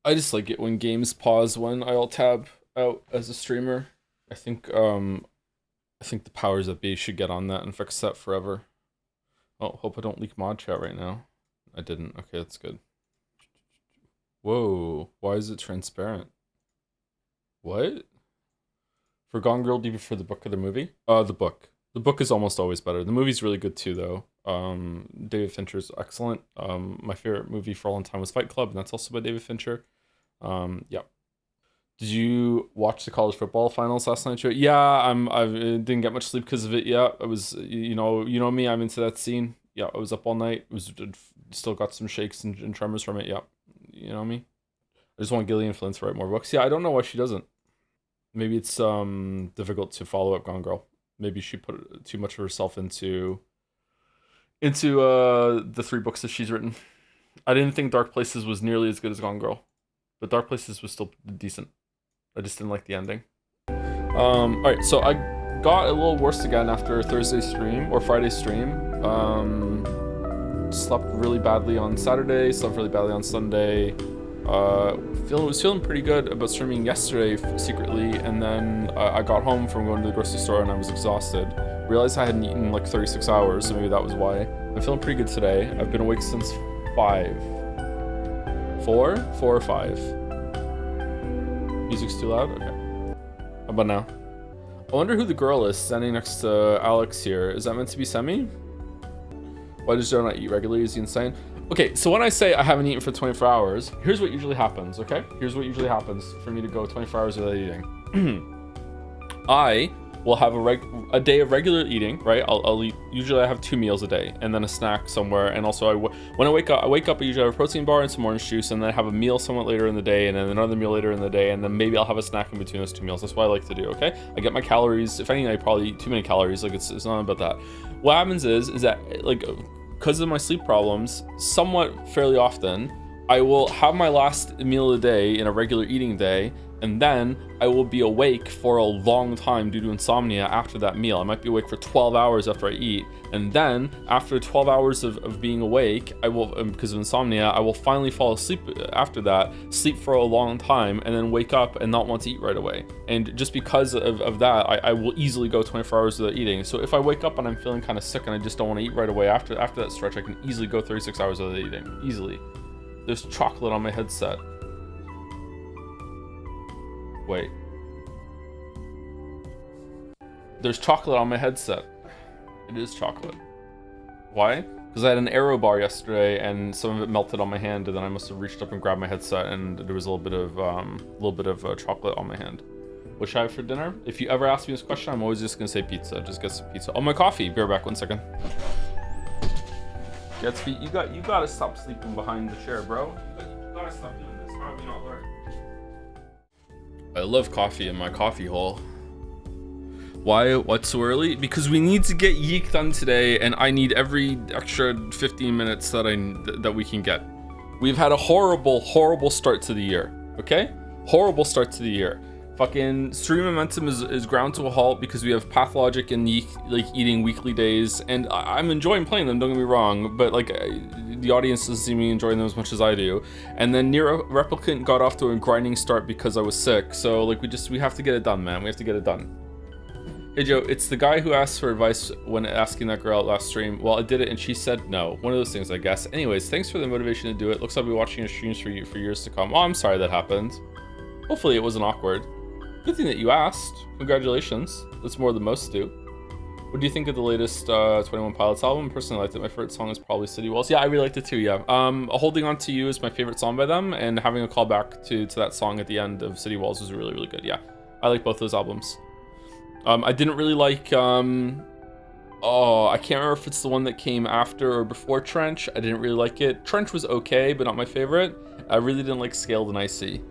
I just like it when games pause when I alt tab out as a streamer. I think um I think the powers that be should get on that and fix that forever. Oh, hope I don't leak mod chat right now. I didn't. Okay, that's good. Whoa, why is it transparent? What? For Gone Girl, do you prefer the book or the movie? The book. The book is almost always better. The movie's really good too, though. David Fincher's excellent. My favorite movie for a long time was Fight Club, and that's also by David Fincher. Yeah. Did you watch the college football finals last night, Joe? Yeah, I didn't get much sleep because of it. Yeah, I was, you know me. I'm into that scene. Yeah, I was up all night. Still got some shakes and tremors from it. Yeah, you know me. I just want Gillian Flynn to write more books. Yeah, I don't know why she doesn't. Maybe it's difficult to follow up Gone Girl. Maybe she put too much of herself into the three books that she's written. I didn't think Dark Places was nearly as good as Gone Girl, but Dark Places was still decent. I just didn't like the ending. All right, so I got a little worse again after Thursday stream or Friday stream. Slept really badly on Saturday. Slept really badly on Sunday. Was feeling pretty good about streaming yesterday secretly, and then I got home from going to the grocery store and I was exhausted. Realized I hadn't eaten like 36 hours, so maybe that was why. I'm feeling pretty good today. I've been awake since 5. 4 or 5. Music's too loud? Okay. How about now? I wonder who the girl is standing next to Alex here. Is that meant to be Semi? Why does Joe not eat regularly? Is he insane? Okay, so when I say I haven't eaten for 24 hours, here's what usually happens, okay? Here's what usually happens for me to go 24 hours without eating. I will have a day of regular eating, right? I'll eat, usually I have 2 meals a day and then a snack somewhere. And also when I wake up, I usually have a protein bar and some orange juice, and then I have a meal somewhat later in the day, and then another meal later in the day, and then maybe I'll have a snack in between those 2 meals. That's what I like to do, okay? I get my calories. If anything, I probably eat too many calories. Like it's not about that. What happens is that like, because of my sleep problems, somewhat fairly often, I will have my last meal of the day in a regular eating day, and then I will be awake for a long time due to insomnia after that meal. I might be awake for 12 hours after I eat, and then after 12 hours of being awake, I will, because of insomnia, I will finally fall asleep after that, sleep for a long time, and then wake up and not want to eat right away. And just because of that, I will easily go 24 hours without eating. So if I wake up and I'm feeling kind of sick and I just don't want to eat right away after that stretch, I can easily go 36 hours without eating, easily. There's chocolate on my headset. Wait. There's chocolate on my headset. It is chocolate. Why? Because I had an Aero bar yesterday and some of it melted on my hand, and then I must have reached up and grabbed my headset, and there was a little bit of chocolate on my hand. What should I have for dinner? If you ever ask me this question, I'm always just gonna say pizza. Just get some pizza. Oh, my coffee. Be right back. 1 second. Gatsby, you gotta stop sleeping behind the chair, bro. You gotta stop doing this. How have you not learned? I love coffee in my coffee hole. Why? What's so early? Because we need to get YIIK done today, and I need every extra 15 minutes that we can get. We've had a horrible start to the year. Okay? Horrible start to the year. Fucking stream momentum is ground to a halt because we have Pathologic and YIIK like eating weekly days, and I'm enjoying playing them, don't get me wrong, but like the audience doesn't see me enjoying them as much as I do. And then Nier Replicant got off to a grinding start because I was sick, so like we have to get it done, man. We have to get it done. Hey Joe, it's the guy who asked for advice when asking that girl out last stream. Well, I did it and she said no. One of those things, I guess. Anyways, thanks for the motivation to do it. Looks like I'll be watching your streams for years to come. Oh, I'm sorry that happened. Hopefully it wasn't awkward. Good thing that you asked. Congratulations. That's more than most do. What do you think of the latest 21 Pilots album? Personally, I liked it. My favorite song is probably City Walls. Yeah, I really liked it too, yeah. Holding On To You is my favorite song by them, and having a callback to that song at the end of City Walls was really, really good, yeah. I like both those albums. I didn't really like, oh, I can't remember if it's the one that came after or before Trench. I didn't really like it. Trench was okay, but not my favorite. I really didn't like Scaled and Icy.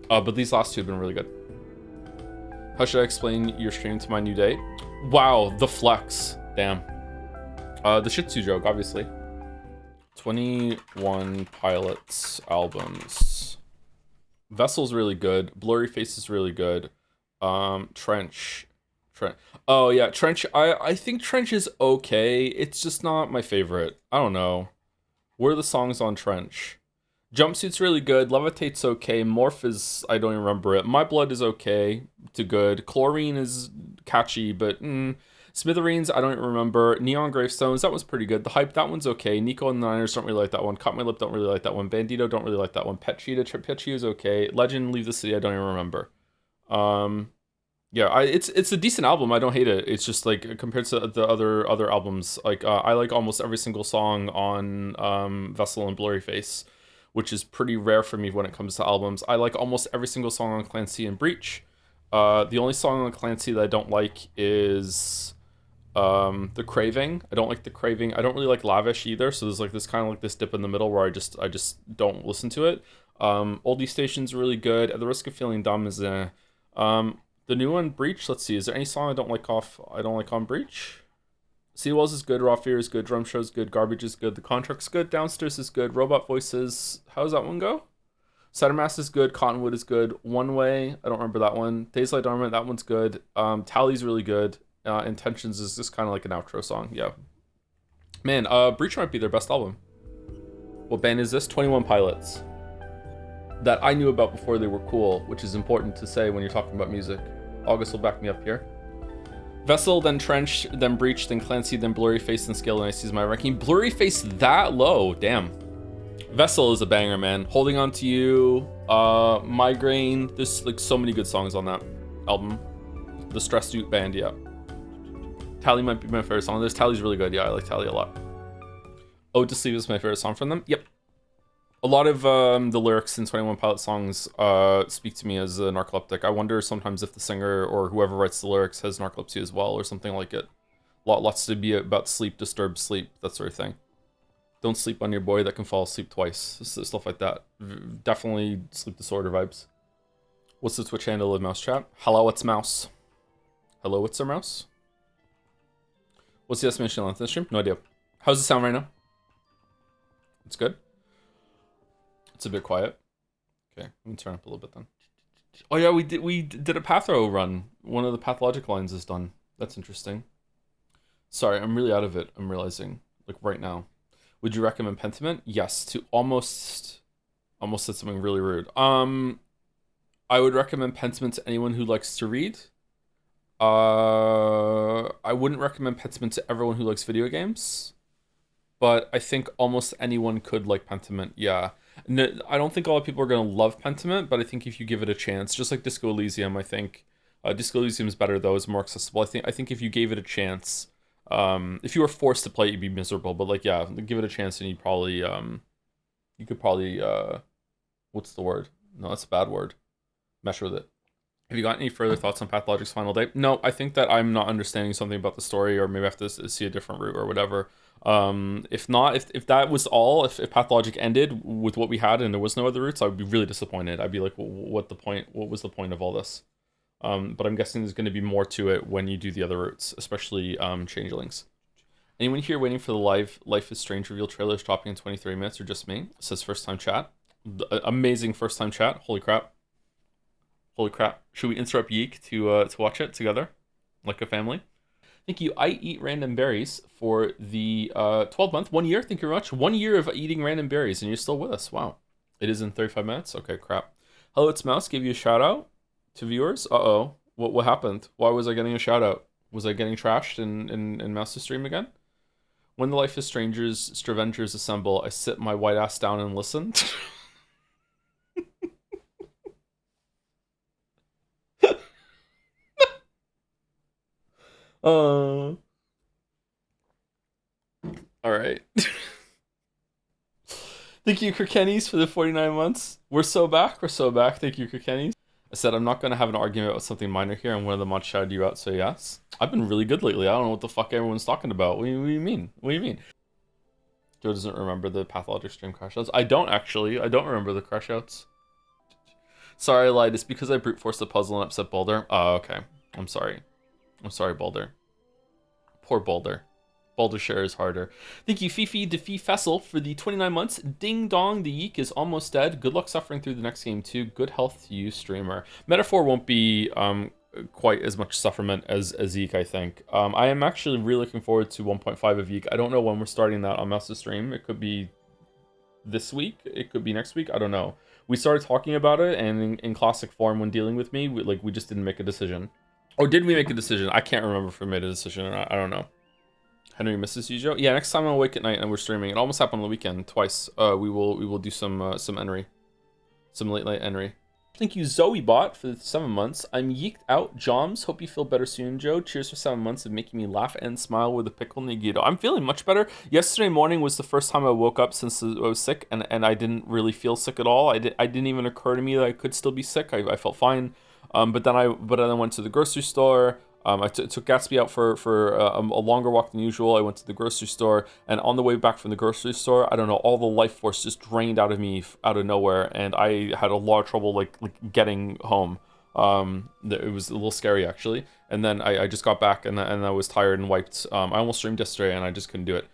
But these last two have been really good. How should I explain your stream to my new date? Wow, the flex. Damn. The Shih Tzu joke, obviously. 21 Pilots albums. Vessel's really good. Blurry Face is really good. Trench. Oh yeah, Trench. I think Trench is okay. It's just not my favorite. I don't know. What are the songs on Trench? Jumpsuit's really good. Levitate's okay. Morph is, I don't even remember it. My Blood is okay to good. Chlorine is catchy, but Smithereens, I don't even remember. Neon Gravestones, that was pretty good. The Hype, that one's okay. Nico and the Niners, don't really like that one. Cut My Lip, don't really like that one. Bandito, don't really like that one. Pet Cheetah, Pet Cheetah is okay. Legend, Leave the City, I don't even remember. Yeah, it's a decent album. I don't hate it. It's just like compared to the other albums, like I like almost every single song on Vessel and Blurry Face, which is pretty rare for me when it comes to albums. I like almost every single song on Clancy and Breach. The only song on Clancy that I don't like is The Craving. I don't like The Craving. I don't really like Lavish either. So there's like this kind of like this dip in the middle where I just don't listen to it. Oldie Station's really good. At the Risk of Feeling Dumb is the new one, Breach. Let's see. Is there any song I don't like on Breach? Seawalls is good. Raw Fear is good. Drum Show is good. Garbage is good. The Contract's good. Downstairs is good. Robot Voices. How does that one go? Sattermass is good. Cottonwood is good. One Way. I don't remember that one. Days Light Dormant. That one's good. Tally's really good. Intentions is just kind of like an outro song. Yeah. Man, Breach might be their best album. What band is this? 21 Pilots. That I knew about before they were cool, which is important to say when you're talking about music. August will back me up here. Vessel, then Trench, then Breach, then Clancy, then Blurry Face, then Scale and Ice is my ranking. Blurry Face that low, damn. Vessel is a banger, man. Holding On to You, Migraine. There's like so many good songs on that album. The Stress Suit Band, yeah. Tally might be my favorite song. Tally's really good, yeah. I like Tally a lot. Ode to Sleep is my favorite song from them. Yep. A lot of the lyrics in 21 Pilot songs speak to me as a narcoleptic. I wonder sometimes if the singer or whoever writes the lyrics has narcolepsy as well or something like it. Lots to be about sleep, disturbed sleep, that sort of thing. Don't sleep on your boy that can fall asleep twice. Stuff like that. Definitely sleep disorder vibes. What's the Twitch handle of Mouse Chat? Hello, it's Mouse. Hello, it's our Mouse. What's the estimation length of the stream? No idea. How's the sound right now? It's good. It's a bit quiet. Okay, let me turn up a little bit then. Oh yeah, we did a Pathro run. One of the pathologic lines is done. That's interesting. Sorry, I'm really out of it. I'm realizing, like right now. Would you recommend Pentiment? Yes, to almost said something really rude. I would recommend Pentiment to anyone who likes to read. I wouldn't recommend Pentiment to everyone who likes video games. But I think almost anyone could like Pentiment, yeah. No, I don't think a lot of people are going to love Pentiment, but I think if you give it a chance, just like Disco Elysium, I think Disco Elysium is better though, it's more accessible. I think if you gave it a chance, if you were forced to play it, you'd be miserable. But like, yeah, give it a chance, and you could probably what's the word? No, that's a bad word. Mesh with it. Have you got any further thoughts on Pathologic's final day? No, I think that I'm not understanding something about the story, or maybe I have to see a different route or whatever. If not, if that was all, if Pathologic ended with what we had and there was no other routes, I would be really disappointed. I'd be like, what was the point of all this? But I'm guessing there's going to be more to it when you do the other routes, especially Changelings. Anyone here waiting for the Life is Strange reveal trailers dropping in 23 minutes, or just me? It says first time chat. Amazing first time chat. Holy crap. Should we interrupt YIIK to watch it together like a family? Thank you. I eat random berries for the 12-month, 1 year. Thank you very much. 1 year of eating random berries, and you're still with us. Wow. It is in 35 minutes. Okay, crap. Hello, it's Mouse. Give you a shout out to viewers. Uh-oh. What happened? Why was I getting a shout out? Was I getting trashed in Mouse's stream again? When the Life is Strangers Stravengers assemble, I sit my white ass down and listen. All right. Thank you, Kirkennies, for the 49 months. We're so back. Thank you, Kirkennies. I said I'm not going to have an argument about something minor here, and one of the mods shouted you out, so yes. I've been really good lately. I don't know what the fuck everyone's talking about. What do you mean? Joe doesn't remember the Pathologic stream crash outs. I don't remember the crash outs. Sorry, I lied. It's because I brute forced the puzzle and upset Boulder. Oh, okay. I'm sorry, Boulder. Poor Boulder. Boulder share is harder. Thank you, Fifi Defee Fessel, for the 29 months. Ding dong, the YIIK is almost dead. Good luck suffering through the next game, too. Good health to you, streamer. Metaphor won't be quite as much sufferment as YIIK, I think. I am actually really looking forward to 1.5 of YIIK. I don't know when we're starting that on Mouse's stream. It could be this week. It could be next week. I don't know. We started talking about it, and in classic form, when dealing with me, we just didn't make a decision. Or did we make a decision? I can't remember if we made a decision or not. I don't know. Henry misses you, Joe. Yeah, next time I'm awake at night and we're streaming. It almost happened on the weekend twice. We will do some Henry, some late night Henry. Thank you, Zoe Bot, for the 7 months. I'm yeeked out. Joms, hope you feel better soon, Joe. Cheers for 7 months of making me laugh and smile with a pickle Nagito. I'm feeling much better. Yesterday morning was the first time I woke up since I was sick, and I didn't really feel sick at all. I didn't even occur to me that I could still be sick. I felt fine. But then I went to the grocery store. I took Gatsby out for a longer walk than usual. I went to the grocery store, and on the way back from the grocery store, I don't know, all the life force just drained out of me out of nowhere, and I had a lot of trouble like getting home. It was a little scary actually. And then I just got back, and I was tired and wiped. I almost streamed yesterday, and I just couldn't do it.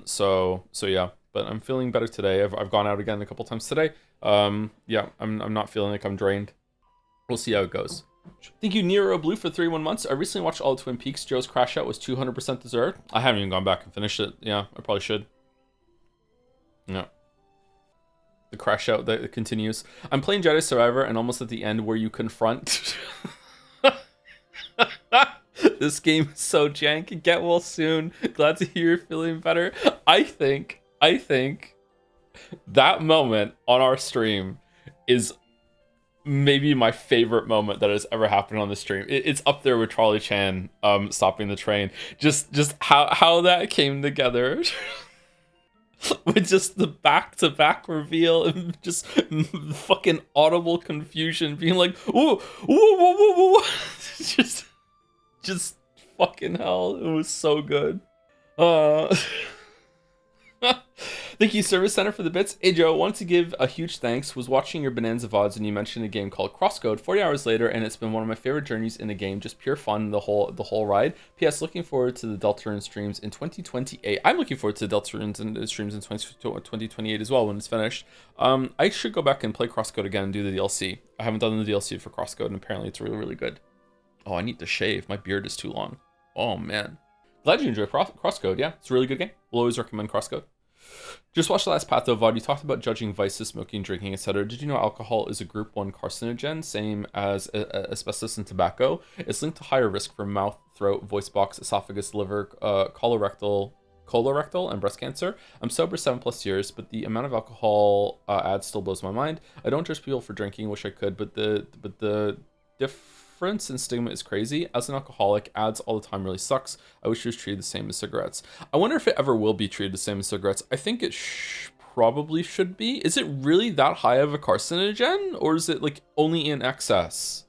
So yeah. But I'm feeling better today. I've gone out again a couple times today. Yeah, I'm not feeling like I'm drained. We'll see how it goes. Thank you, Nero Blue, for 31 months. I recently watched all of Twin Peaks. Joe's crash out was 200% deserved. I haven't even gone back and finished it. Yeah, I probably should. No. The crash out that continues. I'm playing Jedi Survivor, and almost at the end where you confront... This game is so jank. Get well soon. Glad to hear you're feeling better. I think that moment on our stream is maybe my favorite moment that has ever happened on the stream. It's up there with Charlie Chan stopping the train. Just how that came together. With just the back-to-back reveal and just fucking audible confusion, being like, whoa, whoa, whoa, whoa, whoa. just fucking hell. It was so good. Thank you, Service Center, for the bits. Hey, Joe, wanted to give a huge thanks. Was watching your Bonanza VODs, and you mentioned a game called Crosscode 40 hours later, and it's been one of my favorite journeys in a game. Just pure fun, the whole ride. P.S. Looking forward to the Deltarune streams in 2028. I'm looking forward to Deltarune streams in 2028 as well when it's finished. I should go back and play Crosscode again and do the DLC. I haven't done the DLC for Crosscode, and apparently it's really, really good. Oh, I need to shave. My beard is too long. Oh, man. Glad you enjoy Crosscode. Yeah, it's a really good game. We'll always recommend Crosscode. Just watched the last Patho VOD. You talked about judging vices, smoking, drinking, etc. Did you know alcohol is a group 1 carcinogen, same as asbestos and tobacco? It's linked to higher risk for mouth, throat, voice box, esophagus, liver, colorectal, and breast cancer. I'm sober 7+ years, but the amount of alcohol adds still blows my mind. I don't judge people for drinking, wish I could, but the difference in stigma is crazy. As an alcoholic, ads all the time really sucks. I wish it was treated the same as cigarettes. I wonder if it ever will be treated the same as cigarettes. I think it probably should be. Is it really that high of a carcinogen, or is it like only in excess?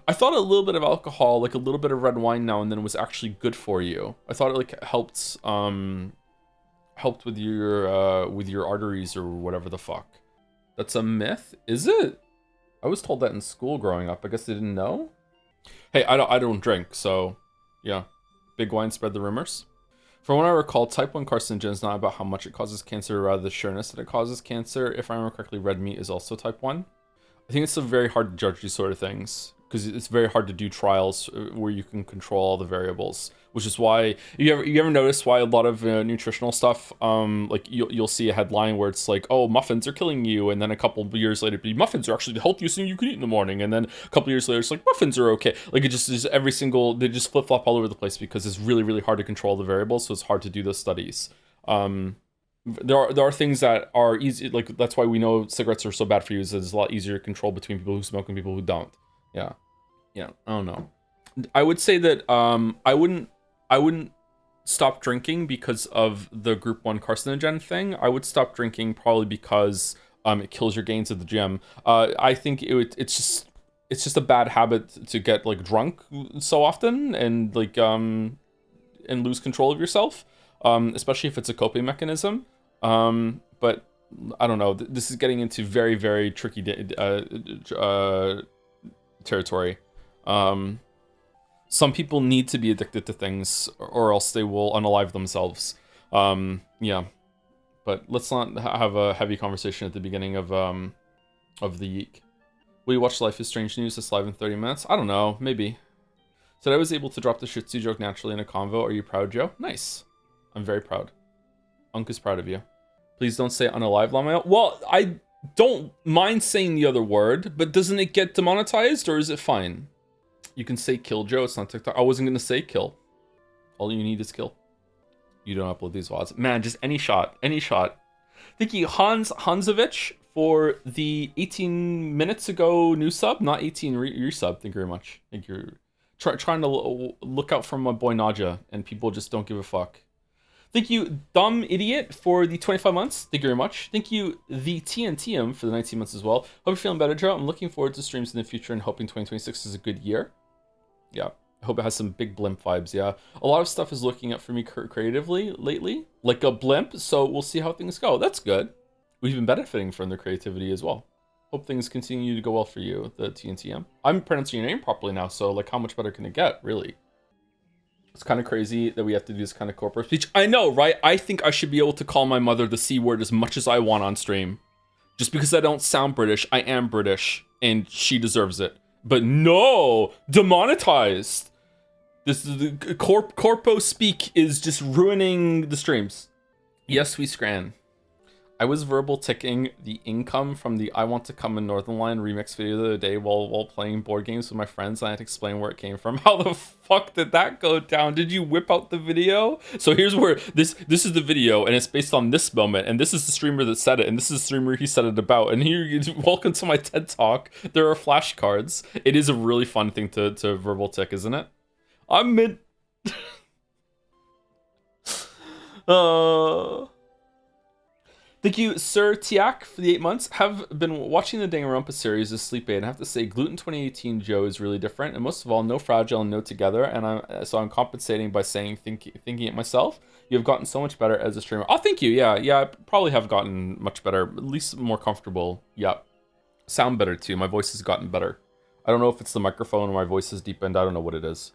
I thought a little bit of alcohol, like a little bit of red wine now and then, was actually good for you. I thought it like helped with your arteries or whatever the fuck. That's a myth, is it? I was told that in school growing up. I guess they didn't know. Hey, I don't drink, so yeah. Big wine spread the rumors. From what I recall, type 1 carcinogen is not about how much it causes cancer, rather the sureness that it causes cancer. If I remember correctly, red meat is also type 1. I think it's so very hard to judge these sort of things, because it's very hard to do trials where you can control all the variables, which is why you ever notice why a lot of nutritional stuff, like you'll see a headline where it's like, oh, muffins are killing you, and then a couple of years later, muffins are actually the healthiest thing you can eat in the morning, and then a couple of years later, it's like muffins are okay. Like it just is they just flip flop all over the place because it's really, really hard to control the variables, so it's hard to do those studies. There are things that are easy, like that's why we know cigarettes are so bad for you, is it's a lot easier to control between people who smoke and people who don't. Yeah, I don't know. I would say that I wouldn't stop drinking because of the group 1 carcinogen thing. I would stop drinking probably because it kills your gains at the gym. I think it's just a bad habit to get like drunk so often and like and lose control of yourself, especially if it's a coping mechanism. But I don't know. This is getting into very, very tricky territory. Some people need to be addicted to things or else they will unalive themselves. Yeah, but let's not have a heavy conversation at the beginning of the YIIK. Will you watch Life is Strange News this live in 30 minutes? I don't know, maybe. So I was able to drop the Shih Tzu joke naturally in a convo. Are you proud, Joe? Nice. I'm very proud. Unk is proud of you. Please don't say unalive, Lamael. Well, I don't mind saying the other word, but doesn't it get demonetized or is it fine? You can say kill, Joe. It's not TikTok. I wasn't going to say kill. All you need is kill. You don't upload these VODs. Man, just any shot. Any shot. Thank you, Hansovich, for the 18 minutes ago new sub. Not 18 resub. Thank you very much. Thank you. Trying to look out for my boy Naja, and people just don't give a fuck. Thank you, Dumb Idiot, for the 25 months. Thank you very much. Thank you, the TNTM, for the 19 months as well. Hope you're feeling better, Joe. I'm looking forward to streams in the future and hoping 2026 is a good year. Yeah, I hope it has some big blimp vibes, yeah. A lot of stuff is looking up for me creatively lately, like a blimp, so we'll see how things go. That's good. We've been benefiting from the creativity as well. Hope things continue to go well for you, the TNTM. I'm pronouncing your name properly now, so like how much better can it get, really? It's kind of crazy that we have to do this kind of corporate speech. I know, right? I think I should be able to call my mother the C word as much as I want on stream. Just because I don't sound British, I am British, and she deserves it. But no! Demonetized! This is the corpo speak is just ruining the streams. Yes, we scran. I was verbal ticking the income from the I Want to Come in Northern Line remix video the other day while playing board games with my friends. I had to explain where it came from. How the fuck did that go down? Did you whip out the video? So here's where this is the video, and it's based on this moment, and this is the streamer that said it, and this is the streamer he said it about. And here, welcome to my TED Talk. There are flashcards. It is a really fun thing to verbal tick, isn't it? I'm mid. Thank you, Sir Tiak, for the 8 months. Have been watching the Danganronpa series as sleep aid, and I have to say, Gluten 2018 Joe is really different, and most of all, no fragile and no together. And I'm compensating by saying, thinking it myself. You have gotten so much better as a streamer. Oh, thank you. Yeah, I probably have gotten much better, at least more comfortable. Yeah, sound better too. My voice has gotten better. I don't know if it's the microphone or my voice has deepened. I don't know what it is.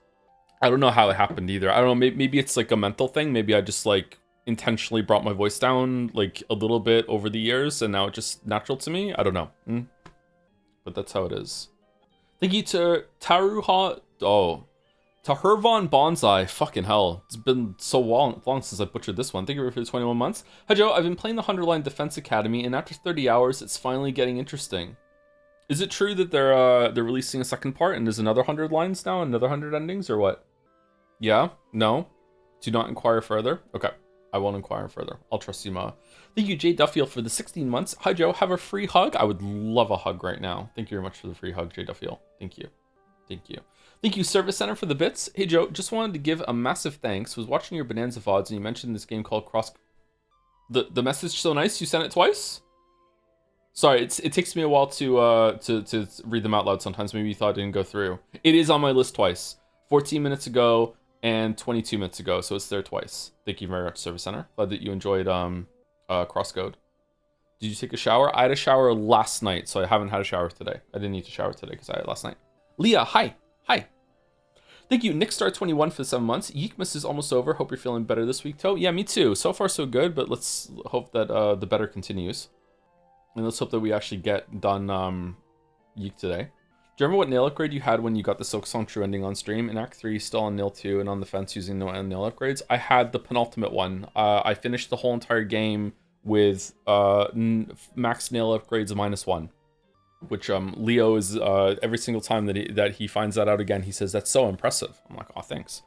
I don't know how it happened either. I don't know. Maybe it's like a mental thing. Maybe I just like intentionally brought my voice down like a little bit over the years and now it's just natural to me. I don't know. But that's how it is. Thank you to Tahervan Bonsai. Fucking hell. It's been so long since I butchered this one. Thank you for the 21 months. Hi Joe, I've been playing the 100 Line Defense Academy and after 30 hours it's finally getting interesting. Is it true that they're releasing a second part and there's another 100 lines now, another 100 endings or what? Yeah? No? Do not inquire further? Okay. I won't inquire further. I'll trust you, Ma. Thank you, Jay Duffield, for the 16 months. Hi, Joe. Have a free hug? I would love a hug right now. Thank you very much for the free hug, Jay Duffield. Thank you. Thank you. Thank you, Service Center, for the bits. Hey, Joe. Just wanted to give a massive thanks. Was watching your Bonanza VODs, and you mentioned this game called Cross... The message so nice? You sent it twice? Sorry, it takes me a while to read them out loud sometimes. Maybe you thought it didn't go through. It is on my list twice. 14 minutes ago and 22 minutes ago, so it's there twice. Thank you very much, Service Center. Glad that you enjoyed Crosscode. Did you take a shower? I had a shower last night, so I haven't had a shower today. I didn't need to shower today because I had it last night. Leah, hi. Hi. Thank you, Nickstar21, for the 7 months. YIIK is almost over. Hope you're feeling better this week, Toe. Yeah, me too. So far, so good, but let's hope that the better continues. And let's hope that we actually get done YIIK today. Do you remember what nail upgrade you had when you got the Silk Song True ending on stream? In Act 3, still on nail 2 and on the fence using no nail upgrades. I had the penultimate one. I finished the whole entire game with max nail upgrades -1. Which Leo is, every single time that he finds that out again, he says, that's so impressive. I'm like, oh, thanks.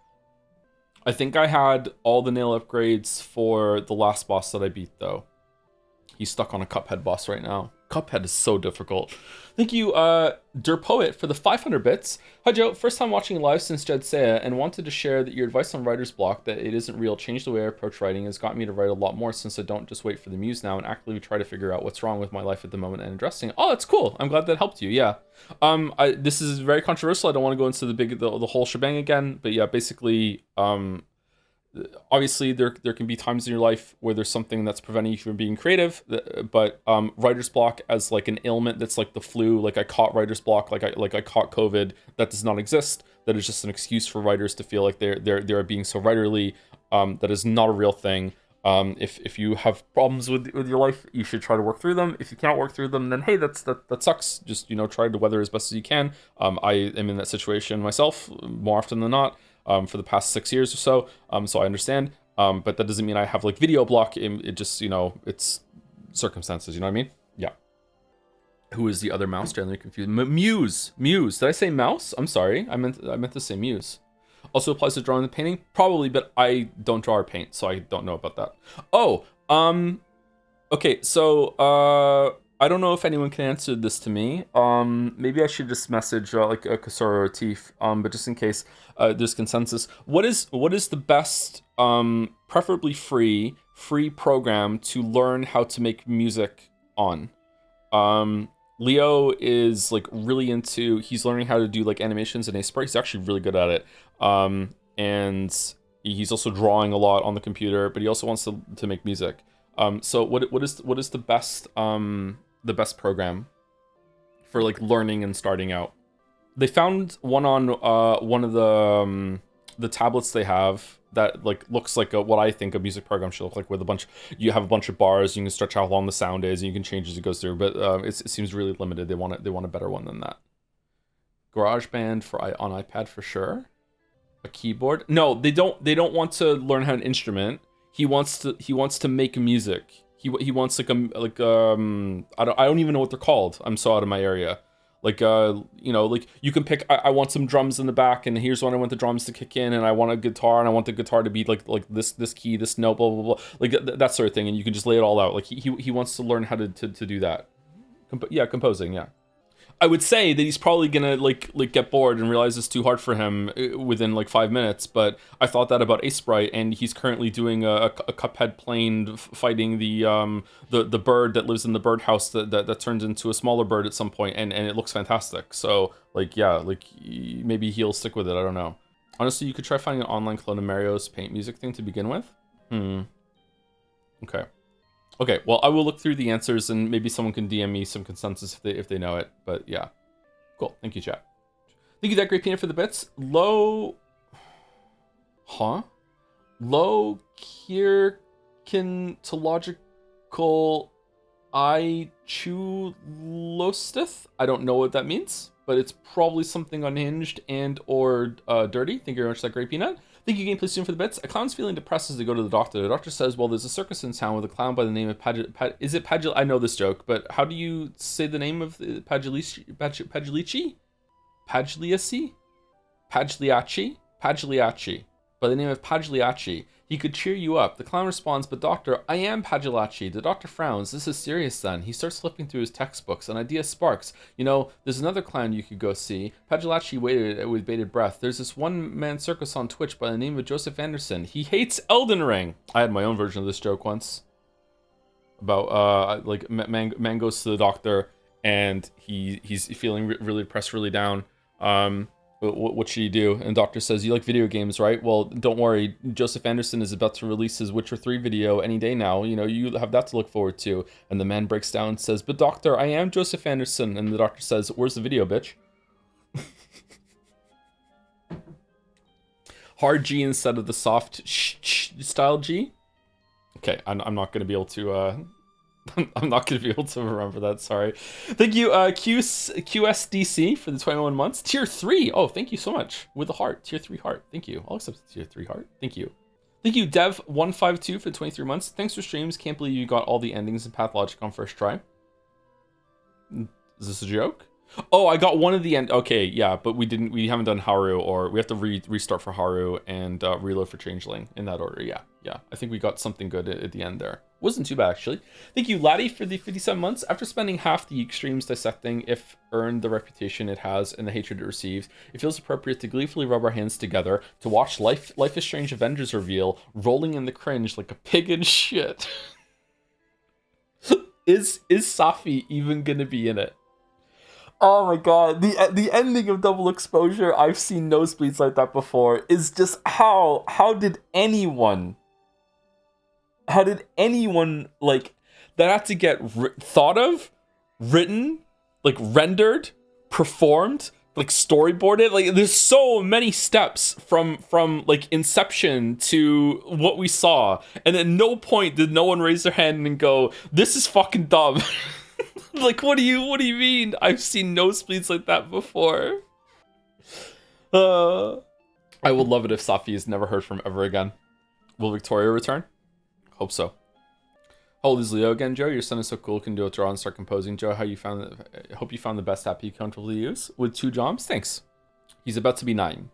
I think I had all the nail upgrades for the last boss that I beat, though. He's stuck on a Cuphead boss right now. Cuphead is so difficult. Thank you, Derpoet, for the 500 bits. Hi, Joe. First time watching live since Jed Saya, and wanted to share that your advice on writer's block, that it isn't real, changed the way I approach writing, has got me to write a lot more since I don't just wait for the muse now and actively try to figure out what's wrong with my life at the moment and addressing it. Oh, that's cool. I'm glad that helped you. Yeah. This is very controversial. I don't want to go into the whole shebang again, but yeah, basically, obviously there can be times in your life where there's something that's preventing you from being creative, but writer's block as like an ailment that's like the flu, like I caught writer's block, like I caught COVID, that does not exist. That is just an excuse for writers to feel like they're being so writerly. That is not a real thing. If you have problems with your life, you should try to work through them. If you can't work through them, then hey, that sucks. Just, try to weather as best as you can. I am in that situation myself more often than not. For the past 6 years or so, so I understand, but that doesn't mean I have like video block. It just, it's circumstances. You know what I mean? Yeah. Who is the other mouse? Generally confused. Muse. Muse. Did I say mouse? I'm sorry. I meant to say Muse. Also applies to drawing and painting? Probably, but I don't draw or paint, so I don't know about that. Oh, okay, so, I don't know if anyone can answer this to me. Maybe I should just message, like, a Kasura or a Tief, but just in case, there's consensus. What is the best, preferably free program to learn how to make music on? Leo is like really into, he's learning how to do like animations in Aspire. He's actually really good at it. And he's also drawing a lot on the computer, but he also wants to make music. So what is the best program for like learning and starting out? They found one on one of the tablets they have that like looks like what I think a music program should look like, with you have a bunch of bars, you can stretch out how long the sound is, and you can change as it goes through. But it seems really limited. They want a better one than that. GarageBand on iPad for sure. A keyboard? No, they don't want to learn how an instrument. He wants to make music. He wants I don't even know what they're called. I'm so out of my area. Like, like you can pick, I want some drums in the back, and here's when I want the drums to kick in, and I want a guitar, and I want the guitar to be like this key, this note, blah, blah, blah. Like that sort of thing. And you can just lay it all out. Like he wants to learn how to do that. Composing, yeah. I would say that he's probably gonna like get bored and realize it's too hard for him within like 5 minutes. But I thought that about Ace Sprite, and he's currently doing a Cuphead plane fighting the bird that lives in the birdhouse that turns into a smaller bird at some point, and it looks fantastic. So like yeah, like maybe he'll stick with it. I don't know. Honestly, you could try finding an online clone of Mario's paint music thing to begin with. Okay, well, I will look through the answers, and maybe someone can DM me some consensus if they know it. But yeah, cool. Thank you, chat. Thank you, that great peanut, for the bits. Low kirkintological I chulostith. I don't know what that means, but it's probably something unhinged and or dirty. Thank you very much for that great peanut. Thank you, Gameplay Student, for the bits. A clown's feeling depressed as they go to the doctor. The doctor says, well, there's a circus in town with a clown by the name of is it Pagil? I know this joke, but how do you say the name of Pagliacci? Pagliacci. By the name of Pagliacci. He could cheer you up. The clown responds, but doctor, I am Pagliacci. The doctor frowns. This is serious then. He starts flipping through his textbooks. An idea sparks. You know, there's another clown you could go see. Pagliacci waited with bated breath. There's this one-man circus on Twitch by the name of Joseph Anderson. He hates Elden Ring. I had my own version of this joke once. About, like, man goes to the doctor, and he's feeling really depressed, really down. What should you do? And the doctor says, you like video games, right? Well, don't worry. Joseph Anderson is about to release his Witcher 3 video any day now. You know, you have that to look forward to. And the man breaks down and says, but doctor, I am Joseph Anderson. And the doctor says, where's the video, bitch? Hard G instead of the soft style G. Okay, I'm not going to be able to... I'm not going to be able to remember that, sorry. Thank you, QSDC, for the 21 months. Tier 3, oh, thank you so much. With the heart, Tier 3 heart. Thank you. I'll accept the Tier 3 heart. Thank you. Thank you, Dev152, for the 23 months. Thanks for streams. Can't believe you got all the endings in Pathologic on first try. Is this a joke? Oh, I got one of the end. Okay, yeah, but we haven't done Haru, or we have to restart for Haru and reload for Changeling in that order. Yeah. I think we got something good at the end there. Wasn't too bad, actually. Thank you, Laddie, for the 57 months. After spending half the YIIK streams dissecting if earned the reputation it has and the hatred it receives, it feels appropriate to gleefully rub our hands together to watch Life is Strange Avengers reveal, rolling in the cringe like a pig in shit. Is Safi even gonna be in it? Oh my god, the ending of Double Exposure, I've seen nosebleeds like that before, is just how did anyone like that had to get thought of, written, like rendered, performed, like storyboarded? Like there's so many steps from like inception to what we saw, and at no point did no one raise their hand and go, this is fucking dumb. Like, what do you mean? I've seen nosebleeds like that before. I would love it if Safi is never heard from ever again. Will Victoria return? Hope so. How old is Leo again, Joe? Your son is so cool, can do a draw and start composing. Joe, how you found it? I hope you found the best app you comfortably use with 2 jobs. Thanks. He's about to be 9.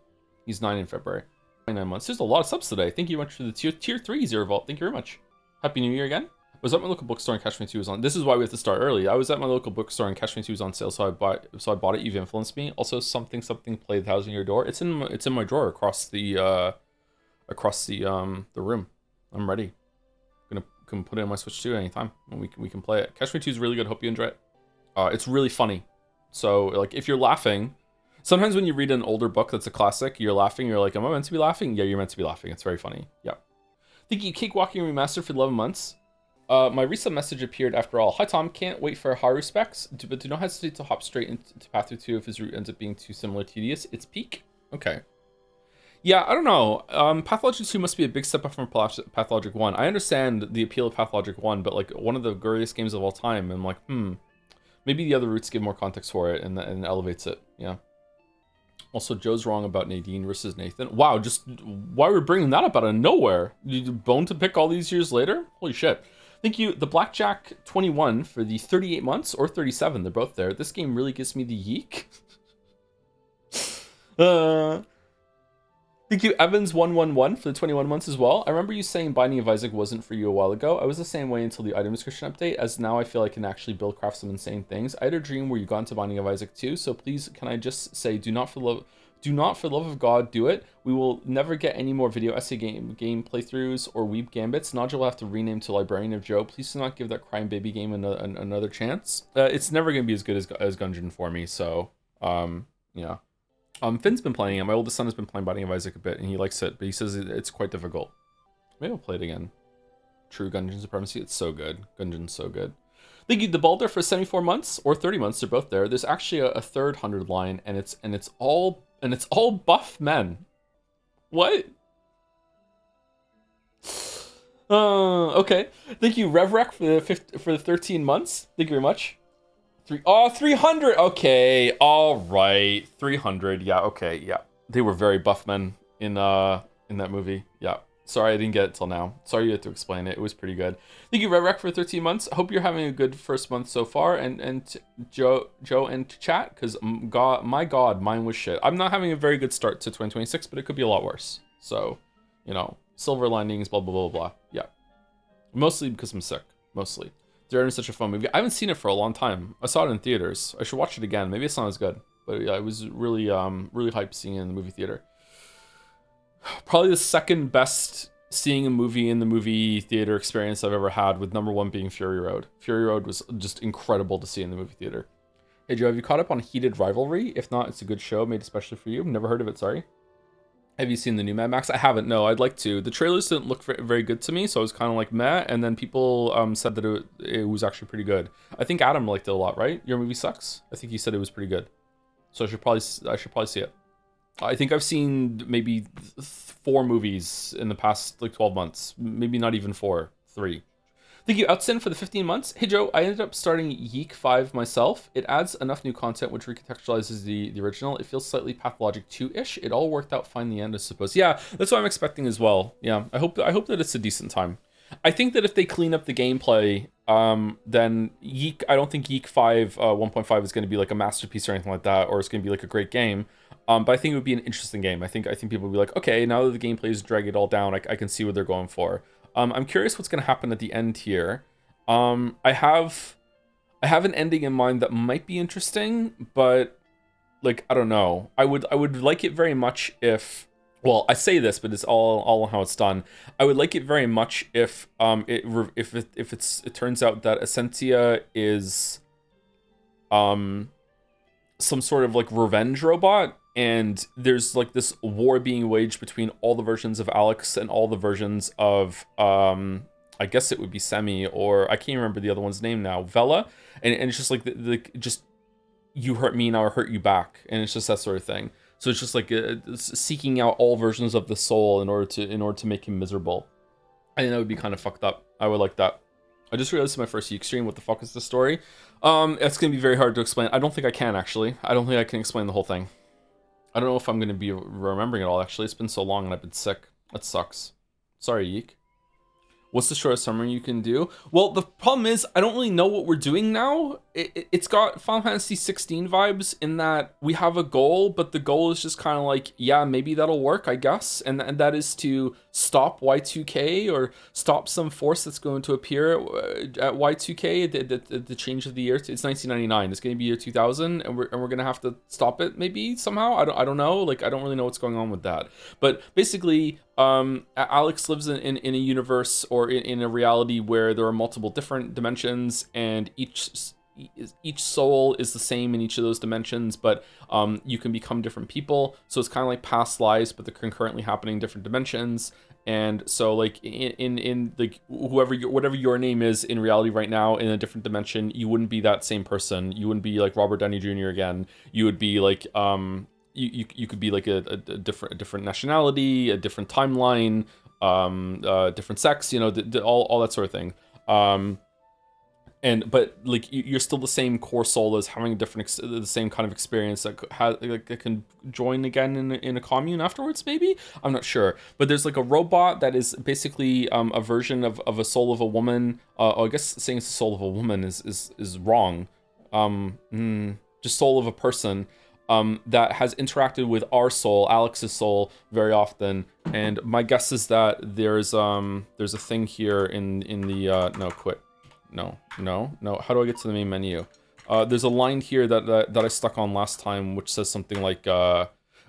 He's 9 in February. 9 months. There's a lot of subs today. Thank you very much for the tier 3 Zero Vault. Thank you very much. Happy New Year again. I was at my local bookstore and Catch Me 2 was on. This is why we have to start early. I was at my local bookstore and Catch Me 2 was on sale, so I bought it. You've influenced me. Also, something played Housing Your Door. It's in my drawer across the room. I'm ready. Can put it on my Switch 2 anytime, and we can play it. Catch Me 2 is really good. Hope you enjoy it. It's really funny. So like if you're laughing, sometimes when you read an older book that's a classic, you're laughing. You're like, am I meant to be laughing? Yeah, you're meant to be laughing. It's very funny. Yeah. Thank you, Cakewalking Remastered for 11 months. My recent message appeared after all. Hi Tom, can't wait for Haru specs, but do not hesitate to hop straight into Path 2 if his route ends up being too similar tedious. It's peak. Okay. Yeah, I don't know. Pathologic 2 must be a big step up from Pathologic 1. I understand the appeal of Pathologic 1, but like one of the greatest games of all time, and like, maybe the other routes give more context for it and elevates it. Yeah. Also, Joe's wrong about Nadine versus Nathan. Wow, just why we're bringing that up out of nowhere? You bone to pick all these years later? Holy shit. Thank you, the Blackjack 21 for the 38 months or 37. They're both there. This game really gives me the YIIK. Thank you, Evans111 for the 21 months as well. I remember you saying Binding of Isaac wasn't for you a while ago. I was the same way until the item description update, as now I feel I can actually craft some insane things. I had a dream where you got into Binding of Isaac too, so please can I just say do not for love of God do it. We will never get any more video essay game playthroughs or weeb gambits. Nodule will have to rename to Librarian of Joe. Please do not give that Crime Baby game another chance. It's never going to be as good as Gungeon for me, so yeah. Finn's been playing it. My oldest son has been playing Binding of Isaac a bit, and he likes it, but he says it's quite difficult. Maybe I'll play it again. True Gungeon Supremacy. It's so good. Gungeon's so good. Thank you, the Balder, for 74 months or 30 months. They're both there. There's actually a third 100 line, and it's all buff men. What? Okay. Thank you, Revrek, for the 13 months. Thank you very much. 300. Okay, all right, 300. Yeah, okay, yeah. They were very buff men in that movie. Yeah. Sorry I didn't get it till now. Sorry you had to explain it. It was pretty good. Thank you, Revrek, for 13 months. Hope you're having a good first month so far. And Joe and chat, because my God, mine was shit. I'm not having a very good start to 2026, but it could be a lot worse. So, you know, silver linings, blah blah blah blah. Yeah. Mostly because I'm sick. Mostly. Darren is such a fun movie. I haven't seen it for a long time. I saw it in theaters. I should watch it again. Maybe it's not as good, but yeah, it was really hyped seeing it in the movie theater. Probably the second best seeing a movie in the movie theater experience I've ever had, with number 1 being Fury Road. Fury Road was just incredible to see in the movie theater. Hey Joe, have you caught up on Heated Rivalry? If not, it's a good show made especially for you. Never heard of it, sorry. Have you seen the new Mad Max? I haven't, no. I'd like to. The trailers didn't look very good to me, so I was kind of like meh, and then people said that it was actually pretty good. I think Adam liked it a lot, right? Your movie sucks? I think he said it was pretty good. So I should probably see it. I think I've seen maybe 4 movies in the past like 12 months. Maybe not even 4, 3. Thank you, Outsin, for the 15 months. Hey Joe, I ended up starting YIIK 5 myself. It adds enough new content which recontextualizes the original. It feels slightly Pathologic 2-ish. It all worked out fine in the end, I suppose. Yeah, that's what I'm expecting as well. Yeah, I hope that it's a decent time. I think that if they clean up the gameplay, then YIIK, I don't think YIIK 5 1.5 is going to be like a masterpiece or anything like that, or it's going to be like a great game. But I think it would be an interesting game. I think people would be like, okay, now that the gameplay is dragging it all down, I can see what they're going for. I'm curious what's going to happen at the end here. I have an ending in mind that might be interesting, but like I don't know. I would like it very much if, well, I say this, but it's all how it's done. I would like it very much if it turns out that Essentia is some sort of like revenge robot, and there's like this war being waged between all the versions of Alex and all the versions of I guess it would be Semi, or I can't remember the other one's name now, Vela, and it's just like just you hurt me, now I hurt you back, and it's just that sort of thing. So it's just like seeking out all versions of the soul in order to make him miserable. I think that would be kind of fucked up. I would like that. I just realized it's my first YIIK stream. What the fuck is the story? It's gonna be very hard to explain. I don't think I can actually. I don't think I can explain the whole thing. I don't know if I'm gonna be remembering it all. Actually, it's been so long and I've been sick. That sucks. Sorry, YIIK. What's the shortest summary you can do? Well, the problem is I don't really know what we're doing now. It's got Final Fantasy 16 vibes in that we have a goal, but the goal is just kind of like, yeah, maybe that'll work, I guess. And that is to stop Y2K or stop some force that's going to appear at Y2K, the change of the year. It's 1999. It's going to be year 2000, and we're going to have to stop it maybe somehow. I don't know. Like, I don't really know what's going on with that. But basically, Alex lives in a universe or in a reality where there are multiple different dimensions, and each soul is the same in each of those dimensions, but you can become different people. So it's kind of like past lives, but they're concurrently happening in different dimensions. And so like in like whatever your name is in reality right now in a different dimension, you wouldn't be that same person. You wouldn't be like Robert Downey Jr. again. You would be like you could be like a different nationality, a different timeline, different sex, you know, all that sort of thing. But like you're still the same core soul as having the same kind of experience that can join again in a commune afterwards. Maybe, I'm not sure. But there's like a robot that is basically a version of a soul of a woman. I guess saying it's the soul of a woman is wrong. Just soul of a person. That has interacted with our soul, Alex's soul, very often. And my guess is that there's a thing here in the no, quit. No. How do I get to the main menu? There's a line here that I stuck on last time, which says something like,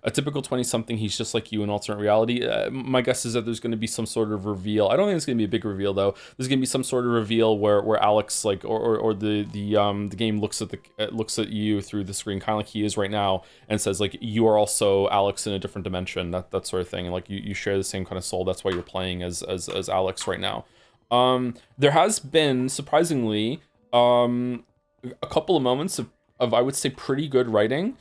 a typical 20-something, he's just like you in alternate reality. My guess is that there's going to be some sort of reveal. I don't think it's going to be a big reveal, though. There's going to be some sort of reveal where Alex, like, or the game looks at you through the screen, kind of like he is right now, and says, like, you are also Alex in a different dimension, that sort of thing. And, like, you share the same kind of soul. That's why you're playing as Alex right now. There has been, surprisingly, a couple of moments of I would say pretty good writing.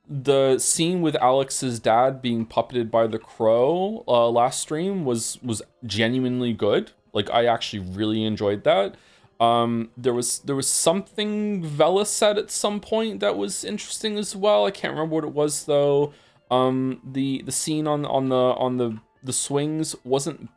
The scene with Alex's dad being puppeted by the crow last stream was genuinely good. Like, I actually really enjoyed that. There was something Vela said at some point that was interesting as well. I can't remember what it was though. The scene on the swings wasn't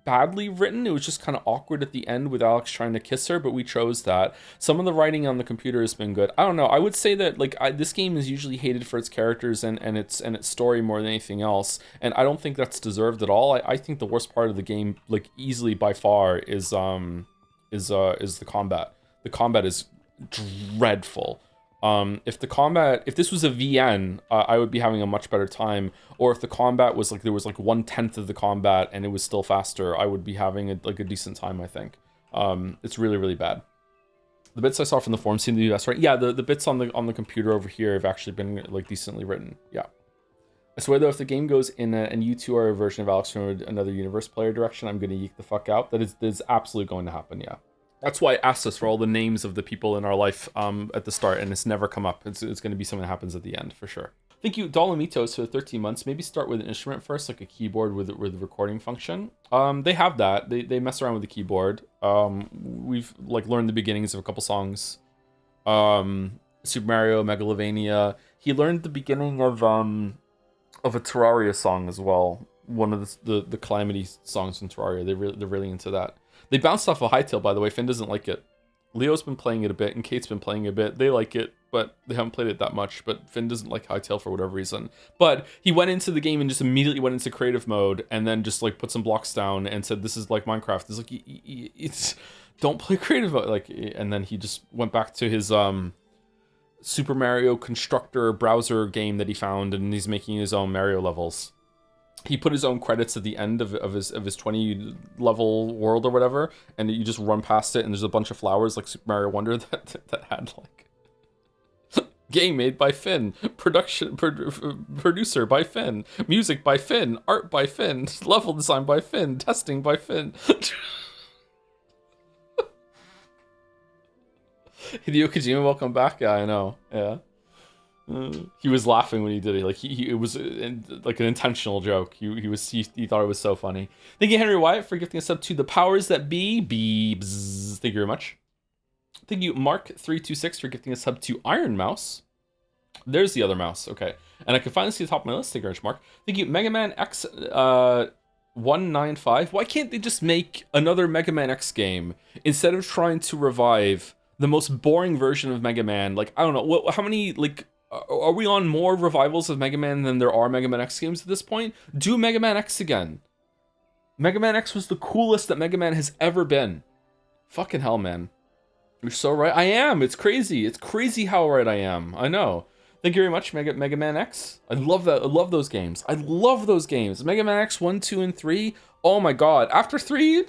badly written. It was just kind of awkward at the end with Alex trying to kiss her, but we chose that. Some of the writing on the computer has been good. I don't know. I would say that like this game is usually hated for its characters and its story more than anything else, and I don't think that's deserved at all. I think the worst part of the game, like easily by far, is the combat. The combat is dreadful. If this was a VN, I would be having a much better time. Or if the combat was like, there was like 1/10 of the combat and it was still faster, I would be having a decent time, I think. It's really, really bad. The bits I saw from the forum seem to be best, right? Yeah, the bits on the computer over here have actually been like decently written. Yeah. I swear though, if the game goes in and you two are a version of Alex from another universe player direction, I'm gonna yeek the fuck out. That is absolutely going to happen, yeah. That's why I asked us for all the names of the people in our life at the start, and it's never come up. It's going to be something that happens at the end, for sure. Thank you, Dolomitos, for the 13 months. Maybe start with an instrument first, like a keyboard with a recording function. They have that. They mess around with the keyboard. We've like learned the beginnings of a couple songs. Super Mario, Megalovania. He learned the beginning of a Terraria song as well. One of the Calamity songs from Terraria. They're really into that. They bounced off a Hytale, by the way. Finn doesn't like it. Leo's been playing it a bit, and Kate's been playing it a bit. They like it, but they haven't played it that much. But Finn doesn't like Hytale for whatever reason. But he went into the game and just immediately went into creative mode, and then just like put some blocks down and said, "This is like Minecraft." It's like it's don't play creative mode. Like, and then he just went back to his Super Mario Constructor browser game that he found, and he's making his own Mario levels. He put his own credits at the end of his 20 level world or whatever, and you just run past it, and there's a bunch of flowers like Super Mario Wonder that had like game made by Finn, producer by Finn, music by Finn, art by Finn, level design by Finn, testing by Finn. Hideo Kojima, welcome back. Yeah, I know. Yeah. He was laughing when he did it. Like it was like an intentional joke. He thought it was so funny. Thank you, Henry Wyatt, for gifting us up to the powers that be. Bzzz. Thank you very much. Thank you, Mark326, for gifting us up to Iron Mouse. There's the other mouse. Okay, and I can finally see the top of my list. Thank you very much, Mark. Thank you, Mega Man X 195. Why can't they just make another Mega Man X game instead of trying to revive the most boring version of Mega Man? Like, I don't know, how many, like, are we on more revivals of Mega Man than there are Mega Man X games at this point? Do Mega Man X again. Mega Man X was the coolest that Mega Man has ever been. Fucking hell, man. You're so right. I am. It's crazy. It's crazy how right I am. I know. Thank you very much, Mega Man X. I love that. I love those games. I love those games. Mega Man X 1, 2, and 3. Oh my god. After 3,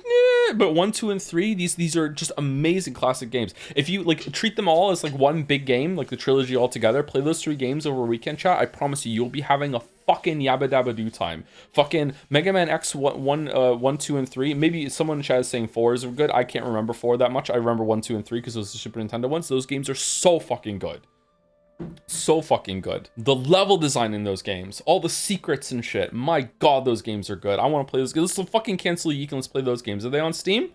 but 1, 2, and 3, these are just amazing classic games. If you like treat them all as like one big game, like the trilogy all together, play those 3 games over a weekend, chat, I promise you, you'll be having a fucking yabba dabba do time. Fucking Mega Man X 1, 2, and 3. Maybe someone in chat is saying 4 is good. I can't remember 4 that much. I remember 1, 2, and 3 because those are the Super Nintendo ones. Those games are so fucking good. So fucking good. The level design in those games, all the secrets and shit. My god, those games are good. I want to play those games. Let's fucking cancel YIIK and let's play those games. Are they on Steam?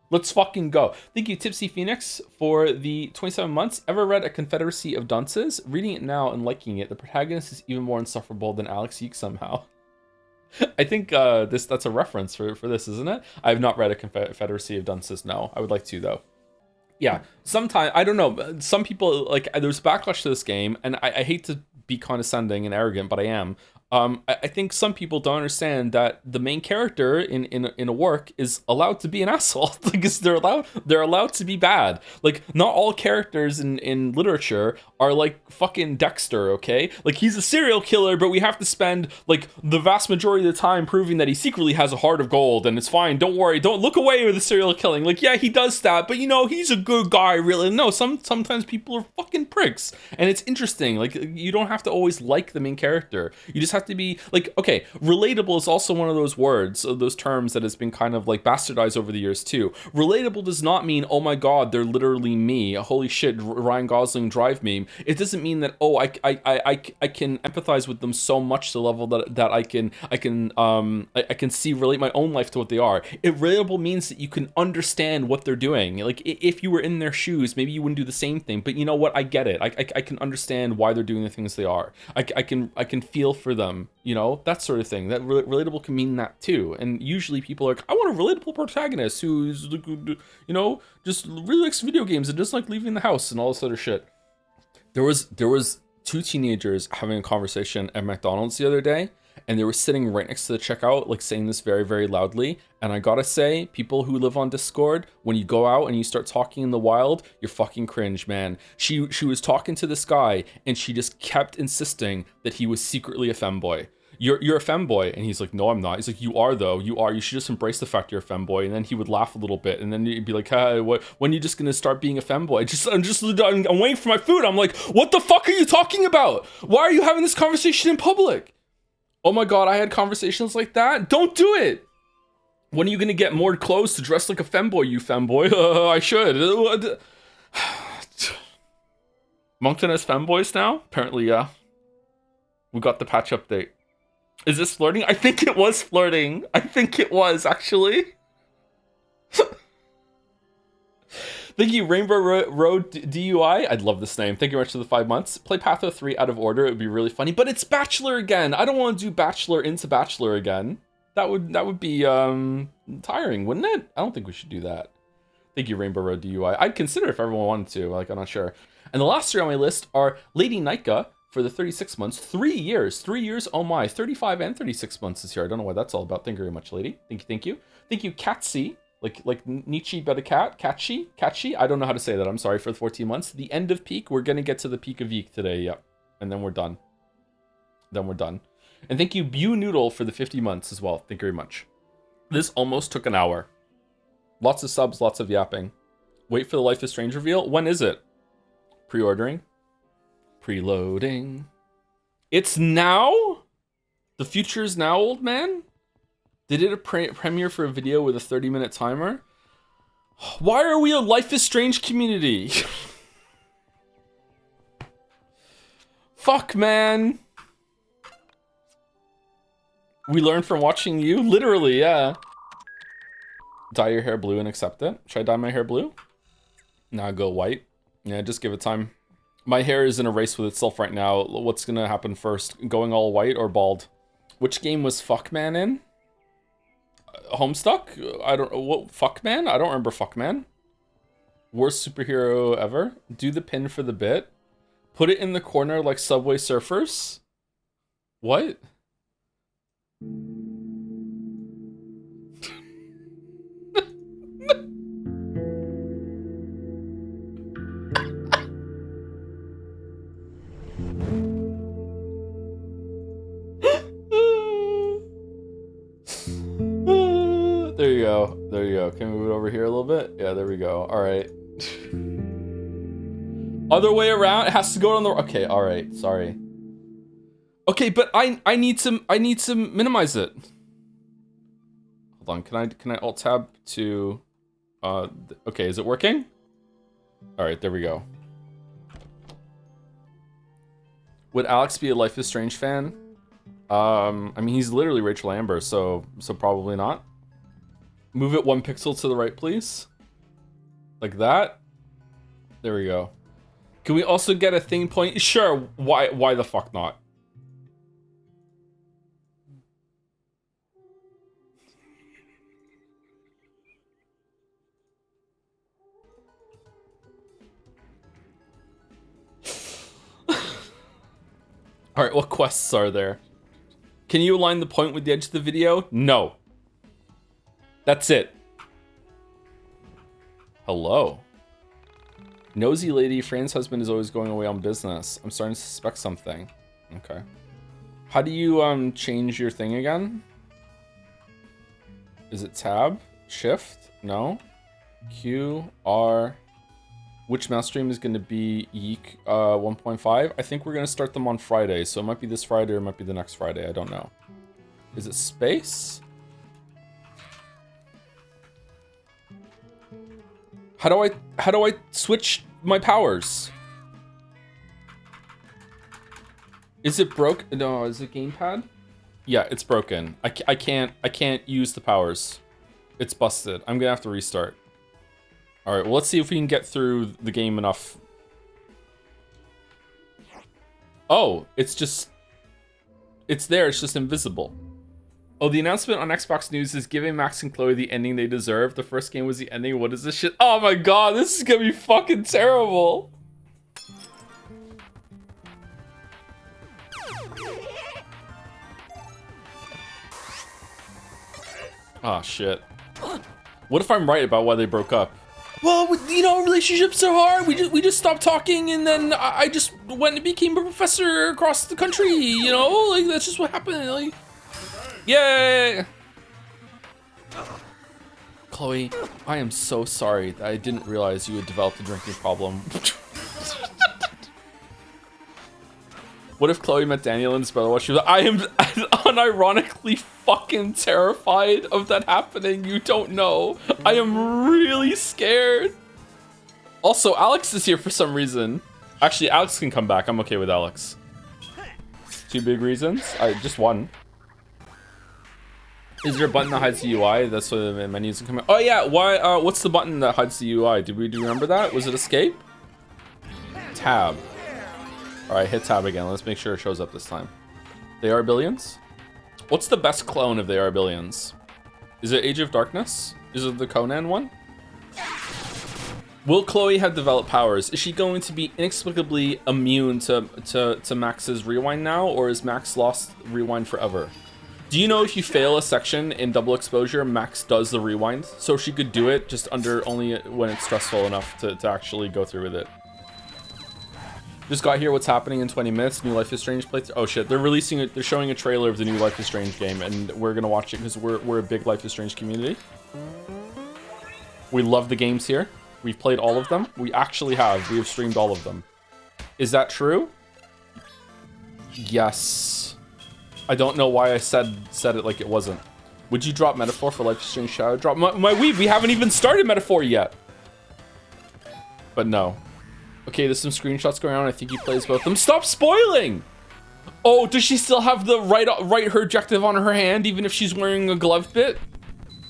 Let's fucking go. Thank you, Tipsy Phoenix, for the 27 months. Ever read A Confederacy of Dunces? Reading it now and liking it, the protagonist is even more insufferable than Alex YIIK somehow. I think that's a reference for this, isn't it? I have not read A Confederacy of Dunces. No, I would like to though. Yeah, sometimes, I don't know, some people, like, there's backlash to this game, and I hate to be condescending and arrogant, but I am. I think some people don't understand that the main character in a work is allowed to be an asshole. Because they're allowed to be bad. Like, not all characters in literature are like fucking Dexter, okay? Like, he's a serial killer, but we have to spend like the vast majority of the time proving that he secretly has a heart of gold, and it's fine. Don't worry. Don't look away with the serial killing. Like, yeah, he does that, but you know, he's a good guy, really. No, sometimes people are fucking pricks, and it's interesting. Like, you don't have to always like the main character. You just have to be like, okay, relatable is also one of those words, those terms that has been kind of like bastardized over the years too. Relatable does not mean, oh my god, they're literally me, holy shit, Ryan Gosling drive meme. It doesn't mean that, oh, I can empathize with them so much to the level that I can relate my own life to what they are. Relatable means that you can understand what they're doing. Like, if you were in their shoes, maybe you wouldn't do the same thing, but you know what, I get it. I can understand why they're doing the things they are. I can feel for them, you know, that sort of thing. That relatable can mean that too. And usually people are like, I want a relatable protagonist who's, you know, just really likes video games and just like leaving the house and all this other shit. There was 2 teenagers having a conversation at McDonald's the other day, and they were sitting right next to the checkout, like saying this very, very loudly. And I gotta say, people who live on Discord, when you go out and you start talking in the wild, you're fucking cringe, man. She was talking to this guy, and she just kept insisting that he was secretly a femboy. You're a femboy. And he's like, no, I'm not. He's like, you are though. You are. You should just embrace the fact you're a femboy. And then he would laugh a little bit, and then he'd be like, hey, when are you just gonna start being a femboy? I'm waiting for my food. I'm like, what the fuck are you talking about? Why are you having this conversation in public? Oh my god, I had conversations like that? Don't do it! When are you gonna get more clothes to dress like a femboy, you femboy? I should. Moncton has femboys now? Apparently, yeah. We got the patch update. Is this flirting? I think it was flirting. I think it was, actually. Thank you, Rainbow Road DUI. I'd love this name. Thank you very much for the 5 months. Play Patho 3 out of order. It would be really funny. But it's Bachelor again. I don't want to do Bachelor into Bachelor again. That would be tiring, wouldn't it? I don't think we should do that. Thank you, Rainbow Road DUI. I'd consider if everyone wanted to. Like, I'm not sure. And the last 3 on my list are Lady Nika for the 36 months. 3 years. 3 years, oh my. 35 and 36 months this year. I don't know what that's all about. Thank you very much, lady. Thank you. Thank you, Katsy. Like Nietzsche but a cat, Catchy. I don't know how to say that. I'm sorry for the 14 months. The end of peak. We're gonna get to the peak of YIIK today. Yep, and then we're done. And thank you, Bew Noodle, for the 50 months as well. Thank you very much. This almost took an hour. Lots of subs, lots of yapping. Wait for the Life is Strange reveal. When is it? Pre-ordering. Preloading. It's now. The future is now, old man. They did a premiere for a video with a 30-minute timer. Why are we a Life is Strange community? Fuck, man. We learned from watching you? Literally, yeah. Dye your hair blue and accept it. Should I dye my hair blue? Nah, go white. Yeah, just give it time. My hair is in a race with itself right now. What's gonna happen first? Going all white or bald? Which game was Fuckman in? Homestuck? I don't know. What? Fuckman? I don't remember Fuckman. Worst superhero ever. Do the pin for the bit. Put it in the corner like Subway Surfers. What? There you go. There you go. Can we move it over here a little bit? Yeah, there we go. All right. Other way around. It has to go on the. Okay. All right. Sorry. Okay, but I need to minimize it. Hold on. Can I alt tab to? Okay. Is it working? All right. There we go. Would Alex be a Life is Strange fan? I mean, he's literally Rachel Amber, so probably not. Move it 1 pixel to the right, please. Like that. There we go. Can we also get a thing point? Sure. Why the fuck not? All right, what quests are there? Can you align the point with the edge of the video? No. That's it. Hello. Nosy lady, Fran's husband is always going away on business. I'm starting to suspect something. Okay. How do you change your thing again? Is it tab? Shift? No. Q, R. Which mouse stream is going to be YIIK 1.5? I think we're going to start them on Friday, so it might be this Friday or it might be the next Friday. I don't know. Is it space? How do I switch my powers? Is it broke? No, is it gamepad? Yeah, it's broken. I can't use the powers. It's busted. I'm gonna have to restart. All right, well, let's see if we can get through the game enough. Oh, it's there, it's just invisible. Oh, the announcement on Xbox News is giving Max and Chloe the ending they deserve. The first game was the ending. What is this shit? Oh my god, this is gonna be fucking terrible. Oh shit. What if I'm right about why they broke up? Well, you know, relationships are hard. We just stopped talking, and then I just went and became a professor across the country. You know, like that's just what happened. Like, yay! Chloe, I am so sorry that I didn't realize you had developed a drinking problem. What if Chloe met Daniel and his brother while she was like, I am unironically fucking terrified of that happening. You don't know. I am really scared. Also, Alex is here for some reason. Actually, Alex can come back. I'm okay with Alex. 2 big reasons. Just one. Is there a button that hides the UI? That's what the menus can come out. Oh yeah, why? What's the button that hides the UI? Do you remember that? Was it escape? Tab. All right, hit tab again. Let's make sure it shows up this time. They Are Billions? What's the best clone of They Are Billions? Is it Age of Darkness? Is it the Conan one? Will Chloe have developed powers? Is she going to be inexplicably immune to Max's rewind now, or is Max lost rewind forever? Do you know if you fail a section in double exposure, Max does the rewind? So she could do it just under only when it's stressful enough to actually go through with it. Just got here. What's happening in 20 minutes? New Life is Strange playthrough. Oh shit! They're releasing it. They're showing a trailer of the new Life is Strange game, and we're gonna watch it because we're a big Life is Strange community. We love the games here. We've played all of them. We actually have. We have streamed all of them. Is that true? Yes. I don't know why I said it like it wasn't. Would you drop Metaphor for Life is Strange Shadow Drop? My weeb. We haven't even started Metaphor yet. But no. Okay, there's some screenshots going on. I think he plays both of them. Stop spoiling! Oh, does she still have the write her objective on her hand, even if she's wearing a glove bit?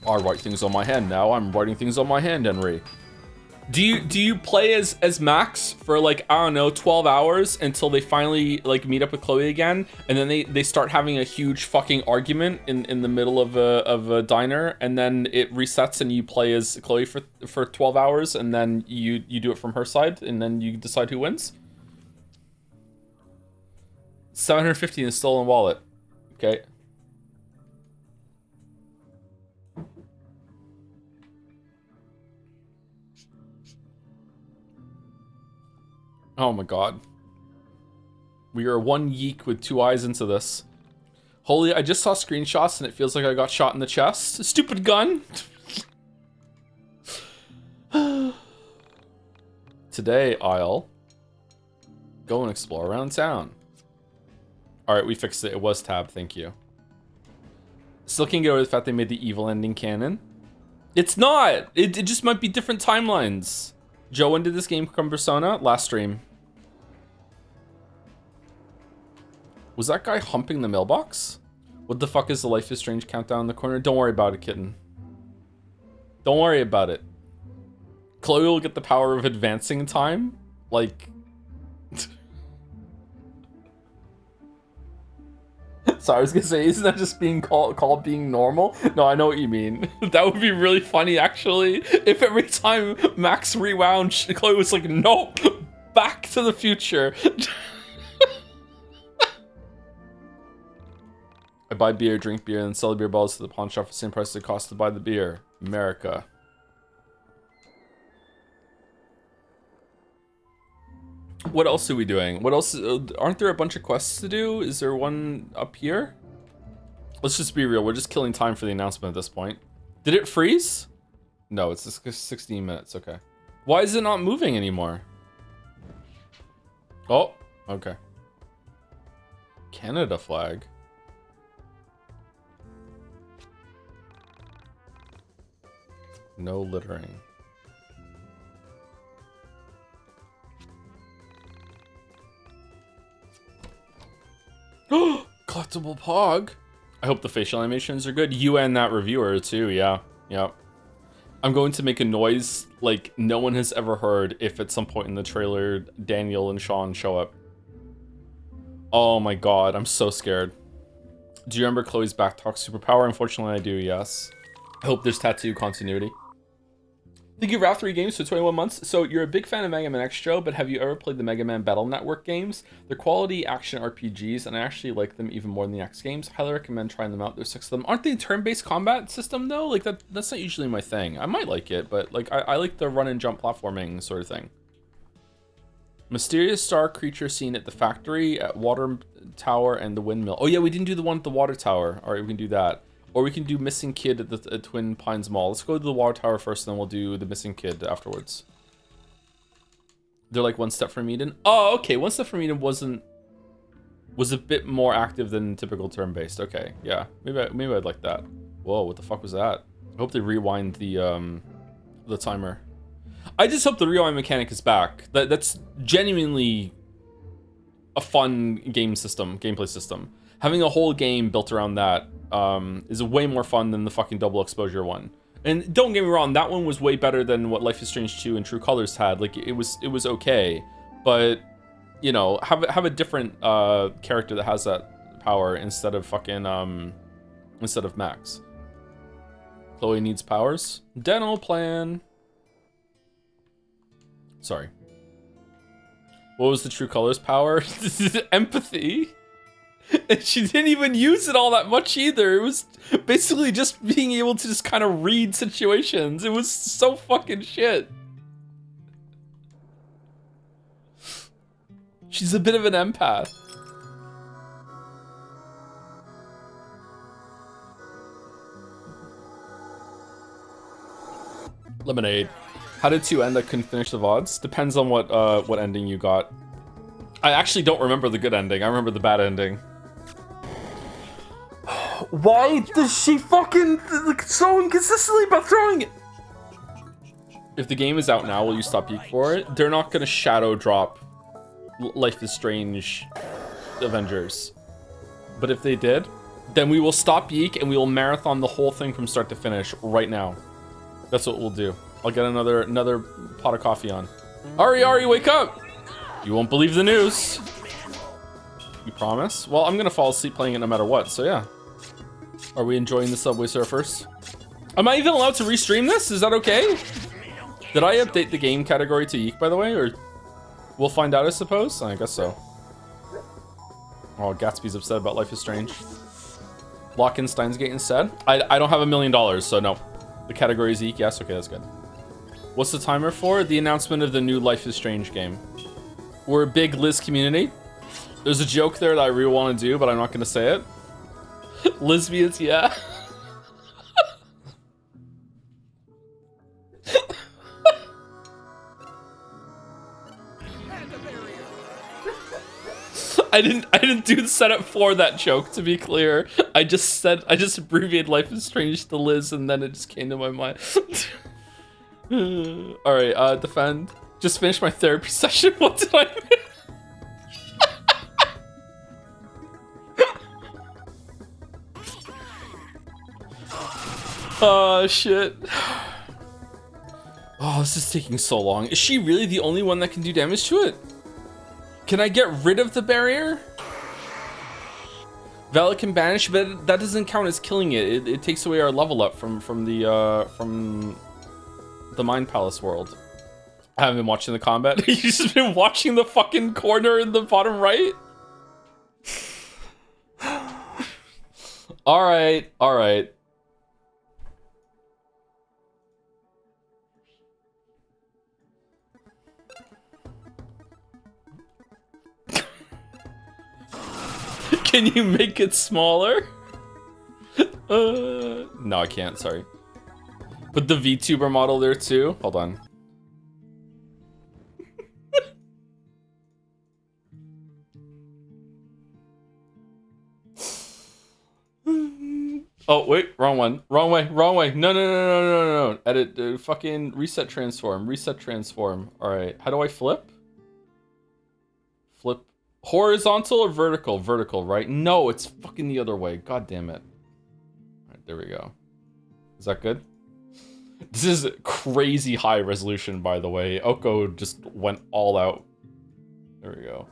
I write things on my hand now. I'm writing things on my hand, Henry. Do you play as Max for like, I don't know, 12 hours until they finally like meet up with Chloe again, and then they start having a huge fucking argument in the middle of a diner, and then it resets and you play as Chloe for 12 hours, and then you do it from her side, and then you decide who wins? 750 in a stolen wallet. Okay. Oh my god. We are one YIIK with two eyes into this. Holy, I just saw screenshots and it feels like I got shot in the chest. Stupid gun. Today, I'll go and explore around town. Alright, we fixed it. It was tab, thank you. Still can't get over the fact they made the evil ending canon. It's not! It just might be different timelines. Joe, when did this game become Persona? Last stream. Was that guy humping the mailbox? What the fuck is the Life is Strange countdown in the corner? Don't worry about it, kitten. Don't worry about it. Chloe will get the power of advancing time. Like... Sorry, I was gonna say, isn't that just being called being normal? No, I know what you mean. That would be really funny, actually, if every time Max rewound, Chloe was like, nope, back to the future. I buy beer, drink beer, and sell beer bottles to the pawn shop for the same price it costs to buy the beer. America. What else are we doing? What else? Aren't there a bunch of quests to do? Is there one up here? Let's just be real. We're just killing time for the announcement at this point. Did it freeze? No, it's just 16 minutes. Okay. Why is it not moving anymore? Oh, okay. Canada flag. No littering. Collectible Pog. I hope the facial animations are good. You and that reviewer too, yeah. Yep. I'm going to make a noise like no one has ever heard if at some point in the trailer Daniel and Sean show up. Oh my god, I'm so scared. Do you remember Chloe's backtalk superpower? Unfortunately, I do, yes. I hope there's tattoo continuity. Thank you, Ralph, 3 games for 21 months. So you're a big fan of Mega Man X, Joe, but have you ever played the Mega Man Battle Network games? They're quality action RPGs, and I actually like them even more than the X games. Highly recommend trying them out. There's 6 of them. Aren't they a turn-based combat system, though? Like, that's not usually my thing. I might like it, but like I like the run and jump platforming sort of thing. Mysterious star creature seen at the factory, at water tower, and the windmill. Oh yeah, we didn't do the one at the water tower. All right, we can do that. Or we can do Missing Kid at the Twin Pines Mall. Let's go to the water tower first, and then we'll do the Missing Kid afterwards. They're like one step from Eden. Oh, okay. One step from Eden was a bit more active than typical turn-based. Okay, yeah. Maybe I'd like that. Whoa, what the fuck was that? I hope they rewind the timer. I just hope the rewind mechanic is back. That's genuinely a fun gameplay system. Having a whole game built around that is way more fun than the fucking double exposure one. And don't get me wrong, that one was way better than what Life is Strange 2 and True Colors had. Like it was okay, but you know, have a different character that has that power instead of fucking instead of Max. Chloe needs powers. Dental plan. Sorry. What was the True Colors power? Empathy. And she didn't even use it all that much either. It was basically just being able to just kind of read situations. It was so fucking shit. She's a bit of an empath. Lemonade. How did 2 end? I couldn't finish the VODs. Depends on what ending you got. I actually don't remember the good ending. I remember the bad ending. Why does she fucking like so inconsistently about throwing it? If the game is out now, will you stop YIIK for it? They're not gonna shadow drop Life is Strange Avengers. But if they did, then we will stop YIIK and we will marathon the whole thing from start to finish right now. That's what we'll do. I'll get another pot of coffee on. Ari, wake up! You won't believe the news. You promise? Well, I'm gonna fall asleep playing it no matter what, so yeah. Are we enjoying the Subway Surfers? Am I even allowed to restream this? Is that okay? Did I update the game category to YIIK, by the way? Or we'll find out, I suppose? I guess so. Oh, Gatsby's upset about Life is Strange. Lock in Steins Gate instead? I don't have $1 million, so no. The category is YIIK. Yes, okay, that's good. What's the timer for? The announcement of the new Life is Strange game. We're a big Liz community. There's a joke there that I really want to do, but I'm not going to say it. Lesbians, yeah. I didn't do the setup for that joke, to be clear. I just abbreviated Life is Strange to Liz, and then it just came to my mind. All right, defend. Just finished my therapy session. What did I miss? Oh shit. Oh, this is taking so long. Is she really the only one that can do damage to it? Can I get rid of the barrier? Valak can banish, but that doesn't count as killing it. It takes away our level up from the Mind Palace world. I haven't been watching the combat. You've just been watching the fucking corner in the bottom right? Alright, alright. Can you make it smaller? No, I can't, sorry. Put the VTuber model there too. Hold on. Oh, wait, wrong one. Wrong way, wrong way. No. Edit, fucking reset transform. All right, how do I flip? Flip. Horizontal or vertical? Vertical, right? No, it's fucking the other way. God damn it. All right, there we go. Is that good? This is crazy high resolution, by the way. Oko just went all out. There we go.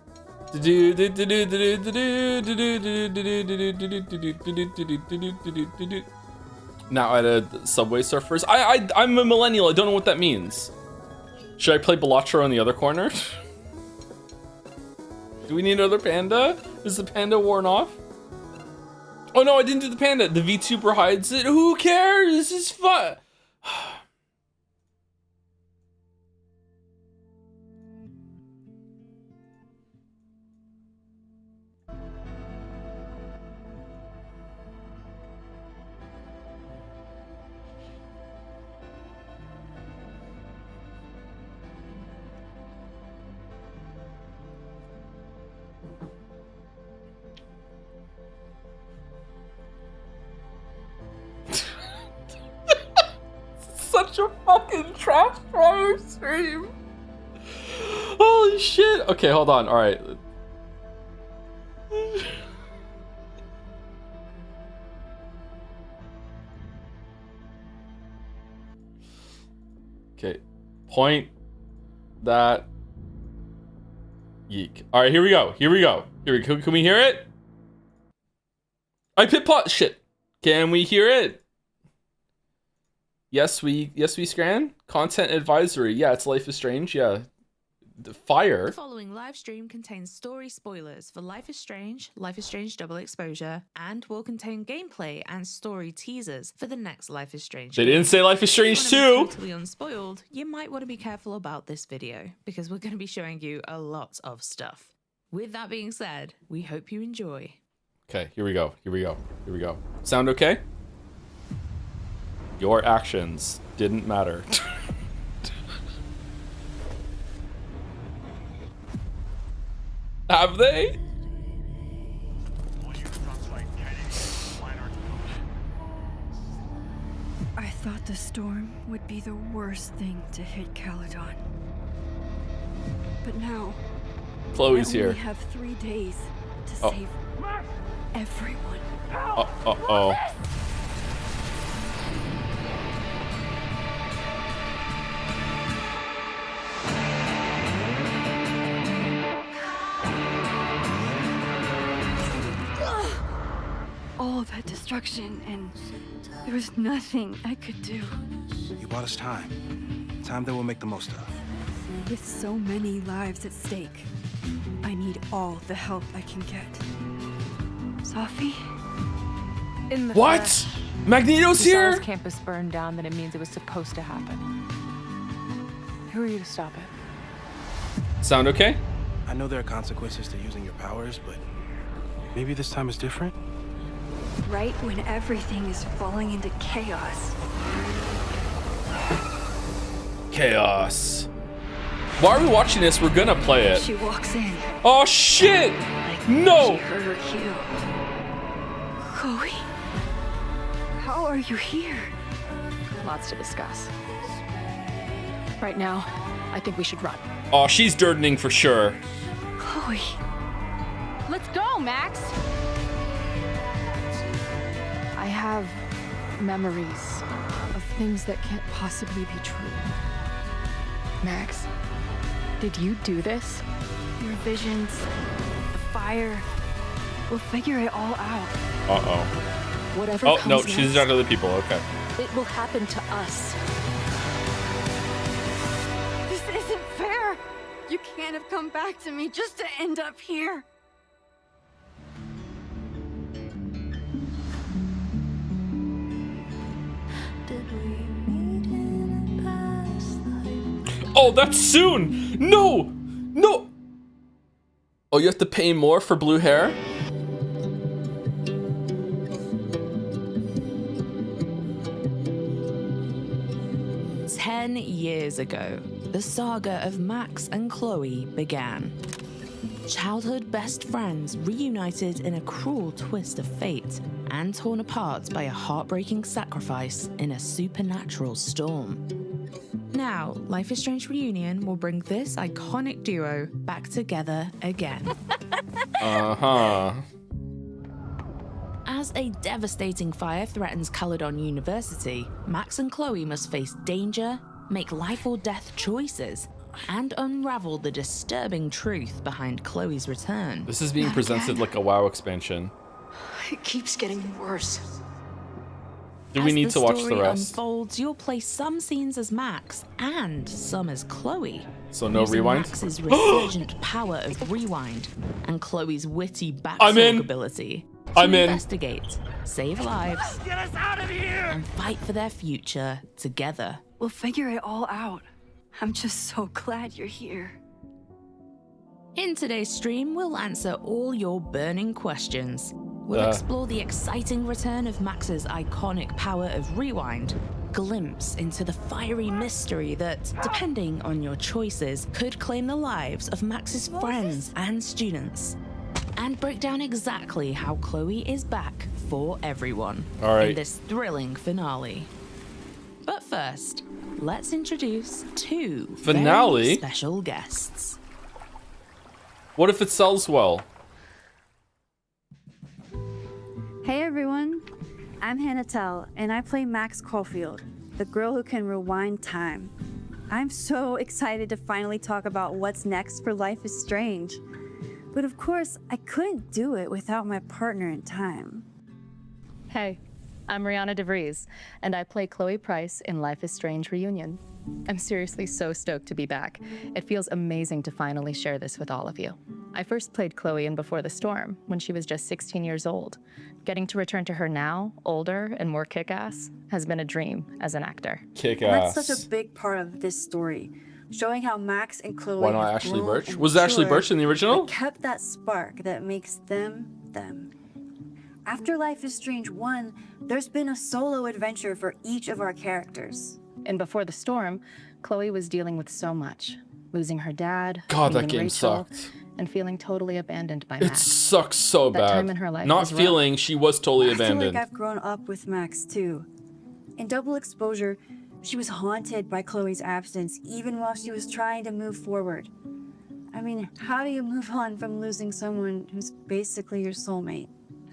Now at a Subway Surfers. I'm a millennial. I don't know what that means. Should I play Balatro in the other corner? Do we need another panda? Is the panda worn off? Oh no, I didn't do the panda. The VTuber hides it. Who cares? This is fun. Such a fucking trash fire stream. Holy shit. Okay, hold on. All right. Okay. Point that YIIK. All right, here we go. Can we hear it? I pit pot. Shit. Can we hear it? Yes, we scran. Content advisory. Yeah, it's Life is Strange. Yeah. The fire. The following live stream contains story spoilers for Life is Strange Double Exposure, and will contain gameplay and story teasers for the next Life is Strange. They didn't say Life is Strange 2. Totally unspoiled. You might want to be careful about this video because we're going to be showing you a lot of stuff. With that being said, we hope you enjoy. Okay, here we go. Sound okay? Your actions didn't matter. Have they? I thought the storm would be the worst thing to hit Caledon. But now, Chloe's here. We have 3 days to save everyone. Uh-oh. that destruction, and there was nothing I could do. You bought us time. Time that we'll make the most of. With so many lives at stake, I need all the help I can get. Sophie? In the What? flesh. Magneto's If here? Zara's campus burned down, then it means it was supposed to happen. Who are you to stop it? Sound okay? I know there are consequences to using your powers, but maybe this time is different? Right when everything is falling into chaos. Chaos. Why are we watching this? We're gonna play it. She walks in. Oh shit! Like No! She heard her cue. Chloe? How are you here? Lots to discuss. Right now, I think we should run. Oh, she's dirtening for sure. Chloe. Let's go, Max! I have memories of things that can't possibly be true. Max, did you do this? Your visions, the fire. We'll figure it all out. Uh-oh. Whatever Oh, comes no, she's next, out of the people. Okay. it will happen to us. This isn't fair. You can't have come back to me just to end up here. Oh, that's soon! No! No! Oh, you have to pay more for blue hair? Ten years ago, the saga of Max and Chloe began. Childhood best friends reunited in a cruel twist of fate and torn apart by a heartbreaking sacrifice in a supernatural storm. Now, Life is Strange Reunion will bring this iconic duo back together again. Uh-huh. As a devastating fire threatens Caledon University, Max and Chloe must face danger, make life or death choices, and unravel the disturbing truth behind Chloe's return. This is being presented like a WoW expansion. It keeps getting worse. Do we need to watch the As the story rest? unfolds, you'll play some scenes as Max and some as Chloe. So no using rewind? Max's resurgent power of rewind and Chloe's witty I'm in. backstalk ability. To I'm in. investigate, save lives, Get us out of here! and fight for their future together. We'll figure it all out. I'm just so glad you're here. In today's stream, we'll answer all your burning questions. We'll explore the exciting return of Max's iconic power of rewind, glimpse into the fiery mystery that, depending on your choices, could claim the lives of Max's friends and students, and break down exactly how Chloe is back for everyone All right. in this thrilling finale. But first, let's introduce two Finale? very special guests. What if it sells well? Hey everyone, I'm Hannah Tell, and I play Max Caulfield, the girl who can rewind time. I'm so excited to finally talk about what's next for Life is Strange. But of course, I couldn't do it without my partner in time. Hey, I'm Rihanna DeVries, and I play Chloe Price in Life is Strange Reunion. I'm seriously so stoked to be back. It feels amazing to finally share this with all of you. I first played Chloe in Before the Storm when she was just 16 years old. Getting to return to her now, older and more kick-ass, has been a dream as an actor. Kick And ass. that's such a big part of this story, showing how Max and Chloe Why not have Ashley grown Birch? and Was it Ashley matured, Birch in the original? but kept that spark that makes them, them. After Life is Strange 1, there's been a solo adventure for each of our characters. In Before the Storm, Chloe was dealing with so much. Losing her dad, God, that meeting game Rachel, sucked. and feeling totally abandoned by It Max. sucks so That bad. time in her life Not was rough. feeling she was totally I feel abandoned. like I've grown up with Max too. In Double Exposure, she was haunted by Chloe's absence even while she was trying to move forward. I mean, how do you move on from losing someone who's basically your soulmate?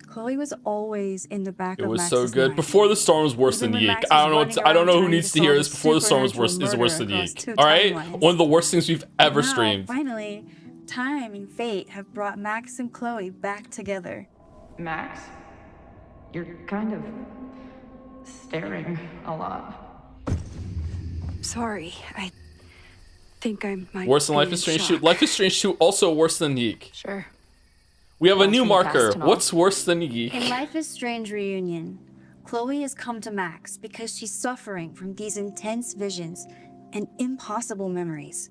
Chloe was always in the back It of was Max's so good. mind. Before the Storm was worse Even than when Yeek. Max I was don't know. running I don't know around who trying needs to solve hear a this. Before the Storm was worse. supernatural Is worse than murder across Yeek. two All right, timelines. one of the worst things we've ever Now, streamed. finally, time and fate have brought Max and Chloe back together. Max, You're kind of staring a lot. Sorry, I think I might Worse than be Life in is Strange shock. 2. Life is Strange 2 also worse than YIIK. Sure. We have a new Blast from the marker. past and all. What's worse than In YIIK? Life is Strange Reunion, Chloe has come to Max because she's suffering from these intense visions and impossible memories.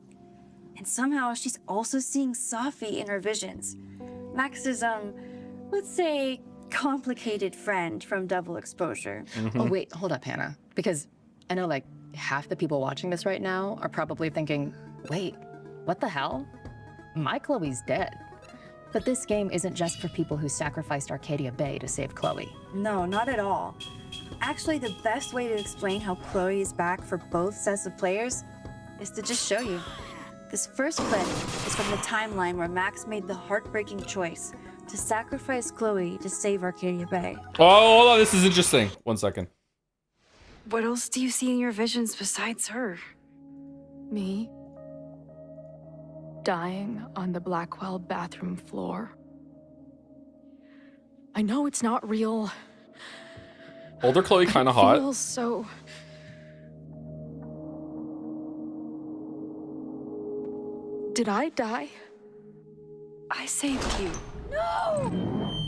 And somehow she's also seeing Safi in her visions. Max's, let's say, complicated friend from Double Exposure. Oh, wait, hold up, Hannah. Because I know, like, half the people watching this right now are probably thinking, wait, what the hell? My Chloe's dead. But this game isn't just for people who sacrificed Arcadia Bay to save Chloe. No, not at all. Actually, the best way to explain how Chloe is back for both sets of players is to just show you. This first clip is from the timeline where Max made the heartbreaking choice to sacrifice Chloe to save Arcadia Bay. Oh, hold on. This is interesting. 1 second. What else do you see in your visions besides her? Me? Dying on the Blackwell bathroom floor. I know it's not real. Older Chloe kind of It hot. feels so... Did I die? I saved you. No!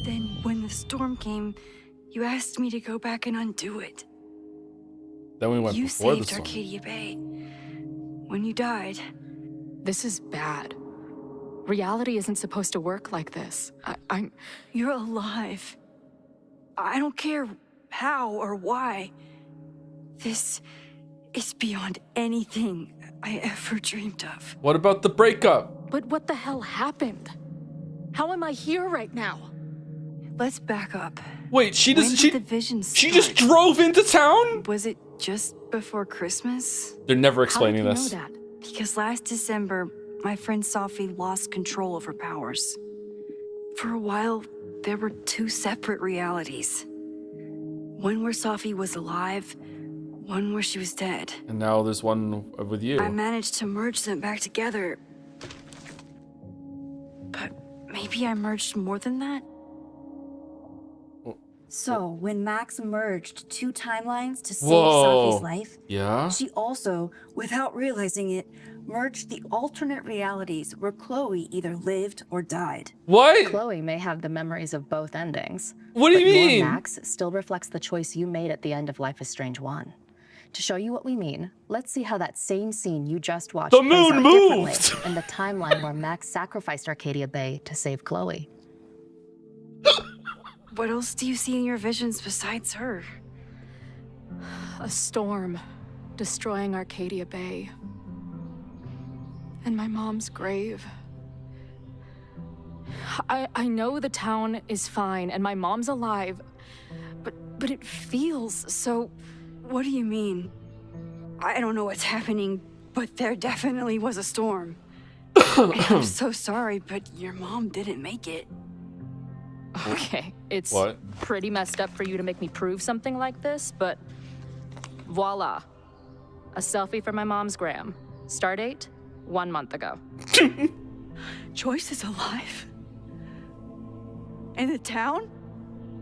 Then when the storm came, you asked me to go back and undo it. Then we went You before the saved storm. Arcadia Bay. When you died, This is bad. Reality isn't supposed to work like this. I'm... you're alive. I don't care how or why. This is beyond anything I ever dreamed of. What about the breakup? But what the hell happened? How am I here right now? Let's back up. Wait, she When doesn't. did the visions She just start? drove into town? Was it just before Christmas? They're never How did explaining you this. know that? Because last December, my friend Safi lost control of her powers. For a while, there were two separate realities. One where Safi was alive, one where she was dead. And now there's one with you. I managed to merge them back together. But maybe I merged more than that? So, when Max merged two timelines to save Whoa. Safi's life, Yeah? she also, without realizing it, merged the alternate realities where Chloe either lived or died. What? Chloe may have the memories of both endings. What do you but your mean? Max still reflects the choice you made at the end of Life is Strange 1. To show you what we mean, let's see how that same scene you just watched The plays moon out differently moved! in the timeline where Max sacrificed Arcadia Bay to save Chloe. What else do you see in your visions besides her? A storm destroying Arcadia Bay. And my mom's grave. I know the town is fine and my mom's alive, but it feels so... What do you mean? I don't know what's happening, but there definitely was a storm. And I'm so sorry, but your mom didn't make it. Okay, it's What? pretty messed up for you to make me prove something like this, but voila. A selfie for my mom's gram. Stardate, 1 month ago. Joyce is alive. In the town?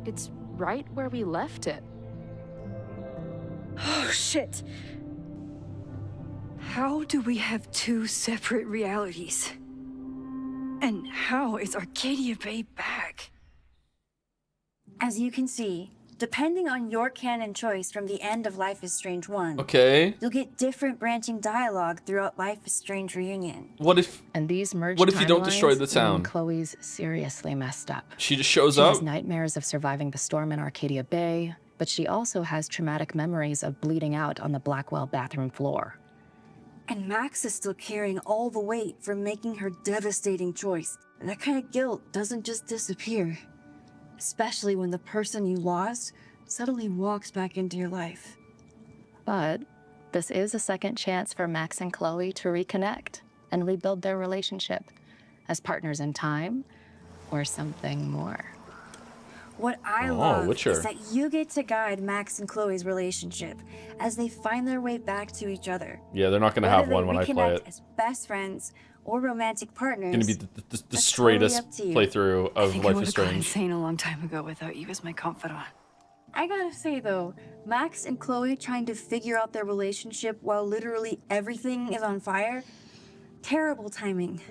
It's right where we left it. Oh, shit. How do we have two separate realities? And how is Arcadia Bay back? As you can see, depending on your canon choice from the end of Life is Strange 1, Okay. you'll get different branching dialogue throughout Life is Strange Reunion. What if And these merged What if you don't destroy timelines the town? mean Chloe's seriously messed up. she just shows She up? has nightmares of surviving the storm in Arcadia Bay, but she also has traumatic memories of bleeding out on the Blackwell bathroom floor. And Max is still carrying all the weight from making her devastating choice. And that kind of guilt doesn't just disappear. Especially when the person you lost suddenly walks back into your life. But this is a second chance for Max and Chloe to reconnect and rebuild their relationship as partners in time or something more. What I Oh, love Witcher. is that you get to guide Max and Chloe's relationship as they find their way back to each other. Yeah, they're not gonna Whether have they one when I play reconnect it. as best friends or romantic partners. It's gonna be the That's straightest totally up to you. playthrough I of think I Life would is have gone Strange. insane a long time ago without you as my confidant. I gotta say though, Max and Chloe trying to figure out their relationship while literally everything is on fire? Terrible timing.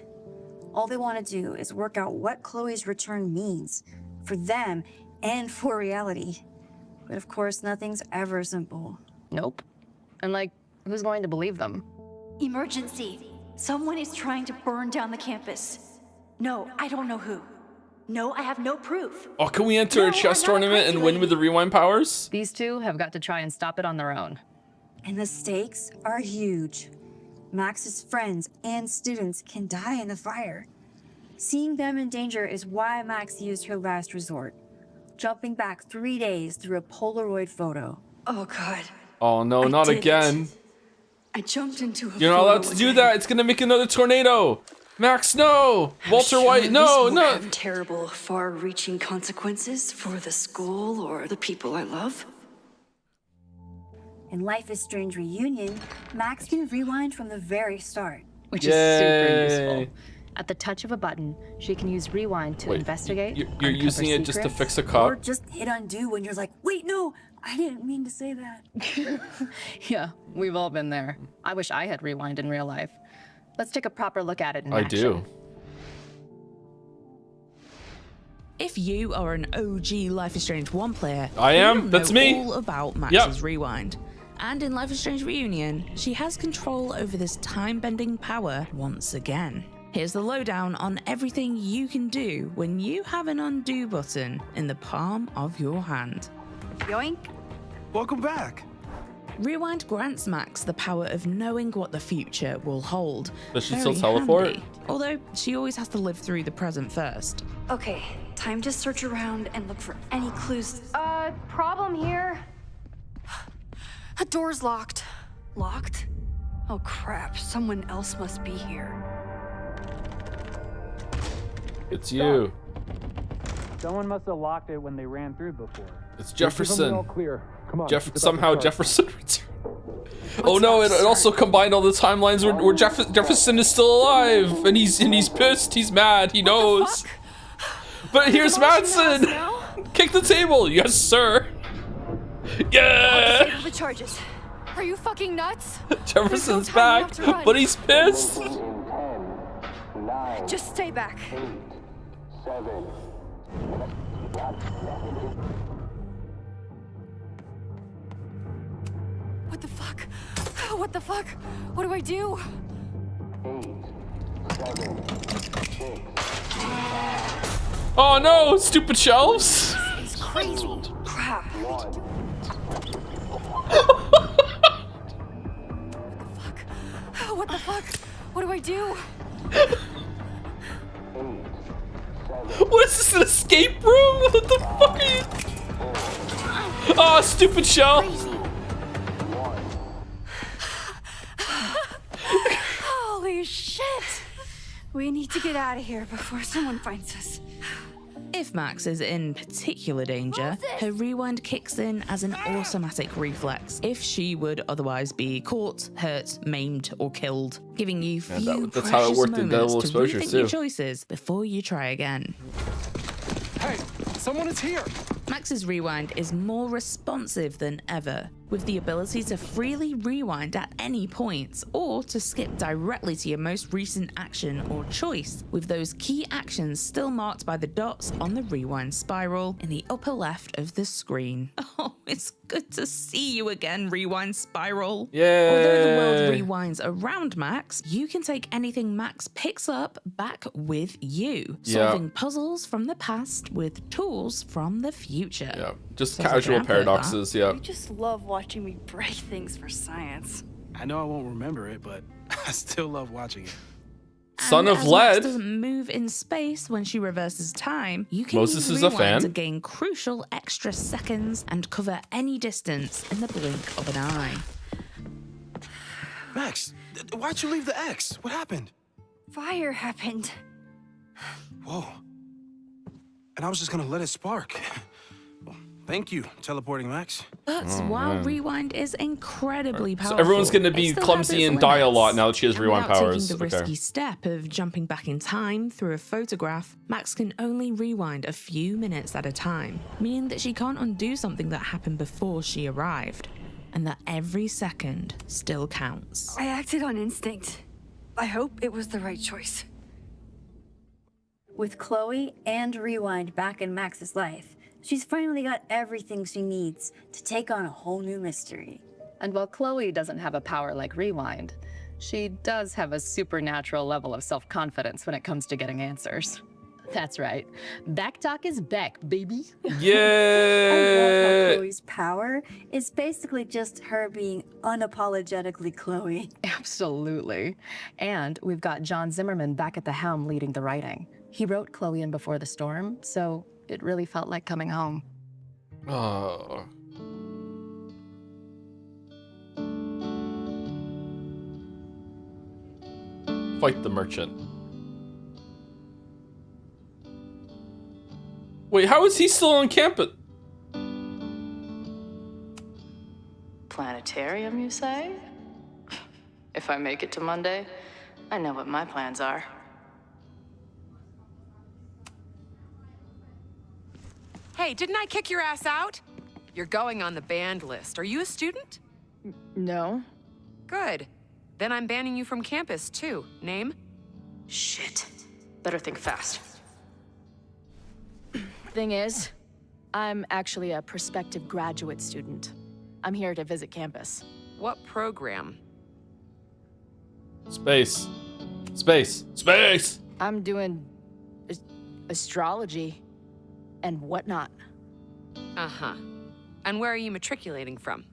All they want to do is work out what Chloe's return means for them and for reality. But of course, nothing's ever simple. Nope. And like, who's going to believe them? Emergency. Someone is trying to burn down the campus. No, I don't know who. No, I have no proof. Oh, can we enter a chess tournament and win with the rewind powers? These two have got to try and stop it on their own. And the stakes are huge. Max's friends and students can die in the fire. Seeing them in danger is why Max used her last resort, jumping back 3 days through a Polaroid photo. Oh, God. Oh no, not again. I jumped into a You're not allowed to do that. It's gonna make another tornado. Max, no. Walter White, no, this no. will have terrible, far-reaching consequences for the school or the people I love. In Life is Strange Reunion, Max can rewind from the very start. Which is super useful. At the touch of a button, she can use rewind to investigate. You're uncover using it just to secrets, fix a Or cup. just hit undo when you're like, wait, no, I didn't mean to say that. Yeah, we've all been there. I wish I had rewind in real life. Let's take a proper look at it in I action. do. If you are an OG Life is Strange 1 player, I am. you'll That's know me. all about Max's rewind. And in Life is Strange Reunion, she has control over this time-bending power once again. Here's the lowdown on everything you can do when you have an undo button in the palm of your hand. Yoink. Welcome back. Rewind grants Max the power of knowing what the future will hold. Does she Very still teleport? handy. Although she always has to live through the present first. Okay, time to search around and look for any clues. Problem here. A door's locked. Locked? Oh crap, someone else must be here. It's you. Someone must have locked it when they ran through before. It's Give them Jefferson. all clear. Come on. Somehow Jefferson returned. Oh no! It also combined all the timelines where Jefferson is still alive, and he's pissed. He's mad. He knows. But here's Madsen. Kick the table, yes sir. Yeah. The charges. Are you fucking nuts? Jefferson's time, we back, have to run. but he's pissed. Just stay back. What the fuck? What the fuck? What do I do? Oh no! Stupid shelves. It's crazy. Crap. What the fuck? What do I do? What is this? An escape room? What the fuck are you? Oh, stupid shelf. Holy shit! We need to get out of here before someone finds us. If Max is in particular danger, her rewind kicks in as an automatic reflex if she would otherwise be caught, hurt, maimed, or killed, giving you few that's how it precious worked in moments Double to Exposure, rethink too. your choices before you try again. Hey, someone is here. Max's rewind is more responsive than ever, with the ability to freely rewind at any point, or to skip directly to your most recent action or choice, with those key actions still marked by the dots on the rewind spiral in the upper left of the screen. Oh, it's good to see you again, Rewind Spiral. Yay. Although the world rewinds around Max, you can take anything Max picks up back with you, solving puzzles from the past with tools from the future. Yeah, just Sounds like casual an outfit, paradoxes. Yeah. You just love watching me break things for science. I know I won't remember it, but I still love watching it. Son And of as Lead. Max doesn't move in space when she reverses time, you can Moses use is a rewind fan. to gain crucial extra seconds and cover any distance in the blink of an eye. Max, why'd you leave the X? What happened? Fire happened. Whoa. And I was just gonna let it spark. Well, Thank you, teleporting Max. But while Rewind is incredibly powerful, So everyone's going to it be still clumsy has and its die a lot limits. now that she has And rewind without powers. taking the Okay. risky step of jumping back in time through a photograph, Max can only rewind a few minutes at a time, meaning that she can't undo something that happened before she arrived, and that every second still counts. I acted on instinct. I hope it was the right choice. With Chloe and Rewind back in Max's life, she's finally got everything she needs to take on a whole new mystery. And while Chloe doesn't have a power like Rewind, she does have a supernatural level of self-confidence when it comes to getting answers. That's right. Backtalk is back, baby. I love how Yeah. Chloe's power is basically just her being unapologetically Chloe. Absolutely. And we've got John Zimmerman back at the helm leading the writing. He wrote Chloe in Before the Storm, so it really felt like coming home. Oh. Fight the merchant. Wait, how is he still on campus? Planetarium, you say? If I make it to Monday, I know what my plans are. Hey, didn't I kick your ass out? You're going on the banned list. Are you a student? No. Good. Then I'm banning you from campus, too. Name? Shit. Better think fast. Thing is, I'm actually a prospective graduate student. I'm here to visit campus. What program? Space. Space. Space! I'm doing astrology and whatnot. Uh-huh. And where are you matriculating from?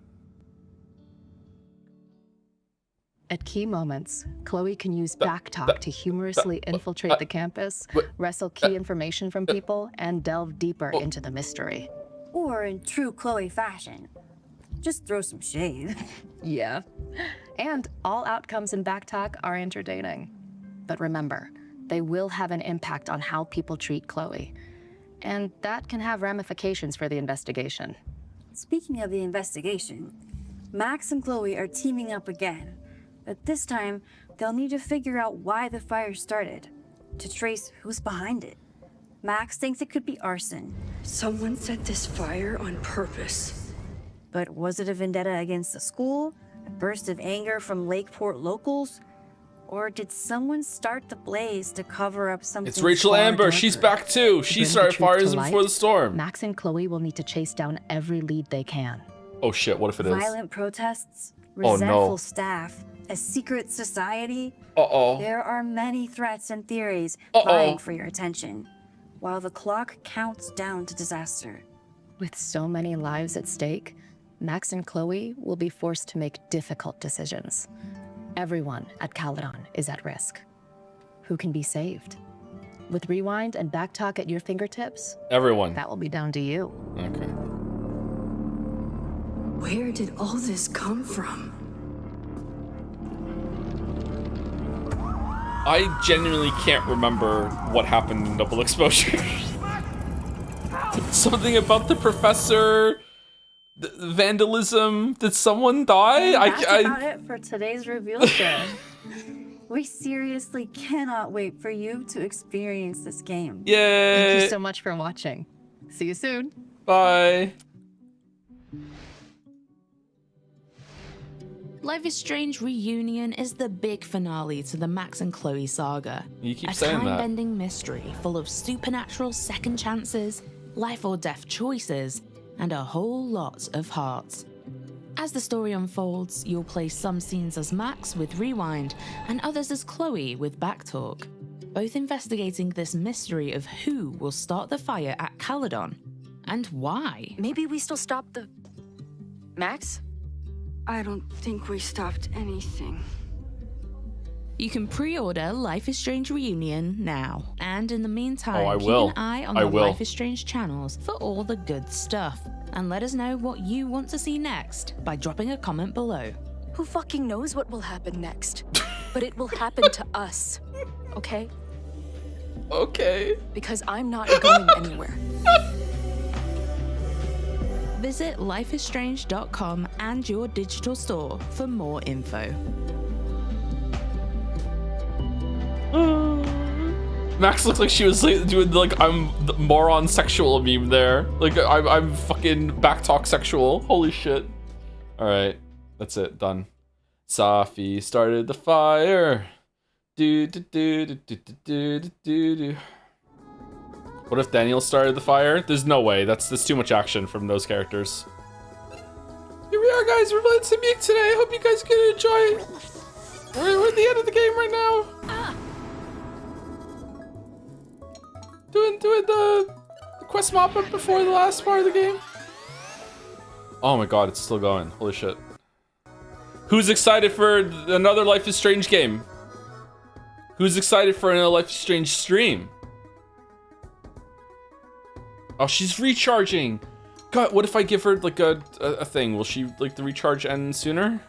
At key moments, Chloe can use backtalk to humorously infiltrate the campus, wrestle key information from people, and delve deeper into the mystery. Or in true Chloe fashion, just throw some shade. Yeah. And all outcomes in backtalk are entertaining. But remember, they will have an impact on how people treat Chloe. And that can have ramifications for the investigation. Speaking of the investigation, Max and Chloe are teaming up again. But this time, they'll need to figure out why the fire started, to trace who's behind it. Max thinks it could be arson. Someone set this fire on purpose. But was it a vendetta against the school? A burst of anger from Lakeport locals? Or did someone start the blaze to cover up something? It's Rachel far Amber. darker? She's back too. To She bring the started truth fires to before light, the storm. Max and Chloe will need to chase down every lead they can. Oh shit, what if it is? Violent protests, Oh, resentful no. staff, a secret society. Uh-oh. There are many threats and theories Uh-oh. vying for your attention, while the clock counts down to disaster. With so many lives at stake, Max and Chloe will be forced to make difficult decisions. Everyone at Caledon is at risk. Who can be saved? With Rewind and Backtalk at your fingertips, Everyone. that will be down to you. Okay. Where did all this come from? I genuinely can't remember what happened in Double Exposure. Something about the professor, the vandalism. Did someone die? That's about it for today's reveal show. We seriously cannot wait for you to experience this game. Yay! Thank you so much for watching. See you soon. Bye. Life is Strange Reunion is the big finale to the Max and Chloe saga. You keep a saying that. time-bending mystery full of supernatural second chances, life or death choices, and a whole lot of heart. As the story unfolds, you'll play some scenes as Max with Rewind and others as Chloe with Backtalk, both investigating this mystery of who will start the fire at Caledon and why. Maybe we still stop the... Max? I don't think we stopped anything. You can pre-order Life is Strange Reunion now, and in the meantime, Oh, I keep will. an eye on I the will. Life is Strange channels for all the good stuff. And let us know what you want to see next by dropping a comment below. Who fucking knows what will happen next? But it will happen to us, okay? Okay. Because I'm not going anywhere. Visit lifeisstrange.com and your digital store for more info. Max looks like she was like, doing like I'm the moron sexual meme there. Like I'm fucking backtalk sexual. Holy shit. All right, that's it. Done. Safi started the fire. Do do do do do do do do do. What if Daniel started the fire? There's no way. That's too much action from those characters. Here we are, guys. We're playing some YIIK today. I hope you guys can enjoy it. We're at the end of the game right now. Doing the quest mop up before the last part of the game. Oh my god, it's still going. Holy shit. Who's excited for another Life is Strange game? Who's excited for another Life is Strange stream? Oh, she's recharging. God, what if I give her like a thing? Will she like the recharge end sooner?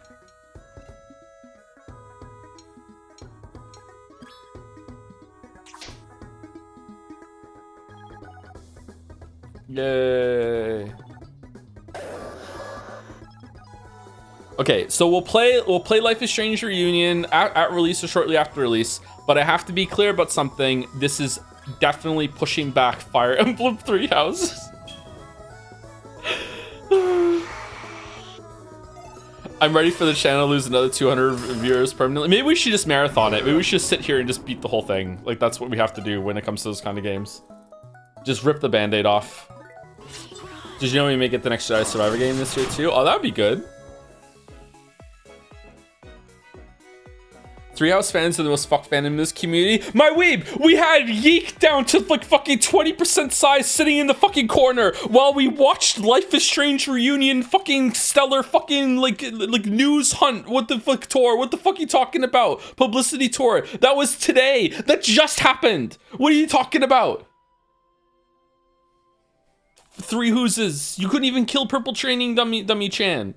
Yay. Okay, so we'll play Life is Strange Reunion at release or shortly after release, but I have to be clear about something. This is definitely pushing back Fire Emblem 3 Houses. I'm ready for the channel to lose another 200 viewers permanently. Maybe we should just marathon it. Maybe we should just sit here and just beat the whole thing. Like, that's what we have to do when it comes to those kind of games. Just rip the band-aid off. Did you know we may get the next Jedi Survivor game this year too? Oh, that'd be good. Three House fans are the most fucked fan in this community. My weeb, we had YIIK down to like fucking 20% size sitting in the fucking corner while we watched Life is Strange Reunion fucking stellar fucking like news hunt. What the fuck tour? What the fuck are you talking about? Publicity tour. That was today. That just happened. What are you talking about? Three Hooses. You couldn't even kill Purple Training Dummy Chan.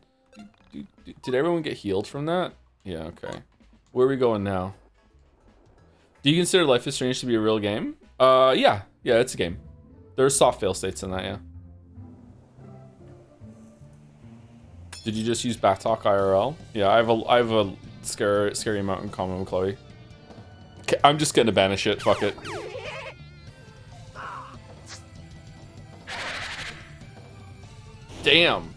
Did everyone get healed from that? Yeah, okay. Where are we going now? Do you consider Life is Strange to be a real game? Yeah, it's a game. There's soft fail states in that, yeah. Did you just use Backtalk IRL? Yeah, I have a scary amount in common with Chloe. Okay, I'm just gonna banish it. Fuck it. Damn.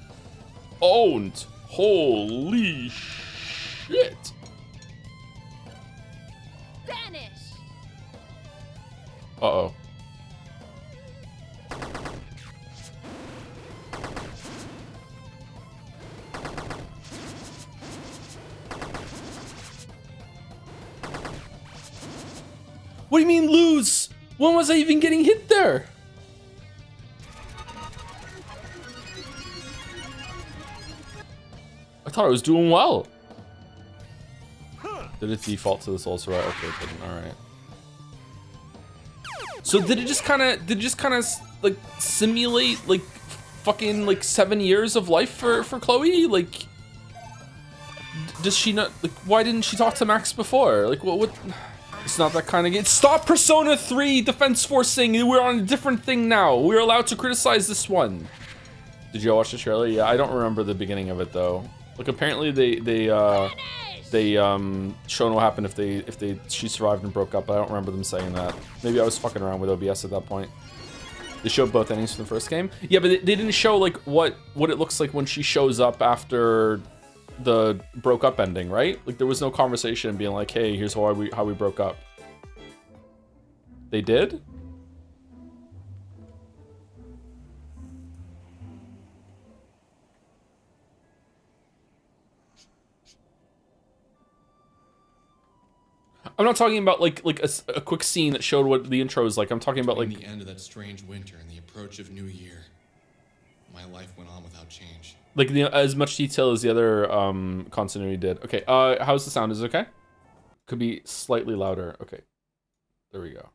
Owned. Holy shit. Vanish. Uh-oh. What do you mean lose? When was I even getting hit there? I thought I was doing well. Did it default to this also? Right, okay, it didn't. All right. So did it just kind of like simulate like fucking like 7 years of life for Chloe? Like, does she not like? Why didn't she talk to Max before? Like, what? It's not that kind of game. Stop Persona 3 defense forcing. We're on a different thing now. We're allowed to criticize this one. Did you all watch the trailer? Yeah, I don't remember the beginning of it though. Like apparently they shown what happened if she survived and broke up. But I don't remember them saying that. Maybe I was fucking around with OBS at that point. They showed both endings from the first game. Yeah, but they didn't show like what it looks like when she shows up after the broke up ending, right? Like there was no conversation being like, hey, here's how we broke up. They did? I'm not talking about like a quick scene that showed what the intro is like. I'm talking about like the end of that strange winter and the approach of New Year. My life went on without change. Like as much detail as the other continuity did. Okay, how's the sound? Is it okay? Could be slightly louder. Okay, there we go.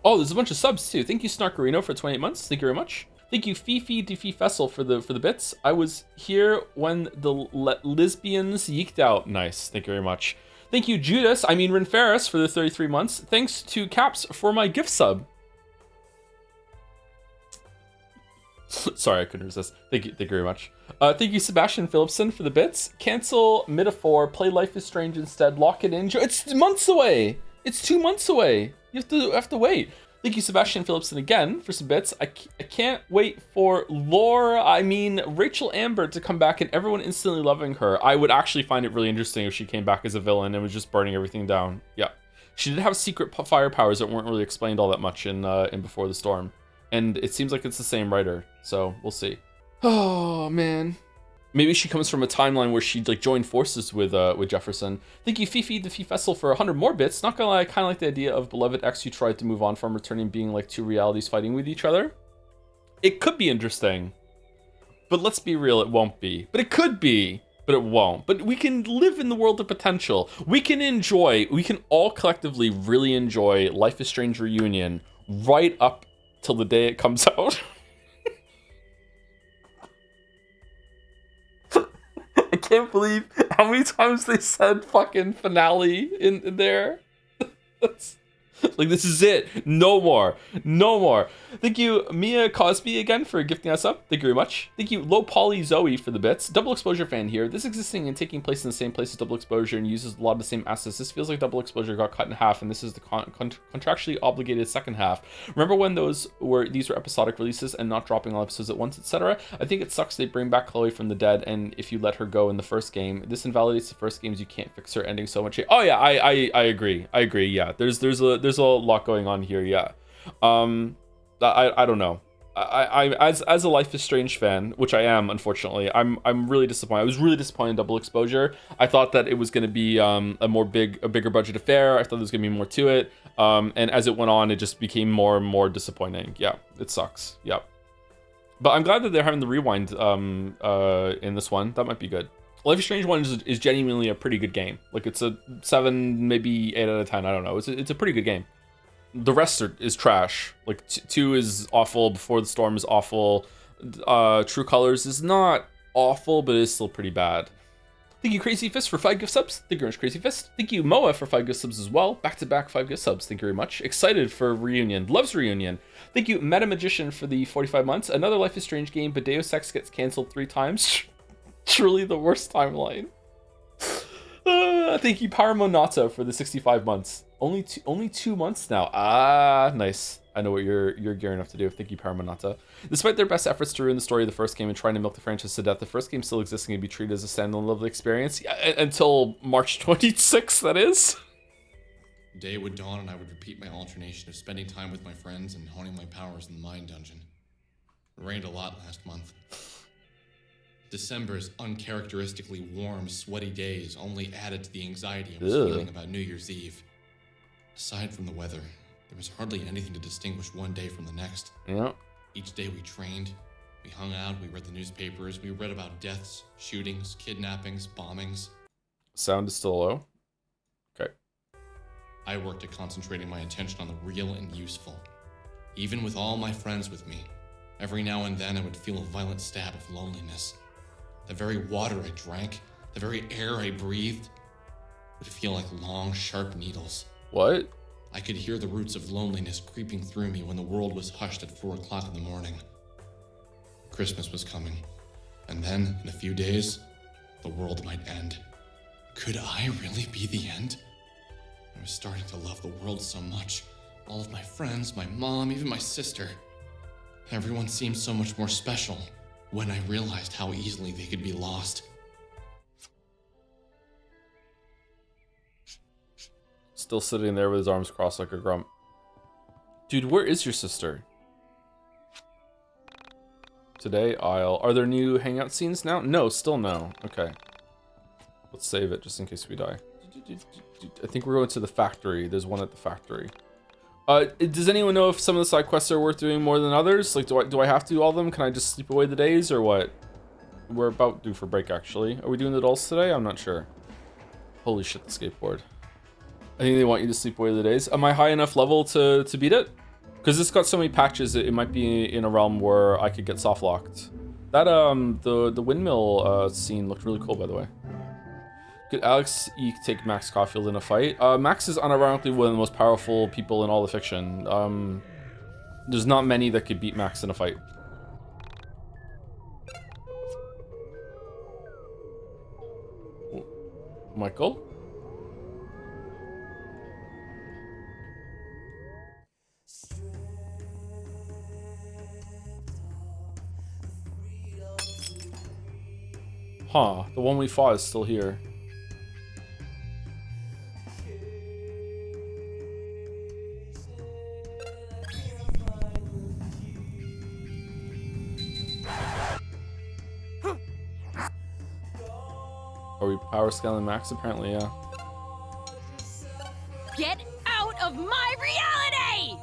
Oh, there's a bunch of subs too. Thank you, Snarkerino, for 28 months. Thank you very much. Thank you, Fifi Defy Fessel for the bits. I was here when the lesbians yeeked out. Nice. Thank you very much. Thank you, Judas, Rin Ferris, for the 33 months. Thanks to Caps for my gift sub. Sorry, I couldn't resist. Thank you very much. Thank you, Sebastian Phillipson, for the bits. Cancel Metaphor, play Life is Strange instead, lock it in. It's months away. It's 2 months away. You have to wait. Thank you, Sebastian Phillipson, again for some bits. I can't wait for Rachel Amber to come back and everyone instantly loving her. I would actually find it really interesting if she came back as a villain and was just burning everything down. Yeah. She did have secret fire powers that weren't really explained all that much in Before the Storm. And it seems like it's the same writer, so we'll see. Oh, man. Maybe she comes from a timeline where she like joined forces with Jefferson. Thank you, Fifi the Fee Festival, for 100 more bits. Not gonna lie, I kind of like the idea of beloved ex who tried to move on from, returning, being like two realities fighting with each other. It could be interesting, but let's be real, it won't be. But it could be, but it won't. But we can live in the world of potential. We can all collectively really enjoy Life is Strange Reunion right up till the day it comes out. I can't believe how many times they said fucking finale in there. Like, this is it. No more. No more. Thank you, Mia Cosby, again, for gifting us up. Thank you very much. Thank you, Low Poly Zoe, for the bits. Double Exposure fan here. This existing and taking place in the same place as Double Exposure and uses a lot of the same assets. This feels like Double Exposure got cut in half, and this is the contractually obligated second half. Remember when these were episodic releases and not dropping all episodes at once, etc.? I think it sucks they bring back Chloe from the dead, and if you let her go in the first game, this invalidates the first games. You can't fix her ending so much. Oh yeah, I agree. I agree. Yeah, there's a lot going on here. Yeah. I don't know. I as a Life is Strange fan, which I am, unfortunately, I'm really disappointed. I was really disappointed in Double Exposure. I thought that it was going to be a bigger budget affair. I thought there was going to be more to it. And as it went on, it just became more and more disappointing. Yeah, it sucks. Yeah. But I'm glad that they're having the rewind in this one. That might be good. Life is Strange 1 is genuinely a pretty good game. Like, it's a 7, maybe 8 out of 10. I don't know. It's a pretty good game. The rest is trash. Like, 2 is awful. Before the Storm is awful. True Colors is not awful, but it is still pretty bad. Thank you, Crazy Fist, for 5 gift subs. Thank you very much, Crazy Fist. Thank you, Moa, for 5 gift subs as well. Back-to-back 5 gift subs. Thank you very much. Excited for Reunion. Loves Reunion. Thank you, Meta Magician, for the 45 months. Another Life is Strange game, but Deus Ex gets cancelled 3 times. Truly the worst timeline. Thank you, Power Monata, for the 65 months. Only 2 months now. Ah, nice. I know what you're gearing up to do. Thank you, Power Monata. Despite their best efforts to ruin the story of the first game and trying to milk the franchise to death, the first game still exists and can be treated as a standalone lovely experience. Yeah, until March 26th, that is. Day would dawn and I would repeat my alternation of spending time with my friends and honing my powers in the Mind Dungeon. It rained a lot last month. December's uncharacteristically warm, sweaty days only added to the anxiety I was feeling about New Year's Eve. Aside from the weather, there was hardly anything to distinguish one day from the next. Yeah. Each day we trained, we hung out, we read the newspapers, we read about deaths, shootings, kidnappings, bombings. Sound is still low. Okay. I worked at concentrating my attention on the real and useful. Even with all my friends with me, every now and then I would feel a violent stab of loneliness. The very water I drank, the very air I breathed, would feel like long, sharp needles. What? I could hear the roots of loneliness creeping through me when the world was hushed at 4 o'clock in the morning. Christmas was coming, and then, in a few days, the world might end. Could I really be the end? I was starting to love the world so much. All of my friends, my mom, even my sister. Everyone seemed so much more special when I realized how easily they could be lost. Still sitting there with his arms crossed like a grump. Dude, where is your sister? Today, are there new hangout scenes now? No, still no. Okay. Let's save it just in case we die. I think we're going to the factory. There's one at the factory. Does anyone know if some of the side quests are worth doing more than others? Like, do I have to do all of them? Can I just sleep away the days or what? We're about due for break, actually. Are we doing the dolls today? I'm not sure. Holy shit, the skateboard. I think they want you to sleep away the days. Am I high enough level to beat it? Because it's got so many patches, it might be in a realm where I could get soft locked. That the windmill scene looked really cool, by the way. Could Alex YIIK take Max Caulfield in a fight? Max is unironically one of the most powerful people in all the fiction. There's not many that could beat Max in a fight. Michael. Huh, the one we fought is still here. Are we power scaling max? Apparently, yeah. Get out of my reality!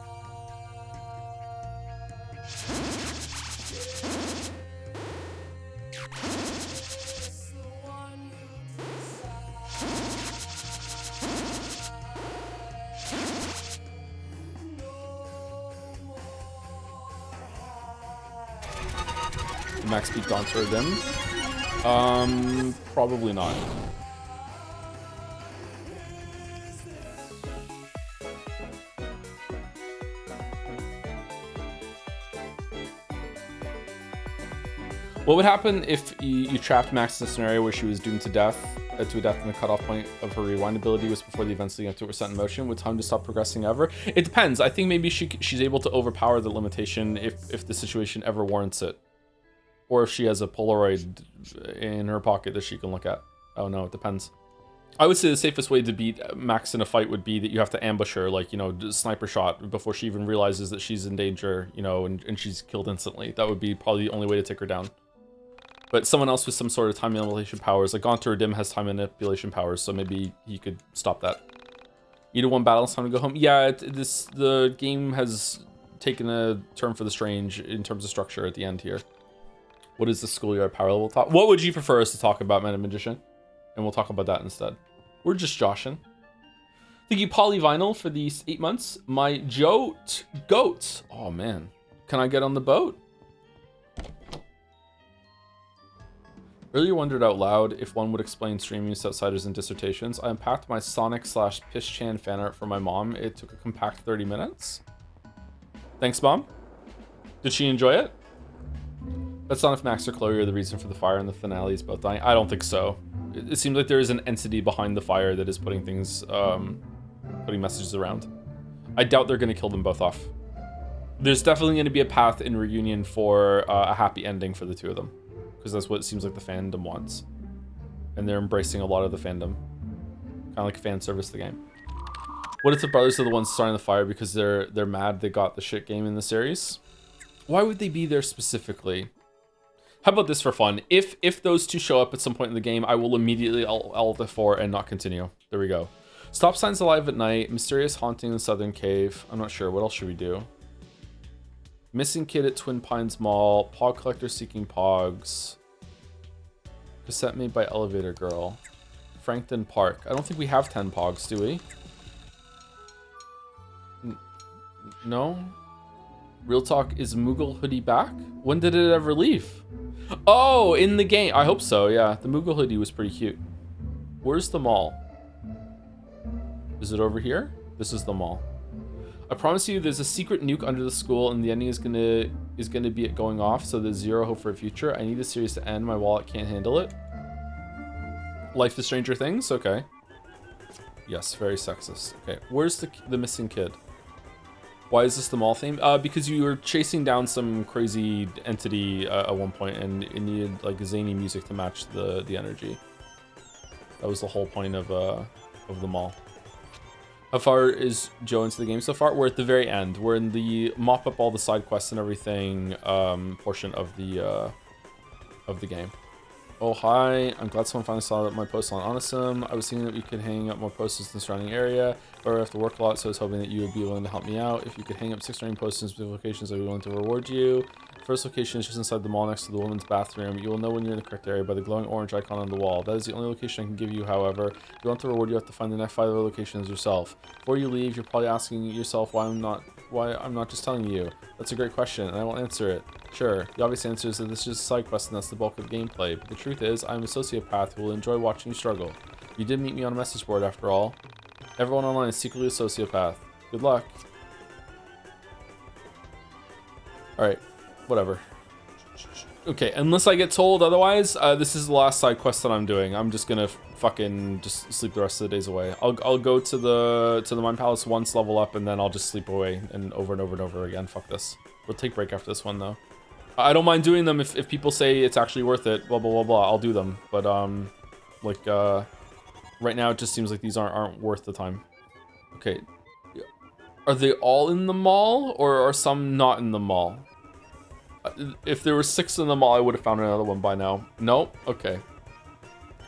Max beat Gonter them. Probably not. What would happen if you trapped Max in a scenario where she was doomed to death, to a death and the cutoff point of her rewind ability was before the events leading up to it were set in motion? Would time to stop progressing ever? It depends. I think maybe she's able to overpower the limitation if the situation ever warrants it. Or if she has a Polaroid in her pocket that she can look at. Oh no, it depends. I would say the safest way to beat Max in a fight would be that you have to ambush her, like, you know, sniper shot before she even realizes that she's in danger, you know, and she's killed instantly. That would be probably the only way to take her down. But someone else with some sort of time manipulation powers, like Gonter or Dim has time manipulation powers, so maybe he could stop that. You do one battle, it's time to go home. Yeah, the game has taken a turn for the strange in terms of structure at the end here. What is the schoolyard power level talk? What would you prefer us to talk about, Meta Magician? And we'll talk about that instead. We're just joshing. Thank you, Polyvinyl, for these 8 months. My goat. Oh man, can I get on the boat? Earlier wondered out loud if one would explain streaming to outsiders in dissertations. I unpacked my Sonic/Pish-chan fan art for my mom. It took a compact 30 minutes. Thanks, Mom. Did she enjoy it? That's not if Max or Chloe are the reason for the fire and the finale is both dying. I don't think so. It seems like there is an entity behind the fire that is putting things, putting messages around. I doubt they're going to kill them both off. There's definitely going to be a path in Reunion for a happy ending for the two of them. Because that's what it seems like the fandom wants. And they're embracing a lot of the fandom. Kind of like fan service the game. What if the brothers are the ones starting the fire because they're mad they got the shit game in the series? Why would they be there specifically? How about this for fun? If those two show up at some point in the game, I will immediately alt F4 and not continue. There we go. Stop signs alive at night. Mysterious haunting in the southern cave. I'm not sure. What else should we do? Missing kid at Twin Pines Mall. Pog collector seeking pogs. Cassette made by Elevator Girl. Frankton Park. I don't think we have 10 pogs, do we? No? Real talk, is Moogle hoodie back? When did it ever leave? Oh, in the game. I hope so, yeah. The Moogle hoodie was pretty cute. Where's the mall? Is it over here? This is the mall. I promise you there's a secret nuke under the school and the ending is gonna be it going off, so there's zero hope for a future. I need the series to end. My wallet can't handle it. Life is Stranger Things? Okay. Yes, very sexist. Okay, where's the missing kid? Why is this the mall theme? Because you were chasing down some crazy entity at one point and it needed like zany music to match the energy. That was the whole point of the mall. How far is Joe into the game so far? We're at the very end. We're in the mop up all the side quests and everything portion of the game. Oh, hi. I'm glad someone finally saw my post on Awesome. I was thinking that we could hang up more posters in the surrounding area, but I have to work a lot, so I was hoping that you would be willing to help me out. If you could hang up 6 running posters in specific locations, I'd be willing to reward you. First location is just inside the mall next to the women's bathroom. You will know when you're in the correct area by the glowing orange icon on the wall. That is the only location I can give you, however. If you want the reward, you have to find the next 5 other locations yourself. Before you leave, you're probably asking yourself why I'm not just telling you. That's a great question, and I will answer it. Sure, the obvious answer is that this is just a side quest and that's the bulk of gameplay, but the truth is, I'm a sociopath who will enjoy watching you struggle. You did meet me on a message board after all. Everyone online is secretly a sociopath. Good luck. Alright, whatever. Okay, unless I get told otherwise, this is the last side quest that I'm doing. I'm just gonna fucking just sleep the rest of the days away. I'll go to the Mind Palace once, level up, and then I'll just sleep away and over and over and over again. Fuck this. We'll take a break after this one though. I don't mind doing them if people say it's actually worth it. Blah blah blah blah. I'll do them, but like right now it just seems like these aren't worth the time. Okay, are they all in the mall or are some not in the mall? If there were 6 in the mall, I would have found another one by now. Nope. Okay.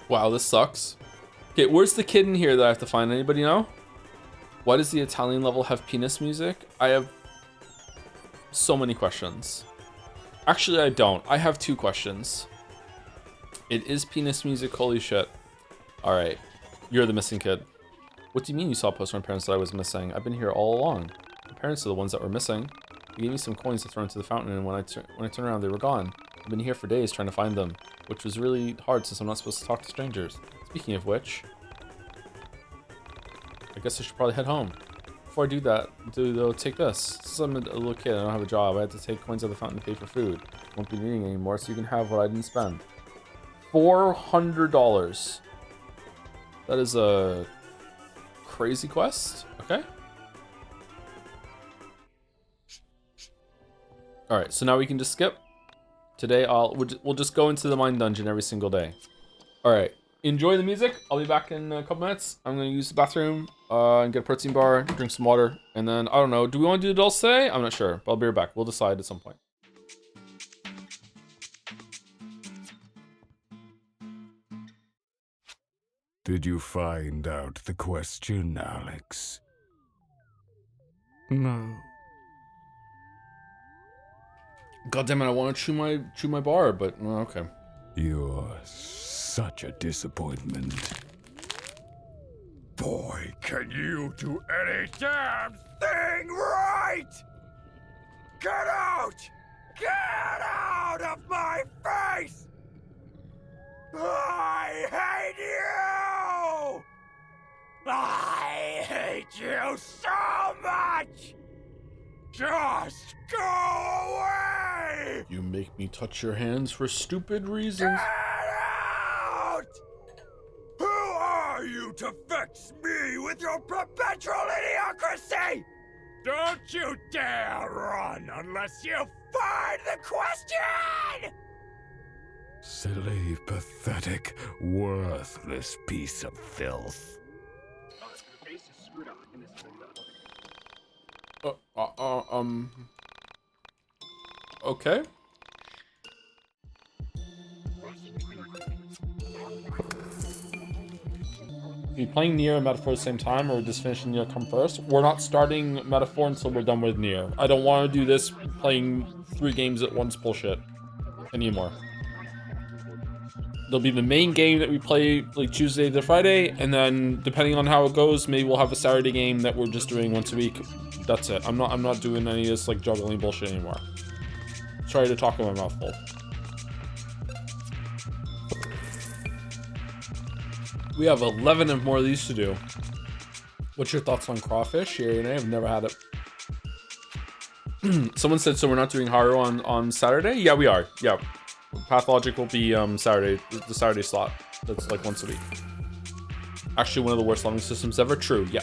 Wow, this sucks. Okay, where's the kid in here that I have to find? Anybody know? Why does the Italian level have penis music? I have so many questions. Actually, I don't. I have 2 questions. It is penis music. Holy shit. All right. You're the missing kid. What do you mean you saw a poster on parents that I was missing? I've been here all along. My parents are the ones that were missing. They gave me some coins to throw into the fountain, and when I turned around, they were gone. I've been here for days trying to find them, which was really hard since I'm not supposed to talk to strangers. Speaking of which, I guess I should probably head home. Before I do that, they'll take this. Since I'm a little kid, I don't have a job. I had to take coins out of the fountain to pay for food. I won't be needing anymore, so you can have what I didn't spend. $400. That is a crazy quest. Okay. All right, so now we can just skip. Today, we'll just go into the mine dungeon every single day. All right, enjoy the music. I'll be back in a couple minutes. I'm gonna use the bathroom and get a protein bar, drink some water, and then I don't know. Do we want to do adults today? I'm not sure, but I'll be right back. We'll decide at some point. Did you find out the question, Alex? No. God damn it! I want to chew my bar, but well, okay. You're such a disappointment. Boy, can you do any damn thing right! Get out! Get out of my face! I hate you! I hate you so much! Just go away! You make me touch your hands for stupid reasons. Get out! Who are you to vex me with your perpetual idiocracy? Don't you dare run unless you find the question! Silly, pathetic, worthless piece of filth. Okay. Are you playing Nier and Metaphor at the same time, or just finishing Nier come first? We're not starting Metaphor until we're done with Nier. I don't want to do this playing 3 games at once bullshit anymore. There'll be the main game that we play like Tuesday to Friday, and then depending on how it goes, maybe we'll have a Saturday game that we're just doing once a week. That's it. I'm not doing any of this like juggling bullshit anymore. Sorry to talk in my mouth full. We have 11 and more of these to do. What's your thoughts on crawfish? Yeah, and I have never had it. Someone said, so we're not doing Haru on Saturday? Yeah, we are. Yeah. Pathologic will be Saturday, the Saturday slot. That's like once a week. Actually, one of the worst leveling systems ever. True, yeah.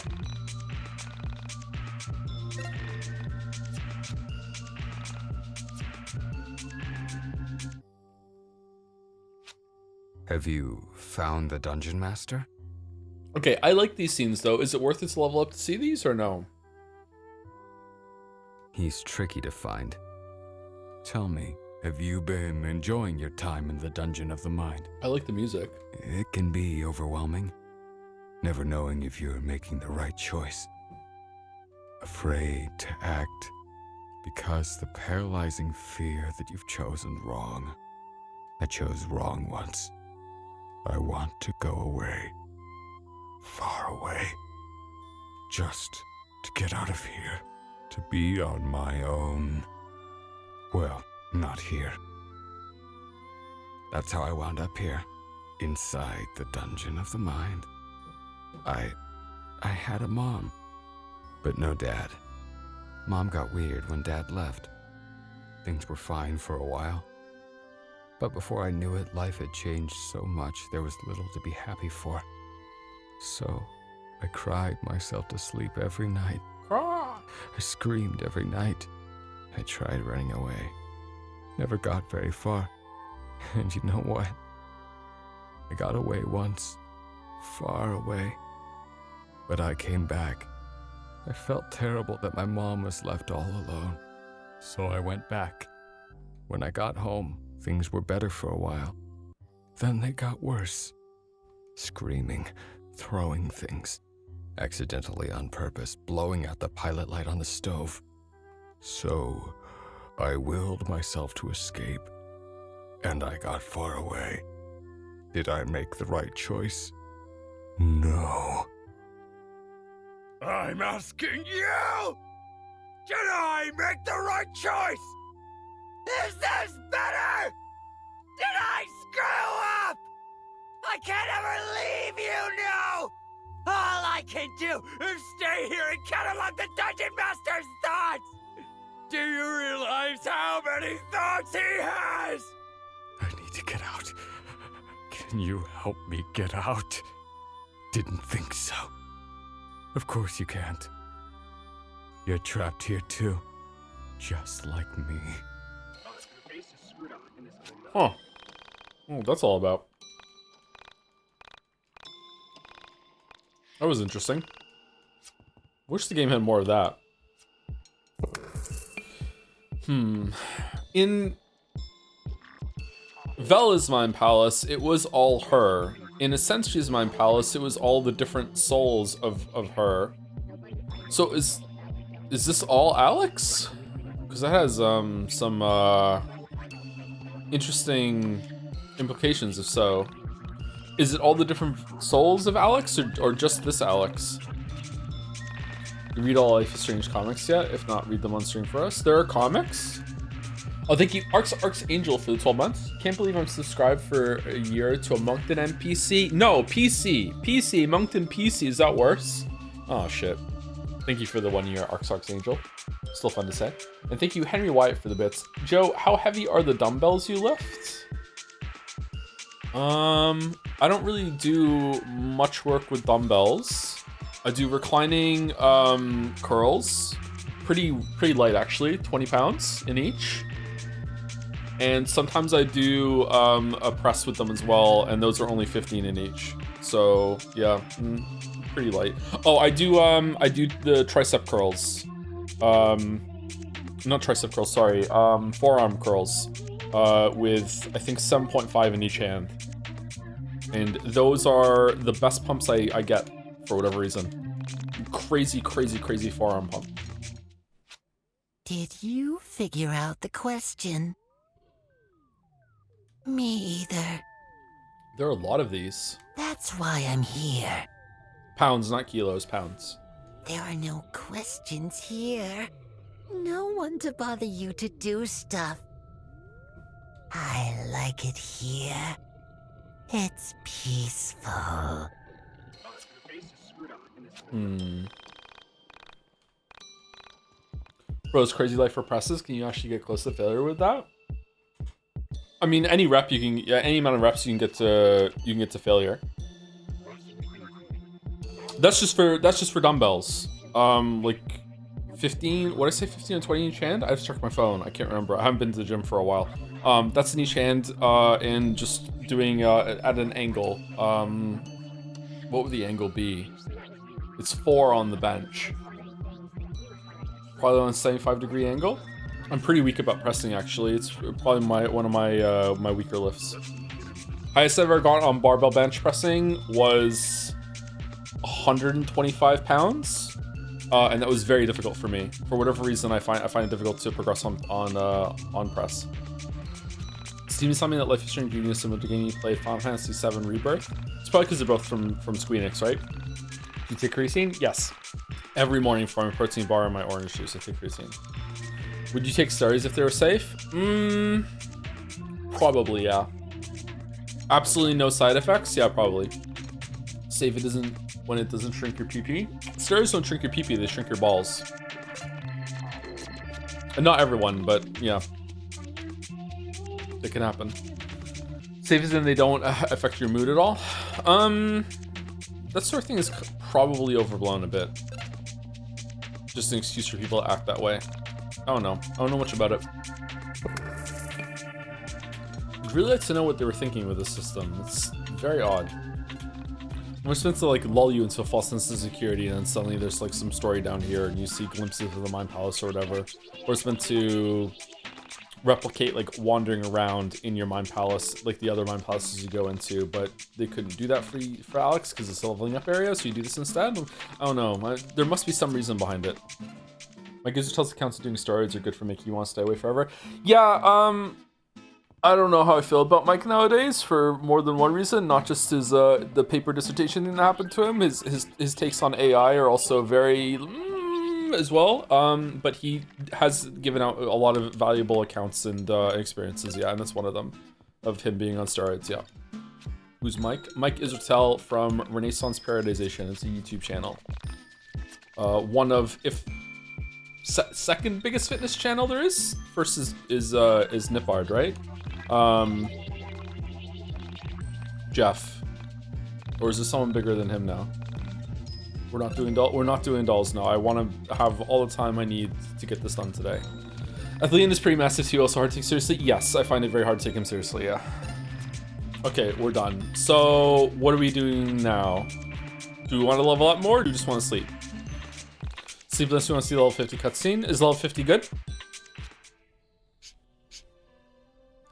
Have you found the Dungeon Master? Okay, I like these scenes though. Is it worth it to level up to see these or no? He's tricky to find. Tell me, have you been enjoying your time in the Dungeon of the Mind? I like the music. It can be overwhelming, never knowing if you're making the right choice. Afraid to act because the paralyzing fear that you've chosen wrong. I chose wrong once. I want to go away. Far away. Just to get out of here. To be on my own. Well, not here. That's how I wound up here. Inside the Dungeon of the Mind. I had a mom, but no dad. Mom got weird when Dad left. Things were fine for a while. But before I knew it, life had changed so much there was little to be happy for. So I cried myself to sleep every night. I screamed every night. I tried running away. Never got very far. And you know what? I got away once. Far away. But I came back. I felt terrible that my mom was left all alone. So I went back. When I got home, things were better for a while. Then they got worse. Screaming, throwing things. Accidentally on purpose, blowing out the pilot light on the stove. So I willed myself to escape. And I got far away. Did I make the right choice? No. I'm asking you! Did I make the right choice? Is this better? Did I screw up? I can't ever leave you now! All I can do is stay here and catalog the Dungeon Master's thoughts! Do you realize how many thoughts he has? I need to get out. Can you help me get out? Didn't think so. Of course you can't. You're trapped here too, just like me. Huh. Oh, that's all about. That was interesting. Wish the game had more of that. In Vela's Mind Palace, it was all her. In Essentia's Mind Palace, it was all the different souls of her. So is this all Alex? Because that has some interesting implications if so. Is it all the different souls of Alex or just this Alex? You read all Life is Strange comics yet? If not, read them on stream for us. There are comics. Oh, thank you, Arx Angel for the 12 months. Can't believe I'm subscribed for a year to a Moncton NPC. No, PC, Moncton PC. Is that worse? Oh shit. Thank you for the 1 year, Arx Angel. Still fun to say. And thank you, Henry Wyatt, for the bits. Joe, how heavy are the dumbbells you lift? I don't really do much work with dumbbells. I do reclining curls. Pretty light actually, 20 pounds in each. And sometimes I do a press with them as well, and those are only 15 in each. So yeah, pretty light. Oh, I do the tricep curls. Not tricep curls, sorry. Forearm curls. With I think 7.5 in each hand. And those are the best pumps I get for whatever reason. Crazy forearm pump. Did you figure out the question? Me either. There are a lot of these. That's why I'm here. Pounds, not kilos, pounds. There are no questions here. No one to bother you to do stuff. I like it here. It's peaceful. Bro's crazy life for presses. Can you actually get close to failure with that? I mean, any rep you can, any amount of reps you can get to failure. That's just for dumbbells. Like 15. What did I say? 15 and 20 in each hand. I have to check my phone. I can't remember. I haven't been to the gym for a while. That's in each hand, and just doing at an angle. What would the angle be? It's 4 on the bench. Probably on a 75-degree angle. I'm pretty weak about pressing actually. It's probably one of my weaker lifts. Highest I've ever got on barbell bench pressing was 125 pounds, and that was very difficult for me. For whatever reason, I find it difficult to progress on press. Steven told me that Life is Strange Union is similar to game you play Final Fantasy VII Rebirth. It's probably because they're both from Squeenix, right? Do you take creatine? Yes. Every morning for my protein bar and my orange juice, I take creatine. Would you take steroids if they were safe? Probably, yeah. Absolutely no side effects? Yeah, probably. Safe when it doesn't shrink your PP. Steroids don't shrink your PP, they shrink your balls. And not everyone, but yeah. It can happen. Safe as in they don't affect your mood at all. That sort of thing is probably overblown a bit. Just an excuse for people to act that way. I don't know. I don't know much about it. I'd really like to know what they were thinking with this system. It's very odd. We're supposed to like lull you into a false sense of security, and then suddenly there's like some story down here, and you see glimpses of the Mind Palace or whatever. Or it's meant to replicate like wandering around in your Mind Palace, like the other Mind Palaces you go into, but they couldn't do that for Alex because it's a leveling up area, so you do this instead. I don't know. There must be some reason behind it. My Gizzard tells accounts of doing steroids are good for making you want to stay away forever. Yeah, I don't know how I feel about Mike nowadays for more than one reason, not just his the paper dissertation thing that happened to him. His takes on AI are also very as well. But he has given out a lot of valuable accounts and experiences, yeah, and that's one of them, of him being on steroids, yeah. Who's Mike? Mike Israel from Renaissance Paradisation. It's a YouTube channel. One of, if second biggest fitness channel there is. First is Nippard, right? Jeff, or is there someone bigger than him now? We're not doing dolls now. I want to have all the time I need to get this done today. Athelian is pretty massive too, also hard to take seriously. Yes, I find it very hard to take him seriously, yeah. Okay, we're done. So what are we doing now? Do we want to level up more, or do we just want to sleep? Sleep unless we want to see the level 50 cutscene. Is level 50 good?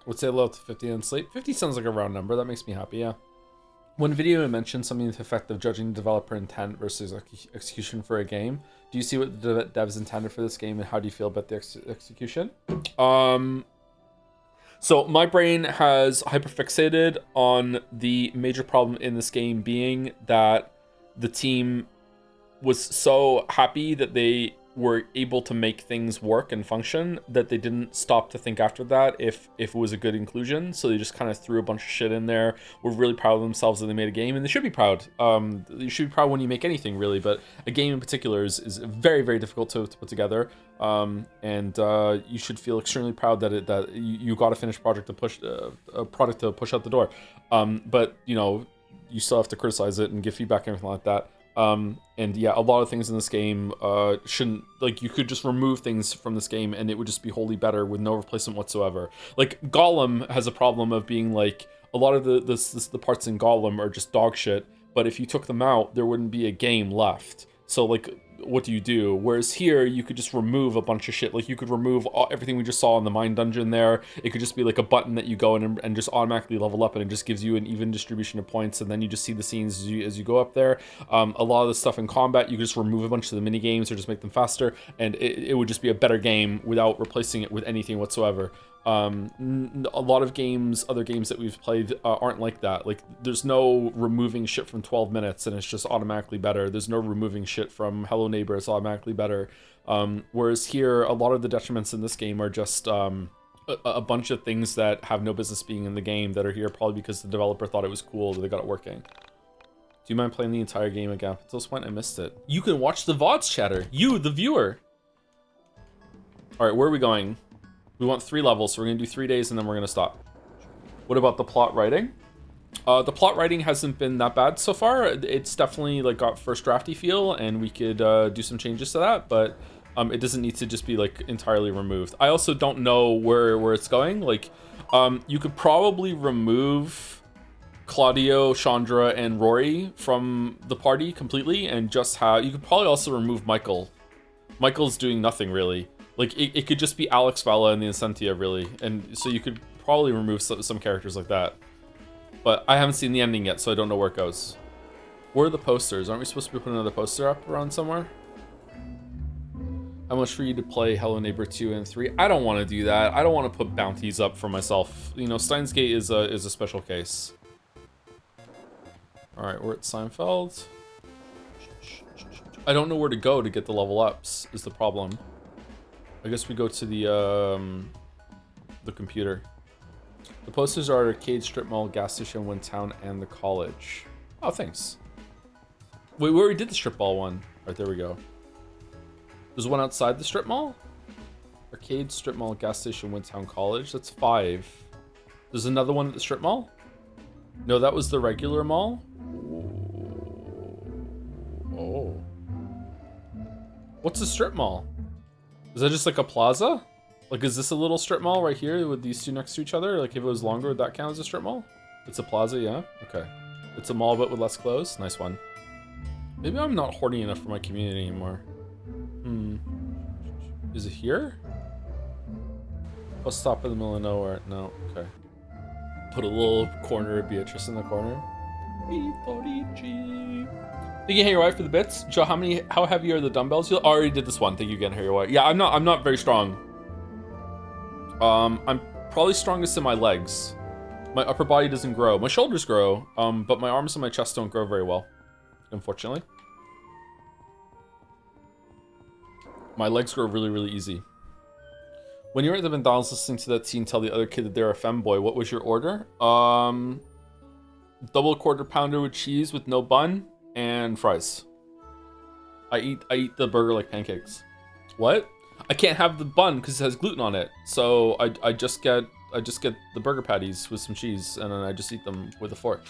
Would say level 50 and sleep. 50 sounds like a round number. That makes me happy, yeah. One video mentioned something to the effect of judging developer intent versus execution for a game. Do you see what the devs intended for this game, and how do you feel about the execution? So my brain has hyperfixated on the major problem in this game being that the team was so happy that they were able to make things work and function that they didn't stop to think after that if it was a good inclusion. So they just kind of threw a bunch of shit in there. Were really proud of themselves that they made a game, and they should be proud. You should be proud when you make anything, really, but a game in particular is very, very difficult to put together. And you should feel extremely proud that you got a finished project to push a product to push out the door. But you know, you still have to criticize it and give feedback and everything like that. And yeah, a lot of things in this game shouldn't, like, you could just remove things from this game and it would just be wholly better with no replacement whatsoever. Like Gollum has a problem of being like, a lot of the parts in Gollum are just dog shit, but if you took them out, there wouldn't be a game left. So like, what do? Whereas here, you could just remove a bunch of shit. Like you could remove everything we just saw in the mine dungeon there. It could just be like a button that you go in and just automatically level up, and it just gives you an even distribution of points, and then you just see the scenes as you go up there. A lot of the stuff in combat, you could just remove a bunch of the mini games or just make them faster, and it would just be a better game without replacing it with anything whatsoever. A lot of games, other games that we've played aren't like that. Like there's no removing shit from 12 minutes and it's just automatically better. There's no removing shit from Hello Neighbor, it's automatically better. Whereas here, a lot of the detriments in this game are just a bunch of things that have no business being in the game that are here probably because the developer thought it was cool that they got it working. Do you mind playing the entire game again? Until this point, I missed it. You can watch the VODs chatter. You, the viewer. All right, where are we going? We want 3 levels, so we're gonna do 3 days and then we're gonna stop. What about the plot writing? The plot writing hasn't been that bad so far. It's definitely like got first drafty feel, and we could do some changes to that, but it doesn't need to just be like entirely removed. I also don't know where it's going. Like, you could probably remove Claudio, Chandra, and Rory from the party completely, and just have, you could probably also remove Michael. Michael's doing nothing really. Like, it could just be Alex, Vala, and the Incentia, really. And so you could probably remove some characters like that. But I haven't seen the ending yet, so I don't know where it goes. Where are the posters? Aren't we supposed to be putting another poster up around somewhere? How much for you to play Hello Neighbor 2 and 3? I don't want to do that. I don't want to put bounties up for myself. You know, Steins Gate is a special case. Alright, we're at Seinfeld. I don't know where to go to get the level ups, is the problem. I guess we go to the computer. The posters are Arcade, Strip Mall, Gas Station, One Town, and the College. Oh, thanks. Wait, we already did the Strip Mall one. Alright, there we go. There's one outside the Strip Mall? Arcade, Strip Mall, Gas Station, One Town, College. That's 5. There's another one at the Strip Mall? No, that was the regular mall. Oh. What's a strip mall? Is that just like a plaza? Like, is this a little strip mall right here with these two next to each other? Like, if it was longer, would that count as a strip mall? It's a plaza, yeah? Okay. It's a mall, but with less clothes. Nice one. Maybe I'm not horny enough for my community anymore. Is it here? I'll stop in the middle of nowhere. No, okay. Put a little corner of Beatrice in the corner. Thank you, Harry White, for the bits. Joe, how heavy are the dumbbells? You already did this one. Thank you again, Harry White. Yeah, I'm not very strong. I'm probably strongest in my legs. My upper body doesn't grow. My shoulders grow, but my arms and my chest don't grow very well, unfortunately. My legs grow really, really easy. When you were at the McDonald's listening to that teen tell the other kid that they're a femboy, what was your order? Double quarter pounder with cheese with no bun and fries. I eat the burger like pancakes. What? I can't have the bun because it has gluten on it. So I just get the burger patties with some cheese and then I just eat them with a fork.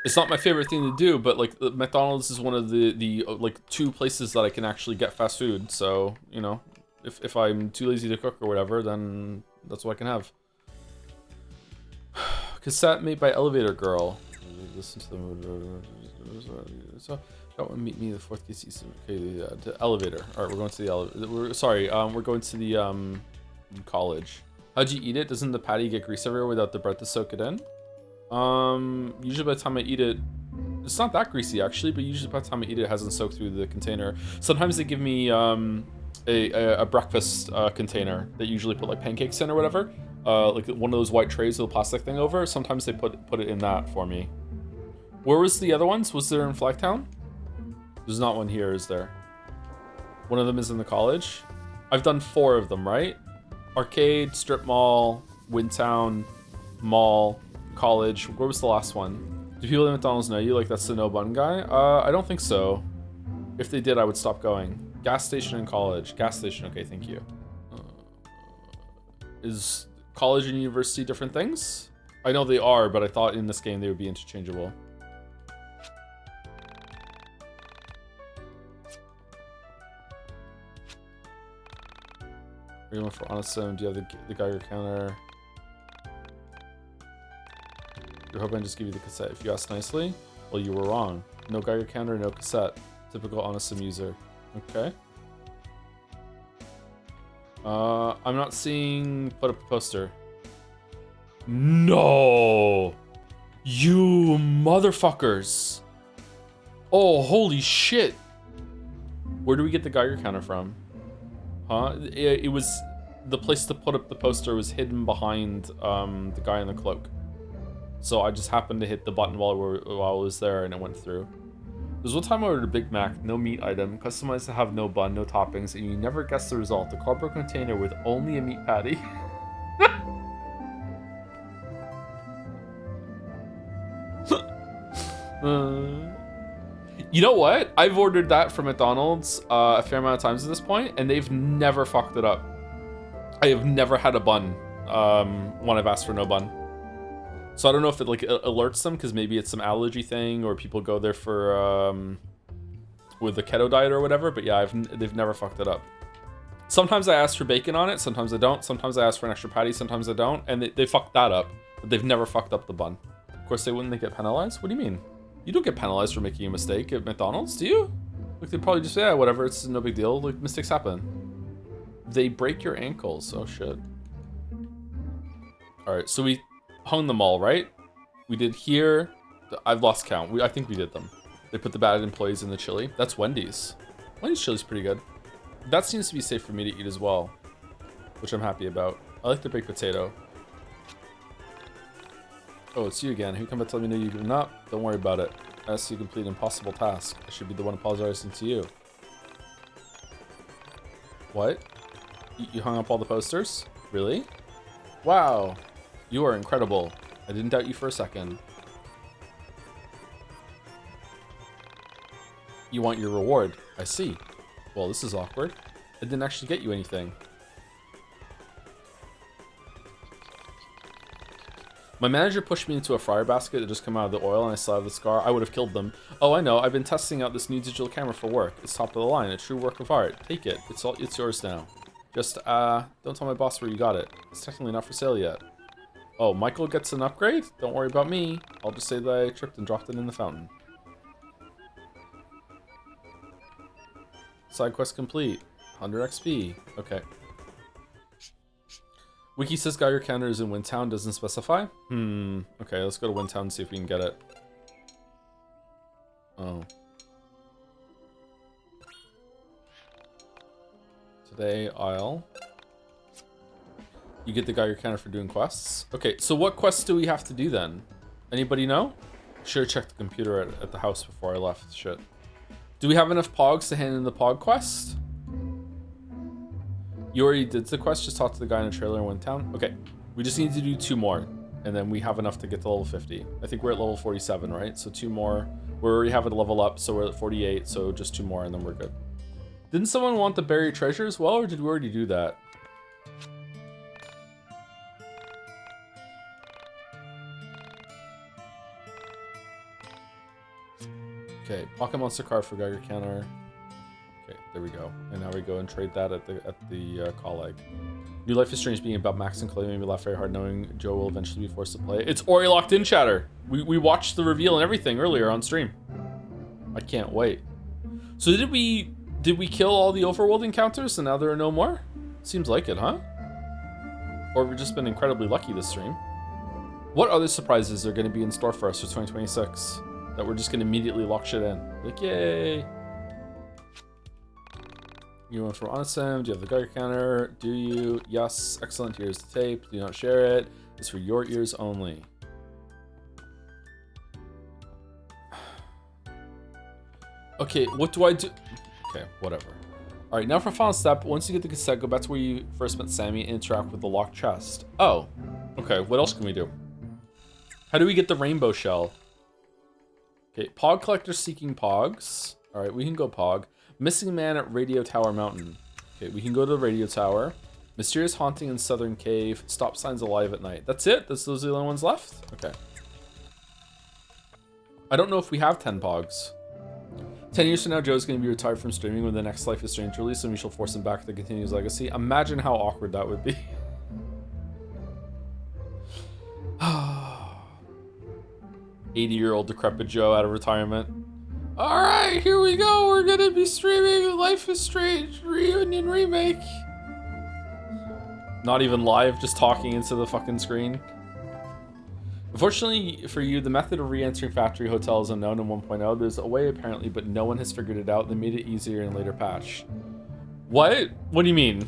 It's not my favorite thing to do, but like McDonald's is one of the like 2 places that I can actually get fast food. So, you know, if I'm too lazy to cook or whatever, then that's what I can have. Cassette made by Elevator Girl. Listen to the so that one meet me the 4th case season. Okay, the elevator. All right, we're going to the elevator. We're going to the college. How'd you eat it? Doesn't the patty get grease everywhere without the bread to soak it in? Usually by the time I eat it, it's not that greasy actually, but usually by the time I eat it, it hasn't soaked through the container. Sometimes they give me a breakfast container that usually put like pancakes in or whatever, like one of those white trays with a plastic thing over. Sometimes they put it in that for me. Where was the other ones? Was there in Flagtown? There's not one here, is there? One of them is in the college. I've done 4 of them, right? Arcade, strip mall, Windtown, mall, college. Where was the last one? Do people at McDonald's know you? Like that's the no bun guy? I don't think so. If they did, I would stop going. Gas station and college. Gas station, okay, thank you. Is college and university different things? I know they are, but I thought in this game they would be interchangeable. Are you going for honest sim? Do you have the Geiger counter? You're hoping I just give you the cassette if you ask nicely? Well, you were wrong. No Geiger counter, no cassette. Typical honest sim user. Okay. I'm not seeing put up a poster. No! You motherfuckers! Oh, holy shit! Where do we get the Geiger counter from? Huh? It was... The place to put up the poster was hidden behind the guy in the cloak. So I just happened to hit the button while I was there and it went through. There's one time I ordered a Big Mac, no meat item, customized to have no bun, no toppings, and you never guess the result. A cardboard container with only a meat patty. You know what? I've ordered that from McDonald's a fair amount of times at this point, and they've never fucked it up. I have never had a bun when I've asked for no bun. So I don't know if it like alerts them because maybe it's some allergy thing or people go there for with the keto diet or whatever. But yeah, they've never fucked it up. Sometimes I ask for bacon on it, sometimes I don't. Sometimes I ask for an extra patty, sometimes I don't, and they fucked that up. But they've never fucked up the bun. Of course, they get penalized. What do you mean? You don't get penalized for making a mistake at McDonald's, do you? Like they probably just say, yeah, whatever, it's no big deal. Like mistakes happen. They break your ankles. Oh shit. All right, so we hung them all, right? We did here. I've lost count. I think we did them. They put the bad employees in the chili. That's Wendy's. Wendy's chili's pretty good. That seems to be safe for me to eat as well, which I'm happy about. I like the baked potato. Oh, it's you again. Who come to tell me no, you've given up? Don't worry about it. I asked you to complete an impossible task. I should be the one apologizing to you. What? You hung up all the posters? Really? Wow. You are incredible. I didn't doubt you for a second. You want your reward. I see. Well, this is awkward. I didn't actually get you anything. My manager pushed me into a fryer basket that just come out of the oil and I still have the scar. I would have killed them. Oh, I know. I've been testing out this new digital camera for work. It's top of the line. A true work of art. Take it. It's yours now. Just, don't tell my boss where you got it. It's technically not for sale yet. Oh, Michael gets an upgrade? Don't worry about me. I'll just say that I tripped and dropped it in the fountain. Side quest complete. 100 XP. Okay. Wiki says Geiger counter is in Windtown, doesn't specify. Okay, let's go to Windtown and see if we can get it. Oh. Today, you get the Geiger counter for doing quests. Okay, so what quests do we have to do then? Anybody know? Should have checked the computer at the house before I left. Shit. Do we have enough pogs to hand in the pog quest? You already did the quest, just talk to the guy in the trailer in Windtown. Okay, we just need to do 2 more, and then we have enough to get to level 50. I think we're at level 47, right? So 2 more. We already have it level up, so we're at 48, so just 2 more, and then we're good. Didn't someone want the buried treasure as well, or did we already do that? Okay, Pocket Monster card for Geiger counter. Okay, there we go. And now we go and trade that at the call egg. New Life is Strange being about Max and Chloe made me laugh very hard knowing Joe will eventually be forced to play. It's Ori locked in, chatter. We watched the reveal and everything earlier on stream. I can't wait. So did we kill all the overworld encounters and now there are no more? Seems like it, huh? Or we've just been incredibly lucky this stream. What other surprises are going to be in store for us for 2026 that we're just going to immediately lock shit in? Like, yay! You want from Onsen? Do you have the Geiger counter? Do you? Yes. Excellent. Here's the tape. Do not share it. It's for your ears only. Okay, what do I do? Okay, whatever. All right, now for final step. Once you get the cassette, go back to where you first met Sammy and interact with the locked chest. Oh, okay. What else can we do? How do we get the rainbow shell? Okay, Pog collector seeking Pogs. All right, we can go Pog. Missing man at Radio Tower Mountain. Okay, we can go to the Radio Tower. Mysterious haunting in Southern Cave. Stop signs alive at night. That's it? Those are the only ones left? Okay. I don't know if we have 10 Pogs. 10 years from now, Joe's going to be retired from streaming when the next Life is Strange release, and we shall force him back to continue his legacy. Imagine how awkward that would be. 80-year-old decrepit Joe out of retirement. Alright, here we go. We're going to be streaming Life is Strange Reunion Remake. Not even live, just talking into the fucking screen. Unfortunately for you, the method of re-entering Factory Hotel is unknown in 1.0. There's a way apparently, but no one has figured it out. They made it easier in a later patch. What? What do you mean?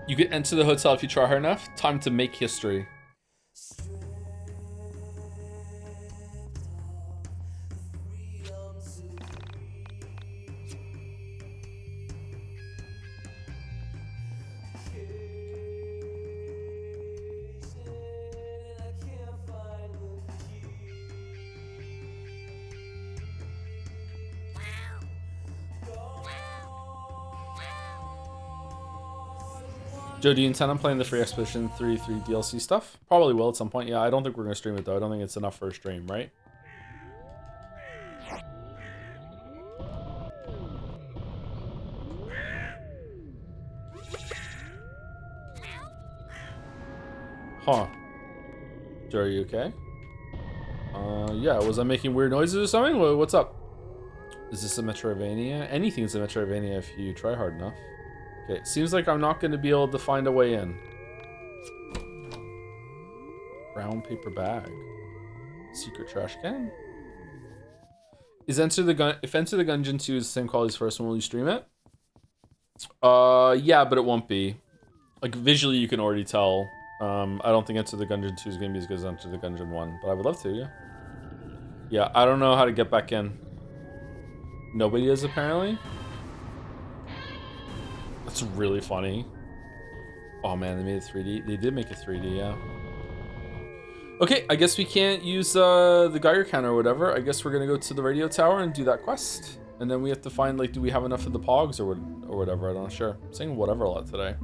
You can enter the hotel if you try hard enough. Time to make history. Joe, do you intend on playing the free Expedition 3 DLC stuff? Probably will at some point. Yeah, I don't think we're going to stream it though. I don't think it's enough for a stream, right? Huh. Joe, are you okay? Yeah, was I making weird noises or something? What's up? Is this a Metroidvania? Anything's a Metroidvania if you try hard enough. Okay, seems like I'm not going to be able to find a way in. Brown paper bag. Secret trash can. Is Enter the Gun? If Enter the Gungeon 2 is the same quality as the first one, will you stream it? Yeah, but it won't be. Like visually, you can already tell. I don't think Enter the Gungeon 2 is going to be as good as Enter the Gungeon 1, but I would love to. Yeah. Yeah, I don't know how to get back in. Nobody is apparently. That's really funny. Oh man, they made it 3D. They did make it 3D, yeah. Okay, I guess we can't use the Geiger counter or whatever. I guess we're gonna go to the radio tower and do that quest. And then we have to find, like, do we have enough of the pogs or whatever? I'm not sure. I'm saying whatever a lot today.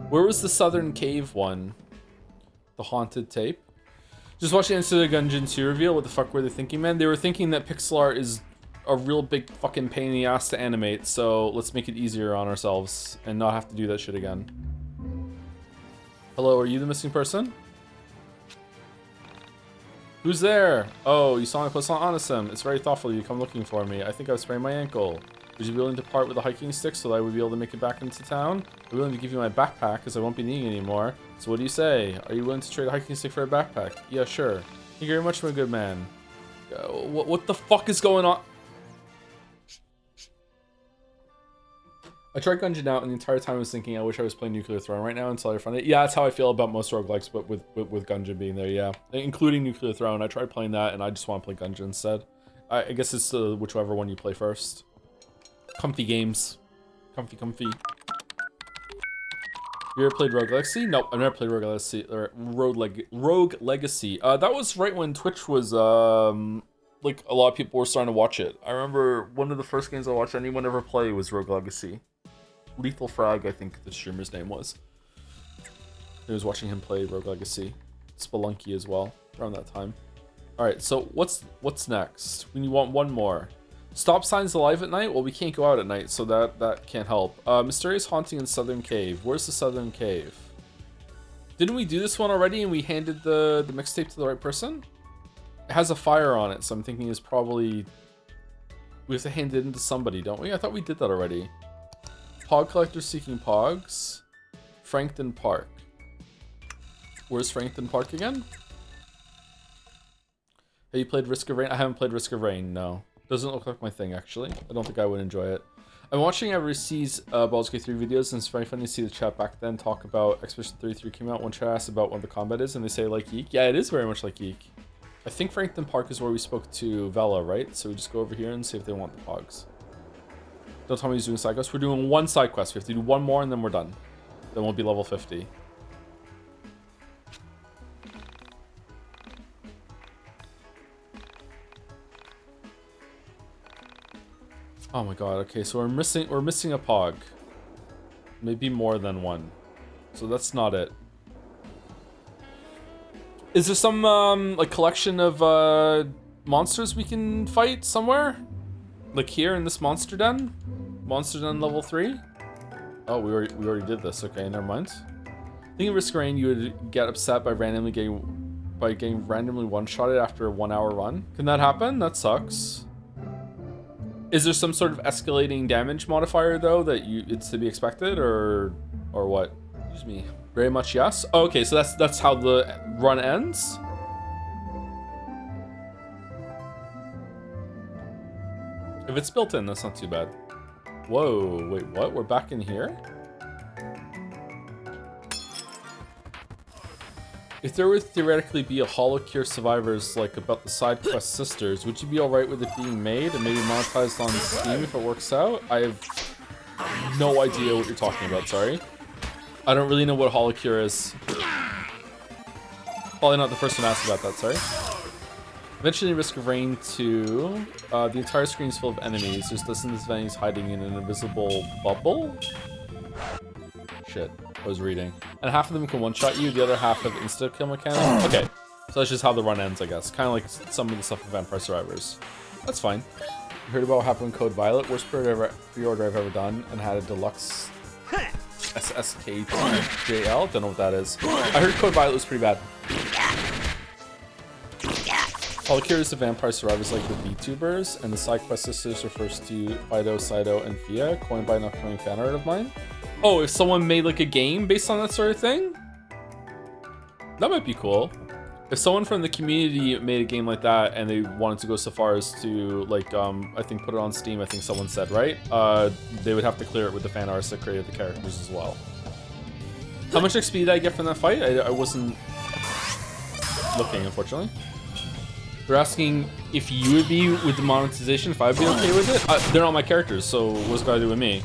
Where was the Southern Cave one? The haunted tape? Just watching Into the Gungeon 2 reveal. What the fuck were they thinking, man? They were thinking that pixel art is a real big fucking pain in the ass to animate, so let's make it easier on ourselves and not have to do that shit again. Hello, are you the missing person? Who's there? Oh, you saw my post on Onisum. It's very thoughtful you come looking for me. I think I've sprained my ankle. Would you be willing to part with a hiking stick so that I would be able to make it back into town? I'm willing to give you my backpack because I won't be needing it anymore. So what do you say? Are you willing to trade a hiking stick for a backpack? Yeah, sure. Thank you very much, my good man. What the fuck is going on? I tried Gungeon out, and the entire time I was thinking, I wish I was playing Nuclear Throne right now until I found it. Yeah, that's how I feel about most roguelikes, but with Gungeon being there, yeah. Including Nuclear Throne. I tried playing that, and I just want to play Gungeon instead. I guess it's whichever one you play first. Comfy games. Comfy. You ever played Rogue Legacy? Nope, I've never played Rogue Legacy. Or Rogue Legacy. That was right when Twitch was, like, a lot of people were starting to watch it. I remember one of the first games I watched anyone ever play was Rogue Legacy. Lethal Frag, I think the streamer's name was. I was watching him play Rogue Legacy. Spelunky as well, around that time. Alright, so what's next? We want one more. Stop signs alive at night? Well, we can't go out at night, so that can't help. Mysterious haunting in Southern Cave. Where's the Southern Cave? Didn't we do this one already and we handed the mixtape to the right person? It has a fire on it, so I'm thinking it's probably... We have to hand it into somebody, don't we? I thought we did that already. Pog Collector seeking Pogs. Frankton Park. Where's Frankton Park again? Have you played Risk of Rain? I haven't played Risk of Rain, no. Doesn't look like my thing, actually. I don't think I would enjoy it. I'm watching Everseas Baldur's Gate 3 videos, and it's very funny to see the chat back then talk about Expedition 33 came out. One chat asked about what the combat is, and they say like YIIK. Yeah, it is very much like YIIK. I think Frankton Park is where we spoke to Vela, right? So we just go over here and see if they want the Pogs. Don't tell me he's doing side quests. We're doing one side quest. We have to do one more and then we're done. Then we'll be level 50. Oh my god, okay, so we're missing a Pog. Maybe more than one. So that's not it. Is there some like collection of monsters we can fight somewhere? Like here in this monster den? Monster den level 3? Oh, we already did this. Okay, never mind. I think in Risk of Rain you would get upset by getting randomly one-shotted after a 1 hour run. Can that happen? That sucks. Is there some sort of escalating damage modifier though that it's to be expected or what? Excuse me. Very much yes. Oh, okay, so that's how the run ends. If it's built in, that's not too bad. Whoa, wait, what? We're back in here? If there would theoretically be a HoloCure Survivors like about the side quest sisters, would you be alright with it being made and maybe monetized on Steam if it works out? I have no idea what you're talking about, sorry. I don't really know what HoloCure is. Probably not the first one to ask about that, sorry. Eventually, Risk of Rain 2, the entire screen is full of enemies. There's dozens of enemies hiding in an invisible bubble. Shit, I was reading. And half of them can one-shot you, the other half have insta-kill mechanics. Okay, so that's just how the run ends, I guess. Kind of like some of the stuff of Vampire Survivors. That's fine. You heard about what happened in Code Violet? Worst pre-order I've ever done, and had a deluxe SSK2JL. Don't know what that is. I heard Code Violet was pretty bad. HoloCure is the Vampire Survivors like the VTubers, and the side quest sisters refers to Fido, Sido, and Fia, coined by an upcoming fan art of mine. Oh, if someone made like a game based on that sort of thing? That might be cool. If someone from the community made a game like that and they wanted to go so far as to like, I think put it on Steam, I think someone said, right? They would have to clear it with the fan artists that created the characters as well. How much XP did I get from that fight? I wasn't looking, unfortunately. They're asking if you would be with the monetization, if I'd be okay with it. They're not my characters, so what's it got to do with me?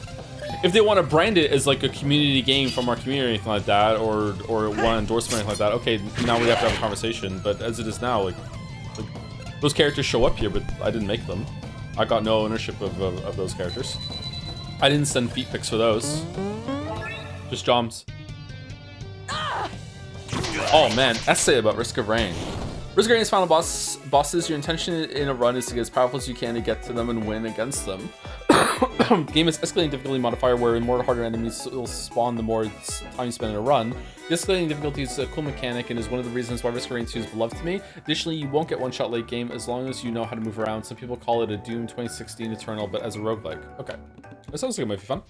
If they want to brand it as like a community game from our community or anything like that, or one endorsement or anything like that, okay, now we have to have a conversation. But as it is now, like Those characters show up here, but I didn't make them. I got no ownership of those characters. I didn't send feet pics for those. Just joms. Oh man, essay about Risk of Rain. Risk of Rain's final bosses, your intention in a run is to get as powerful as you can to get to them and win against them. Game is escalating difficulty modifier where more harder enemies will spawn the more time you spend in a run. The escalating difficulty is a cool mechanic and is one of the reasons why Risk of Rain 2 is beloved to me. Additionally, you won't get one-shot late game as long as you know how to move around. Some people call it a Doom 2016 Eternal, but as a roguelike. Okay, that sounds like it might be fun.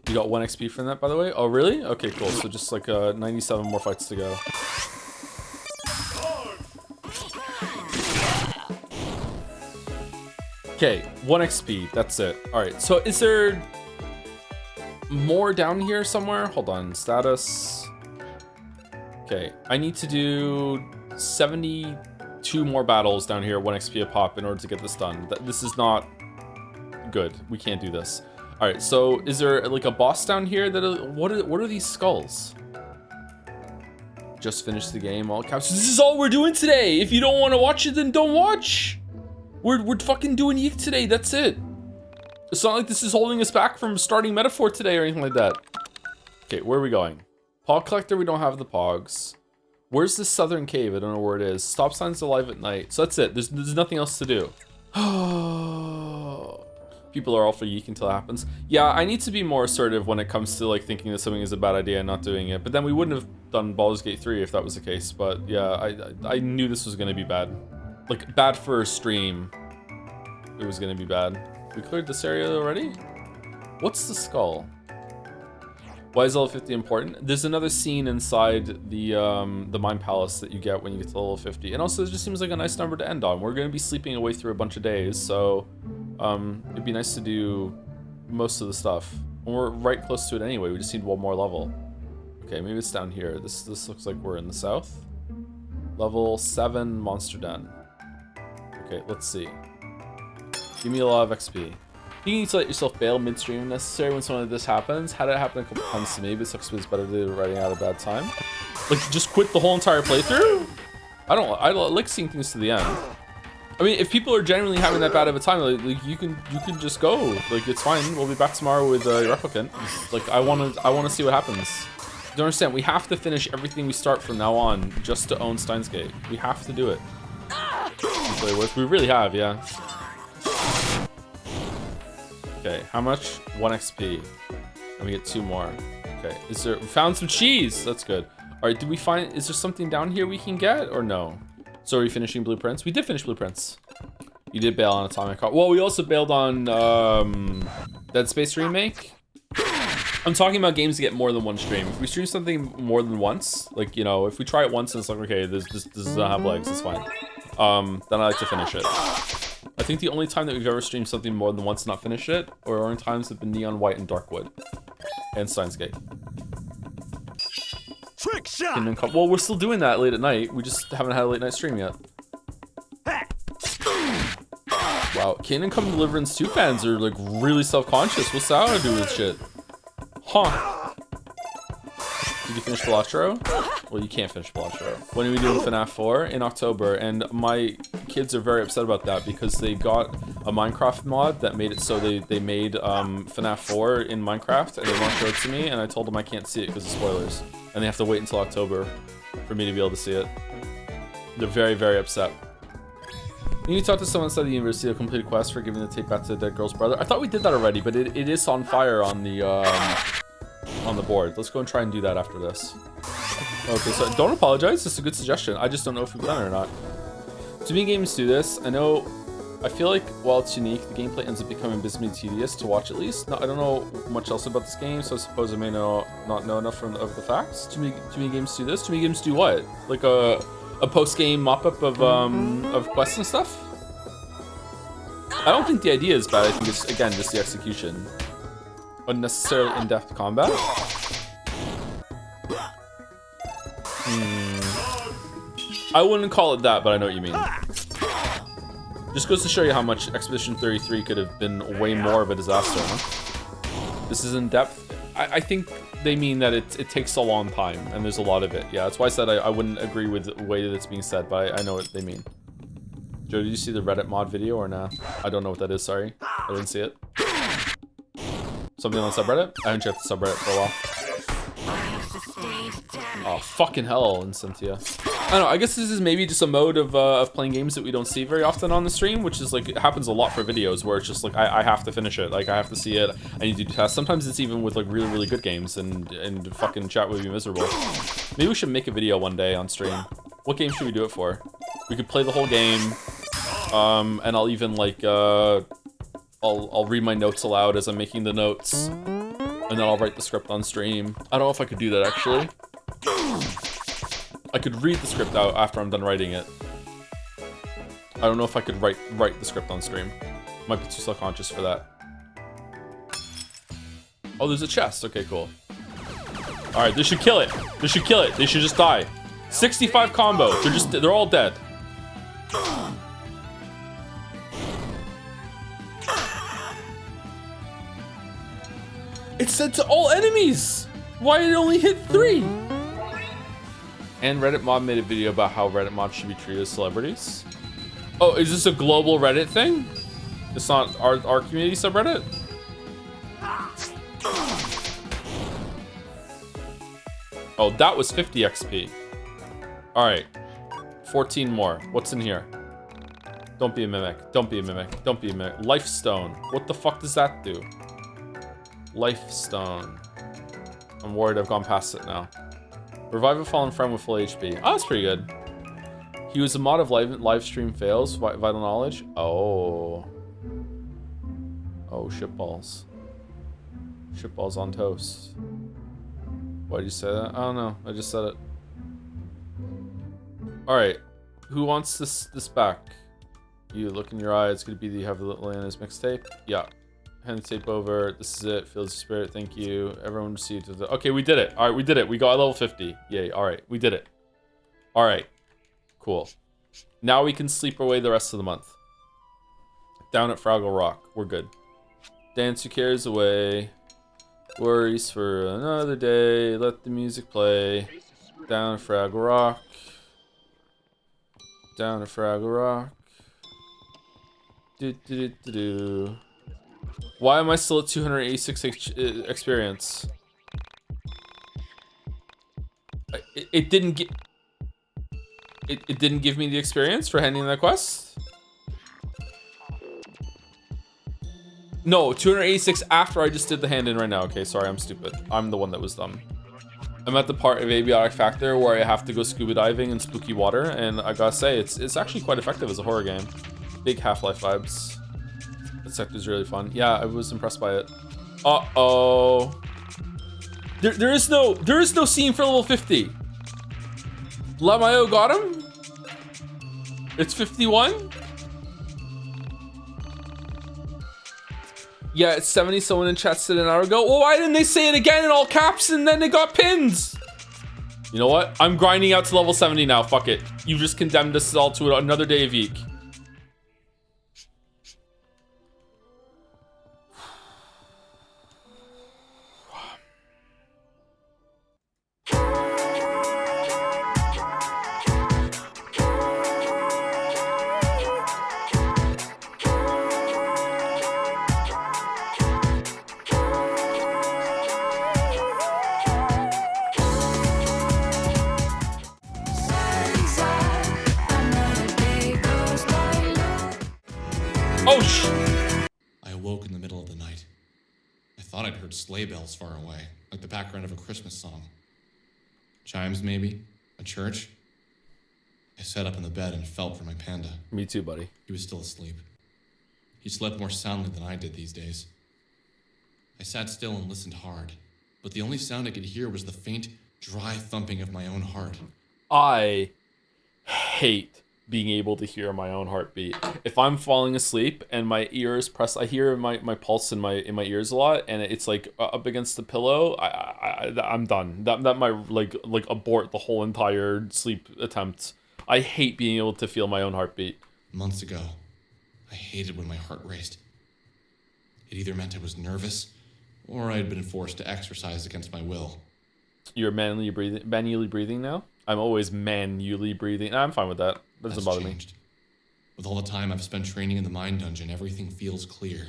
You got 1 XP from that, by the way? Oh, really? Okay, cool. So just like 97 more fights to go. Okay, 1 XP, that's it. All right, so is there more down here somewhere? Hold on, status. Okay, I need to do 72 more battles down here, 1 XP a pop in order to get this done. This is not good, we can't do this. All right, so is there like a boss down here that, what are these skulls? Just finished the game, all caps. This is all we're doing today. If you don't want to watch it, then don't watch. We're fucking doing YIIK today, that's it. It's not like this is holding us back from starting Metaphor today or anything like that. Okay, where are we going? Pog Collector, we don't have the Pogs. Where's this southern cave? I don't know where it is. Stop signs alive at night. So that's it, there's nothing else to do. People are all for YIIK until it happens. Yeah, I need to be more assertive when it comes to like thinking that something is a bad idea and not doing it. But then we wouldn't have done Baldur's Gate 3 if that was the case. But yeah, I knew this was gonna be bad. Like, bad for a stream. It was gonna be bad. We cleared this area already? What's the skull? Why is level 50 important? There's another scene inside the Mind Palace that you get when you get to level 50. And also, it just seems like a nice number to end on. We're gonna be sleeping away through a bunch of days, so it'd be nice to do most of the stuff. And we're right close to it anyway, we just need 1 more level. Okay, maybe it's down here. This looks like we're in the south. Level 7 Monster Den. Okay, let's see. Give me a lot of XP. You need to let yourself bail midstream if necessary when something like this happens. Had it happen a couple times to me, but sucks it's better than writing out a bad time. Like, just quit the whole entire playthrough? I like seeing things to the end. I mean, if people are genuinely having that bad of a time, like you can just go. Like, it's fine. We'll be back tomorrow with your replicant. Like, I wanna see what happens. You don't understand, we have to finish everything we start from now on just to own Steins Gate. We have to do it. We really have, yeah. Okay, how much? 1 XP. And we get 2 more. Okay, we found some cheese! That's good. Alright, did we find, is there something down here we can get, or no? So are we finishing Blueprints? We did finish Blueprints. You did bail on Atomic Heart. Well, we also bailed on Dead Space Remake. I'm talking about games that get more than 1 stream. If we stream something more than once, like, you know, if we try it once and it's like, okay, this does not have legs, it's fine. Then I like to finish it. I think the only time that we've ever streamed something more than once and not finished it, or only times have been Neon White and Darkwood. And Steins Gate. Trick shot! Well, we're still doing that late at night. We just haven't had a late night stream yet. Wow, Kingdom Come Deliverance 2 fans are like really self-conscious. What's that to do with shit? Huh. Did you finish Velocro? Well, you can't finish Velocro. When are we doing FNAF 4? In October, and my kids are very upset about that because they got a Minecraft mod that made it so they made FNAF 4 in Minecraft, and they want to show it to me, and I told them I can't see it because of spoilers. And they have to wait until October for me to be able to see it. They're very, very upset. You need to talk to someone inside the university who completed a quest for giving the tape back to the dead girl's brother. I thought we did that already, but it is on fire on the board. Let's go and try and do that after this. Okay, so don't apologize. It's a good suggestion. I just don't know if we've done it or not. Too many games do this. I feel like while it's unique, the gameplay ends up becoming abysmally tedious to watch at least. No, I don't know much else about this game, so I suppose I may not know enough of the facts. Too many games do this. Too many games do what? Like a post-game mop-up of quests and stuff? I don't think the idea is bad. I think it's, again, just the execution. Unnecessarily in-depth combat? I wouldn't call it that, but I know what you mean. Just goes to show you how much Expedition 33 could have been way more of a disaster, huh? This is in-depth. I think they mean that it takes a long time, and there's a lot of it. Yeah, that's why I said I wouldn't agree with the way that it's being said, but I know what they mean. Joe, did you see the Reddit mod video or nah? I don't know what that is, sorry. I didn't see it. Something on the subreddit? I haven't checked the subreddit for a while. Oh, fucking hell, and Cynthia. I don't know, I guess this is maybe just a mode of playing games that we don't see very often on the stream, which is like, it happens a lot for videos where it's just like, I have to finish it, like I have to see it, I need to do tests. Sometimes it's even with like really, really good games and fucking chat would be miserable. Maybe we should make a video one day on stream. What game should we do it for? We could play the whole game, and I'll even like, I'll read my notes aloud as I'm making the notes, and then I'll write the script on stream. I don't know if I could do that actually. I could read the script out after I'm done writing it. I don't know if I could write the script on stream. Might be too self-conscious for that. Oh, there's a chest. Okay, cool. All right, this should kill it. This should kill it. They should just die. 65 combo. They're all dead. It said to all enemies. Why did it only hit 3? And Reddit mod made a video about how Reddit mods should be treated as celebrities. Oh, is this a global Reddit thing? It's not our community subreddit? Oh, that was 50 XP. All right, 14 more. What's in here? Don't be a mimic. Don't be a mimic. Don't be a mimic. Life stone. What the fuck does that do? Life stone. I'm worried I've gone past it now. Revive a fallen friend with full HP. Oh, that's pretty good. He was a mod of live stream fails. Vital knowledge. Oh. Oh, shitballs. Shitballs on toast. Why did you say that? I don't know. I just said it. All right. Who wants this back? You look in your eye. It's gonna be the have Lena's mixtape. Yeah. Hand the tape over. This is it. Feels the spirit. Thank you. Everyone received it. Okay, we did it. All right, we did it. We got level 50. Yay. All right, we did it. All right. Cool. Now we can sleep away the rest of the month. Down at Fraggle Rock. We're good. Dance your cares away. Worries for another day. Let the music play. Down at Fraggle Rock. Down at Fraggle Rock. Do do do do do. Why am I still at 286 experience? It didn't get. It didn't give me the experience for handing that quest. No, 286 after I just did the hand in right now. Okay, sorry, I'm stupid. I'm the one that was dumb. I'm at the part of Abiotic Factor where I have to go scuba diving in spooky water, and I gotta say, it's actually quite effective as a horror game. Big Half-Life vibes. That sector's really fun. Yeah, I was impressed by it. Uh-oh. There is no scene for level 50. Lamayo got him? It's 51? Yeah, it's 70. Someone in chat said an hour ago. Well, why didn't they say it again in all caps and then they got pins? You know what? I'm grinding out to level 70 now. Fuck it. You just condemned us all to another day of YIIK. Oh, I awoke in the middle of the night. I thought I'd heard sleigh bells far away, like the background of a Christmas song. Chimes, maybe? A church? I sat up in the bed and felt for my panda. Me too, buddy. He was still asleep. He slept more soundly than I did these days. I sat still and listened hard, but the only sound I could hear was the faint, dry thumping of my own heart. I hate being able to hear my own heartbeat. If I'm falling asleep and my ears pressed, I hear my pulse in my ears a lot, and it's like up against the pillow. I'm done. That might like abort the whole entire sleep attempt. I hate being able to feel my own heartbeat. Months ago, I hated when my heart raced. It either meant I was nervous, or I had been forced to exercise against my will. You're manually breathing now? I'm always manually breathing. I'm fine with that. That doesn't bother me. With all the time I've spent training in the mind dungeon, everything feels clear.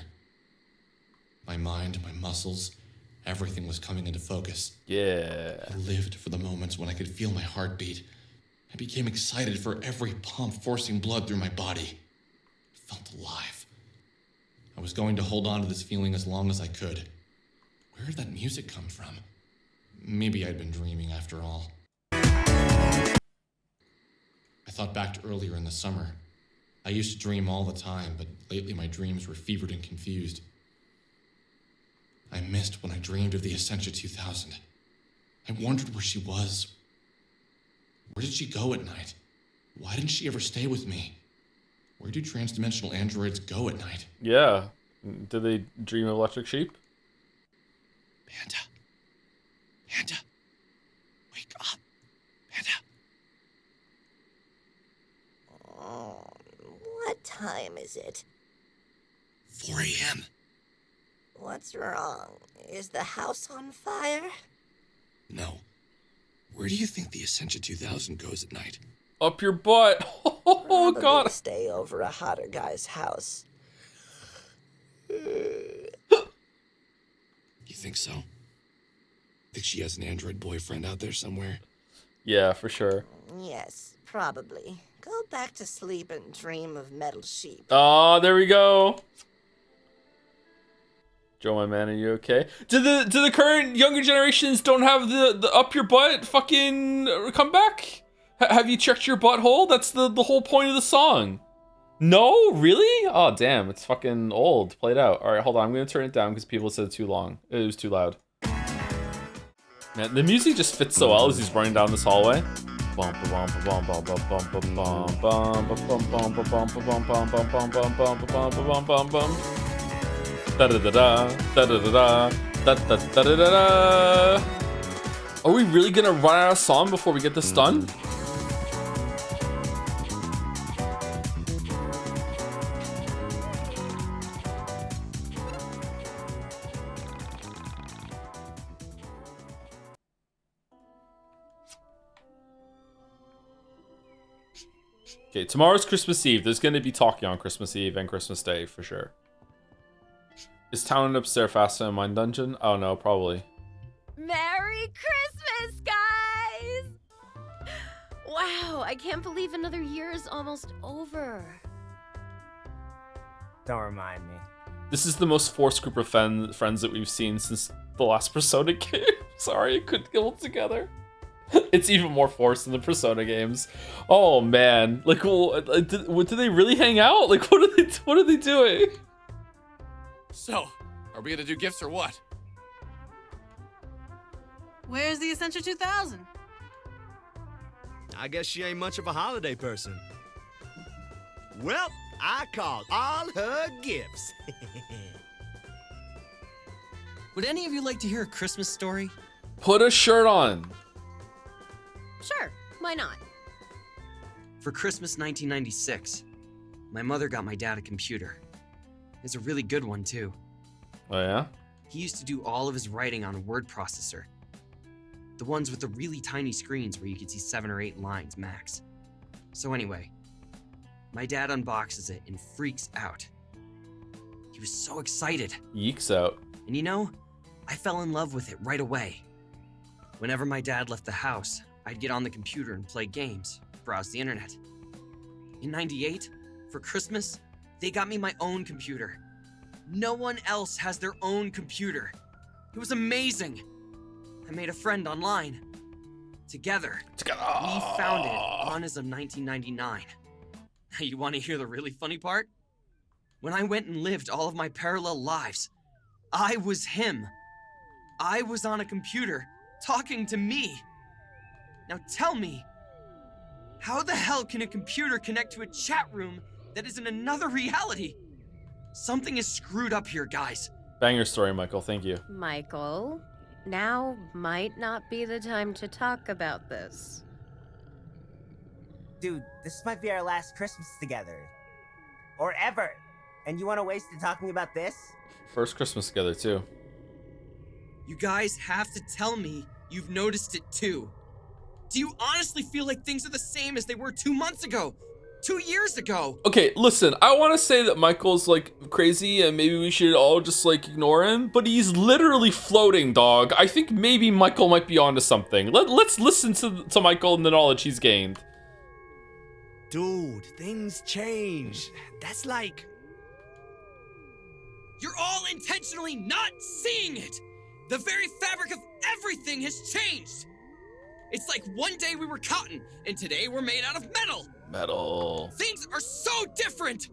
My mind, my muscles, everything was coming into focus. Yeah. I lived for the moments when I could feel my heartbeat. I became excited for every pump forcing blood through my body. I felt alive. I was going to hold on to this feeling as long as I could. Where did that music come from? Maybe I'd been dreaming after all. I thought back to earlier in the summer. I used to dream all the time, but lately my dreams were fevered and confused. I missed when I dreamed of the Essentia 2000. I wondered where she was. Where did she go at night? Why didn't she ever stay with me? Where do transdimensional androids go at night? Yeah. Do they dream of electric sheep? Panda. Panda. Wake up. Panda. What time is it? 4 a.m. What's wrong? Is the house on fire? No. Where do you think the Essentia 2000 goes at night? Up your butt. Oh, Probably God. Stay over a hotter guy's house. You think so? Think she has an android boyfriend out there somewhere? Yeah, for sure. Yes, probably. Go back to sleep and dream of metal sheep. Oh, there we go. Joe, my man, are you okay? Do the current younger generations don't have the up your butt fucking comeback? Have you checked your butthole? That's the whole point of the song. No, really? Oh, damn, it's fucking old. Played out. All right, hold on. I'm gonna turn it down because people said too long. It was too loud. Man, the music just fits so well as he's running down this hallway. Are we really gonna run out of song before we get this done? Okay, tomorrow's Christmas Eve. There's gonna be talking on Christmas Eve and Christmas Day for sure. Is town upstairs faster than Mind Dungeon? Oh no, probably. Merry Christmas, guys! Wow, I can't believe another year is almost over. Don't remind me. This is the most forced group of friends that we've seen since the last Persona game. Sorry, I couldn't get it together. It's even more forced than the Persona games. Oh man, like, well, do they really hang out? Like, what are they doing? So, are we gonna do gifts or what? Where's the Essentia 2000? I guess she ain't much of a holiday person. Well, I called all her gifts. Would any of you like to hear a Christmas story? Put a shirt on. Sure, why not? For Christmas 1996, my mother got my dad a computer. It's a really good one, too. Oh, yeah? He used to do all of his writing on a word processor. The ones with the really tiny screens where you could see 7 or 8 lines max. So anyway, my dad unboxes it and freaks out. He was so excited. Yeeks out. And you know, I fell in love with it right away. Whenever my dad left the house, I'd get on the computer and play games, browse the internet. In '98, for Christmas, they got me my own computer. No one else has their own computer. It was amazing. I made a friend online. Together, we found it on as of 1999. Now you want to hear the really funny part? When I went and lived all of my parallel lives, I was him. I was on a computer, talking to me. Now tell me, how the hell can a computer connect to a chat room that is in another reality? Something is screwed up here, guys. Banger story, Michael. Thank you. Michael, now might not be the time to talk about this. Dude, this might be our last Christmas together. Or ever. And you want to waste it talking about this? First Christmas together, too. You guys have to tell me you've noticed it too. Do you honestly feel like things are the same as they were 2 months ago? 2 years ago. Okay, listen, I want to say that Michael's like crazy and maybe we should all just like ignore him, but he's literally floating, dog. I think maybe Michael might be onto something. Let's listen to Michael and the knowledge he's gained. Dude, things change. That's like... You're all intentionally not seeing it. The very fabric of everything has changed. It's like one day we were cotton, and today we're made out of metal. Metal. Things are so different.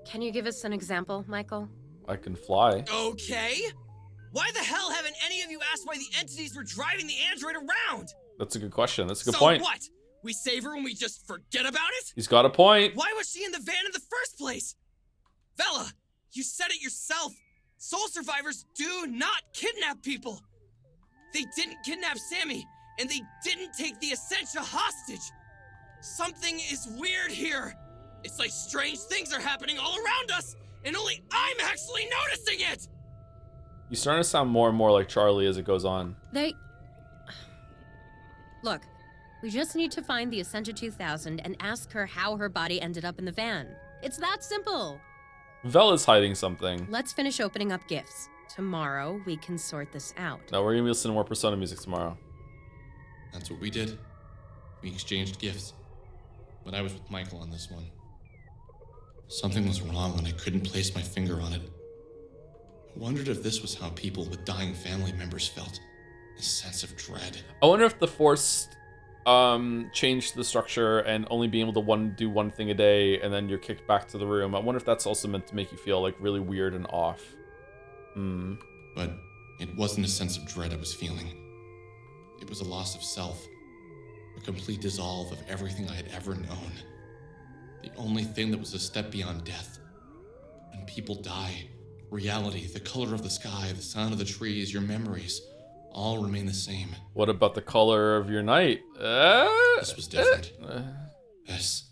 Can you give us an example, Michael? I can fly. Okay. Why the hell haven't any of you asked why the entities were driving the android around? That's a good question. That's a good point. So what? We save her and we just forget about it? He's got a point. Why was she in the van in the first place? Vela, you said it yourself. Soul survivors do not kidnap people. They didn't kidnap Sammy, and they didn't take the Essentia hostage. Something is weird here. It's like strange things are happening all around us, and only I'm actually noticing it. You're starting to sound more and more like Charlie as it goes on. Look, we just need to find the Essentia 2000 and ask her how her body ended up in the van. It's that simple. Vela's hiding something. Let's finish opening up gifts. Tomorrow, we can sort this out. No, we're gonna be listening to more Persona music tomorrow. That's what we did. We exchanged gifts. But I was with Michael on this one. Something was wrong when I couldn't place my finger on it. I wondered if this was how people with dying family members felt. A sense of dread. I wonder if the Force changed the structure and only being able to do one thing a day and then you're kicked back to the room. I wonder if that's also meant to make you feel like really weird and off. But it wasn't a sense of dread I was feeling. It was a loss of self. A complete dissolve of everything I had ever known. The only thing that was a step beyond death. When people die, reality, the color of the sky, the sound of the trees, your memories, all remain the same. What about the color of your night? This was different. This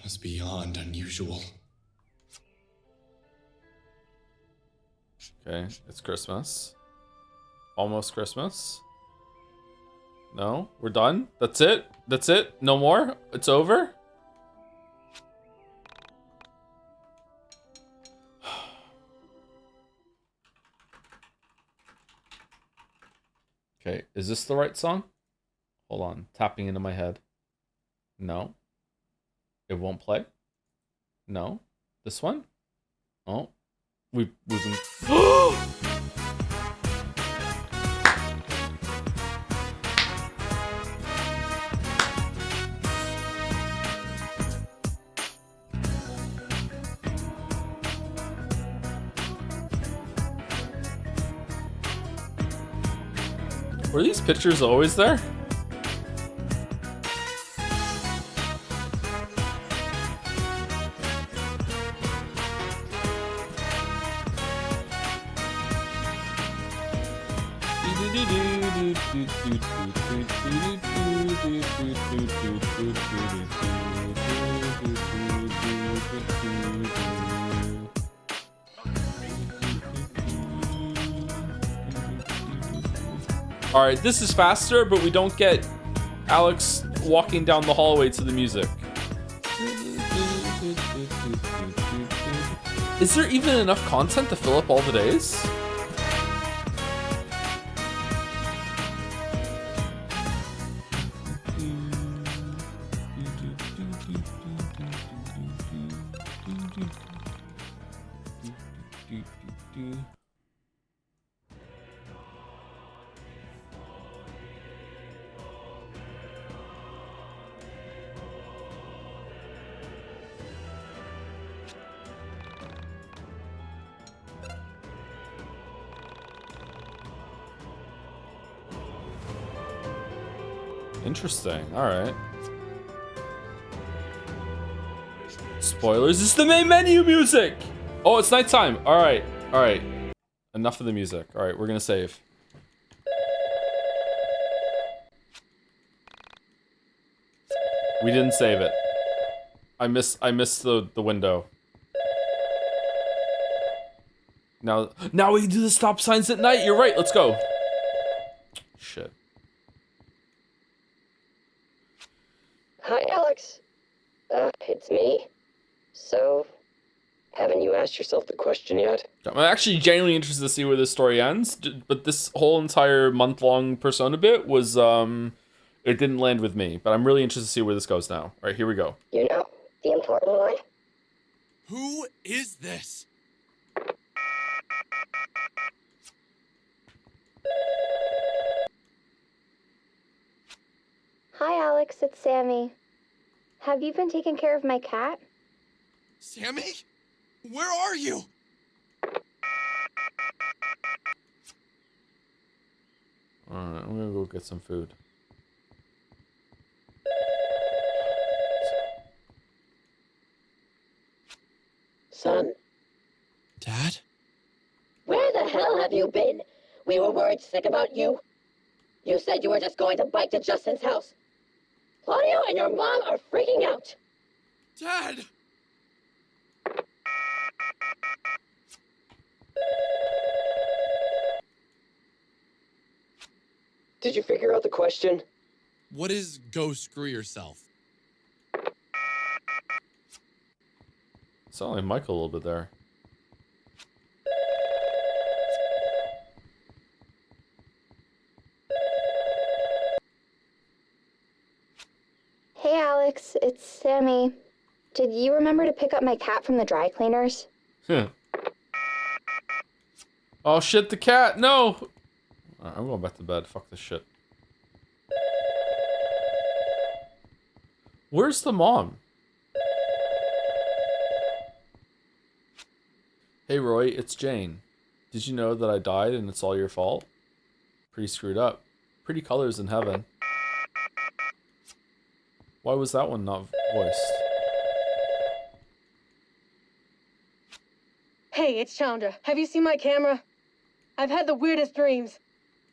was beyond unusual. Okay, it's Christmas. Almost Christmas. No, we're done. That's it. That's it. No more. It's over. Okay, is this the right song? Hold on, tapping into my head. No. It won't play. No. This one? Oh. We've been... Were these pictures always there? All right, this is faster, but we don't get Alex walking down the hallway to the music. Is there even enough content to fill up all the days? Interesting. All right. Spoilers. This is the main menu music. Oh, it's nighttime. All right. All right. Enough of the music. All right, we're gonna save. We didn't save it. I missed the window. Now we can do the stop signs at night. You're right. Let's go. Shit. Hi, Alex. It's me. So, haven't you asked yourself the question yet? I'm actually genuinely interested to see where this story ends, but this whole entire month-long Persona bit was, it didn't land with me, but I'm really interested to see where this goes now. All right, here we go. You know, the important one? Who is this? Hi, Alex. It's Sammy. Have you been taking care of my cat? Sammy? Where are you? Alright, I'm gonna go get some food. Son? Dad? Where the hell have you been? We were worried sick about you. You said you were just going to bike to Justin's house. Claudio and your mom are freaking out. Dad! Did you figure out the question? What is go screw yourself? Sound like Michael a little bit there. Hey, Alex. It's Sammy. Did you remember to pick up my cat from the dry cleaners? Oh shit, the cat! No! Alright, I'm going back to bed. Fuck this shit. Where's the mom? Hey Roy, it's Jane. Did you know that I died and it's all your fault? Pretty screwed up. Pretty colors in heaven. Why was that one not voiced? Hey, it's Chandra. Have you seen my camera? I've had the weirdest dreams.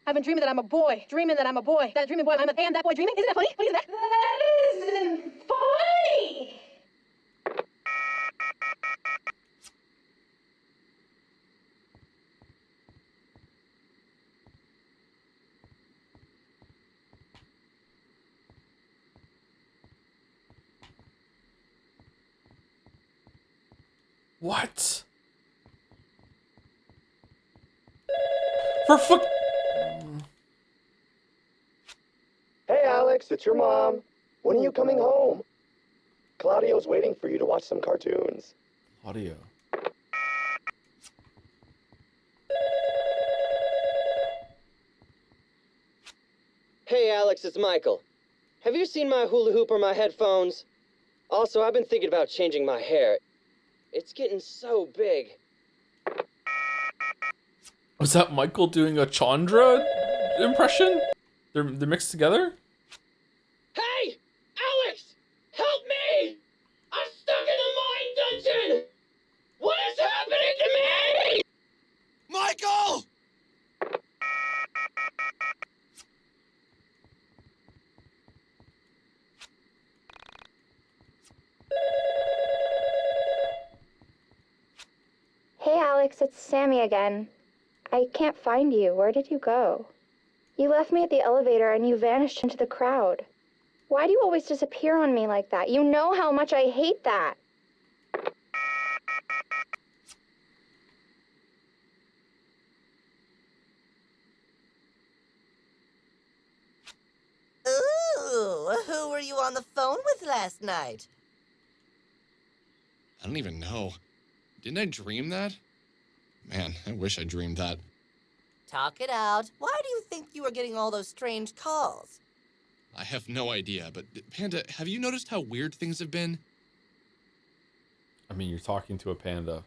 I've been dreaming that I'm a boy. Dreaming that I'm a boy. That dreaming boy, I'm a man. That boy dreaming. Isn't that funny? What is that? That isn't funny! What? For fuck. Hey, Alex, it's your mom. When are you coming home? Claudio's waiting for you to watch some cartoons. Audio. Hey, Alex, it's Michael. Have you seen my hula hoop or my headphones? Also, I've been thinking about changing my hair. It's getting so big. Was that Michael doing a Chandra impression? They're mixed together? Hey! Alex! Help me! I'm stuck in the mine dungeon! What is happening to me? Michael! Hey, Alex. It's Sammy again. I can't find you. Where did you go? You left me at the elevator and you vanished into the crowd. Why do you always disappear on me like that? You know how much I hate that. Ooh, who were you on the phone with last night? I don't even know. Didn't I dream that? Man, I wish I dreamed that. Talk it out. Why do you think you were getting all those strange calls? I have no idea, but Panda, have you noticed how weird things have been? I mean, you're talking to a panda.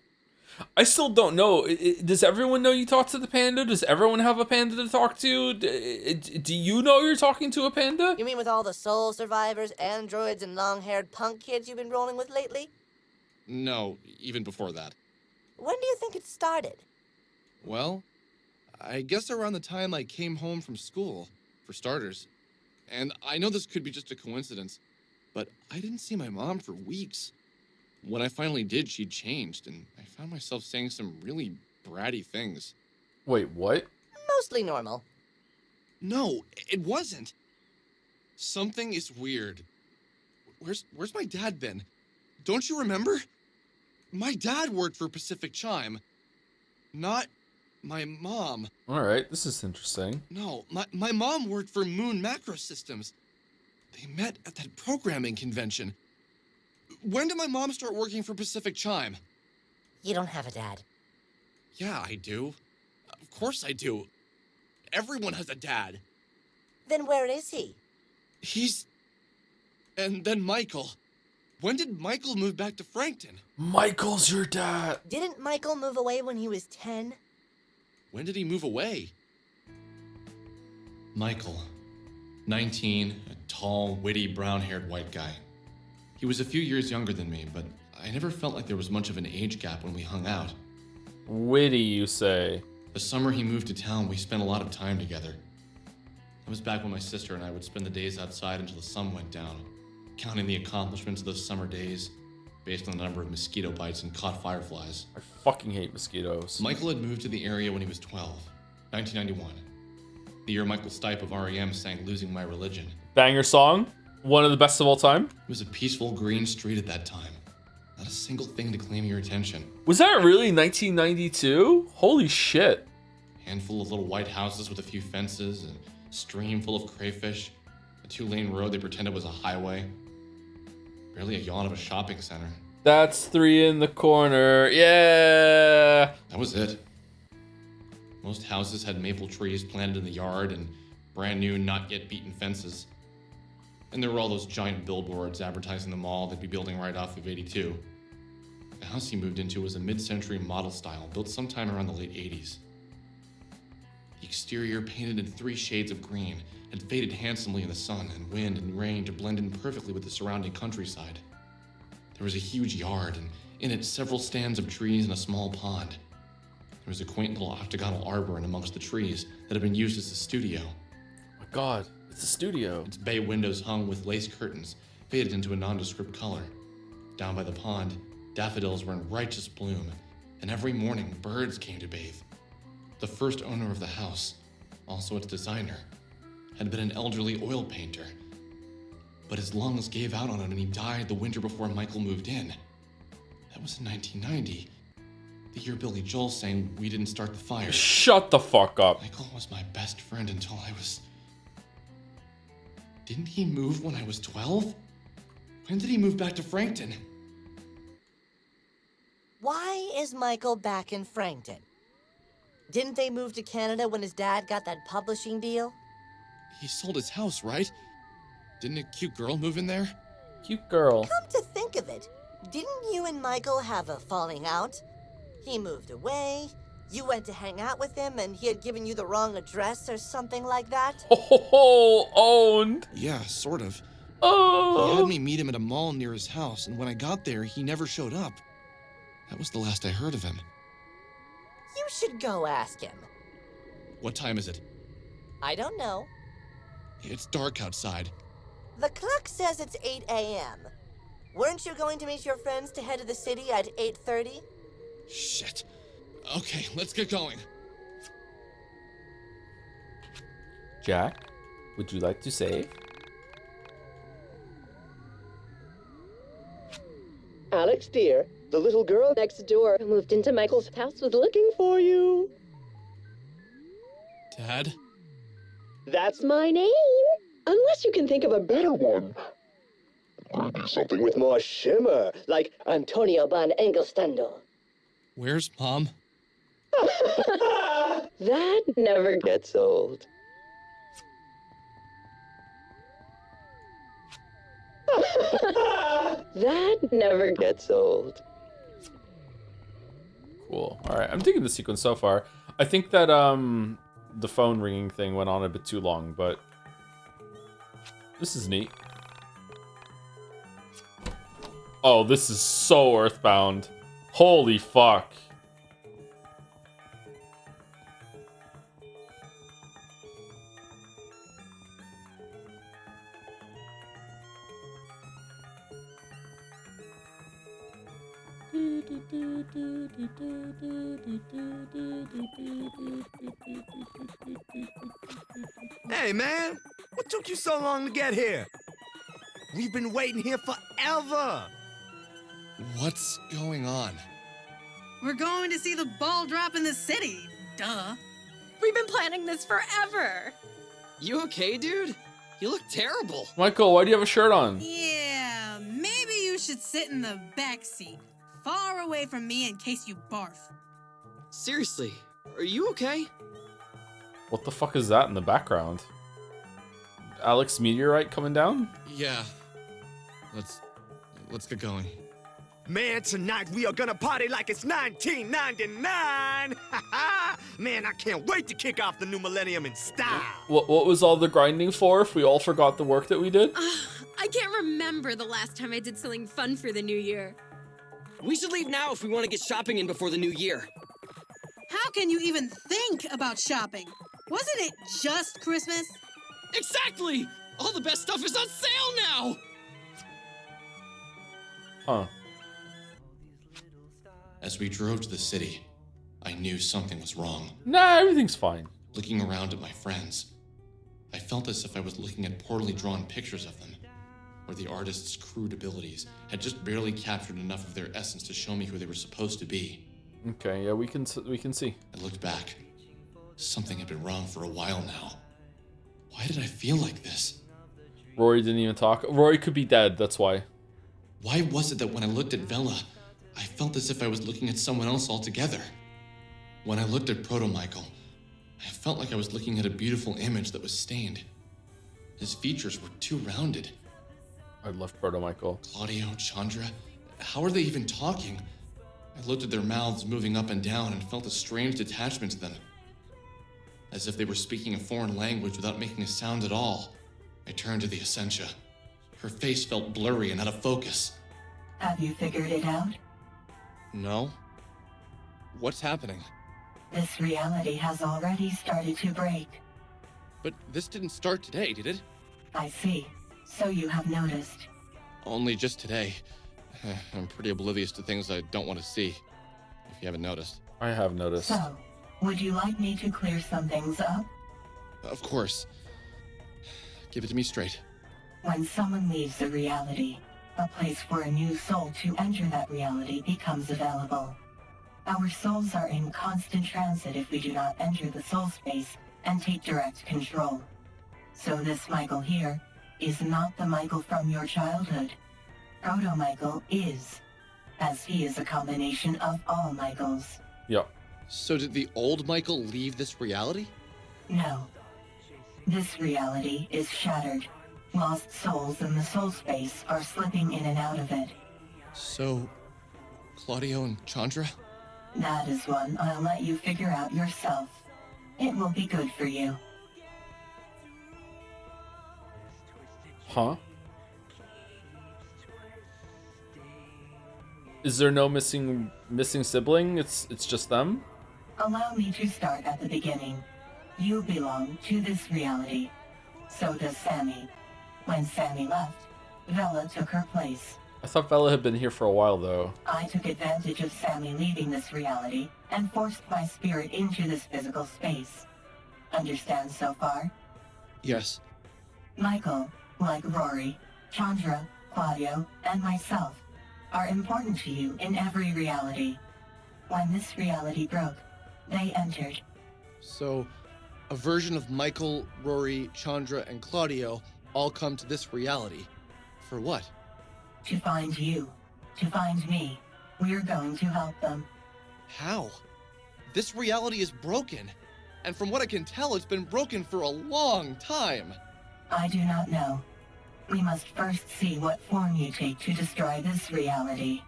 I still don't know. Does everyone know you talk to the panda? Does everyone have a panda to talk to? Do you know you're talking to a panda? You mean with all the soul survivors, androids, and long-haired punk kids you've been rolling with lately? No, even before that. When do you think it started? Well, I guess around the time I came home from school, for starters. And I know this could be just a coincidence, but I didn't see my mom for weeks. When I finally did, she'd changed, and I found myself saying some really bratty things. Wait, what? Mostly normal. No, it wasn't. Something is weird. Where's my dad been? Don't you remember? My dad worked for Pacific Chime. Not my mom. Alright, this is interesting. No, my mom worked for Moon Macro Systems. They met at that programming convention. When did my mom start working for Pacific Chime? You don't have a dad. Yeah, I do. Of course I do. Everyone has a dad. Then where is he? And then Michael. When did Michael move back to Frankton? Michael's your dad. Didn't Michael move away when he was 10? When did he move away? Michael, 19, a tall, witty, brown-haired white guy. He was a few years younger than me, but I never felt like there was much of an age gap when we hung out. Witty, you say? The summer he moved to town, we spent a lot of time together. It was back when my sister and I would spend the days outside until the sun went down, counting the accomplishments of those summer days based on the number of mosquito bites and caught fireflies. I fucking hate mosquitoes. Michael had moved to the area when he was 12, 1991. The year Michael Stipe of REM sang Losing My Religion. Banger song? One of the best of all time? It was a peaceful green street at that time. Not a single thing to claim your attention. Was that really 1992? Holy shit. Handful of little white houses with a few fences, a stream full of crayfish, a 2-lane road they pretended was a highway. Barely a yawn of a shopping center. That's 3 in the corner. Yeah. That was it. Most houses had maple trees planted in the yard and brand new, not yet beaten fences. And there were all those giant billboards advertising the mall they'd be building right off of 82. The house he moved into was a mid-century model style, built sometime around the late 80s. The exterior, painted in 3 shades of green, had faded handsomely in the sun and wind and rain to blend in perfectly with the surrounding countryside. There was a huge yard, and in it several stands of trees and a small pond. There was a quaint little octagonal arbor in amongst the trees that had been used as a studio. Oh my god, it's a studio. Its bay windows hung with lace curtains, faded into a nondescript color. Down by the pond, daffodils were in righteous bloom, and every morning birds came to bathe. The first owner of the house, also its designer, had been an elderly oil painter. But his lungs gave out on him and he died the winter before Michael moved in. That was in 1990. The year Billy Joel sang We Didn't Start the Fire. Shut the fuck up. Michael was my best friend until I was... Didn't he move when I was 12? When did he move back to Frankton? Why is Michael back in Frankton? Didn't they move to Canada when his dad got that publishing deal? He sold his house, right? Didn't a cute girl move in there? Cute girl. Come to think of it, didn't you and Michael have a falling out? He moved away, you went to hang out with him, and he had given you the wrong address or something like that? Oh, owned. Yeah, sort of. Oh. He had me meet him at a mall near his house, and when I got there, he never showed up. That was the last I heard of him. You should go ask him. What time is it? I don't know. It's dark outside. The clock says it's 8 a.m. Weren't you going to meet your friends to head to the city at 8:30? Shit. Okay, let's get going. Jack, would you like to save? Alex, dear, the little girl next door who moved into Michael's house was looking for you. Dad? That's my name. Unless you can think of a better one. Maybe something with more shimmer, like Antonio van Engelstendel. Where's Mom? That never gets old. That never gets old. Cool. Alright, I'm digging the sequence so far. I think that the phone ringing thing went on a bit too long, but this is neat. Oh, this is so Earthbound. Holy fuck. Hey, man! What took you so long to get here? We've been waiting here forever! What's going on? We're going to see the ball drop in the city. Duh. We've been planning this forever. You okay, dude? You look terrible. Michael, why do you have a shirt on? Yeah, maybe you should sit in the back seat, far away from me in case you barf. Seriously, are you okay? What the fuck is that in the background? Alex meteorite coming down? Yeah. Let's get going. Man, tonight we are gonna party like it's 1999! Man, I can't wait to kick off the new millennium in style! What was all the grinding for if we all forgot the work that we did? I can't remember the last time I did something fun for the new year. We should leave now if we want to get shopping in before the new year. How can you even think about shopping? Wasn't it just Christmas? Exactly! All the best stuff is on sale now! Huh. As we drove to the city, I knew something was wrong. Nah, everything's fine. Looking around at my friends, I felt as if I was looking at poorly drawn pictures of them, where the artist's crude abilities had just barely captured enough of their essence to show me who they were supposed to be. Okay, yeah, we can see. I looked back. Something had been wrong for a while now. Why did I feel like this? Rory didn't even talk. Rory could be dead, that's why. Why was it that when I looked at Vela, I felt as if I was looking at someone else altogether? When I looked at Proto-Michael, I felt like I was looking at a beautiful image that was stained. His features were too rounded. I love Proto-Michael. Claudio, Chandra, how are they even talking? I looked at their mouths moving up and down and felt a strange detachment to them. As if they were speaking a foreign language without making a sound at all. I turned to the Essentia. Her face felt blurry and out of focus. Have you figured it out? No. What's happening? This reality has already started to break. But this didn't start today, did it? I see. So you have noticed. Only just today. I'm pretty oblivious to things I don't want to see, if you haven't noticed. I have noticed. So, would you like me to clear some things up? Of course. Give it to me straight. When someone leaves a reality, a place for a new soul to enter that reality becomes available. Our souls are in constant transit if we do not enter the soul space and take direct control. So this Michael here is not the Michael from your childhood. Proto-Michael is, as he is a combination of all Michaels. Yep. So did the old Michael leave this reality? No. This reality is shattered. Lost souls in the soul space are slipping in and out of it. So, Claudio and Chandra? That is one I'll let you figure out yourself. It will be good for you. Huh? Is there no missing sibling? It's just them? Allow me to start at the beginning. You belong to this reality. So does Sammy. When Sammy left, Vela took her place. I thought Vela had been here for a while, though. I took advantage of Sammy leaving this reality and forced my spirit into this physical space. Understand so far? Yes. Michael, like Rory, Chandra, Claudio, and myself, are important to you in every reality. When this reality broke, they entered. So, a version of Michael, Rory, Chandra, and Claudio all come to this reality. For what? To find you. To find me. We're going to help them. How? This reality is broken. And from what I can tell, it's been broken for a long time. I do not know. We must first see what form you take to destroy this reality.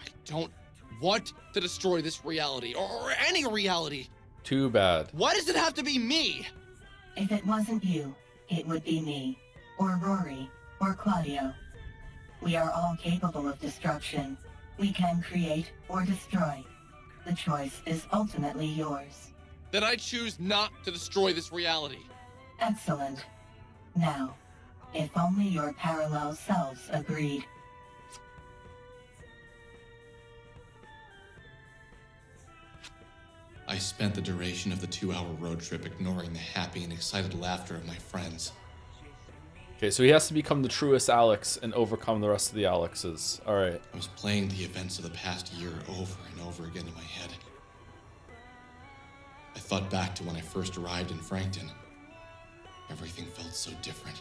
I don't want to destroy this reality, or any reality. Too bad. Why does it have to be me? If it wasn't you, it would be me, or Rory, or Claudio. We are all capable of destruction. We can create or destroy. The choice is ultimately yours. Then I choose not to destroy this reality. Excellent. Now, if only your parallel selves agreed. I spent the duration of the 2-hour road trip ignoring the happy and excited laughter of my friends. Okay, so he has to become the truest Alex and overcome the rest of the Alexes. All right. I was playing the events of the past year over and over again in my head. I thought back to when I first arrived in Frankton. Everything felt so different.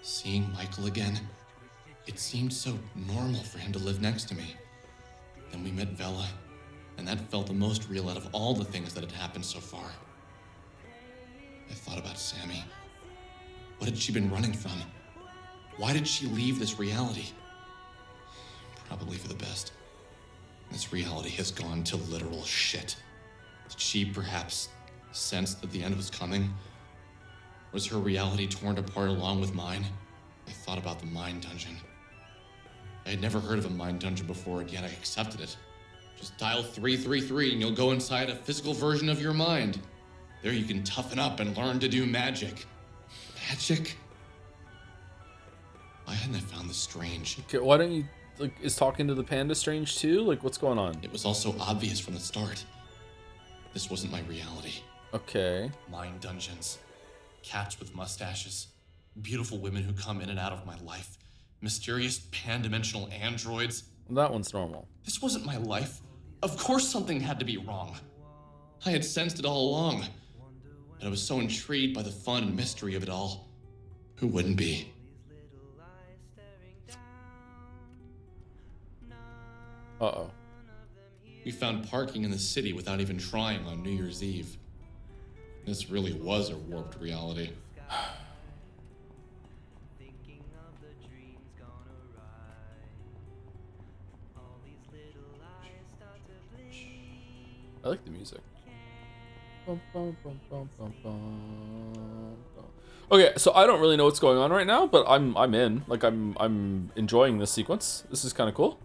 Seeing Michael again, it seemed so normal for him to live next to me. Then we met Vela, and that felt the most real out of all the things that had happened so far. I thought about Sammy. What had she been running from? Why did she leave this reality? Probably for the best. This reality has gone to literal shit. Did she perhaps sense that the end was coming? Was her reality torn apart along with mine? I thought about the mind dungeon. I had never heard of a mind dungeon before, and yet I accepted it. Just dial 333 and you'll go inside a physical version of your mind. There you can toughen up and learn to do magic. Magic? Why hadn't I found this strange? Okay, why don't you, like, is talking to the panda strange too? Like, what's going on? It was also obvious from the start. This wasn't my reality. Okay. Mind dungeons. Cats with mustaches. Beautiful women who come in and out of my life. Mysterious pan-dimensional androids. That one's normal. This wasn't my life. Of course something had to be wrong. I had sensed it all along. And I was so intrigued by the fun and mystery of it all. Who wouldn't be? Uh-oh. We found parking in the city without even trying on New Year's Eve. This really was a warped reality. I like the music. Bum, bum, bum, bum, bum, bum, bum. Okay, so I don't really know what's going on right now, but I'm in. Like I'm enjoying this sequence. This is kind of cool.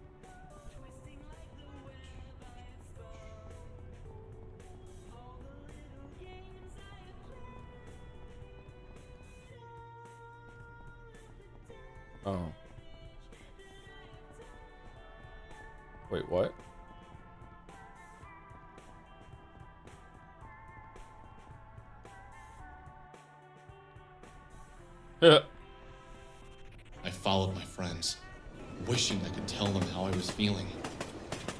Oh. Wait, what? I followed my friends, wishing I could tell them how I was feeling,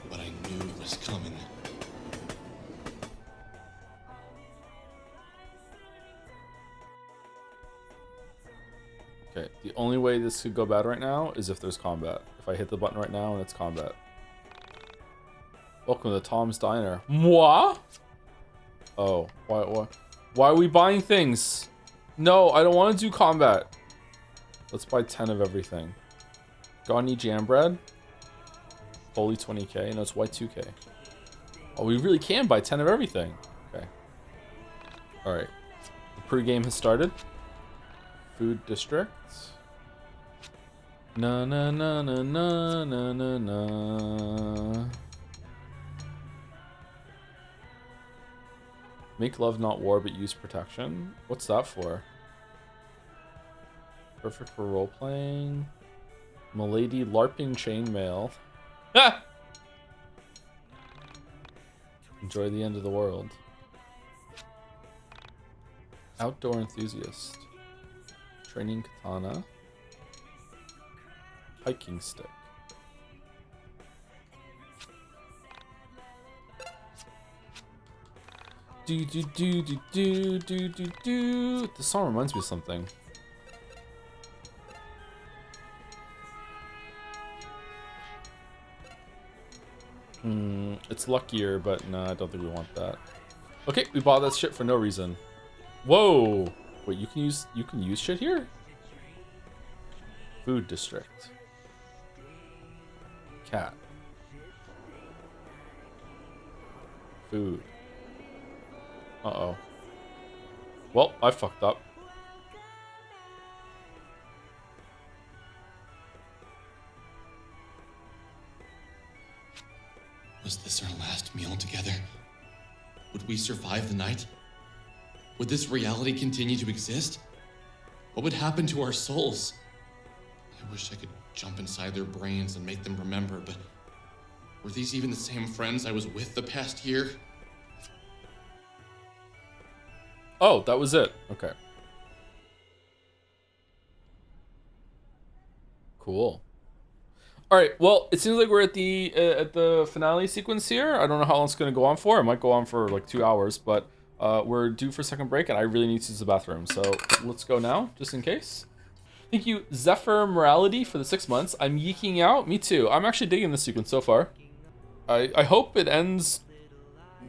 but I knew it was coming. Okay, the only way this could go bad right now is if there's combat. If I hit the button right now and it's combat. Welcome to Tom's Diner. Moi? Oh, why are we buying things? No, I don't want to do combat. Let's buy 10 of everything. Got any jam bread? Holy 20k. No, it's Y2k. Oh, we really can buy 10 of everything. Okay. Alright. The pre-game has started. Food district. Na na na na na na na na. Make love not war, but use protection. What's that for? Perfect for role playing. Milady LARPing chainmail. Ah! Enjoy the end of the world. Outdoor enthusiast. Training katana. Hiking stick. Do do do do do do do do. The song reminds me of something. It's luckier, but no, I don't think we want that. Okay, we bought that shit for no reason. Whoa! Wait, you can use shit here? Food district. Cat. Food. Uh-oh. Well, I fucked up. Was this our last meal together? Would we survive the night? Would this reality continue to exist? What would happen to our souls? I wish I could jump inside their brains and make them remember, but were these even the same friends I was with the past year? Oh, that was it. Okay. Cool. All right. Well, it seems like we're at the finale sequence here. I don't know how long it's going to go on for. It might go on for like 2 hours, but we're due for a second break, and I really need to use the bathroom. So let's go now, just in case. Thank you, Zephyr Morality, for the 6 months. I'm yeeking out. Me too. I'm actually digging this sequence so far. I hope it ends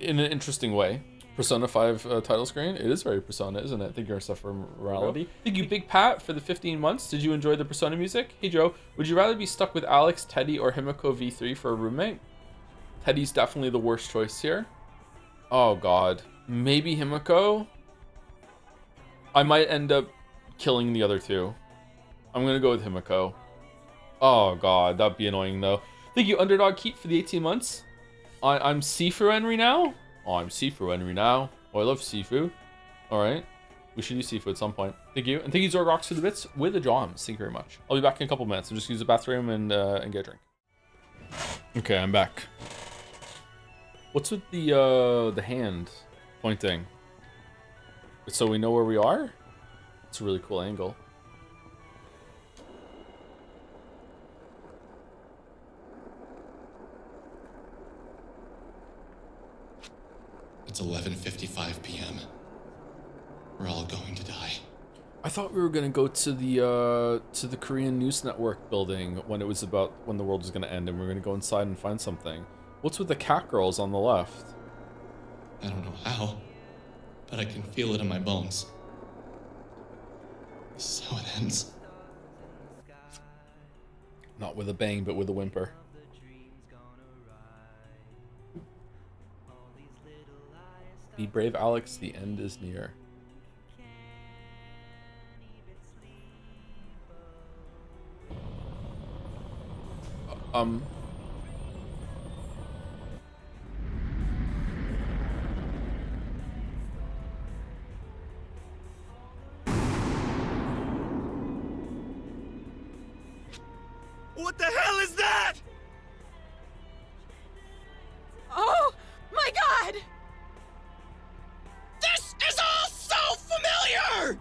in an interesting way. Persona 5 title screen. It is very Persona, isn't it? Thank you, Zephyr Morality. Thank you, Big Pat, for the 15 months. Did you enjoy the Persona music? Hey, Joe. Would you rather be stuck with Alex, Teddy, or Himiko V3 for a roommate? Teddy's definitely the worst choice here. Oh, God. Maybe Himiko? I might end up killing the other two. I'm going to go with Himiko. Oh, God. That'd be annoying, though. Thank you, Underdog Keep, for the 18 months. I'm Sifu Henry now? Oh, I'm Sifu Henry now. Oh, I love seafood. Alright. We should do seafood at some point. Thank you. And thank you, Zorgox, for the bits with the Joms. Thank you very much. I'll be back in a couple minutes. I'll just use the bathroom and get a drink. Okay, I'm back. What's with the hand pointing? So we know where we are? It's a really cool angle. It's 11:55 p.m. We're all going to die. I thought we were gonna go to the Korean News Network building when it was about when the world was gonna end, and we are gonna go inside and find something. What's with the cat girls on the left? I don't know how, but I can feel it in my bones. This is how it ends. Not with a bang, but with a whimper. Be brave, Alex. The end is near. What the hell is that? Oh my God! This is all so familiar!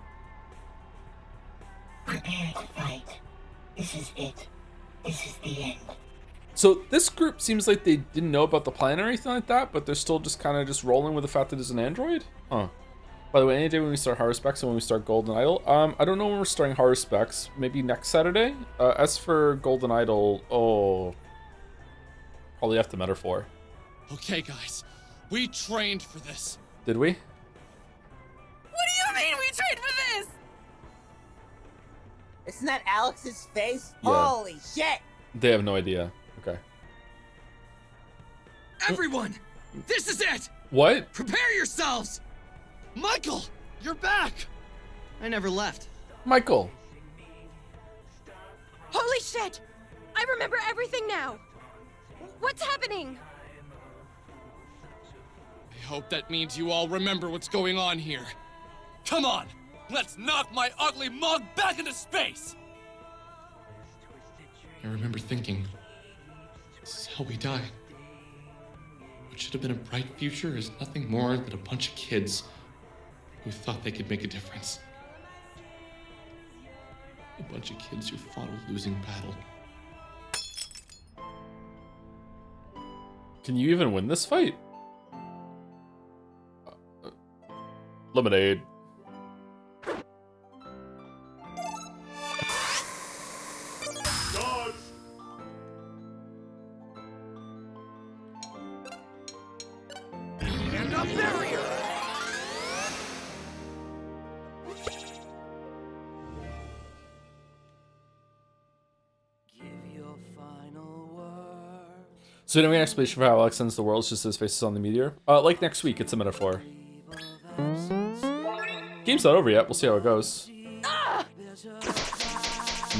Prepare to fight. This is it. This is the end. So this group seems like they didn't know about the plan or anything like that, but they're still just kind of just rolling with the fact that it's an android? Huh. By the way, any day when we start Horror Specs and when we start Golden Idol, I don't know when we're starting Horror Specs. Maybe next Saturday? As for Golden Idol, oh, probably after Metaphor. Okay, guys. We trained for this. Did we? What do you mean we trained for this? Isn't that Alex's face? Yeah. Holy shit! They have no idea. Okay. Everyone! This is it! What? Prepare yourselves! Michael! You're back! I never left. Michael! Holy shit! I remember everything now! What's happening? I hope that means you all remember what's going on here. Come on! Let's knock my ugly mug back into space! I remember thinking, this is how we die. What should have been a bright future is nothing more than a bunch of kids who thought they could make a difference. A bunch of kids who fought a losing battle. Can you even win this fight? Lemonade. Stand up barrier! So we don't get an explanation for how Alex ends the world, it's just his face is on the meteor. Like next week, it's a metaphor. Game's not over yet, we'll see how it goes.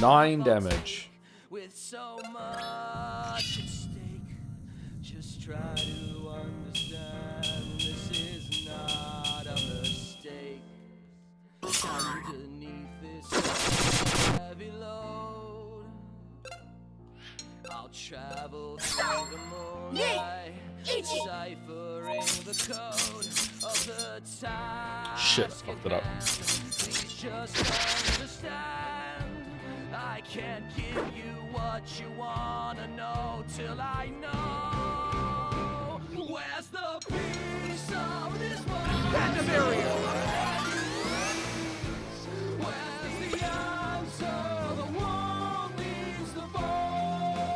9 damage. With so much at stake, just try to understand this is not a mistake. Underneath this heavy load, I'll travel through the moonlight, deciphering the code of the time. Shit, I fucked it up. Please just understand, I can't give you what you wanna know till I know. Where's the piece of this world? At the barrier! Where's the answer? The world needs the void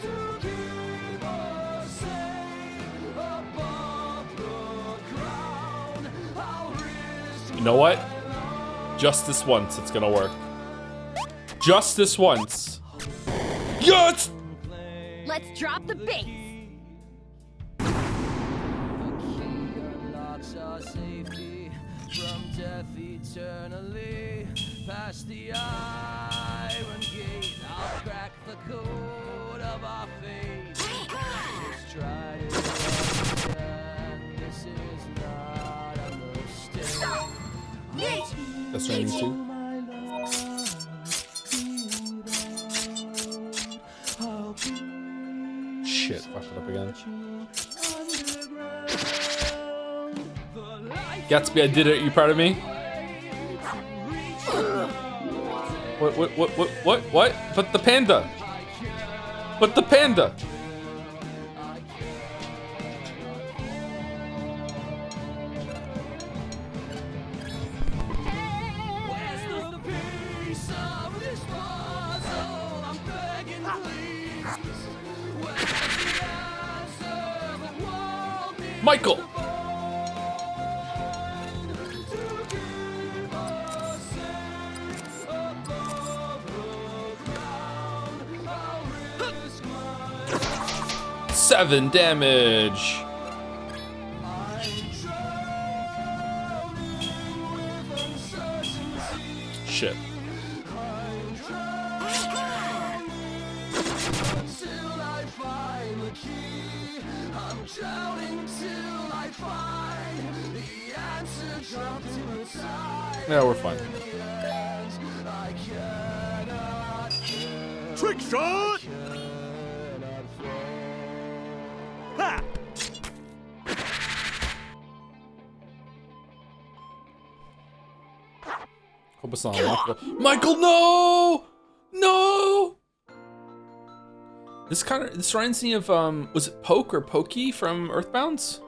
to keep us safe above the ground. I'll risk. You know what? Just this once, it's gonna work. Just this once. Yes! Let's drop the bass. Unlocks our safety from death eternally. Past the iron gate, I'll crack the code of our fate. Just try to understand this is not a mistake. That's raining too. Shit, fucked it up again. Gatsby, I did it. You proud of me? What? But the panda. But the panda. Michael! Seven damage. Shit. Yeah, we're fine. Trick shot! Ha! Hope it's not Michael. Michael, no! No! This reminds me of was it Poke or Pokey from Earthbounds?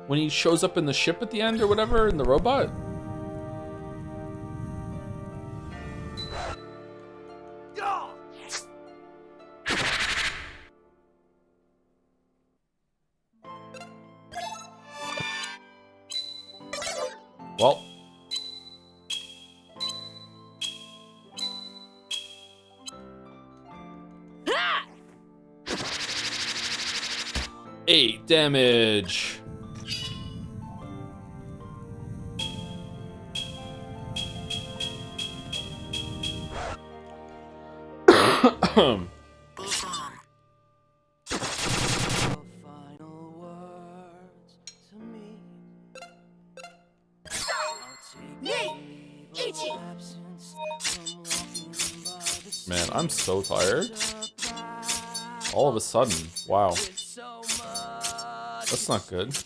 When he shows up in the ship at the end or whatever, in the robot? Well. Eight damage. Man, I'm so tired. All of a sudden, wow. That's not good.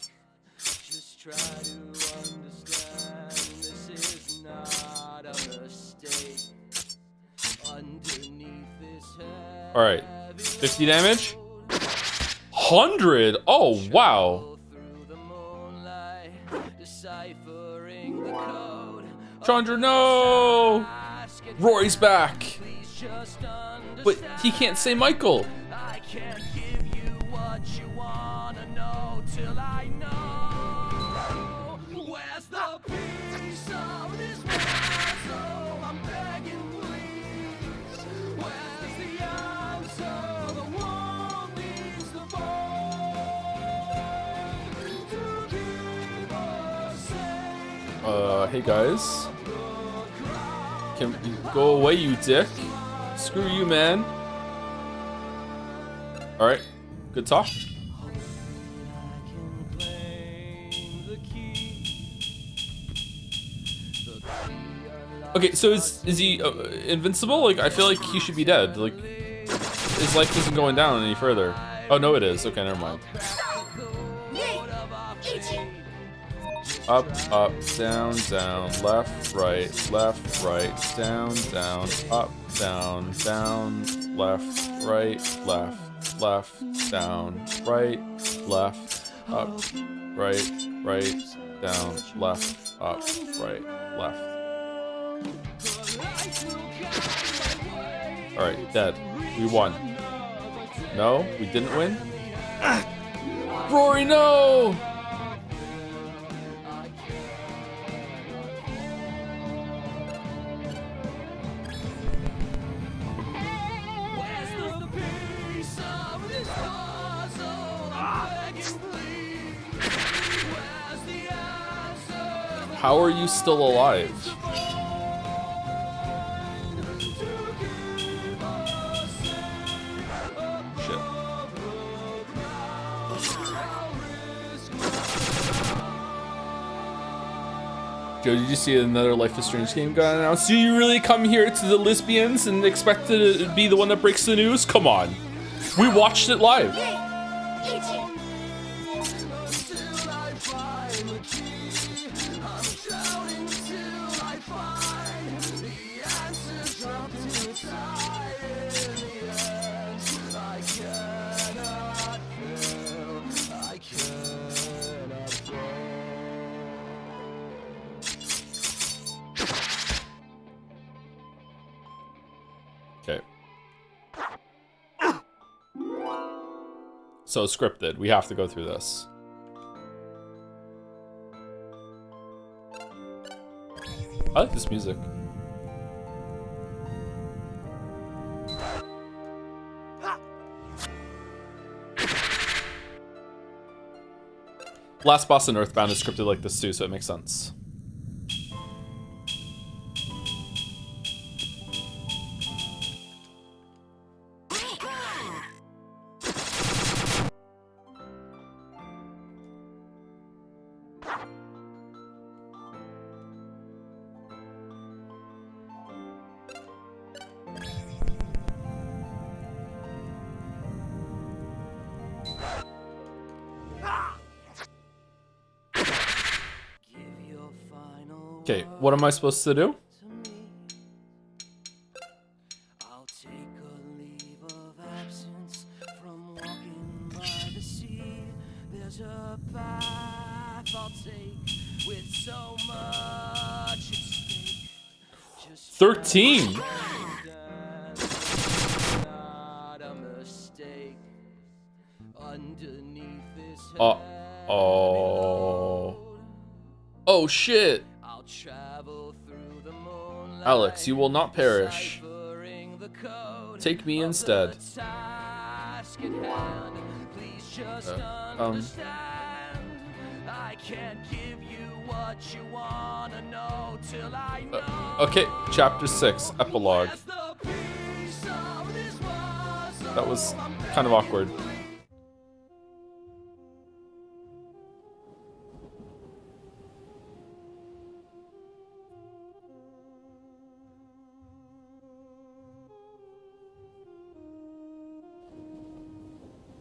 Alright, 50 damage? 100? Oh, wow. Chandra, no! Rory's back. But he can't say Michael. I can't give you what you wanna know till I know. Where's the piece of this puzzle? I'm begging, please. Where's the answer? The world needs the void to keep us safe. Hey guys. Can you go away, you dick? Screw you, man. Alright, good talk. Okay, so is he invincible? Like, I feel like he should be dead. Like, his life isn't going down any further. Oh, no, it is. Okay, never mind. Up, up, down, down, left, right, down, down, up, down, down, left, right, down, right, left, up, right, down, left, up, right, left. Alright, dead. We won. No, we didn't win? Rory, no! How are you still alive? Shit. Joe, did you see another Life is Strange game got announced? Do you really come here to the lesbians and expect to be the one that breaks the news? Come on. We watched it live. Okay. So scripted. We have to go through this. I like this music. Last boss in Earthbound is scripted like this too, so it makes sense. Okay, what am I supposed to do? I'll take a leave of absence from walking by the sea. There's a path I'll take with so much at stake. 13. Not a mistake. Underneath this Oh shit. I'll travel through the moonlight. Alex, you will not perish. Take me instead. I can't give you what you wanna know till I know. Okay, chapter 6, epilogue. That was kind of awkward.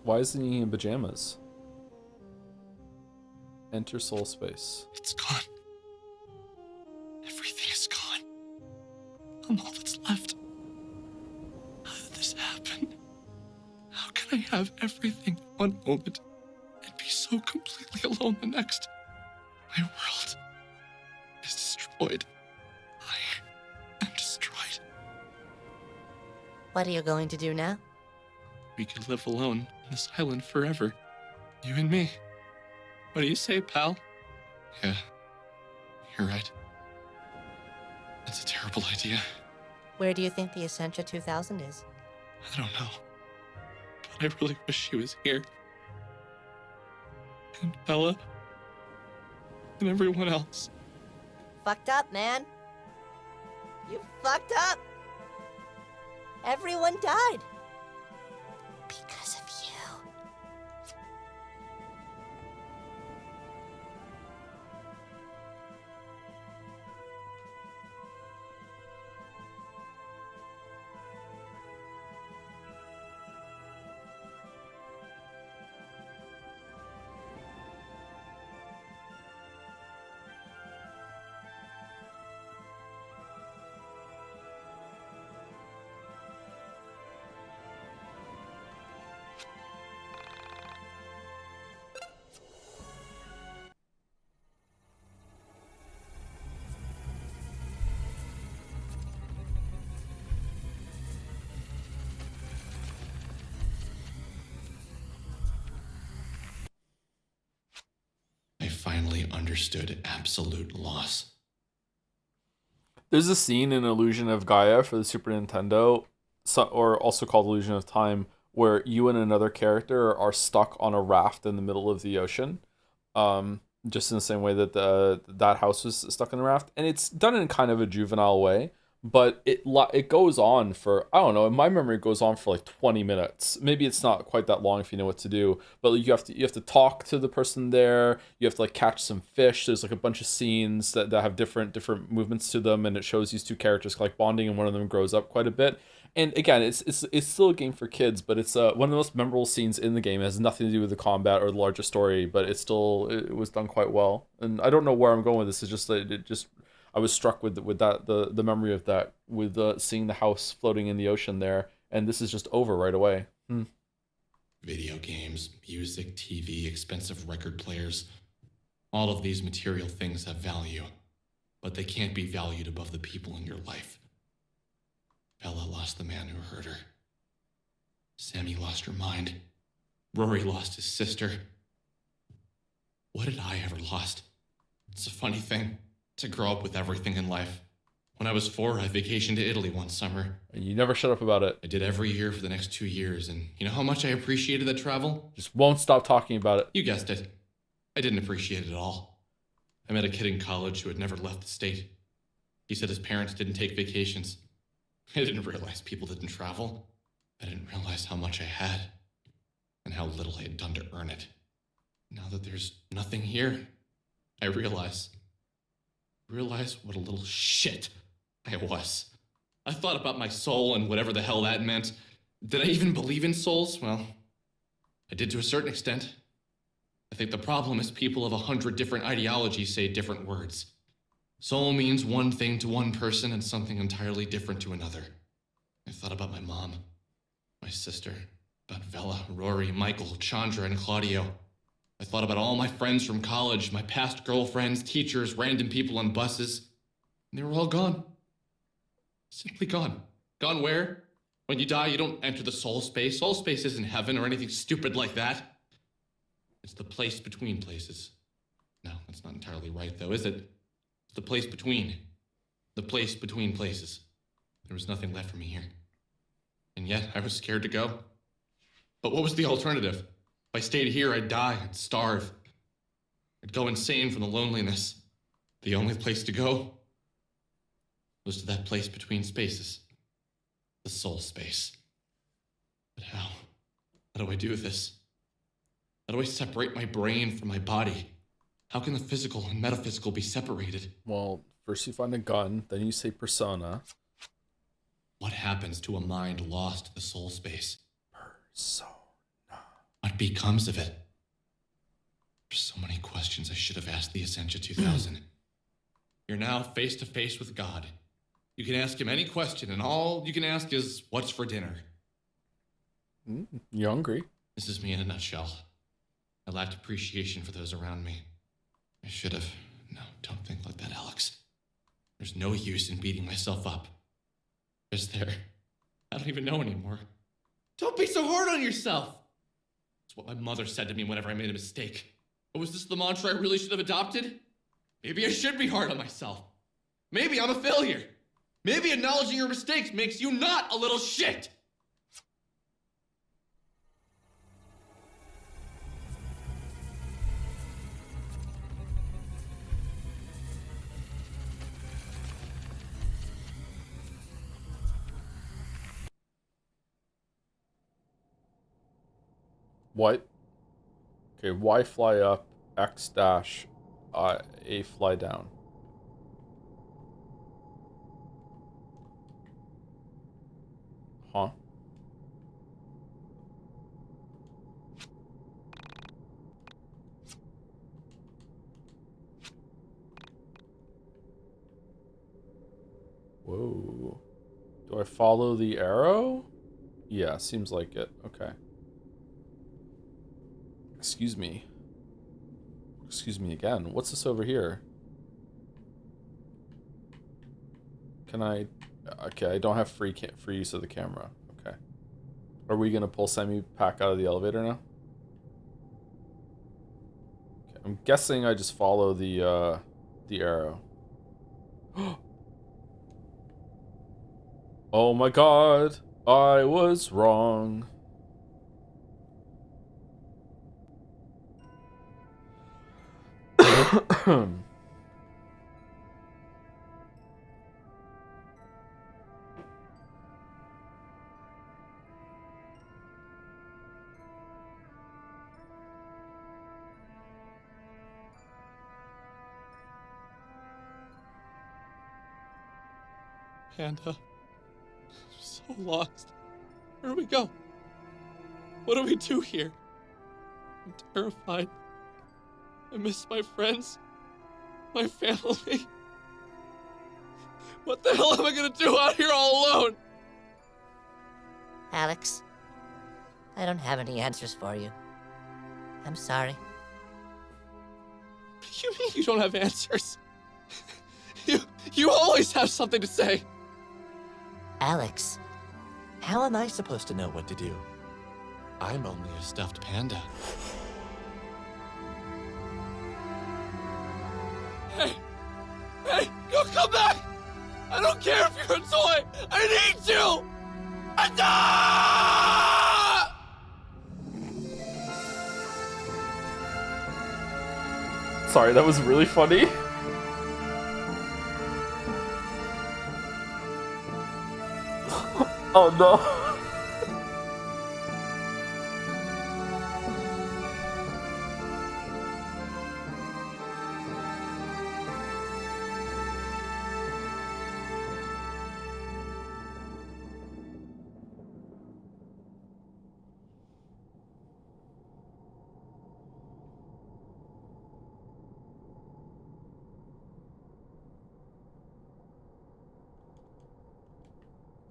Why isn't he in pajamas? Enter soul space. It's gone. Everything is gone. I'm all that's left. How did this happen? How can I have everything one moment and be so completely alone the next? My world is destroyed. I am destroyed. What are you going to do now? We could live alone on this island forever. You and me. What do you say, pal? Yeah, you're right. That's a terrible idea. Where do you think the Essentia 2000 is? I don't know. But I really wish she was here. And Bella. And everyone else. Fucked up, man. You fucked up. Everyone died. Because of you. finally understood absolute loss. There's a scene in Illusion of Gaia for the Super Nintendo, or also called Illusion of Time, where you and another character are stuck on a raft in the middle of the ocean. Just in the same way that that house was stuck in the raft. And it's done in kind of a juvenile way, but it goes on for, I don't know, in my memory it goes on for like 20 minutes. Maybe it's not quite that long if you know what to do, but you have to talk to the person there. You have to like catch some fish. There's like a bunch of scenes that have different movements to them, and it shows these two characters like bonding, and one of them grows up quite a bit. And again, it's still a game for kids, but it's one of the most memorable scenes in the game. It has nothing to do with the combat or the larger story, but it was done quite well. And I don't know where I'm going with this. It's just that I was struck with that the memory of that, with seeing the house floating in the ocean there, and this is just over right away. Video games, music, TV, expensive record players. All of these material things have value, but they can't be valued above the people in your life. Bella lost the man who hurt her. Sammy lost her mind. Rory lost his sister. What did I ever lost? It's a funny thing to grow up with everything in life. When I was 4, I vacationed to Italy one summer. And you never shut up about it. I did every year for the next 2 years, and you know how much I appreciated that travel? Just won't stop talking about it. You guessed it. I didn't appreciate it at all. I met a kid in college who had never left the state. He said his parents didn't take vacations. I didn't realize people didn't travel. I didn't realize how much I had, and how little I had done to earn it. Now that there's nothing here, I realize what a little shit I was. I thought about my soul and whatever the hell that meant. Did I even believe in souls? Well, I did to a certain extent. I think the problem is people of 100 different ideologies say different words. Soul means one thing to one person and something entirely different to another. I thought about my mom, my sister, about Vela, Rory, Michael, Chandra, and Claudio. I thought about all my friends from college, my past girlfriends, teachers, random people on buses. And they were all gone. Simply gone. Gone where? When you die, you don't enter the soul space. Soul space isn't heaven or anything stupid like that. It's the place between places. No, that's not entirely right, though, is it? It's the place between. The place between places. There was nothing left for me here. And yet, I was scared to go. But what was the alternative? If I stayed here, I'd die, I'd starve. I'd go insane from the loneliness. The only place to go was to that place between spaces. The soul space. But how? How do I do this? How do I separate my brain from my body? How can the physical and metaphysical be separated? Well, first you find a gun, then you say persona. What happens to a mind lost to the soul space? Persona. What becomes of it? There's so many questions I should have asked the Essentia 2000. You're now face to face with God. You can ask him any question, and all you can ask is, what's for dinner? You hungry? This is me in a nutshell. I lacked appreciation for those around me. I should have. No, don't think like that, Alex. There's no use in beating myself up. Is there? I don't even know anymore. Don't be so hard on yourself! It's what my mother said to me whenever I made a mistake. Oh, was this the mantra I really should have adopted? Maybe I should be hard on myself. Maybe I'm a failure. Maybe acknowledging your mistakes makes you not a little shit! What? Okay, Y fly up, X dash, A fly down. Huh? Whoa. Do I follow the arrow? Yeah, seems like it. Okay. Excuse me. Excuse me again. What's this over here? Can I... Okay, I don't have free use of the camera. Okay. Are we gonna pull Semi Pack out of the elevator now? Okay, I'm guessing I just follow the arrow. Oh my god, I was wrong. Panda. I'm so lost. Where do we go? What do we do here? I'm terrified. I miss my friends. My family. What the hell am I gonna do out here all alone? Alex, I don't have any answers for you. I'm sorry. You mean you don't have answers? You always have something to say. Alex, How am I supposed to know what to do? I'm only a stuffed panda. Hey! Hey! Go come back! I don't care if you're a toy! I need you! Sorry, that was really funny. Oh no.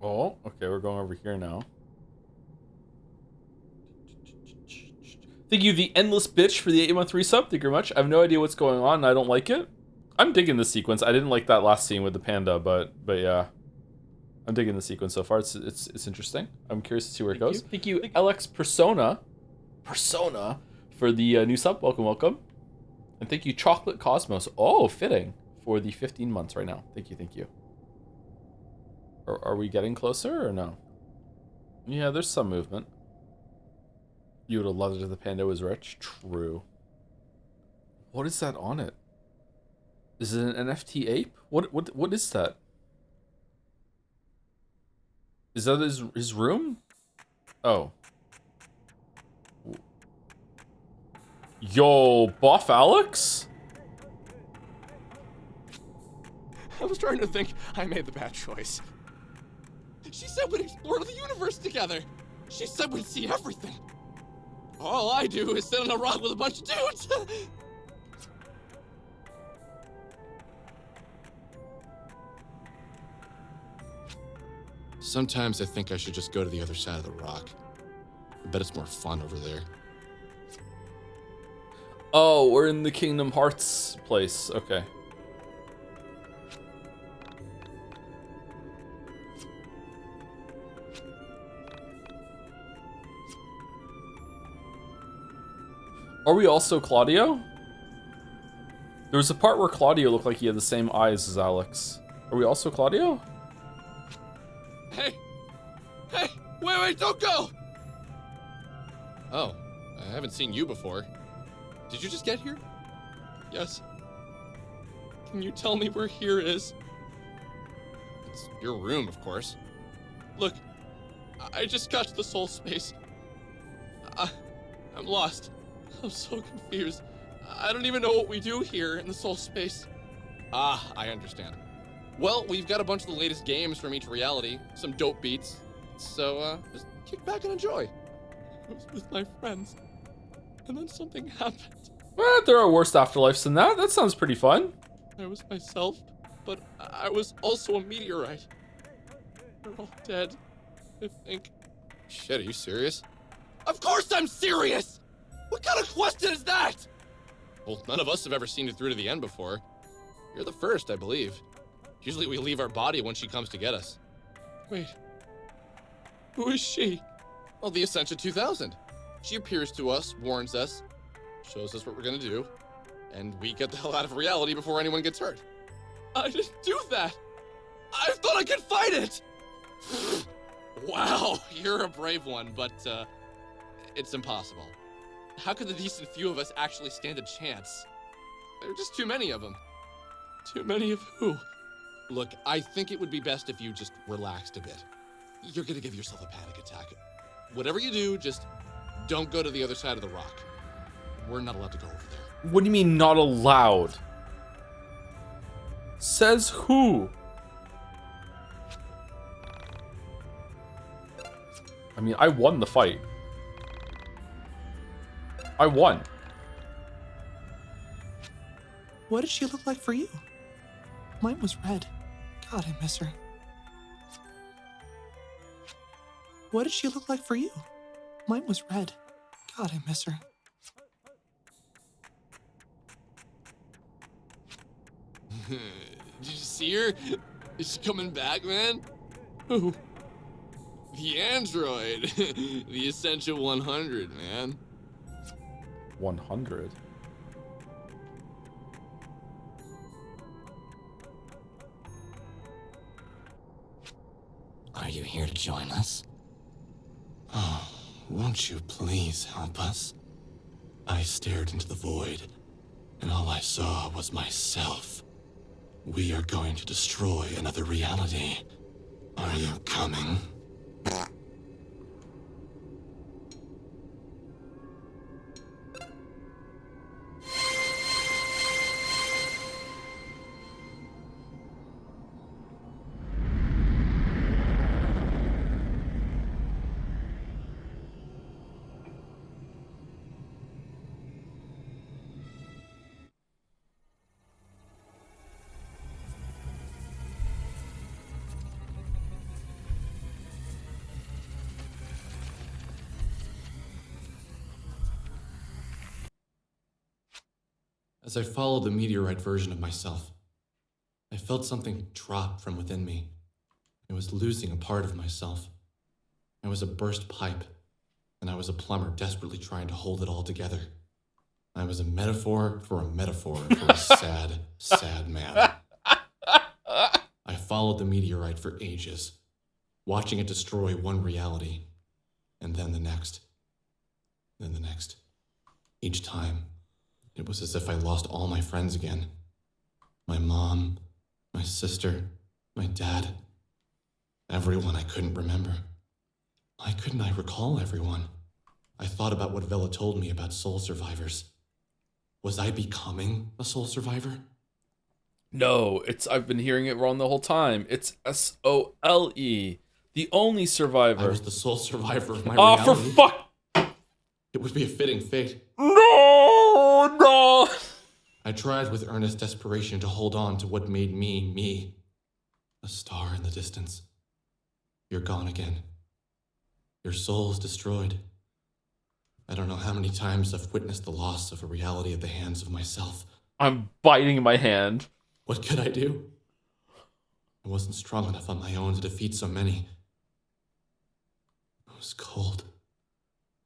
Oh, okay, we're going over here now. Thank you, the Endless Bitch, for the 8-month resub. Thank you very much. I have no idea what's going on, and I don't like it. I'm digging the sequence. I didn't like that last scene with the panda, but yeah. I'm digging the sequence so far. It's interesting. I'm curious to see where it goes. Thank you, LX Persona, for the new sub. Welcome, welcome. And thank you, Chocolate Cosmos. Oh, fitting, for the 15 months right now. Thank you, thank you. Are we getting closer or no? Yeah, there's some movement. You would have loved it if the panda was rich. True. What is that on it? Is it an NFT ape? What is that? Is that his room? Oh. Yo, buff Alex? I was trying to think I made the bad choice. She said we'd explore the universe together. She said we'd see everything. All I do is sit on a rock with a bunch of dudes. Sometimes I think I should just go to the other side of the rock. I bet it's more fun over there. Oh, we're in the Kingdom Hearts place. Okay. Are we also Claudio? There was a part where Claudio looked like he had the same eyes as Alex. Are we also Claudio? Hey! Hey! Wait, don't go! Oh, I haven't seen you before. Did you just get here? Yes. Can you tell me where here is? It's your room, of course. Look, I just got to the soul space. I'm lost. I'm so confused. I don't even know what we do here in the soul space. Ah, I understand. Well, we've got a bunch of the latest games from each reality, some dope beats. So, just kick back and enjoy. I was with my friends, and then something happened. Well, there are worse afterlives than that. That sounds pretty fun. I was myself, but I was also a meteorite. They're all dead, I think. Shit, are you serious? Of course I'm serious! What kind of question is that? Well, none of us have ever seen it through to the end before. You're the first, I believe. Usually we leave our body when she comes to get us. Wait. Who is she? Well, the Ascension 2000. She appears to us, warns us, shows us what we're gonna do, and we get the hell out of reality before anyone gets hurt. I didn't do that! I thought I could fight it! Wow, you're a brave one, but it's impossible. How could the decent few of us actually stand a chance? There are just too many of them. Too many of who? Look, I think it would be best if you just relaxed a bit. You're gonna give yourself a panic attack. Whatever you do, just don't go to the other side of the rock. We're not allowed to go over there. What do you mean not allowed? Says who? I mean, I won the fight. I won. What did she look like for you? Mine was red. God, I miss her. What did she look like for you? Mine was red. God, I miss her. Did you see her? Is she coming back, man? Who? The android. The Essential 100, man. 100? Are you here to join us? Oh, won't you please help us? I stared into the void, and all I saw was myself. We are going to destroy another reality. Are you coming? As I followed the meteorite version of myself, I felt something drop from within me. I was losing a part of myself. I was a burst pipe, and I was a plumber desperately trying to hold it all together. I was a metaphor for a sad, sad man. I followed the meteorite for ages, watching it destroy one reality, and then the next, then the next. Each time, it was as if I lost all my friends again. My mom, my sister, my dad. Everyone I couldn't remember. Why couldn't I recall everyone? I thought about what Vela told me about soul survivors. Was I becoming a soul survivor? No, I've been hearing it wrong the whole time. It's S-O-L-E. The only survivor. I was the sole survivor of my reality. reality. For fuck! It would be a fitting fate. No! I tried with earnest desperation to hold on to what made me, me. A star in the distance. You're gone again. Your soul's destroyed. I don't know how many times I've witnessed the loss of a reality at the hands of myself. I'm biting my hand. What could I do? I wasn't strong enough on my own to defeat so many. I was cold.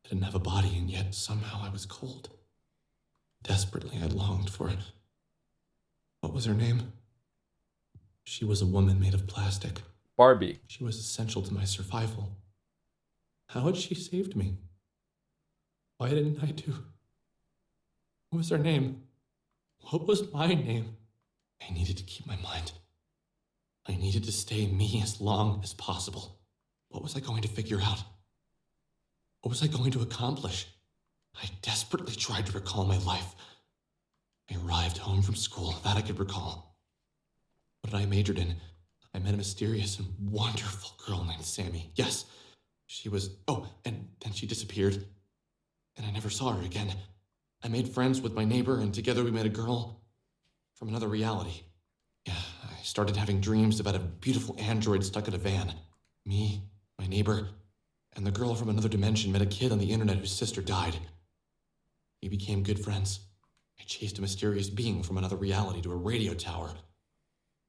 I didn't have a body, and yet somehow I was cold. Desperately, I longed for it. What was her name? She was a woman made of plastic. Barbie. She was essential to my survival. How had she saved me? Why didn't I do? What was her name? What was my name? I needed to keep my mind. I needed to stay me as long as possible. What was I going to figure out? What was I going to accomplish? I desperately tried to recall my life. I arrived home from school, that I could recall. What I majored in, I met a mysterious and wonderful girl named Sammy. Yes, she was... Oh, and then she disappeared. And I never saw her again. I made friends with my neighbor, and together we met a girl from another reality. Yeah, I started having dreams about a beautiful android stuck in a van. Me, my neighbor, and the girl from another dimension met a kid on the internet whose sister died. We became good friends. I chased a mysterious being from another reality to a radio tower,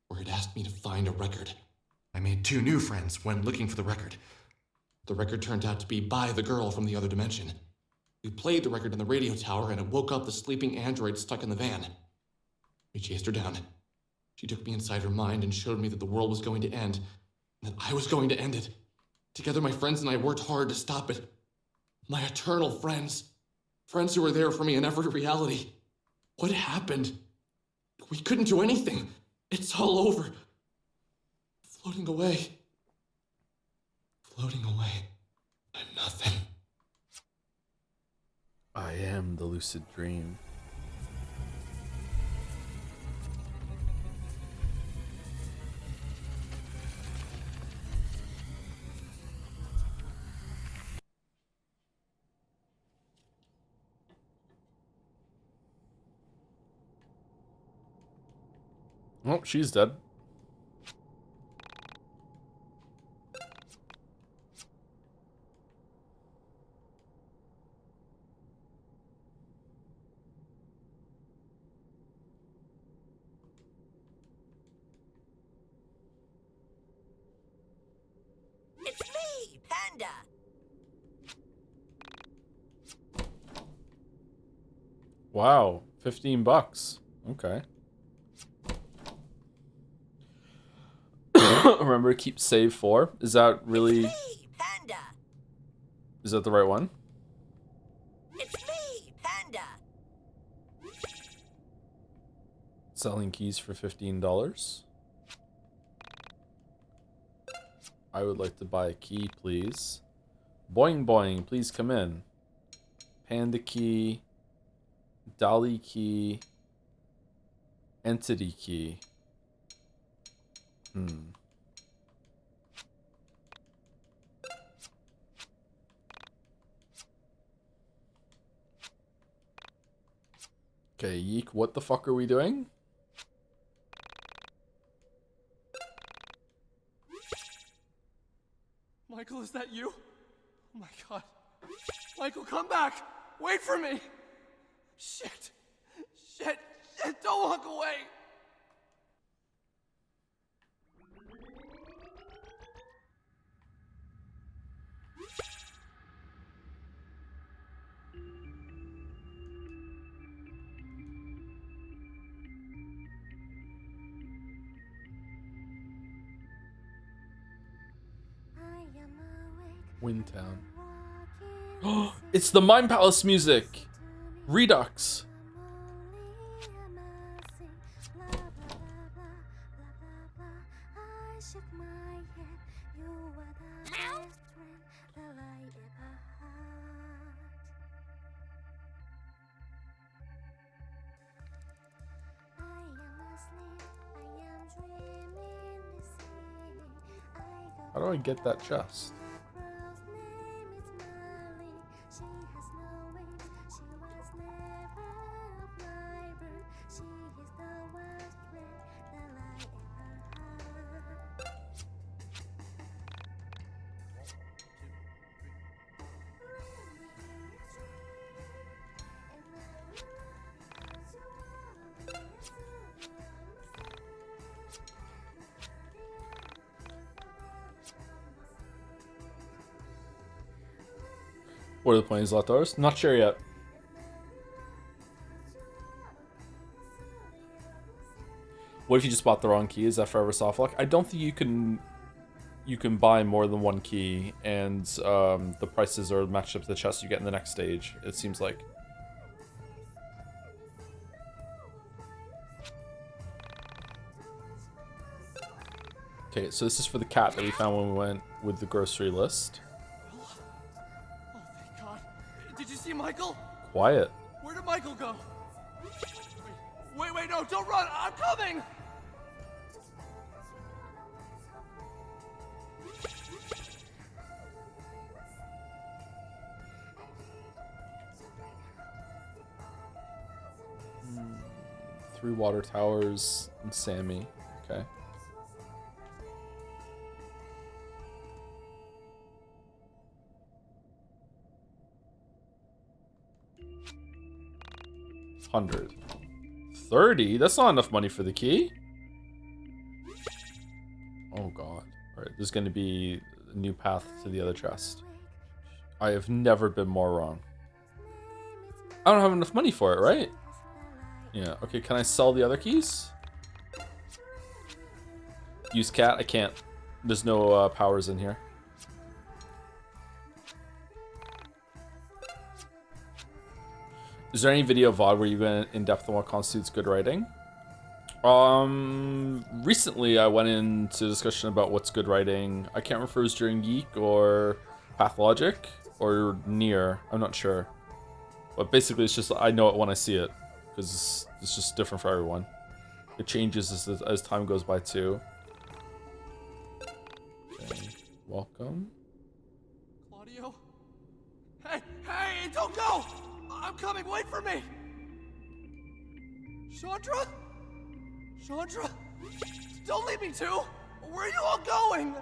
where it asked me to find a record. I made 2 new friends when looking for the record. The record turned out to be by the girl from the other dimension. We played the record on the radio tower, and it woke up the sleeping android stuck in the van. We chased her down. She took me inside her mind and showed me that the world was going to end, and that I was going to end it. Together, my friends and I worked hard to stop it. My eternal friends. Friends who were there for me in every reality. What happened? We couldn't do anything. It's all over. Floating away. Floating away. I'm nothing. I am the lucid dream. Oh, she's dead. It's me, Panda! Wow, $15. Okay. Remember to keep save for. Is that really? It's me, Panda! Is that the right one? It's me, Panda! Selling keys for $15. I would like to buy a key, please. Boing boing, please come in. Panda key. Dolly key. Entity key. Okay, YIIK, what the fuck are we doing? Michael, is that you? Oh my god. Michael, come back! Wait for me! Shit! Shit! Shit! Don't walk away! Windtown. Oh, it's the Mind Palace music! Redux! How do I get that chest? What are the planes left ours? Not sure yet. What if you just bought the wrong key? Is that forever soft lock? I don't think you can buy more than one key, and the prices are matched up to the chest you get in the next stage, it seems like. Okay, so this is for the cat that we found when we went with the grocery list. Did you see Michael? Quiet. Where did Michael go? Wait, no, don't run! I'm coming! Three water towers and Sammy. Okay. $100. $30? That's not enough money for the key. Oh god. Alright, there's gonna be a new path to the other chest. I have never been more wrong. I don't have enough money for it, right? Yeah, okay, can I sell the other keys? Use cat? I can't. There's no powers in here. Is there any video VOD where you went in depth on what constitutes good writing? Recently I went into discussion about what's good writing. I can't remember if it was during YIIK or Pathologic or Near. I'm not sure. But basically it's just, I know it when I see it. Because it's just different for everyone. It changes as time goes by too. Okay. Welcome. Claudio? Hey, don't go! I'm coming, wait for me! Chandra? Chandra? Don't leave me too! Where are you all going?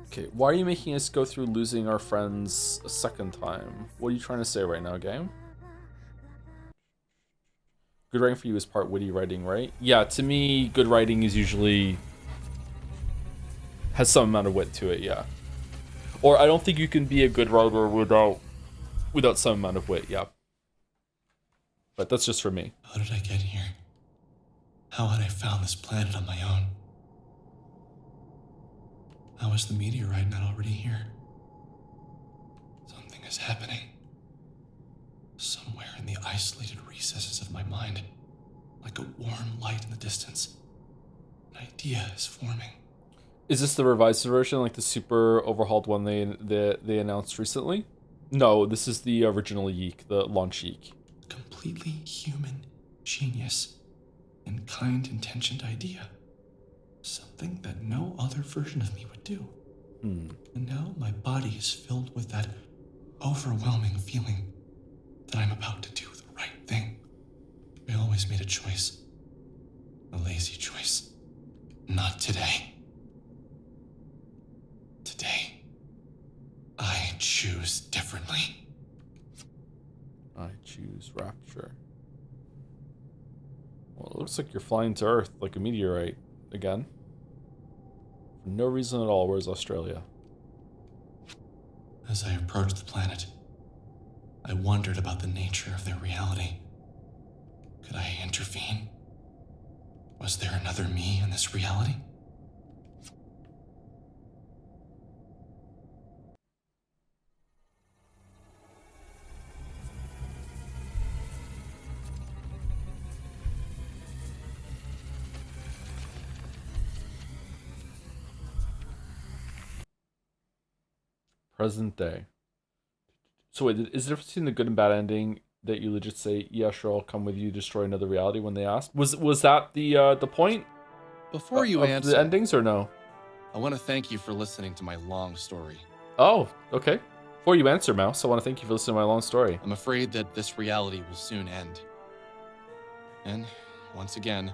Okay, why are you making us go through losing our friends a second time? What are you trying to say right now, game? Good writing for you is part witty writing, right? Yeah, to me, good writing is usually has some amount of wit to it, yeah. Or I don't think you can be a good writer without some amount of wit, yeah. But that's just for me. How did I get here? How had I found this planet on my own? How is the meteorite not already here? Something is happening. Somewhere in the isolated recesses of my mind, like a warm light in the distance, an idea is forming. Is this the revised version, like the super overhauled one they announced recently? No, this is the original YIIK, the launch YIIK. Completely human genius and kind-intentioned idea. Something that no other version of me would do. And now my body is filled with that overwhelming feeling that I'm about to do the right thing. I always made a choice. A lazy choice. Not today. Today, I choose differently. I choose rapture. Well, it looks like you're flying to Earth like a meteorite again. For no reason at all. Where's Australia? As I approached the planet, I wondered about the nature of their reality. Could I intervene? Was there another me in this reality? Present day. So wait, is there a difference between the good and bad ending that you legit say, yeah, sure, I'll come with you, destroy another reality when they asked? Was that the point? Before you of answer the endings or no? I want to thank you for listening to my long story. Oh, okay. Before you answer, Mouse, I want to thank you for listening to my long story. I'm afraid that this reality will soon end. And, once again,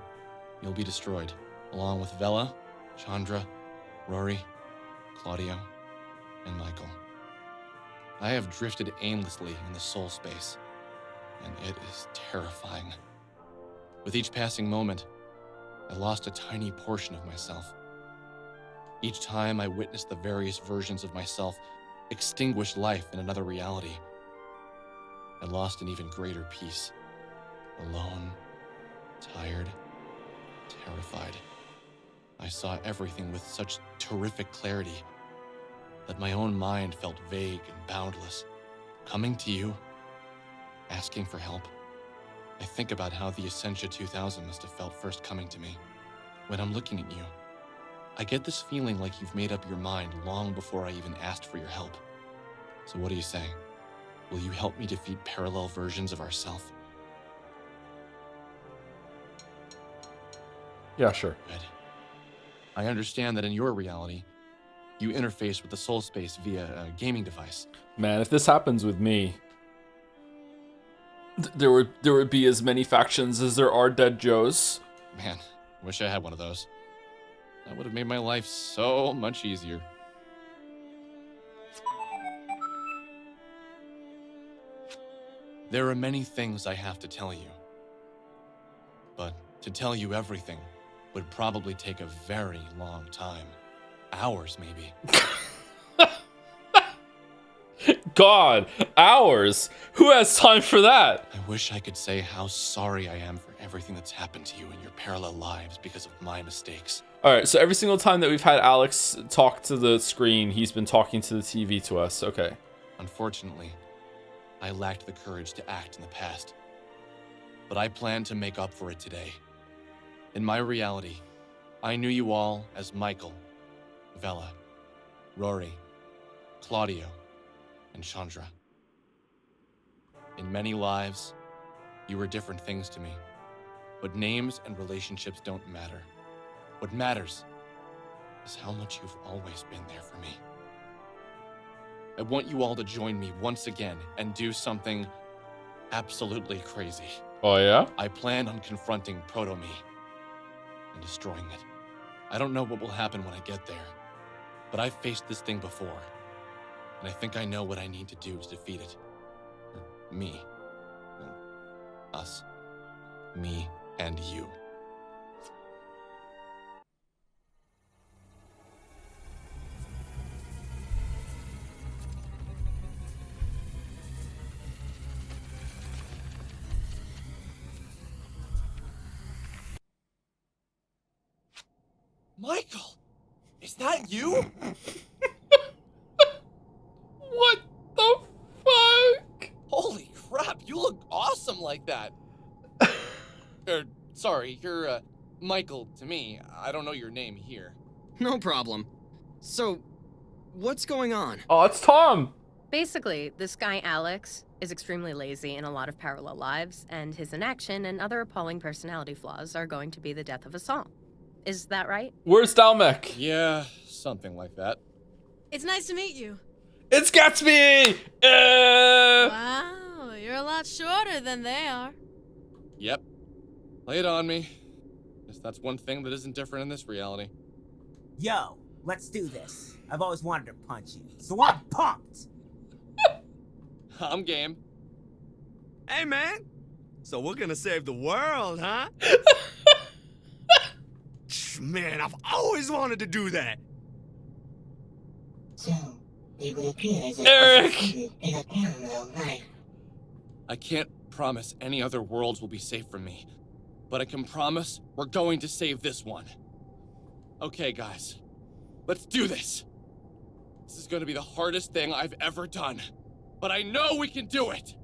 you'll be destroyed, along with Vela, Chandra, Rory, Claudio, and Michael. I have drifted aimlessly in the soul space, and it is terrifying. With each passing moment, I lost a tiny portion of myself. Each time I witnessed the various versions of myself extinguish life in another reality, I lost an even greater peace. Alone, tired, terrified. I saw everything with such terrific clarity that my own mind felt vague and boundless. Coming to you, asking for help. I think about how the Essentia 2000 must have felt first coming to me. When I'm looking at you, I get this feeling like you've made up your mind long before I even asked for your help. So what do you say? Will you help me defeat parallel versions of ourselves? Yeah, sure. Good. I understand that in your reality, you interface with the soul space via a gaming device. Man, if this happens with me, there would be as many factions as there are dead Joes. Man, I wish I had one of those. That would have made my life so much easier. There are many things I have to tell you. But to tell you everything would probably take a very long time. Hours, maybe. God, hours. Who has time for that? I wish I could say how sorry I am for everything that's happened to you in your parallel lives because of my mistakes. All right, so every single time that we've had Alex talk to the screen, he's been talking to the TV to us. Okay. Unfortunately, I lacked the courage to act in the past. But I plan to make up for it today. In my reality, I knew you all as Michael, Vela, Rory, Claudio, and Chandra. In many lives, you were different things to me. But names and relationships don't matter. What matters is how much you've always been there for me. I want you all to join me once again and do something absolutely crazy. Oh, yeah? I plan on confronting Proto-Me and destroying it. I don't know what will happen when I get there, but I've faced this thing before, and I think I know what I need to do to defeat it. Or me. Well, us. Me and you. Michael! Is that you? What the fuck? Holy crap, you look awesome like that. Sorry, you're, Michael to me. I don't know your name here. No problem. So, what's going on? Oh, it's Tom! Basically, this guy Alex is extremely lazy in a lot of parallel lives, and his inaction and other appalling personality flaws are going to be the death of us all. Is that right? Where's Dalmek? Yeah, something like that. It's nice to meet you. It's Gatsby! Wow, you're a lot shorter than they are. Yep. Lay it on me. Guess that's one thing that isn't different in this reality. Yo, let's do this. I've always wanted to punch you, so I'm pumped! I'm game. Hey, man. So we're gonna save the world, huh? Man, I've always wanted to do that. So, it would appear as if Eric! in a parallel life. I can't promise any other worlds will be safe from me, but I can promise we're going to save this one. Okay, guys, let's do this. This is going to be the hardest thing I've ever done, but I know we can do it.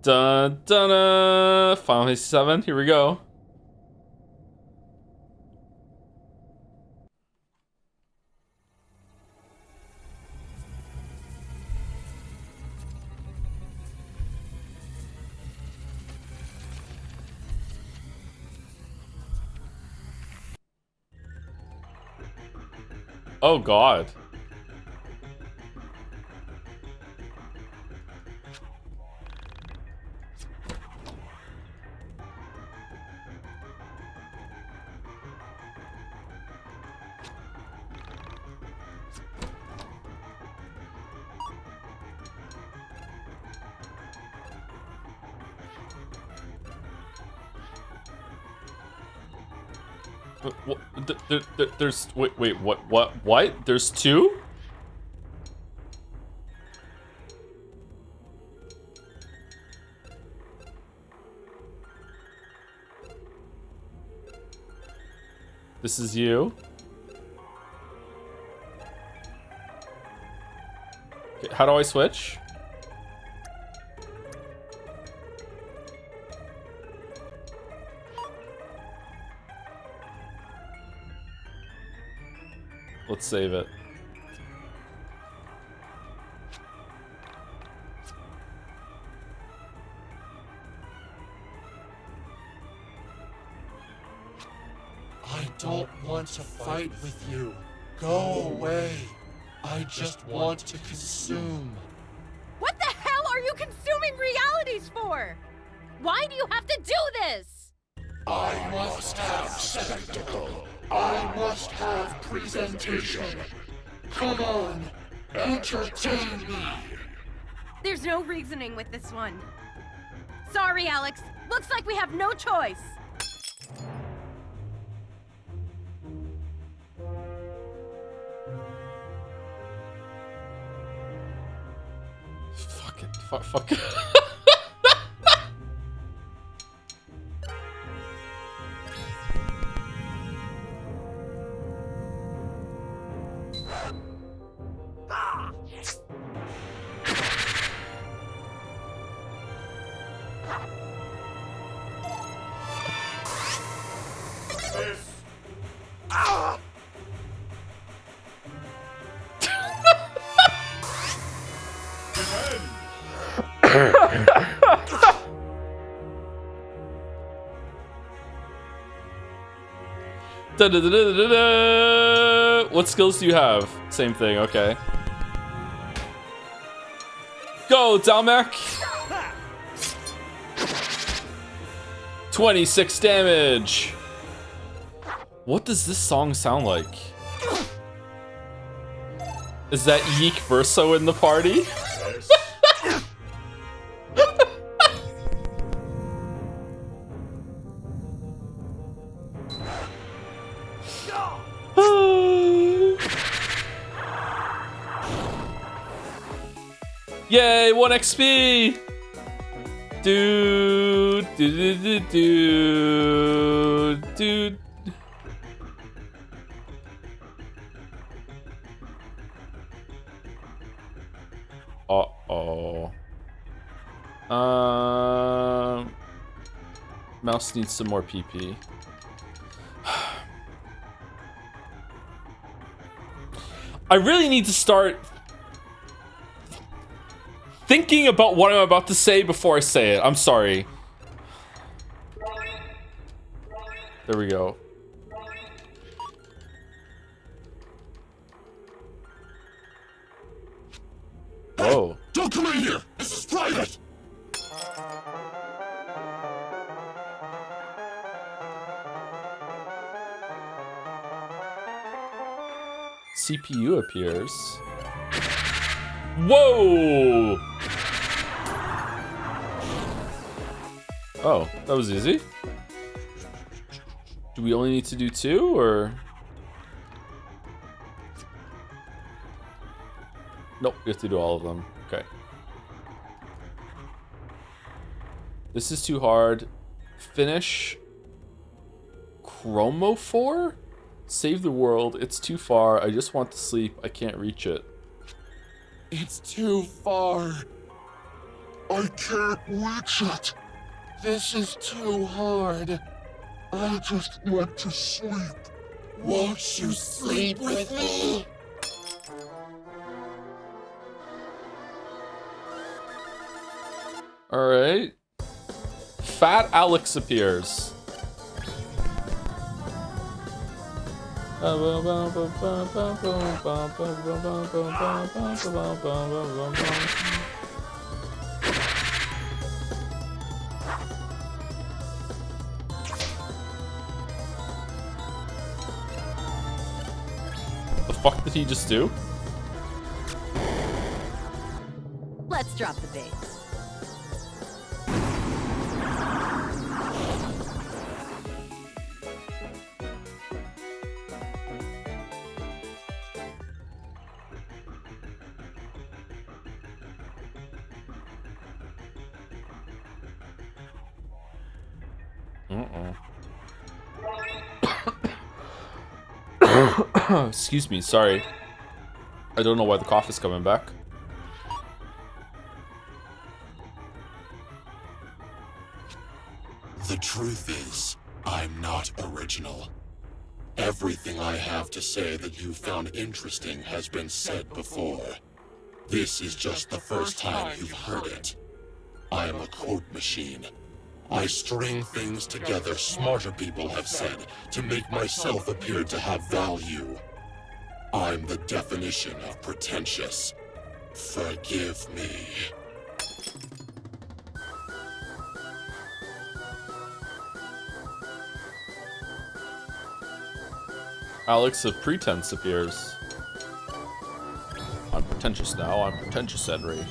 Dun dun dun! Final Fantasy 7, here we go. Oh God. There's wait, what? There's two? This is you. Okay, how do I switch? Let's save it. I don't want to fight with you. Go away. I just want to consume. What the hell are you consuming realities for? Why do you have to do this? I must have spectacle. I must have presentation. Come on, entertain me. There's no reasoning with this one. Sorry, Alex. Looks like we have no choice. Fuck. Da-da-da-da-da-da. What skills do you have? Same thing, okay. Go, Dalmek! 26 damage! What does this song sound like? Is that YIIK Verso in the party? Yay, 1 XP! Dude. Uh-oh. Mouse needs some more PP. I really need to start thinking about what I'm about to say before I say it. I'm sorry. There we go. Whoa. Don't come in here! This is private! CPU appears. Whoa! Oh, that was easy. Do we only need to do 2, or? Nope, we have to do all of them. Okay. This is too hard. Finish. Chromophore? Save the world. It's too far. I just want to sleep. I can't reach it. It's too far. I can't reach it. This is too hard. I just want to sleep. Won't you sleep with me? Alright. Fat Alex appears. The fuck did he just do? Let's drop the bait. Excuse me, sorry. I don't know why the cough is coming back. The truth is, I'm not original. Everything I have to say that you found interesting has been said before. This is just the first time you've heard it. I am a quote machine. I string things together smarter people have said to make myself appear to have value. I'm the definition of pretentious. Forgive me. Alex of Pretense appears. I'm pretentious now, I'm pretentious, Henry.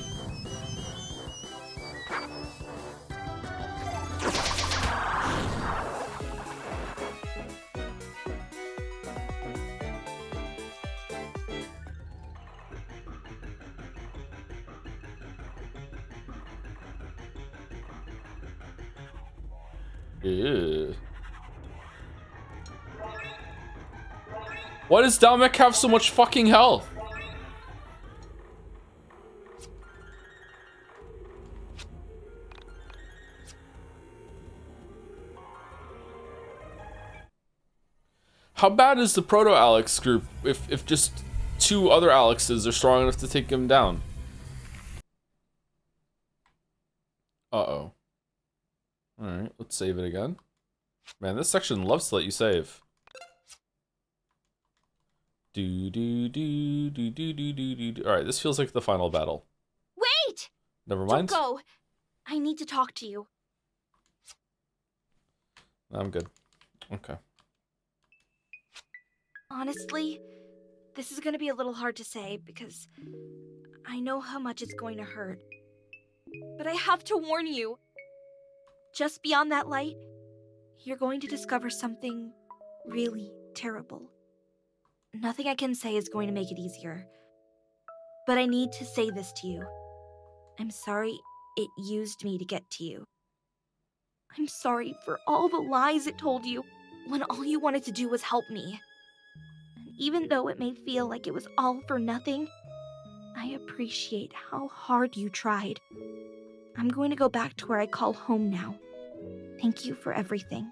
Ew. Why does Dalmek have so much fucking health? How bad is the Proto-Alex group if just 2 other Alexes are strong enough to take him down? Uh-oh. Alright, let's save it again. Man, this section loves to let you save. Alright, this feels like the final battle. Wait! Never mind. Don't go. I need to talk to you. I'm good. Okay. Honestly, this is gonna be a little hard to say because I know how much it's going to hurt. But I have to warn you. Just beyond that light, you're going to discover something really terrible. Nothing I can say is going to make it easier. But I need to say this to you. I'm sorry it used me to get to you. I'm sorry for all the lies it told you when all you wanted to do was help me. And even though it may feel like it was all for nothing, I appreciate how hard you tried. I'm going to go back to where I call home now. Thank you for everything.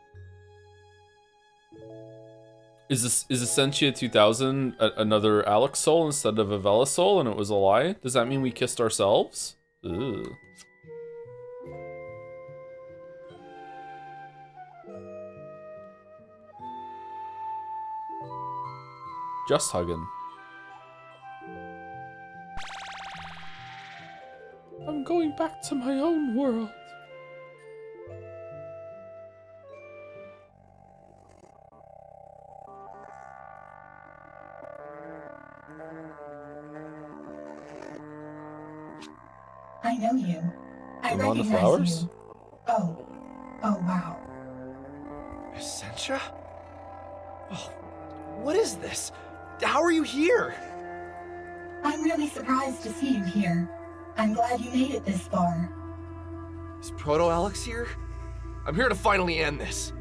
Is Essentia 2000 another Alex soul instead of a Vela soul and it was a lie? Does that mean we kissed ourselves? Ugh. Just hugging. I'm going back to my own world. I know you. I Am I on the recognize flowers? you. Oh wow. Essentia? Oh, what is this? How are you here? I'm really surprised to see you here. I'm glad you made it this far. Is Proto-Alex here? I'm here to finally end this.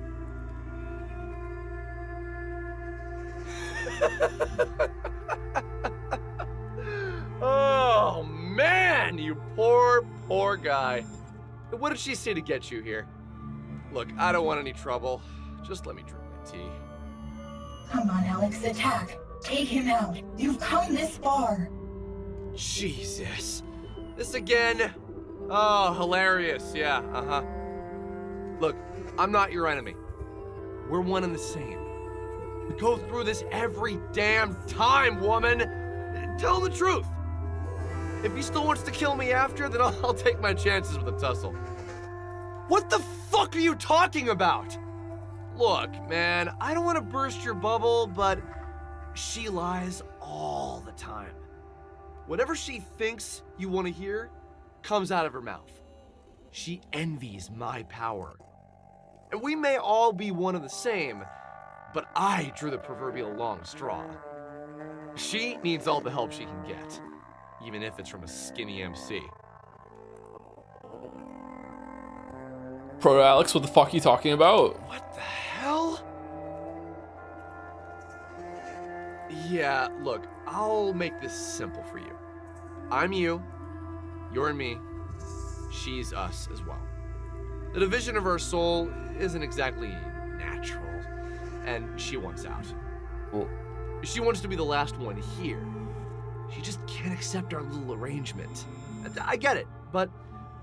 Oh, man, you poor guy. What did she say to get you here? Look, I don't want any trouble. Just let me drink my tea. Come on, Alex, attack. Take him out. You've come this far. Jesus. This again? Oh, hilarious. Yeah, uh-huh. Look, I'm not your enemy. We're one and the same. We go through this every damn time, woman. Tell the truth. If he still wants to kill me after, then I'll take my chances with a tussle. What the fuck are you talking about? Look, man, I don't want to burst your bubble, but she lies all the time. Whatever she thinks you want to hear comes out of her mouth. She envies my power. And we may all be one and the same, but I drew the proverbial long straw. She needs all the help she can get, even if it's from a skinny MC. Proto-Alex, what the fuck are you talking about? What the hell? Yeah, look, I'll make this simple for you. I'm you, you're me, she's us as well. The division of our soul isn't exactly natural, and she wants out. Well, she wants to be the last one here. She just can't accept our little arrangement. I get it, but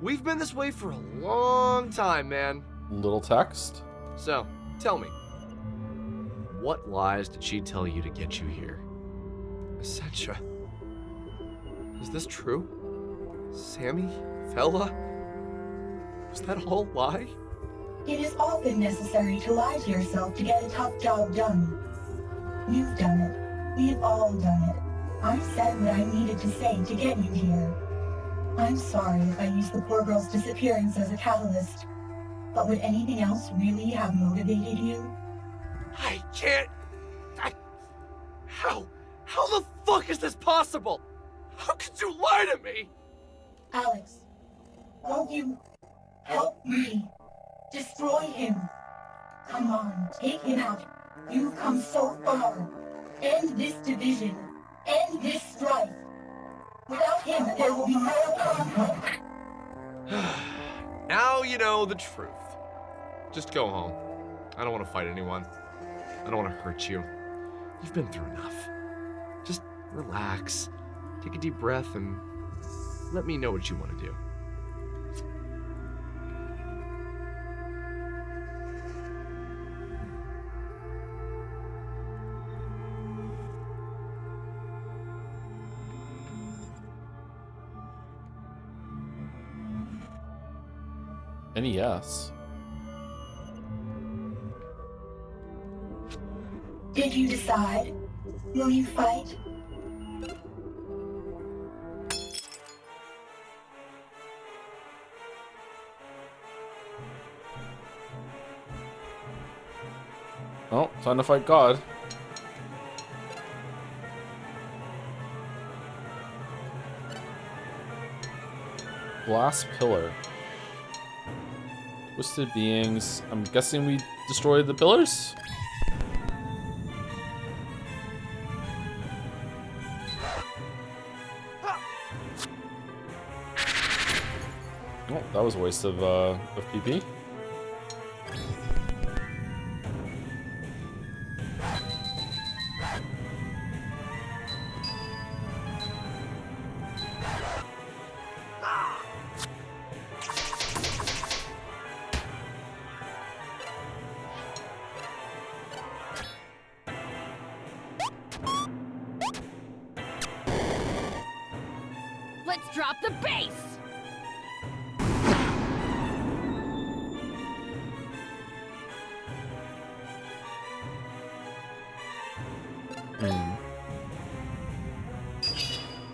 we've been this way for a long time, man. Little text? So, tell me, what lies did she tell you to get you here? Essentia, is this true? Sammy? Vela? Was that all a lie? It is often necessary to lie to yourself to get a tough job done. You've done it. We've all done it. I said what I needed to say to get you here. I'm sorry if I used the poor girl's disappearance as a catalyst, but would anything else really have motivated you? I can't... How the fuck is this possible? How could you lie to me? Alex, won't you help me? Destroy him. Come on, take him out. You've come so far. End this division. End this strife. Without him, there will be no conflict. Now you know the truth. Just go home. I don't want to fight anyone. I don't want to hurt you. You've been through enough. Just relax, take a deep breath, and let me know what you want to do. NES. Did you decide? Will you fight? Oh, time to fight God. Glass pillar. Twisted beings. I'm guessing we destroyed the pillars? Oh, that was a waste of PP. Let's drop the bass!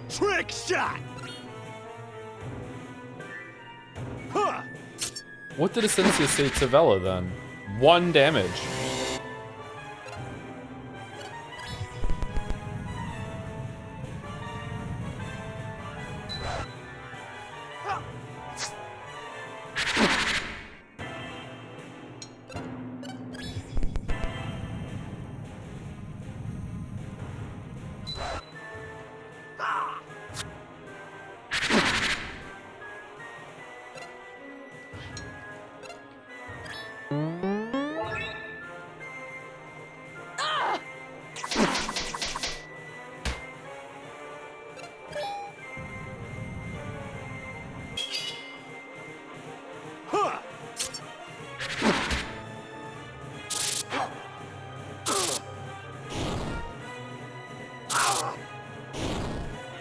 Trick shot! Huh! What did Essentia say to Vela then? 1 damage.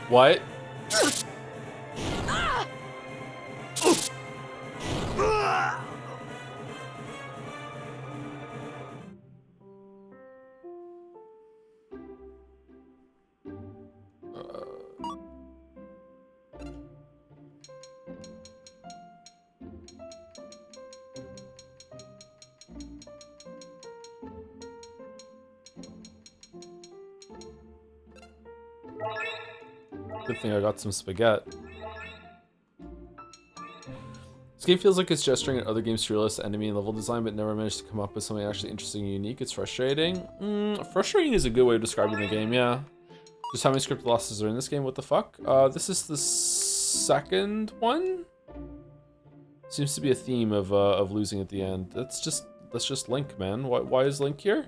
What? Good thing I got some spaghetti. This game feels like it's gesturing at other games to realize the enemy and level design, but never managed to come up with something actually interesting and unique. It's frustrating. Frustrating is a good way of describing the game, yeah. Just how many script losses are in this game, what the fuck? This is the second one? Seems to be a theme of losing at the end. That's just Link, man. Why is Link here?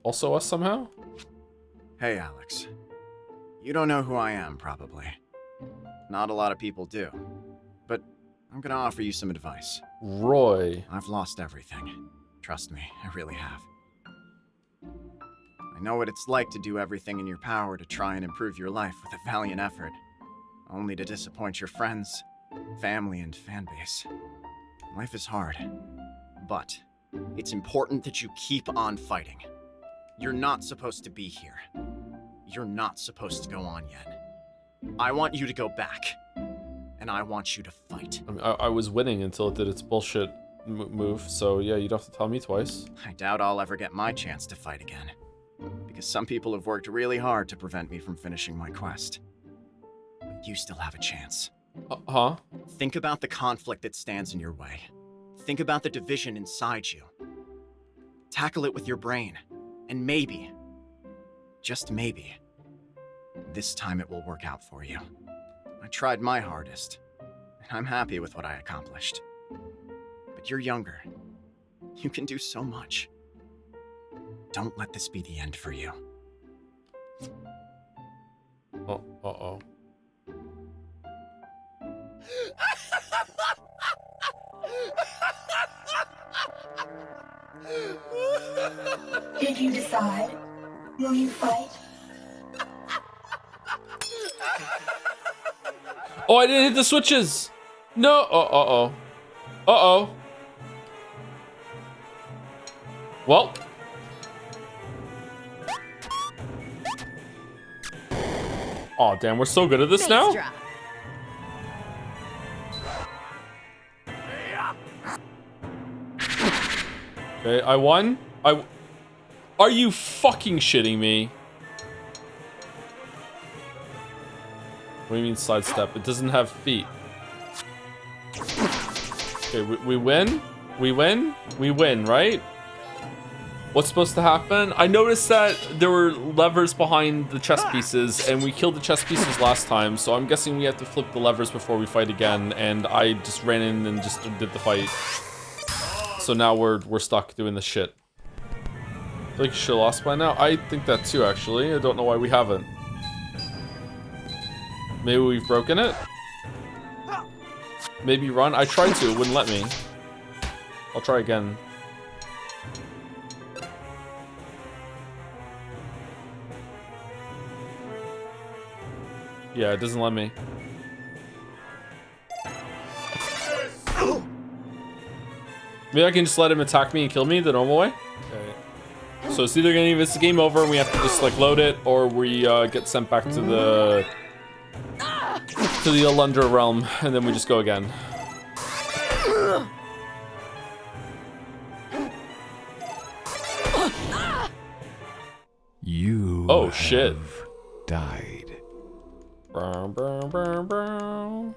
Also us somehow? Hey, Alex. You don't know who I am, probably. Not a lot of people do. But I'm gonna offer you some advice. Roy. I've lost everything. Trust me, I really have. I know what it's like to do everything in your power to try and improve your life with a valiant effort, only to disappoint your friends, family, and fan base. Life is hard, but it's important that you keep on fighting. You're not supposed to be here. You're not supposed to go on yet. I want you to go back, and I want you to fight. I mean, I was winning until it did its bullshit move, so yeah, you don't have to tell me twice. I doubt I'll ever get my chance to fight again, because some people have worked really hard to prevent me from finishing my quest. But you still have a chance. Huh? Think about the conflict that stands in your way. Think about the division inside you. Tackle it with your brain. And maybe, just maybe, this time it will work out for you. I tried my hardest, and I'm happy with what I accomplished. But you're younger. You can do so much. Don't let this be the end for you. Oh, uh-oh. Did you decide? Will you fight? Oh, I didn't hit the switches. No. Oh, uh-oh. Uh-oh. Well. Oh, damn. We're so good at this now. Okay, I won. Are you fucking shitting me? What do you mean sidestep? It doesn't have feet. Okay, we win? We win? We win, right? What's supposed to happen? I noticed that there were levers behind the chess pieces, and we killed the chess pieces last time, so I'm guessing we have to flip the levers before we fight again, and I just ran in and just did the fight. So now we're stuck doing this shit. I feel like you should have lost by now. I think that too, actually. I don't know why we haven't. Maybe we've broken it? Maybe run? I tried to, it wouldn't let me. I'll try again. Yeah, it doesn't let me. Maybe I can just let him attack me and kill me the normal way? Okay. So it's either gonna give us a game over and we have to just like load it, or we get sent back to the Alundra realm and then we just go again. You oh shit. Died. Brown, brown, brown, brown.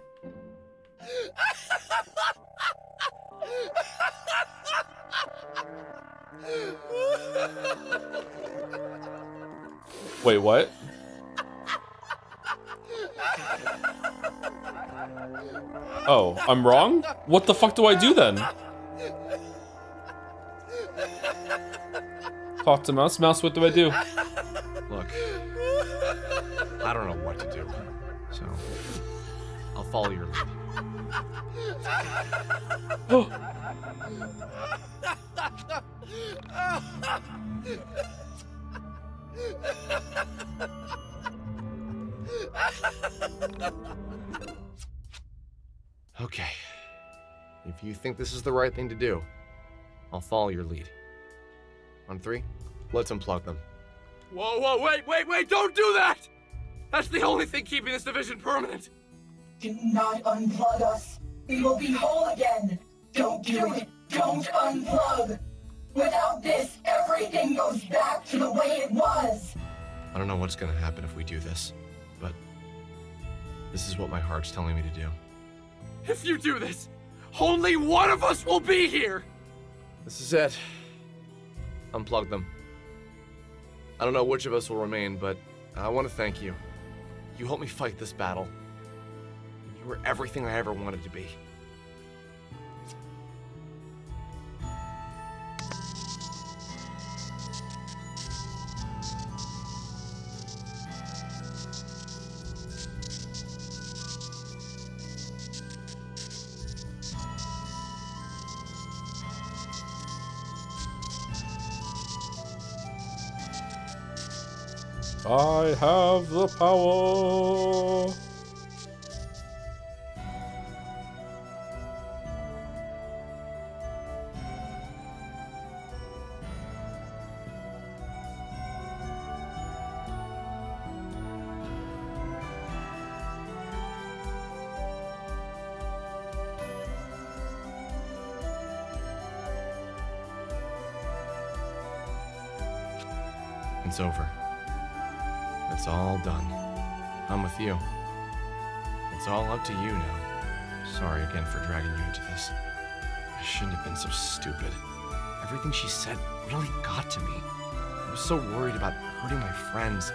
Wait, what? Oh, I'm wrong? What the fuck do I do then? Talk to Mouse. Mouse, what do I do? Look, I don't know what to do, so I'll follow your lead. Okay. If you think this is the right thing to do, I'll follow your lead. On 3, let's unplug them. Whoa, whoa, wait, don't do that! That's the only thing keeping this division permanent! Do not unplug us. We will be whole again. Don't do it. Don't unplug. Without this, everything goes back to the way it was. I don't know what's gonna happen if we do this, but this is what my heart's telling me to do. If you do this, only one of us will be here! This is it. Unplug them. I don't know which of us will remain, but I want to thank you. You helped me fight this battle. You were everything I ever wanted to be. I have the power. It's over. It's all done. I'm with you. It's It's all up to you now. Sorry again for dragging you into this. I shouldn't have been so stupid. Everything she said really got to me. I was so worried about hurting my friends.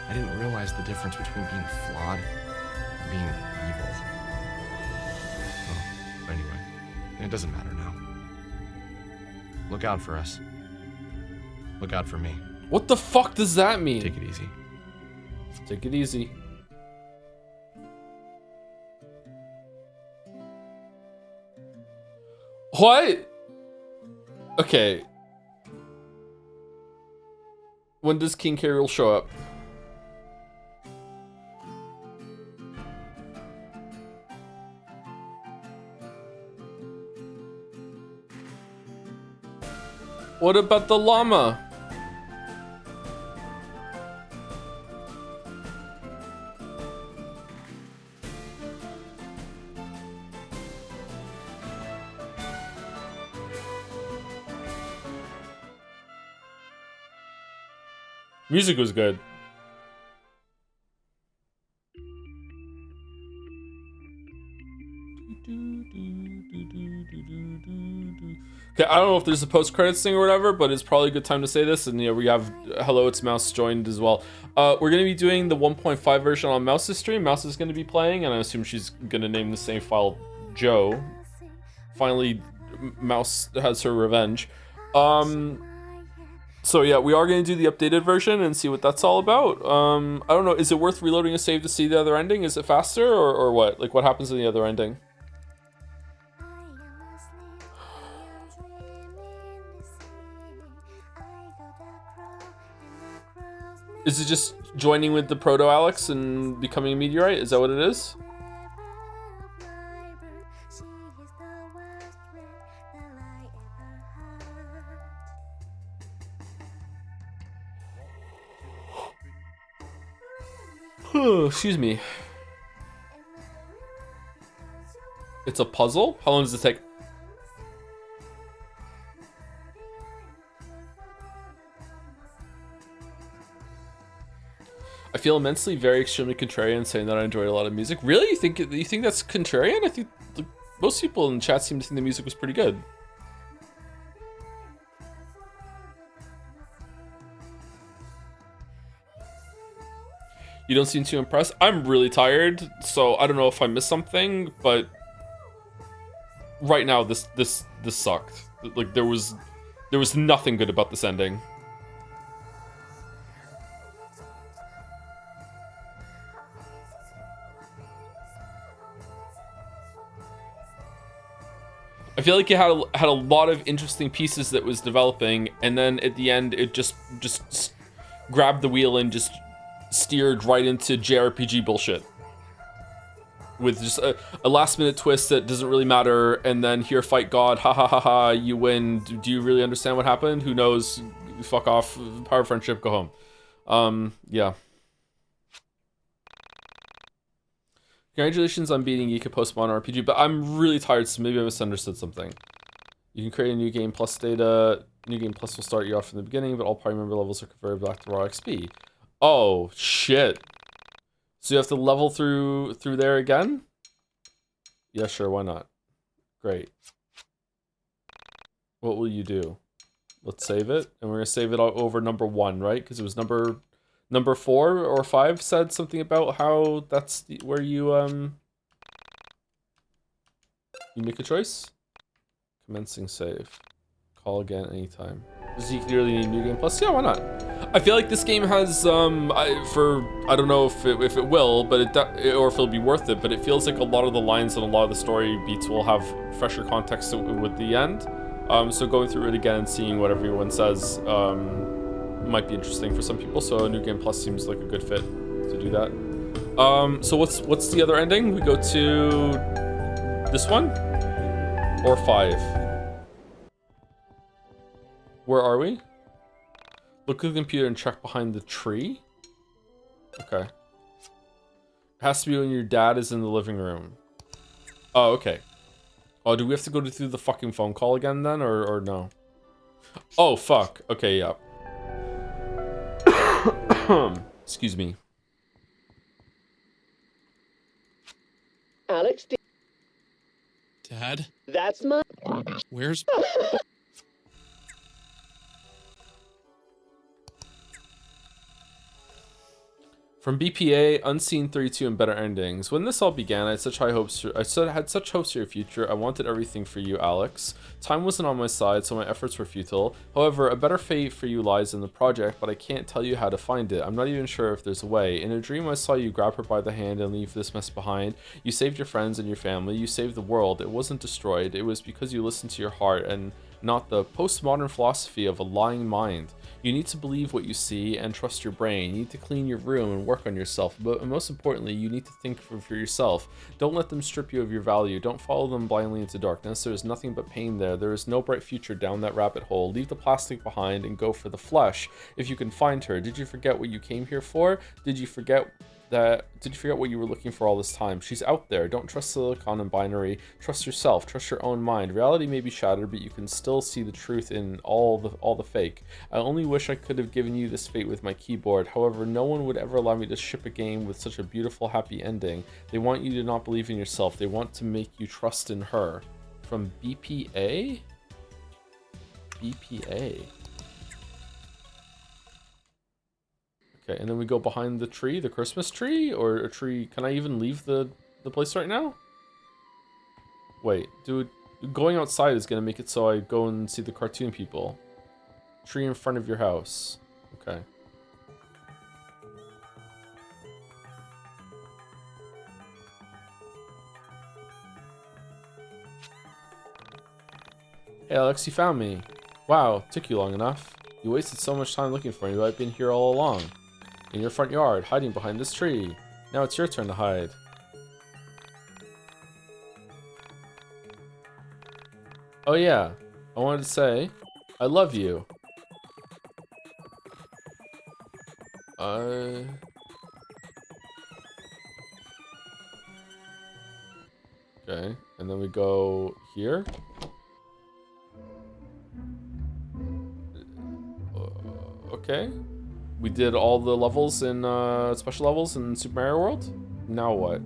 I didn't realize the difference between being flawed and being evil. Oh, anyway, it doesn't matter now. Look out for us. Look out for me. What the fuck does that mean? Take it easy. Take it easy. What? Okay. When does King K. Rool show up? What about the llama? Music was good. Okay, I don't know if there's a post-credits thing or whatever, but it's probably a good time to say this. And, you know, we have Hello, It's Mouse joined as well. We're going to be doing the 1.5 version on Mouse's stream. Mouse is going to be playing, and I assume she's going to name the same file Joe. Finally, Mouse has her revenge. So yeah, we are going to do the updated version and see what that's all about. I don't know, is it worth reloading a save to see the other ending? Is it faster or what? Like, what happens in the other ending? Is it just joining with the Proto Alex and becoming a meteorite? Is that what it is? Excuse me. It's a puzzle? How long does it take? I feel immensely very extremely contrarian saying that I enjoyed a lot of music. Really? You think that's contrarian? I think most people in chat seem to think the music was pretty good. You don't seem too impressed. I'm really tired, so I don't know if I missed something, but right now this sucked. Like there was nothing good about this ending. I feel like it had a lot of interesting pieces that was developing, and then at the end it just grabbed the wheel and just steered right into JRPG bullshit with just a last minute twist that doesn't really matter, and then here, fight God, ha ha ha ha, you win. Do you really understand what happened? Who knows? Fuck off. Power of friendship, go home. Yeah. Congratulations on beating YIIK Postmodern RPG, but I'm really tired, so maybe I misunderstood something. You can create a new game plus data. New game plus will start you off from the beginning, but all party member levels are converted back to raw XP. Oh, shit. So you have to level through there again? Yeah, sure, why not? Great. What will you do? Let's save it, and we're gonna save it over number 1, right? Because it was number 4 or 5 said something about how that's where you make a choice. Commencing save. Call again anytime. Does he clearly need New Game Plus? Yeah, why not? I feel like this game has I don't know if it will, but or if it'll be worth it, but it feels like a lot of the lines and a lot of the story beats will have fresher context with the end. So going through it again and seeing what everyone says might be interesting for some people. So a New Game Plus seems like a good fit to do that. So what's the other ending? We go to this one or 5. Where are we? Look at the computer and check behind the tree. Okay. It has to be when your dad is in the living room. Oh, okay. Oh, do we have to go through the fucking phone call again then, or no? Oh, fuck. Okay, yeah. Excuse me. Alex, Dad? that's my... Where's... From BPA, Unseen 32 and Better Endings. When this all began, I had such high hopes for, had such hopes for your future. I wanted everything for you, Alex. Time wasn't on my side, so my efforts were futile. However, a better fate for you lies in the project, but I can't tell you how to find it. I'm not even sure if there's a way. In a dream, I saw you grab her by the hand and leave this mess behind. You saved your friends and your family. You saved the world. It wasn't destroyed. It was because you listened to your heart and not the postmodern philosophy of a lying mind. You need to believe what you see and trust your brain. You need to clean your room and work on yourself. But most importantly, you need to think for yourself. Don't let them strip you of your value. Don't follow them blindly into darkness. There is nothing but pain there. There is no bright future down that rabbit hole. Leave the plastic behind and go for the flesh. If you can find her. Did you forget what you came here for? Did you forget what you were looking for all this time? She's out there. Don't trust silicon and binary. Trust yourself. Trust your own mind. Reality may be shattered, but you can still see the truth in all the fake. I only wish I could have given you this fate with my keyboard. However, no one would ever allow me to ship a game with such a beautiful, happy ending. They want you to not believe in yourself. They want to make you trust in her. From BPA? BPA. Okay, and then we go behind the tree, the Christmas tree, or a tree. Can I even leave the place right now? Wait, dude, going outside is gonna make it so I go and see the cartoon people. Tree in front of your house. Okay. Hey Alex, you found me. Wow, took you long enough. You wasted so much time looking for me, but I've been here all along. In your front yard, hiding behind this tree. Now it's your turn to hide. Oh yeah, I wanted to say, I love you. Okay, and then we go here. Okay. We did all the levels in, special levels in Super Mario World. Now what?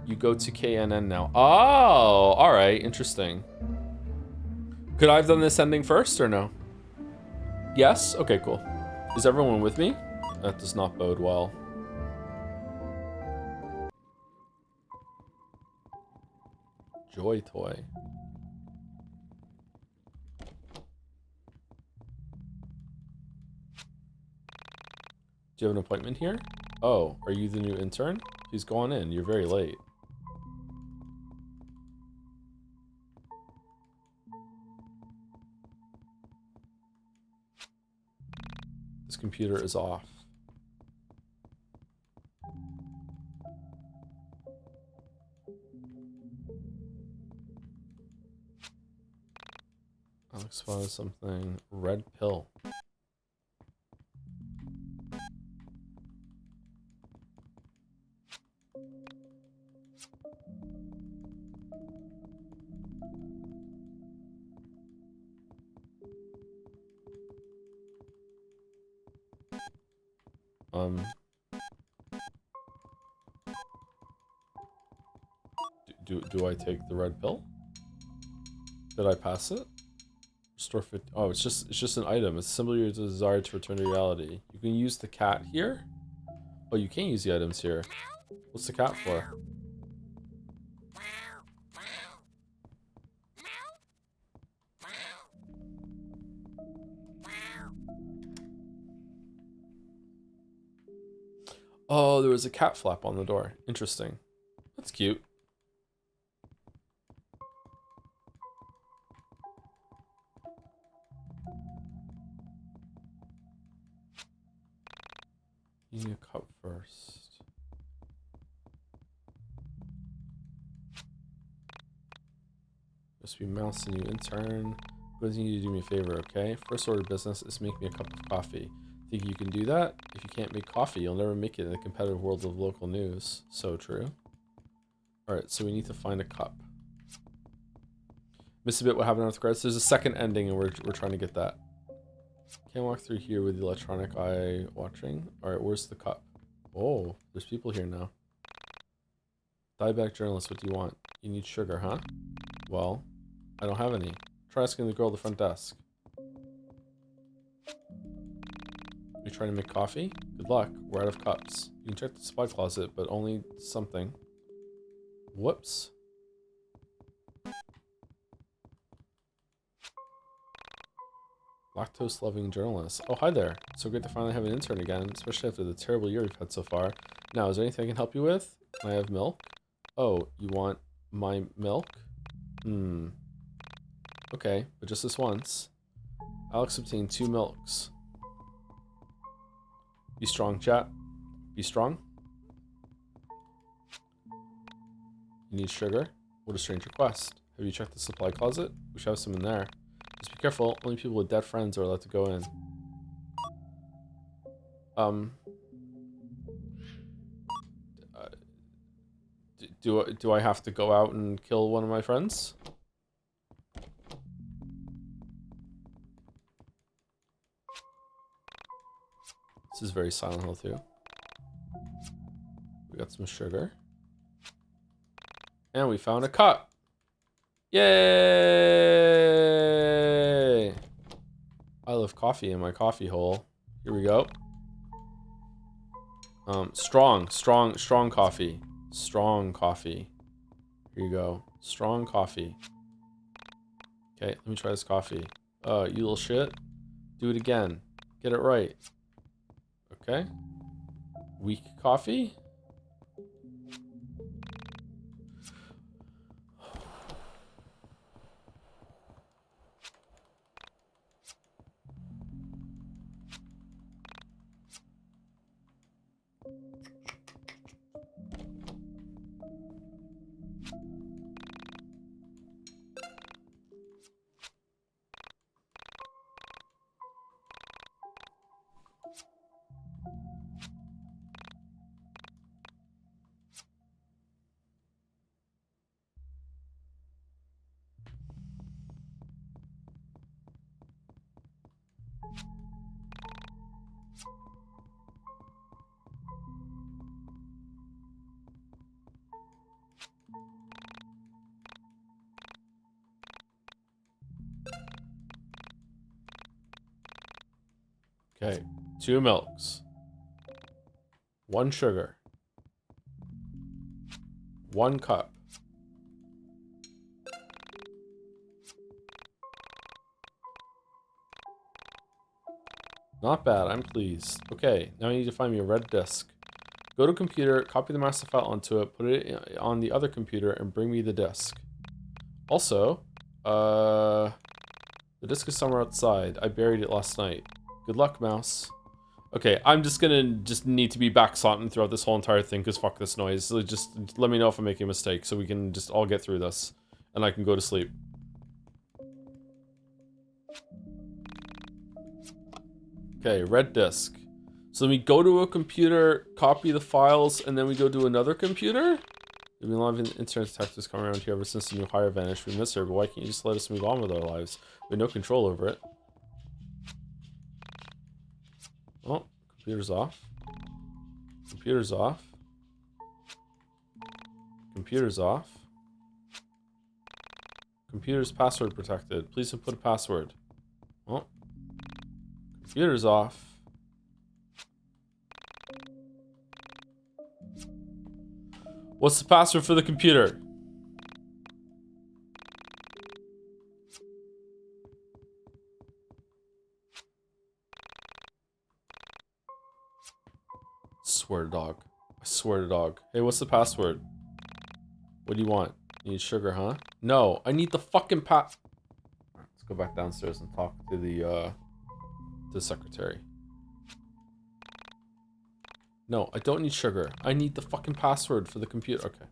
You go to KNN now. Oh, alright, interesting. Could I have done this ending first or no? Yes? Okay, cool. Is everyone with me? That does not bode well. Joy toy. Do you have an appointment here? Oh, are you the new intern? Please go on in. You're very late. This computer is off. Alex found something. Red pill. Do I take the red pill? Did I pass it? Restore 50. Oh, it's just an item. It's simply your desire to return to reality. You can use the cat here. Oh, you can use the items here. What's the cat for? Oh, there was a cat flap on the door. Interesting. That's cute. You need a cup first. Must be mouse and you intern. But you need to do me a favor, okay? First order of business is make me a cup of coffee. Think you can do that? If you can't make coffee, you'll never make it in the competitive world of local news. So true. Alright, so we need to find a cup. Missed a bit what happened with credits. There's a second ending and we're trying to get that. Can't walk through here with the electronic eye watching. Alright, where's the cup? Oh, there's people here now. Diabetic journalist, what do you want? You need sugar, huh? Well, I don't have any. Try asking the girl at the front desk. You trying to make coffee? Good luck. We're out of cups. You can check the supply closet, but only something. Whoops. Lactose-loving journalist. Oh, hi there. So great to finally have an intern again, especially after the terrible year we've had so far. Now, is there anything I can help you with? Can I have milk? Oh, you want my milk? Okay, but just this once. Alex obtained 2 milks. Be strong, chat. Be strong. You need sugar? What a strange request. Have you checked the supply closet? We should have some in there. Just be careful, only people with dead friends are allowed to go in. Do I have to go out and kill one of my friends? This is very Silent Hill too. We got some sugar. And we found a cup. Yay! I love coffee in my coffee hole. Here we go. Strong coffee. Strong coffee. Here you go. Strong coffee. Okay, let me try this coffee. You little shit. Do it again. Get it right. Okay. Weak coffee. Okay, 2 milks. 1 sugar. 1 cup. Not bad, I'm pleased. Okay, now I need to find me a red disk. Go to computer, copy the master file onto it, put it on the other computer, and bring me the disk. Also, the disk is somewhere outside. I buried it last night. Good luck, mouse. Okay, I'm just gonna need to be backslotting throughout this whole entire thing, because fuck this noise. So just let me know if I'm making a mistake, so we can just all get through this. And I can go to sleep. Okay, red disk. So we go to a computer, copy the files, and then we go to another computer? We've been loving internet detectives coming around here ever since the new hire vanished. We miss her, but why can't you just let us move on with our lives? We have no control over it. Oh, computer's off. Computer's off. Computer's off. Computer's password protected. Please input a password. Oh. Computer's off. What's the password for the computer? Swear to dog. I swear to dog. Hey, what's the password? What do you want? You need sugar, huh? No, I need the fucking Let's go back downstairs and talk to the secretary. No, I don't need sugar. I need the fucking password for the computer. Okay.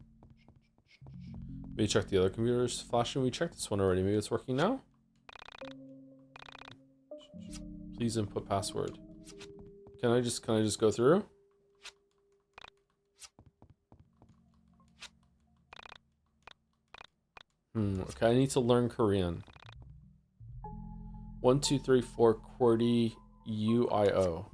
Maybe check the other computers flashing. We checked this one already. Maybe it's working now? Please input password. Can I just go through? Okay, I need to learn Korean. 1, 2, 3, 4, QWERTY, UIO.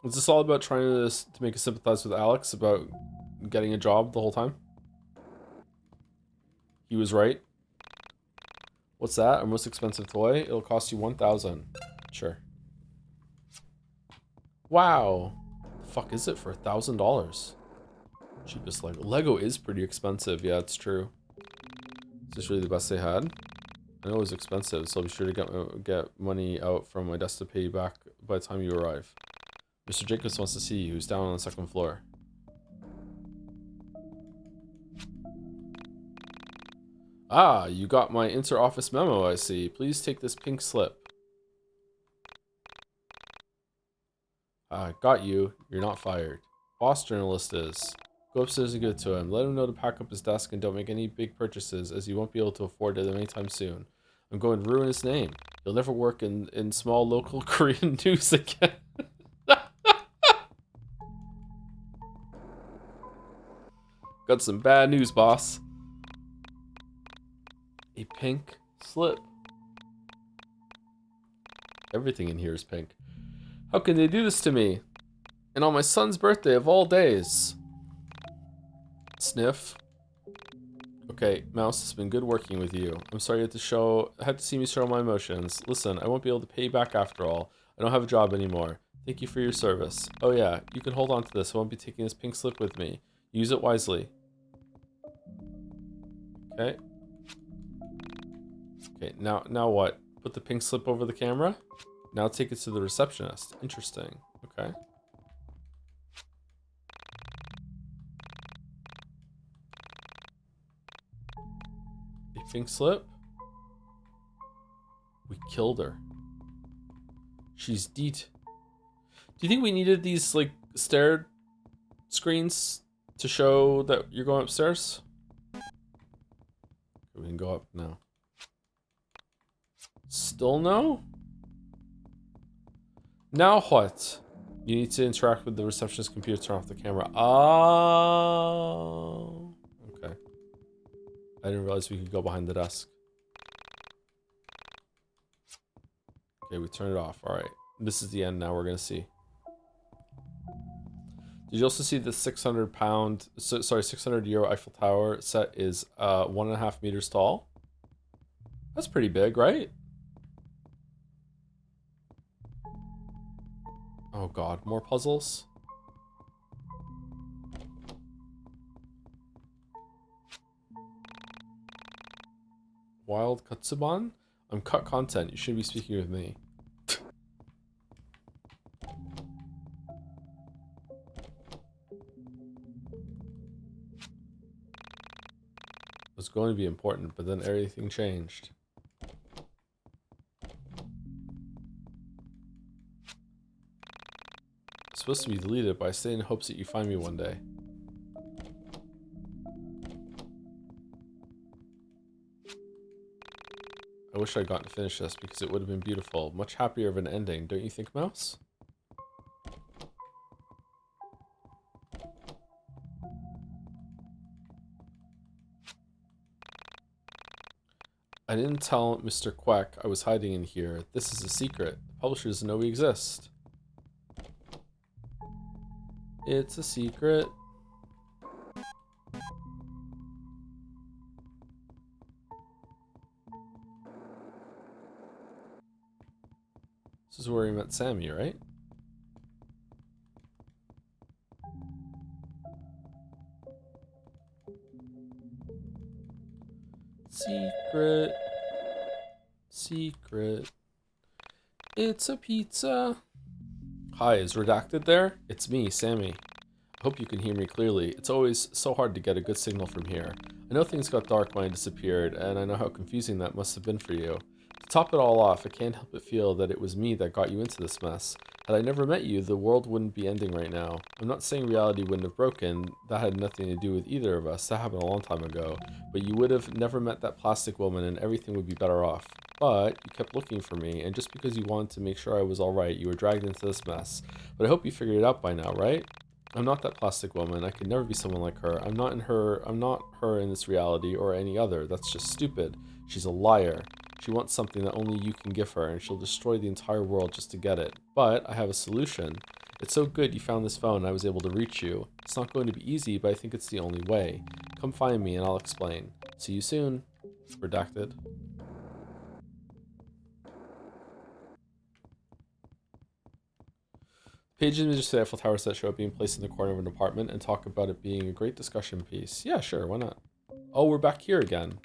Is this all about trying to make us sympathize with Alex about getting a job the whole time? He was right. What's that? Our most expensive toy? It'll cost you 1,000. Sure. Wow. The fuck is it for $1,000? Cheapest Lego. Lego is pretty expensive. Yeah, it's true. Is this really the best they had? I know it was expensive, so I'll be sure to get money out from my desk to pay you back by the time you arrive. Mr. Jacobs wants to see you. He's down on the second floor. Ah, you got my inter-office memo, I see. Please take this pink slip. Got you. You're not fired. Boss journalist is. Go upstairs and give it to him. Let him know to pack up his desk and don't make any big purchases, as he won't be able to afford them anytime soon. I'm going to ruin his name. He'll never work in small local Korean news again. Got some bad news, boss. A pink slip. Everything in here is pink. How can they do this to me? And on my son's birthday of all days. Sniff. Okay, Mouse, it's been good working with you. I'm sorry you had to see me show my emotions. Listen, I won't be able to pay you back after all. I don't have a job anymore. Thank you for your service. Oh yeah, you can hold on to this. I won't be taking this pink slip with me. Use it wisely. Okay. Okay, now what? Put the pink slip over the camera? Now take it to the receptionist. Interesting. Okay. A pink slip? We killed her. She's dead. Do you think we needed these, like, stair screens to show that you're going upstairs? We can go up now. Still no? Now what? You need to interact with the receptionist computer, turn off the camera. Oh. Okay. I didn't realize we could go behind the desk. Okay, we turned it off. Alright. This is the end now. We're going to see. Did you also see the 600 euro Eiffel Tower set is 1.5 meters tall? That's pretty big, right? Oh god, more puzzles? Wild Katsuban? I'm cut content. You shouldn't be speaking with me. It was going to be important, but then everything changed. It's supposed to be deleted, but I stay in hopes that you find me one day. I wish I'd gotten to finish this because it would have been beautiful. Much happier of an ending, don't you think, Mouse? I didn't tell Mr. Quack I was hiding in here. This is a secret. The publisher doesn't know we exist. It's a secret. This is where we met Sammy, right? Secret. Secret. It's a pizza. Hi, is Redacted there? It's me, Sammy. I hope you can hear me clearly. It's always so hard to get a good signal from here. I know things got dark when I disappeared, and I know how confusing that must have been for you. To top it all off, I can't help but feel that it was me that got you into this mess. Had I never met you, the world wouldn't be ending right now. I'm not saying reality wouldn't have broken. That had nothing to do with either of us. That happened a long time ago. But you would have never met that plastic woman, and everything would be better off. But you kept looking for me, and just because you wanted to make sure I was alright, you were dragged into this mess. But I hope you figured it out by now, right? I'm not that plastic woman. I could never be someone like her. I'm not her in this reality or any other. That's just stupid. She's a liar. She wants something that only you can give her, and she'll destroy the entire world just to get it. But I have a solution. It's so good you found this phone and I was able to reach you. It's not going to be easy, but I think it's the only way. Come find me and I'll explain. See you soon. Redacted. Pages images of the Eiffel Tower set show up being placed in the corner of an apartment and talk about it being a great discussion piece. Yeah, sure, why not? Oh, we're back here again.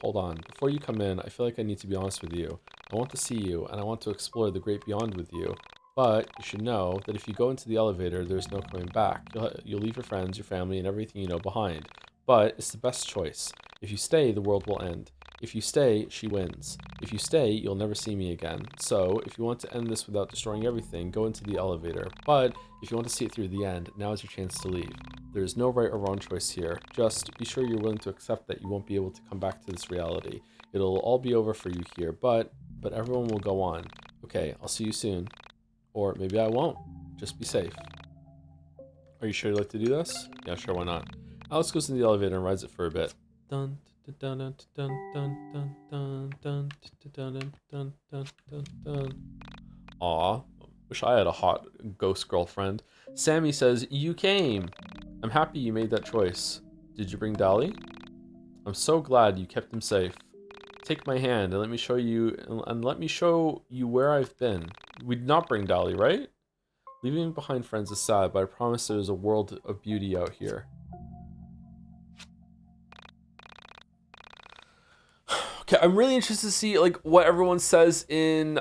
Hold on. Before you come in, I feel like I need to be honest with you. I want to see you, and I want to explore the great beyond with you. But you should know that if you go into the elevator, there's no coming back. You'll leave your friends, your family, and everything you know behind. But it's the best choice. If you stay, the world will end. If you stay, she wins. If you stay, you'll never see me again. So, if you want to end this without destroying everything, go into the elevator. But, if you want to see it through the end, now is your chance to leave. There is no right or wrong choice here. Just be sure you're willing to accept that you won't be able to come back to this reality. It'll all be over for you here, but everyone will go on. Okay, I'll see you soon. Or maybe I won't. Just be safe. Are you sure you'd like to do this? Yeah, sure, why not? Alex goes in the elevator and rides it for a bit. Dun dun dun dun dun dun dun dun dun dun dun dun dun. Aw, wish I had a hot ghost girlfriend. Sammy says, "You came. I'm happy you made that choice. Did you bring Dolly? I'm so glad you kept him safe. Take my hand and let me show you where I've been. We did not bring Dolly, right? Leaving behind friends is sad, but I promise there's a world of beauty out here." Okay, I'm really interested to see like what everyone says in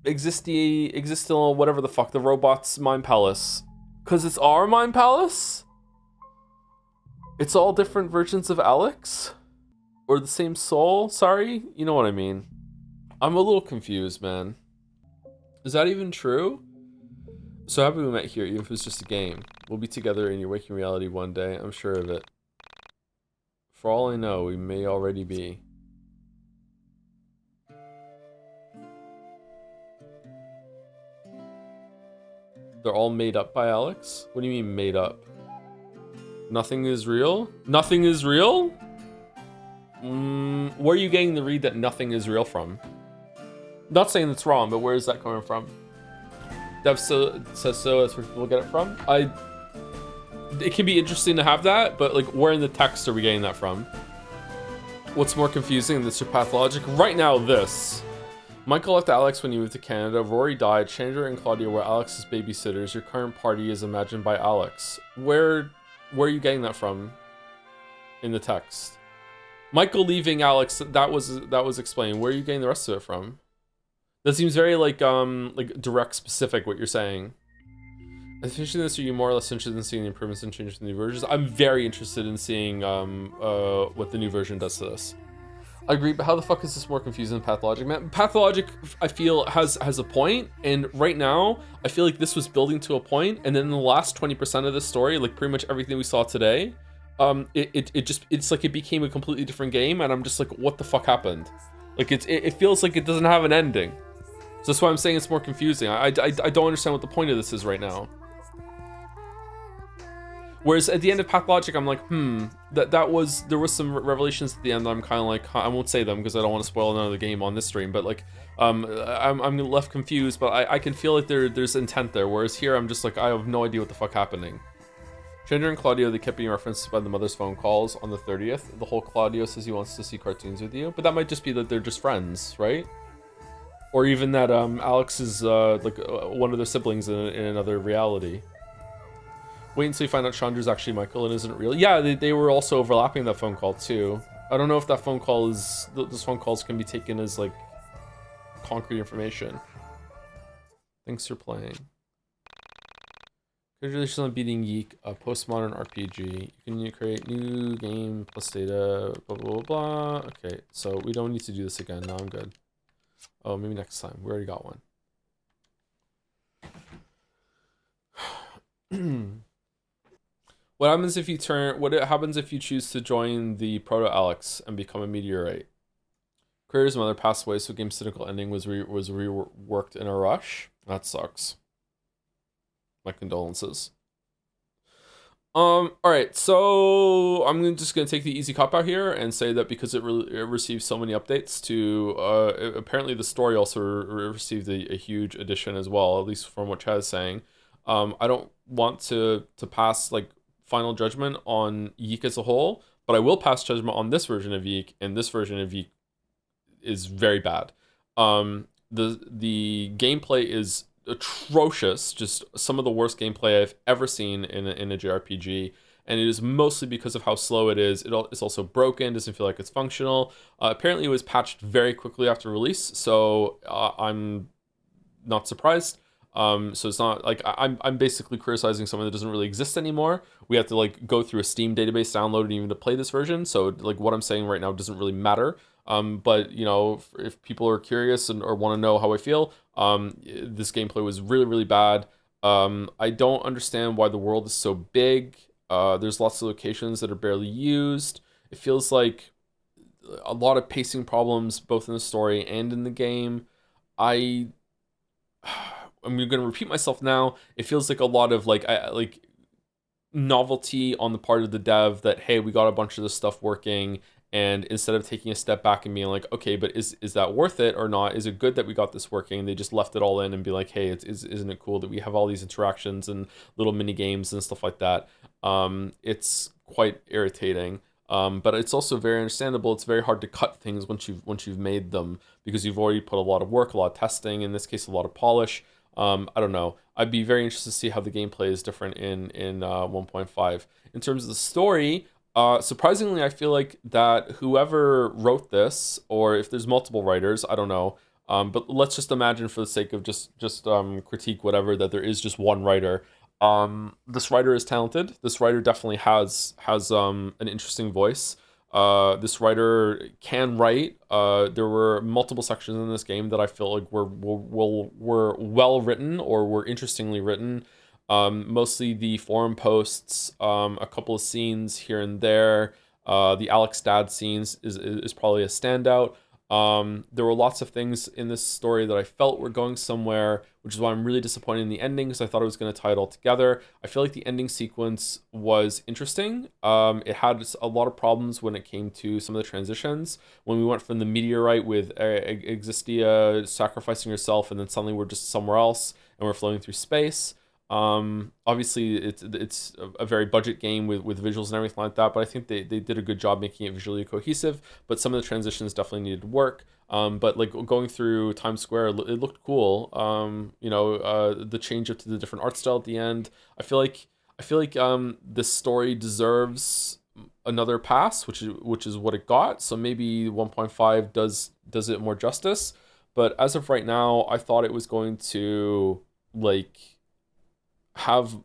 Existil, whatever the fuck, the robot's mind palace. Cause it's our mind palace? It's all different versions of Alex? Or the same soul? Sorry? You know what I mean. I'm a little confused, man. Is that even true? So happy we met here, even if it's just a game. We'll be together in your waking reality one day, I'm sure of it. For all I know, we may already be. They're all made up by Alex? What do you mean made up? Nothing is real? Nothing is real? Where are you getting the read that nothing is real from? Not saying it's wrong, but where is that coming from? Dev says so, that's where people get it from? It can be interesting to have that, but like where in the text are we getting that from? What's more confusing, this or pathologic? Right now, this. Michael left Alex when he moved to Canada. Rory died. Chandra and Claudia were Alex's babysitters. Your current party is imagined by Alex. Where are you getting that from in the text? Michael leaving Alex, that was explained. Where are you getting the rest of it from? That seems very like direct specific what you're saying. As finishing this, are you more or less interested in seeing the improvements and changes in the new versions? I'm very interested in seeing what the new version does to this. I agree, but how the fuck is this more confusing than Pathologic? Man, Pathologic, I feel, has a point, and right now, I feel like this was building to a point, and then in the last 20% of this story, like pretty much everything we saw today, it's like it became a completely different game, and I'm just like, what the fuck happened? Like, it feels like it doesn't have an ending. So that's why I'm saying it's more confusing. I don't understand what the point of this is right now. Whereas at the end of Pathologic, I'm like, there was some revelations at the end that I'm kind of like, I won't say them because I don't want to spoil another game on this stream, but like, I'm left confused, but I can feel like there's intent there. Whereas here, I'm just like, I have no idea what the fuck happening. Chandra and Claudio, they kept being referenced by the mother's phone calls on the 30th. The whole Claudio says he wants to see cartoons with you, but that might just be that they're just friends, right? Or even that Alex is like one of their siblings in another reality. Wait until you find out Chandra's actually Michael and isn't real. Yeah, they were also overlapping that phone call too. I don't know if that phone call is... Those phone calls can be taken as like concrete information. Thanks for playing. Congratulations on beating YIIK, a postmodern RPG. You can create new game plus data, blah, blah, blah, blah. Okay, so we don't need to do this again. No, I'm good. Oh, maybe next time. We already got one. What happens if you choose to join the Proto Alex and become a meteorite? Carrier's mother passed away, so game's cynical ending was reworked in a rush. That sucks. My condolences. All right, so I'm just gonna take the easy cop out here and say that because it received so many updates to, apparently the story also received a huge addition as well, at least from what Chad is saying. I don't want to pass like final judgment on YIIK as a whole, but I will pass judgment on this version of YIIK, and this version of YIIK is very bad. The gameplay is atrocious, just some of the worst gameplay I've ever seen in a JRPG, and it is mostly because of how slow it is. It's also broken, doesn't feel like it's functional. Apparently it was patched very quickly after release, so I'm not surprised. So it's not like I'm basically criticizing something that doesn't really exist anymore. We have to like go through a Steam database download even to play this version, so like what I'm saying right now doesn't really matter. But you know, if people are curious or want to know how I feel, this gameplay was really bad. I don't understand why the world is so big. There's lots of locations that are barely used. It feels like a lot of pacing problems both in the story and in the game. I'm going to repeat myself now. It feels like a lot of like novelty on the part of the dev that, hey, we got a bunch of this stuff working, and instead of taking a step back and being like, okay, but is that worth it or not? Is it good that we got this working? They just left it all in and be like, hey, isn't it cool that we have all these interactions and little mini games and stuff like that? It's quite irritating. But it's also very understandable. It's very hard to cut things once you've made them, because you've already put a lot of work, a lot of testing, in this case a lot of polish. I don't know. I'd be very interested to see how the gameplay is different in 1.5. In terms of the story, surprisingly, I feel like that whoever wrote this, or if there's multiple writers, I don't know. But let's just imagine, for the sake of just critique whatever, that there is just one writer. This writer is talented. This writer definitely has an interesting voice. This writer can write. There were multiple sections in this game that I feel like were well written or were interestingly written. Mostly the forum posts, a couple of scenes here and there. The Alex dad scenes is probably a standout. There were lots of things in this story that I felt were going somewhere, which is why I'm really disappointed in the ending, because I thought it was going to tie it all together. I feel like the ending sequence was interesting. It had a lot of problems when it came to some of the transitions. When we went from the meteorite with Existia sacrificing herself, and then suddenly we're just somewhere else and we're floating through space. Obviously it's a very budget game with visuals and everything like that, but I think they did a good job making it visually cohesive, but some of the transitions definitely needed work. But like going through Times Square, it looked cool. The change up to the different art style at the end, I feel like this story deserves another pass, which is what it got. So maybe 1.5 does it more justice, but as of right now, I thought it was going to like have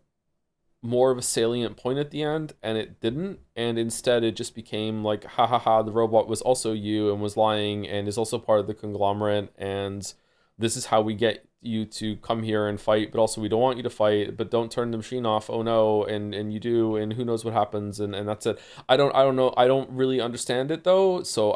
more of a salient point at the end, and it didn't, and instead it just became like, ha ha ha, the robot was also you and was lying and is also part of the conglomerate, and this is how we get you to come here and fight, but also we don't want you to fight, but don't turn the machine off, oh no, and you do, and who knows what happens, and that's it. I don't know, I don't really understand it though, so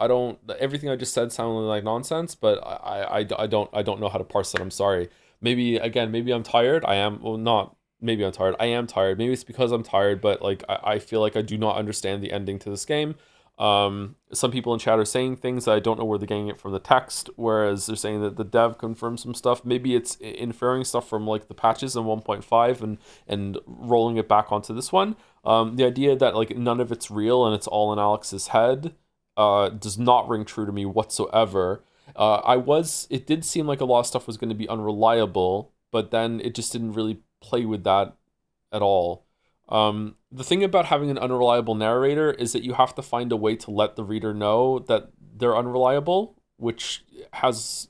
everything I just said sounded like nonsense, but I don't know how to parse it. I'm sorry. Maybe I'm tired. I am, well, not maybe I'm tired. I am tired. Maybe it's because I'm tired, but like I feel like I do not understand the ending to this game. Some people in chat are saying things that I don't know where they're getting it from the text, whereas they're saying that the dev confirmed some stuff. Maybe it's inferring stuff from like the patches in 1.5 and rolling it back onto this one. The idea that like none of it's real and it's all in Alex's head does not ring true to me whatsoever. It did seem like a lot of stuff was going to be unreliable, but then it just didn't really play with that at all. The thing about having an unreliable narrator is that you have to find a way to let the reader know that they're unreliable, which is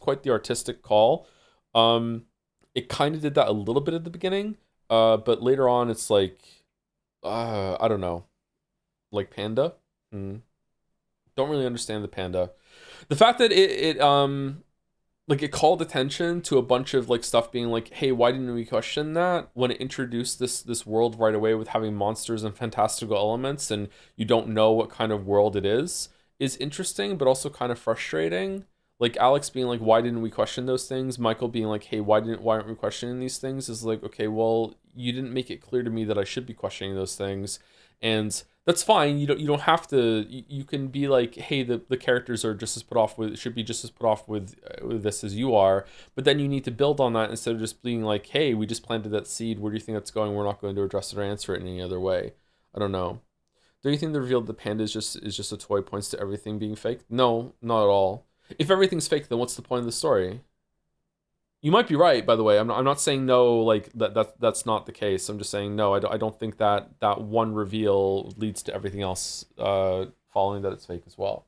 quite the artistic call. It kind of did that a little bit at the beginning, but later on it's like, I don't know, like Panda. Don't really understand the Panda. The fact that it called attention to a bunch of like stuff being like, hey, why didn't we question that, when it introduced this world right away with having monsters and fantastical elements, and you don't know what kind of world it is interesting, but also kind of frustrating. Like Alex being like, why didn't we question those things? Michael being like, hey, why aren't we questioning these things? Is like, okay, well, you didn't make it clear to me that I should be questioning those things, and that's fine. You don't have to. You can be like, hey, the characters are just as put off with, should be just as put off with this as you are. But then you need to build on that instead of just being like, hey, we just planted that seed. Where do you think that's going? We're not going to address it or answer it in any other way. I don't know. Do you think the reveal that the panda is just a toy points to everything being fake? No, not at all. If everything's fake, then what's the point of the story? You might be right, by the way. I'm not saying no, like that's not the case. I'm just saying no. I don't think that one reveal leads to everything else following that it's fake as well.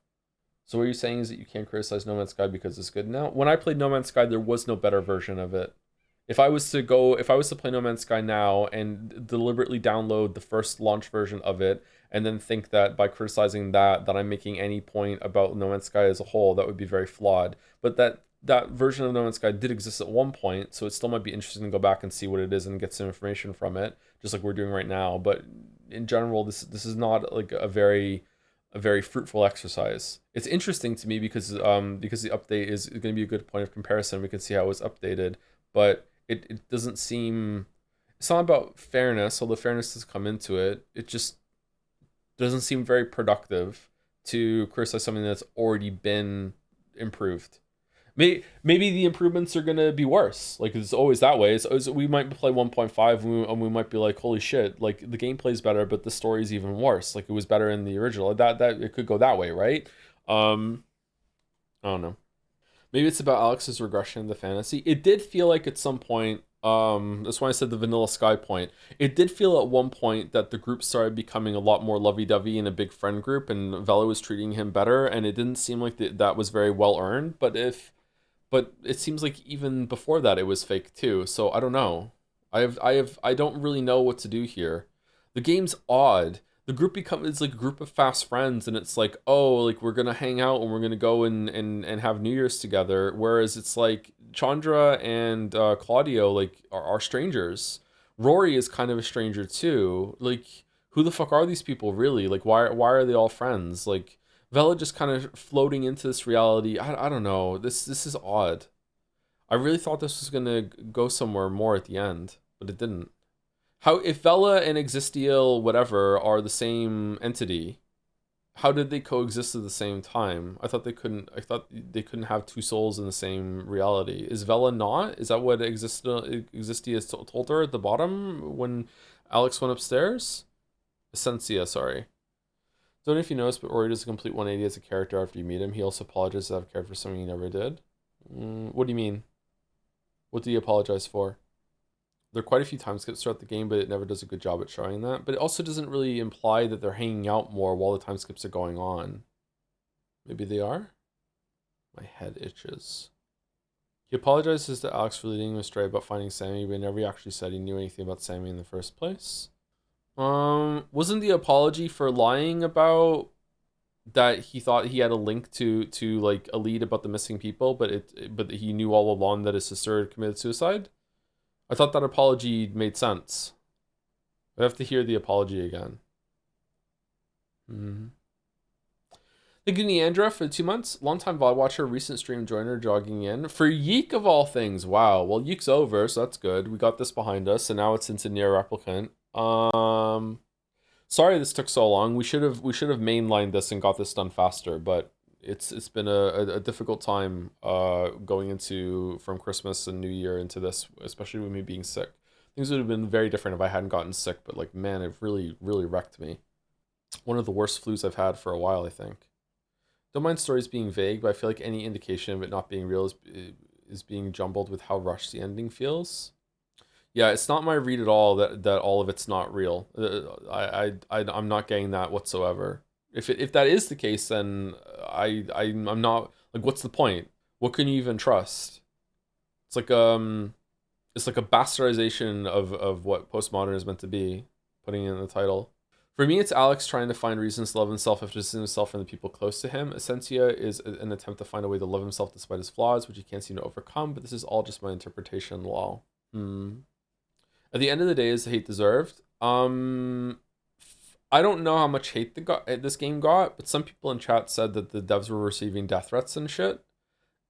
So what you're saying is that you can't criticize No Man's Sky because it's good now. When I played No Man's Sky, there was no better version of it. If I was to play No Man's Sky now and deliberately download the first launch version of it, and then think that by criticizing that I'm making any point about No Man's Sky as a whole, that would be very flawed. But that version of No Man's Sky did exist at one point, so it still might be interesting to go back and see what it is and get some information from it, just like we're doing right now. But in general, this is not like a very fruitful exercise. It's interesting to me because the update is going to be a good point of comparison. We can see how it was updated, but it doesn't seem, it's not about fairness, although fairness has come into it. It just doesn't seem very productive to criticize something that's already been improved. Maybe the improvements are going to be worse. Like, it's always that way. We might play 1.5 and we might be like, holy shit, like the gameplay's better, but the story's even worse. Like, it was better in the original. That it could go that way, right? I don't know. Maybe it's about Alex's regression in the fantasy. It did feel like at some point, that's why I said the Vanilla Sky point. It did feel at one point that the group started becoming a lot more lovey-dovey in a big friend group, and Vela was treating him better, and it didn't seem like that was very well earned. But it seems like even before that it was fake too. So I don't know. I don't really know what to do here. The game's odd. The group it's like a group of fast friends, and it's like, oh, like we're gonna hang out and we're gonna go and have New Year's together. Whereas it's like Chandra and Claudio like are strangers. Rory is kind of a stranger too. Like, who the fuck are these people really? Like, why are they all friends? Like, Vela just kind of floating into this reality. I don't know. This is odd. I really thought this was gonna go somewhere more at the end, but it didn't. How, if Vela and Existiel whatever are the same entity, how did they coexist at the same time? I thought they couldn't have two souls in the same reality. Is Vela not? Is that what Existia told her at the bottom when Alex went upstairs? Essentia, sorry. Don't know if you noticed, but Ori does a complete 180 as a character after you meet him. He also apologizes out of character for something he never did. What do you mean? What did he apologize for? There are quite a few time skips throughout the game, but it never does a good job at showing that. But it also doesn't really imply that they're hanging out more while the time skips are going on. Maybe they are? My head itches. He apologizes to Alex for leading him astray about finding Sammy, but never actually said he knew anything about Sammy in the first place. Wasn't the apology for lying about that he thought he had a link to like a lead about the missing people, but he knew all along that his sister had committed suicide? I thought that apology made sense. I have to hear the apology again. Thank you, Neandra, for the 2 months. Longtime VOD watcher, recent stream joiner, jogging in. For YIIK of all things. Wow. Well, YIIK's over, so that's good. We got this behind us, and now it's into Near Replicant. Sorry this took so long. We should have mainlined this and got this done faster, but it's been a difficult time going into from Christmas and New Year into this, especially with me being sick. Things would have been very different if I hadn't gotten sick, but like, man, it really wrecked me. One of the worst flus I've had for a while, I think. Don't mind stories being vague, but I feel like any indication of it not being real is being jumbled with how rushed the ending feels. Yeah, it's not my read at all that all of it's not real. I'm not getting that whatsoever. If that is the case, then I'm not, like, what's the point? What can you even trust? It's like a bastardization of what postmodern is meant to be, putting it in the title. For me, it's Alex trying to find reasons to love himself after distancing himself from the people close to him. Essentia is an attempt to find a way to love himself despite his flaws, which he can't seem to overcome, but this is all just my interpretation, lol. At the end of the day, is the hate deserved? I don't know how much hate this game got, but some people in chat said that the devs were receiving death threats and shit.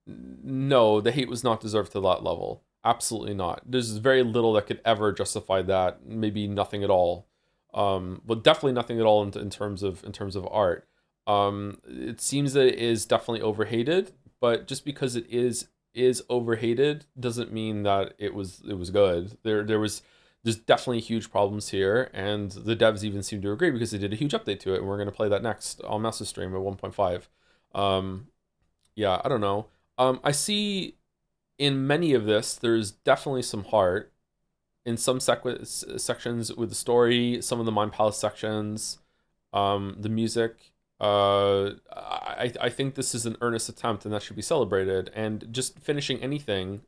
no, the hate was not deserved to that level. Absolutely not. There's very little that could ever justify that. Maybe nothing at all. But definitely nothing at all in terms of art. It seems that it is definitely overhated, but just because it is overhated doesn't mean that it was good. There's definitely huge problems here, and the devs even seem to agree because they did a huge update to it, and we're going to play that next on Master Stream at 1.5. Yeah, I don't know. I see in many of this, there's definitely some heart in some sections with the story, some of the Mind Palace sections, the music. I think this is an earnest attempt, and that should be celebrated. And just finishing anything,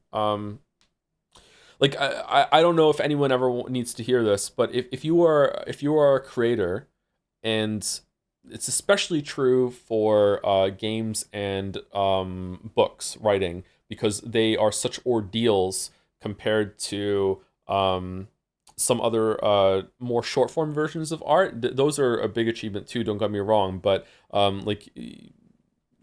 like I don't know if anyone ever needs to hear this, but if you are a creator, and it's especially true for games and books writing, because they are such ordeals compared to some other more short form versions of art. Those are a big achievement too, don't get me wrong, but like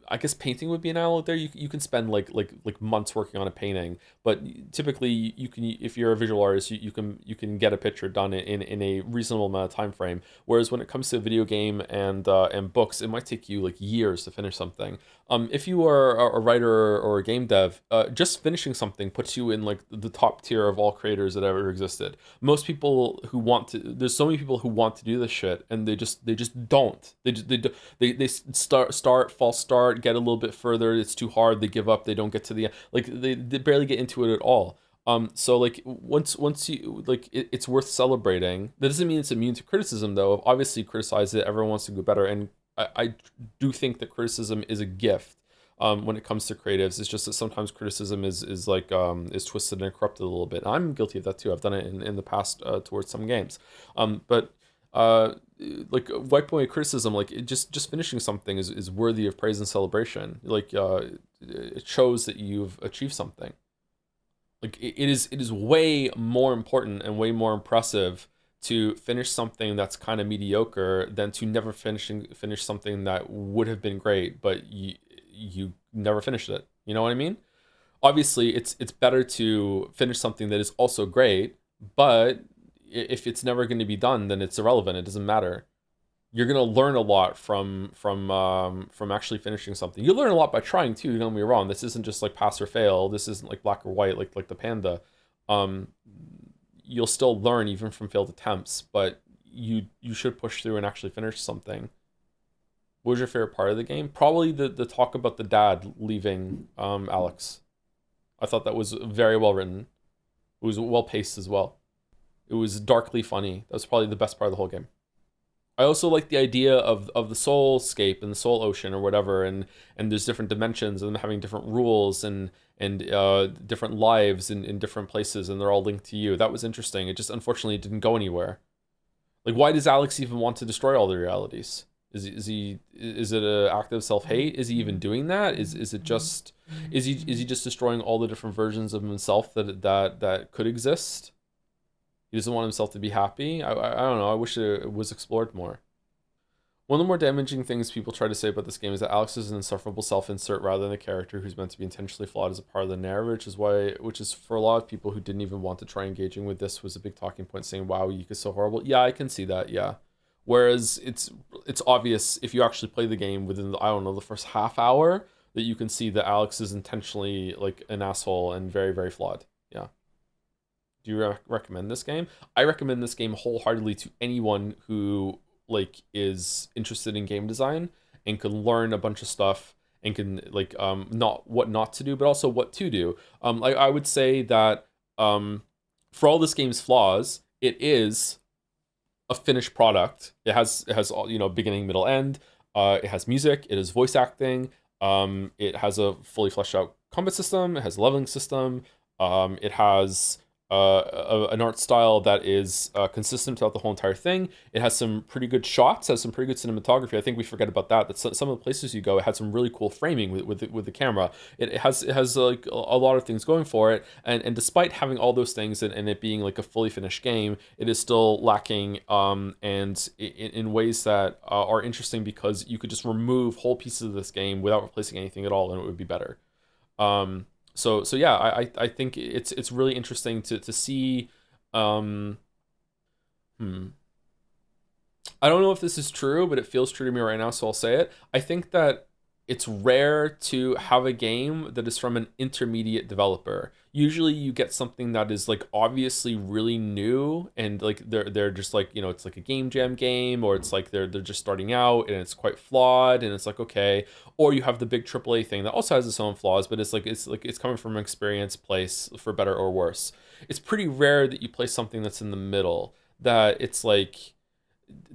I guess painting would be an analog there. You can spend like months working on a painting, but typically you can, if you're a visual artist, you can get a picture done in a reasonable amount of time frame. Whereas when it comes to a video game and books, it might take you like years to finish something. If you are a writer or a game dev, just finishing something puts you in like the top tier of all creators that ever existed. Most people who want to, there's so many people who want to do this shit, and they just don't. They start, false start, get a little bit further, it's too hard, they give up, they don't get to the end, like they barely get into it at all. So like once you like it's worth celebrating. That doesn't mean it's immune to criticism though. Obviously criticize it, everyone wants to go better, and I do think that criticism is a gift when it comes to creatives. It's just that sometimes criticism is twisted and corrupted a little bit. I'm guilty of that too. I've done it in the past towards some games, but like wiping away criticism, like just finishing something is worthy of praise and celebration. Like it shows that you've achieved something. Like it is way more important and way more impressive to finish something that's kind of mediocre than to never finish something that would have been great, but you never finished it. You know what I mean? Obviously, it's better to finish something that is also great, but if it's never going to be done, then it's irrelevant. It doesn't matter. You're going to learn a lot from actually finishing something. You learn a lot by trying too. Don't get me wrong. This isn't just like pass or fail. This isn't like black or white, like the panda. You'll still learn even from failed attempts, but you should push through and actually finish something. What was your favorite part of the game? Probably the talk about the dad leaving Alex. I thought that was very well written. It was well paced as well. It was darkly funny. That was probably the best part of the whole game. I also like the idea of the soulscape and the soul ocean or whatever, and there's different dimensions and having different rules and different lives in different places, and they're all linked to you. That was interesting. It just unfortunately didn't go anywhere. Like, why does Alex even want to destroy all the realities? Is it an act of self-hate? Is he even doing that? Is he just destroying all the different versions of himself that could exist? He doesn't want himself to be happy. I don't know. I wish it was explored more. One of the more damaging things people try to say about this game is that Alex is an insufferable self-insert rather than a character who's meant to be intentionally flawed as a part of the narrative, which is for a lot of people who didn't even want to try engaging with this was a big talking point, saying, wow, YIIK is so horrible. Yeah, I can see that, yeah. Whereas it's obvious if you actually play the game within the first half hour, that you can see that Alex is intentionally like an asshole and very, very flawed. Yeah. Do you recommend this game? I recommend this game wholeheartedly to anyone who like is interested in game design and can learn a bunch of stuff and can like not what not to do, but also what to do. I would say that for all this game's flaws, it is a finished product. It has all, beginning, middle, end. It has music. It has voice acting. It has a fully fleshed out combat system. It has a leveling system. It has an art style that is consistent throughout the whole entire thing. It has some pretty good shots, has some pretty good cinematography. I think we forget about that. Some of the places you go, it had some really cool framing with the camera. It has like a lot of things going for it. And despite having all those things and it being like a fully finished game, it is still lacking and in ways that are interesting because you could just remove whole pieces of this game without replacing anything at all and it would be better. So yeah, I think it's really interesting to see. I don't know if this is true, but it feels true to me right now, so I'll say it. I think that it's rare to have a game that is from an intermediate developer. Usually you get something that is like obviously really new, and like they're just like, you know, it's like a game jam game, or it's like they're just starting out and it's quite flawed, and it's like, okay. Or you have the big AAA thing that also has its own flaws, but it's coming from an experienced place, for better or worse. It's pretty rare that you play something that's in the middle, that it's like,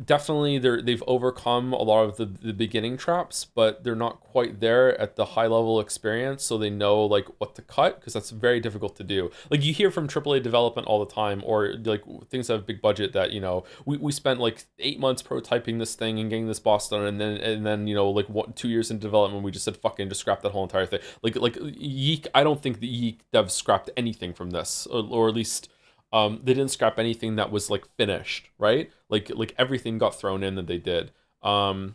definitely they've overcome a lot of the beginning traps, but they're not quite there at the high level experience, so they know like what to cut, because that's very difficult to do. Like you hear from AAA development all the time, or like things that have big budget, that, you know, we spent like 8 months prototyping this thing and getting this boss done, and then you know, like 2 years into development we just said fucking just scrap that whole entire thing. Like YIIK, I don't think the YIIK devs scrapped anything from this, or at least they didn't scrap anything that was like finished, right? Like everything got thrown in that they did. I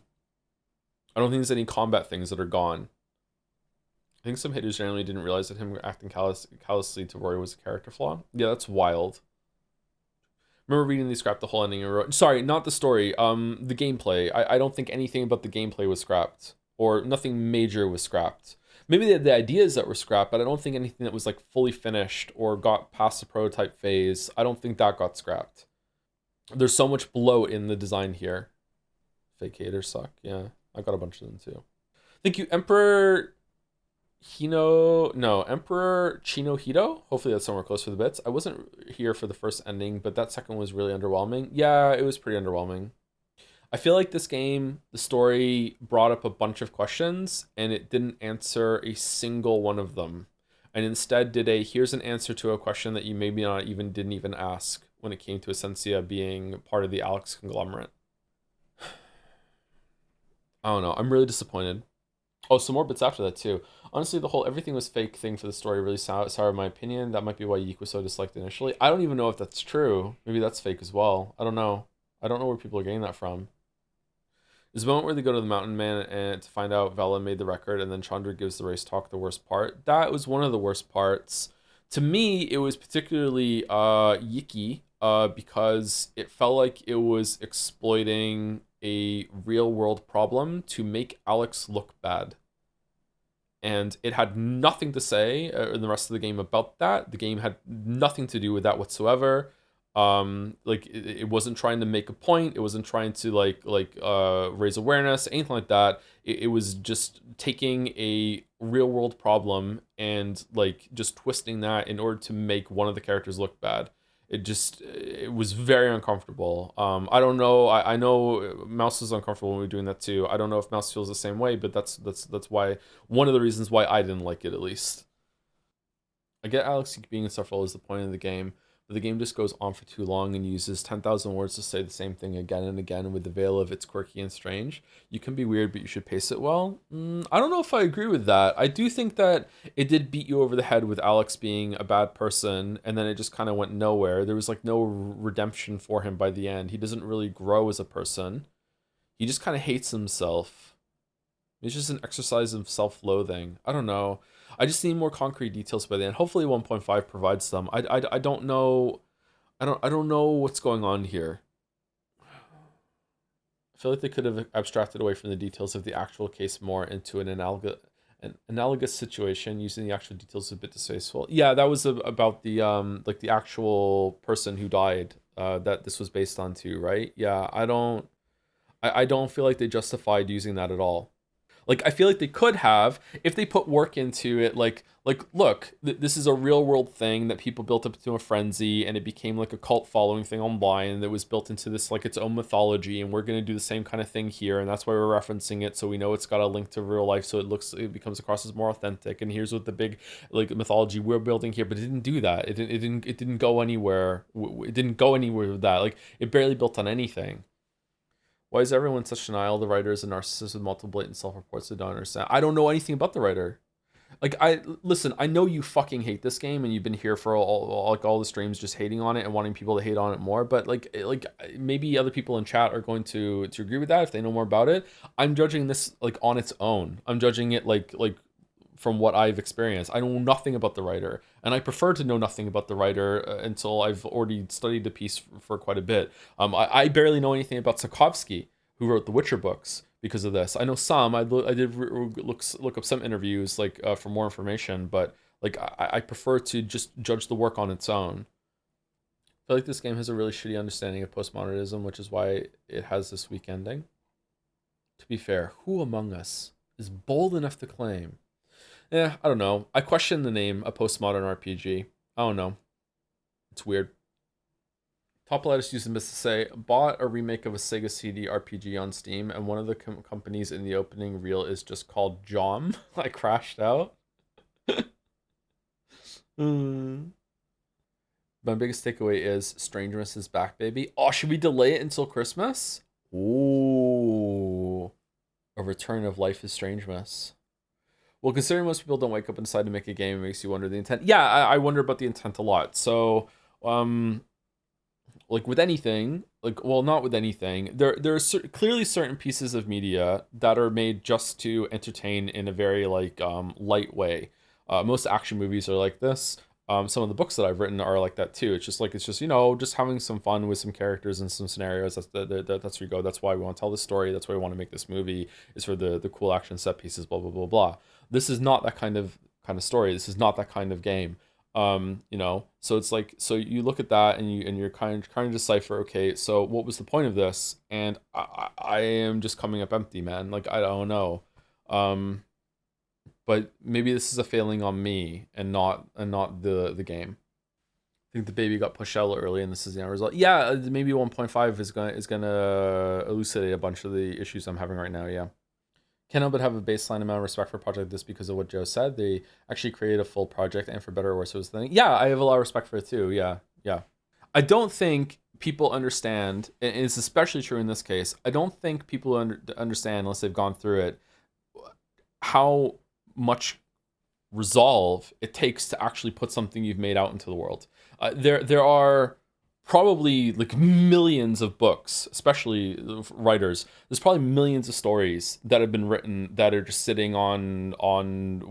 don't think there's any combat things that are gone. I think some haters generally didn't realize that him acting callously to Rory was a character flaw. Yeah, that's wild. Remember reading they scrapped the whole ending and wrote, sorry, not the story, the gameplay. I don't think anything about the gameplay was scrapped, or nothing major was scrapped. Maybe the ideas that were scrapped, but I don't think anything that was like fully finished or got past the prototype phase, I don't think that got scrapped. There's so much bloat in the design here. Fake haters suck. Yeah, I got a bunch of them too. Thank you, Emperor Emperor Chinohito. Hopefully that's somewhere close for the bits. I wasn't here for the first ending, but that second was really underwhelming. Yeah, it was pretty underwhelming. I feel like this game, the story brought up a bunch of questions and it didn't answer a single one of them, and instead did a here's an answer to a question that you maybe not even didn't even ask, when it came to Essentia being part of the Alex conglomerate. I don't know. I'm really disappointed. Oh, some more bits after that too. Honestly, the whole everything was fake thing for the story really soured my opinion. That might be why YIIK was so disliked initially. I don't even know if that's true. Maybe that's fake as well. I don't know. I don't know where people are getting that from. There's a moment where they go to the mountain man and to find out Vela made the record, and then Chandra gives the race talk the worst part. That was one of the worst parts. To me, it was particularly yicky, because it felt like it was exploiting a real world problem to make Alex look bad. And it had nothing to say in the rest of the game about that. The game had nothing to do with that whatsoever. Like it wasn't trying to make a point. It wasn't trying to raise awareness, anything like that. It was just taking a real world problem and like just twisting that in order to make one of the characters look bad. It was very uncomfortable. I don't know. I know Mouse is uncomfortable when we're doing that too. I don't know if Mouse feels the same way, but that's why, one of the reasons why I didn't like it, at least. I get Alex being insufferable is the point of the game, but the game just goes on for too long and uses 10,000 words to say the same thing again and again with the veil of it's quirky and strange. You can be weird, but you should pace it well. I don't know if I agree with that. I do think that it did beat you over the head with Alex being a bad person, and then it just kind of went nowhere. There was like no redemption for him by the end. He doesn't really grow as a person. He just kind of hates himself. It's just an exercise of self-loathing. I don't know. I just need more concrete details by the end. Hopefully 1.5 provides them. I don't know. I don't know what's going on here. I feel like they could have abstracted away from the details of the actual case more into an analogous situation, using the actual details a bit distasteful. Yeah, that was about the like the actual person who died that this was based on too, right? Yeah, I don't feel like they justified using that at all. Like, I feel like they could have, if they put work into it, like look, this is a real world thing that people built up to a frenzy, and it became like a cult following thing online that was built into this, like, its own mythology, and we're going to do the same kind of thing here, and that's why we're referencing it, so we know it's got a link to real life, so it becomes across as more authentic, and here's what the big, like, mythology we're building here. But it didn't do that. It didn't go anywhere. It didn't go anywhere with that. Like, it barely built on anything. Why is everyone such denial? The writer is a narcissist with multiple blatant self-reports. I don't understand. I don't know anything about the writer. Like, listen, I know you fucking hate this game, and you've been here for all the streams just hating on it and wanting people to hate on it more. But like maybe other people in chat are going to agree with that if they know more about it. I'm judging this like on its own. I'm judging it like from what I've experienced. I know nothing about the writer, and I prefer to know nothing about the writer until I've already studied the piece for quite a bit. I barely know anything about Tarkovsky, who wrote the Witcher books, because of this. I know some. I did look up some interviews like for more information, but like I prefer to just judge the work on its own. I feel like this game has a really shitty understanding of postmodernism, which is why it has this weak ending. To be fair, who among us is bold enough to claim? I don't know. I question the name a postmodern RPG. I don't know. It's weird. Top Lettuce used this to say, bought a remake of a Sega CD RPG on Steam, and one of the companies in the opening reel is just called Jom. I crashed out. My biggest takeaway is Strangeness is back, baby. Oh, should we delay it until Christmas? Ooh. A return of Life is Strangeness. Well, considering most people don't wake up and decide to make a game, it makes you wonder the intent. Yeah, I wonder about the intent a lot. So, like with anything, not with anything, there are clearly certain pieces of media that are made just to entertain in a very light way. Most action movies are like this. Some of the books that I've written are like that too. It's just just having some fun with some characters and some scenarios. That's where you go. That's why we want to tell this story. That's why we want to make this movie. Is for the cool action set pieces. Blah blah blah blah. This is not that kind of story. This is not that kind of game. So it's like, so you look at that and you're kind of trying to decipher, okay, so what was the point of this? And I am just coming up empty, man. Like, I don't know. But maybe this is a failing on me and not the game. I think the baby got pushed out early and this is the end result. Yeah, maybe 1.5 is gonna elucidate a bunch of the issues I'm having right now, yeah. Can't help but have a baseline amount of respect for a project like this because of what Joe said. They actually created a full project, and for better or worse, it was the thing. Yeah, I have a lot of respect for it too. Yeah. I don't think people understand, and it's especially true in this case, I don't think people understand, unless they've gone through it, how much resolve it takes to actually put something you've made out into the world. There are probably like millions of books, especially writers. There's probably millions of stories that have been written that are just sitting on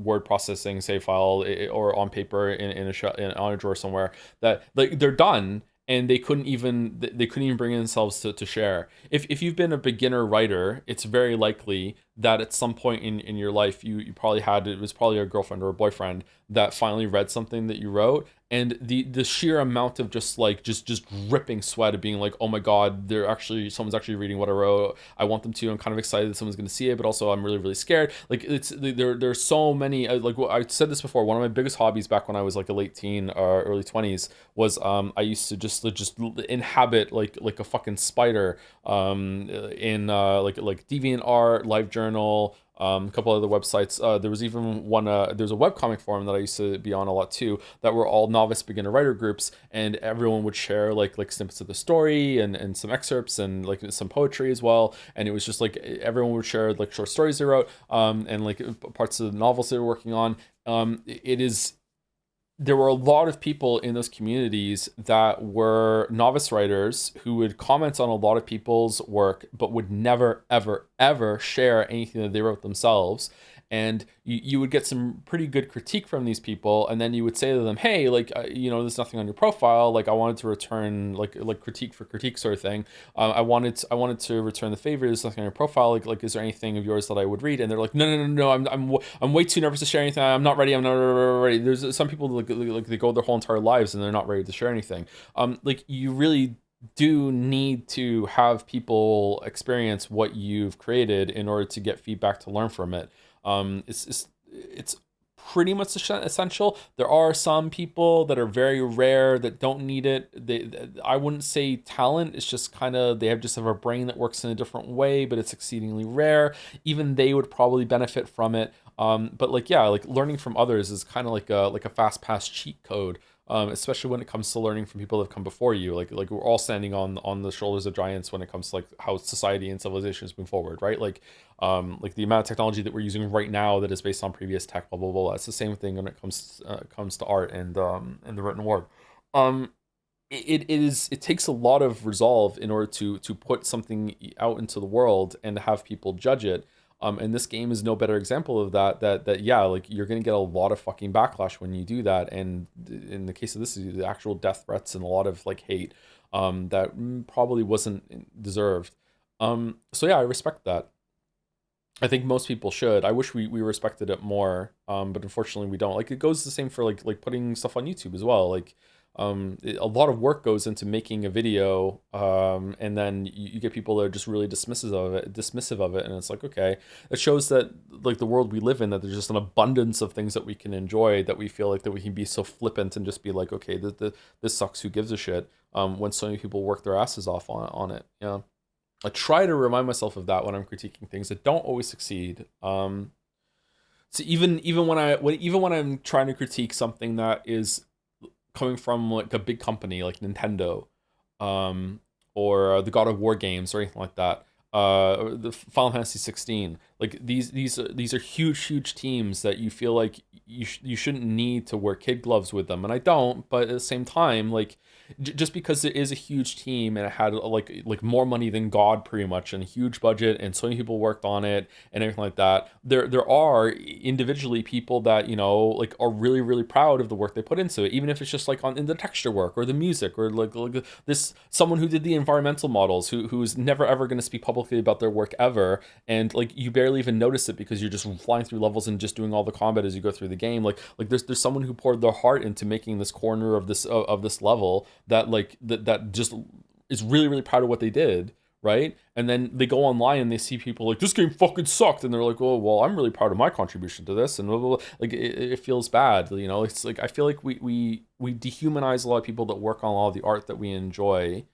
word processing, save file, or on paper in on a drawer somewhere, that like they're done and they couldn't even bring themselves to share. If you've been a beginner writer, it's very likely that at some point in your life you probably had, it was probably a girlfriend or a boyfriend that finally read something that you wrote, and the sheer amount of just ripping sweat of being like, oh my god, someone's actually reading what I wrote. I want them to. I'm kind of excited that someone's going to see it, but also I'm really, really scared. Like there's so many, like I said this before, one of my biggest hobbies back when I was like a late teen or early 20s was I used to just inhabit like a fucking spider in like DeviantArt, LiveJournal, a couple other websites. There was even one, there's a webcomic forum that I used to be on a lot too, that were all novice beginner writer groups, and everyone would share like snippets of the story and some excerpts and like some poetry as well. And it was just like everyone would share like short stories they wrote, and like parts of the novels they were working on. There were a lot of people in those communities that were novice writers who would comment on a lot of people's work, but would never, ever, ever share anything that they wrote themselves. And you would get some pretty good critique from these people, and then you would say to them, hey, like, there's nothing on your profile. Like, I wanted to return like critique for critique sort of thing. I wanted to return the favor. There's nothing on your profile. Like, is there anything of yours that I would read? And they're like, no. I'm way too nervous to share anything. I'm not ready. There's some people like they go their whole entire lives and they're not ready to share anything. Like, you really do need to have people experience what you've created in order to get feedback to learn from it. It's pretty much essential. There are some people that are very rare that don't need it. I wouldn't say talent. It's just kind of they have a brain that works in a different way, but it's exceedingly rare. Even they would probably benefit from it. But like learning from others is kind of like a fast pass cheat code. Especially when it comes to learning from people that have come before you. Like we're all standing on the shoulders of giants when it comes to like how society and civilizations move forward, right? Like the amount of technology that we're using right now that is based on previous tech, blah blah blah. It's the same thing when it comes to art and the written word. It takes a lot of resolve in order to put something out into the world and have people judge it. And this game is no better example of that. That yeah, like you're gonna get a lot of fucking backlash when you do that. And in the case of this, the actual death threats and a lot of like hate that probably wasn't deserved. So yeah, I respect that. I think most people should. I wish we respected it more, but unfortunately we don't. Like it goes the same for like putting stuff on YouTube as well. Like a lot of work goes into making a video, and then you get people that are just really dismissive of it, and it's like, okay, it shows that like the world we live in, that there's just an abundance of things that we can enjoy, that we feel like that we can be so flippant and just be like, okay, this sucks, who gives a shit, when so many people work their asses off on it. Yeah. I try to remind myself of that when I'm critiquing things. I don't always succeed. So even when I'm trying to critique something that is coming from like a big company like Nintendo, or the God of War games or anything like that, or the Final Fantasy 16, like these are huge teams that you feel like you shouldn't need to wear kid gloves with them, and I don't. But at the same time, like just because it is a huge team and it had like more money than God pretty much, and a huge budget, and so many people worked on it and everything like that, there are individually people that, you know, like are really proud of the work they put into it, even if it's just like in the texture work or the music, or like this someone who did the environmental models, who's never ever going to speak publicly about their work ever, and like you barely even notice it because you're just flying through levels and just doing all the combat as you go through the game. Like there's someone who poured their heart into making this corner of this level, that like that just is really proud of what they did, right? And then they go online and they see people like, this game fucking sucked, and they're like, oh well, I'm really proud of my contribution to this, and blah, blah, blah. Like it feels bad, you know. It's like I feel like we dehumanize a lot of people that work on all the art that we enjoy.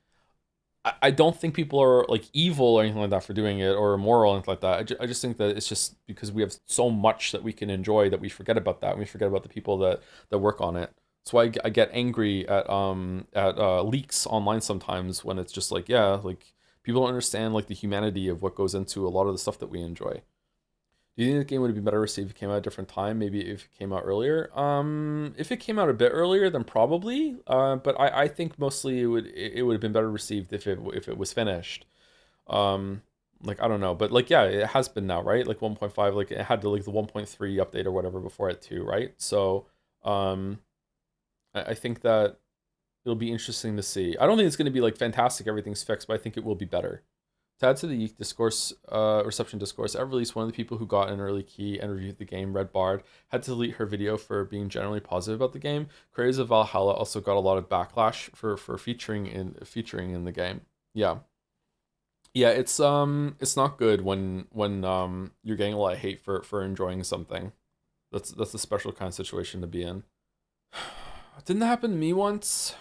I don't think people are like evil or anything like that for doing it, or immoral or anything like that. I just think that it's just because we have so much that we can enjoy that we forget about that. We forget about the people that work on it. That's why I get angry at leaks online sometimes, when it's just like, yeah, like people don't understand like the humanity of what goes into a lot of the stuff that we enjoy. Do you think the game would be better received if it came out at a different time? Maybe if it came out earlier. If it came out a bit earlier, then probably. But I think mostly it would have been better received if it was finished. Like I don't know, but like yeah, it has been now, right? Like 1.5, like it had to like the 1.3 update or whatever before it too, right? So I think that it'll be interesting to see. I don't think it's going to be like fantastic, everything's fixed, but I think it will be better. To add to the YIIK discourse, reception discourse, at release, one of the people who got an early key and reviewed the game, Red Bard, had to delete her video for being generally positive about the game. Creators of Valhalla also got a lot of backlash for featuring in the game. Yeah, it's not good when you're getting a lot of hate for enjoying something. That's a special kind of situation to be in. Didn't that happen to me once?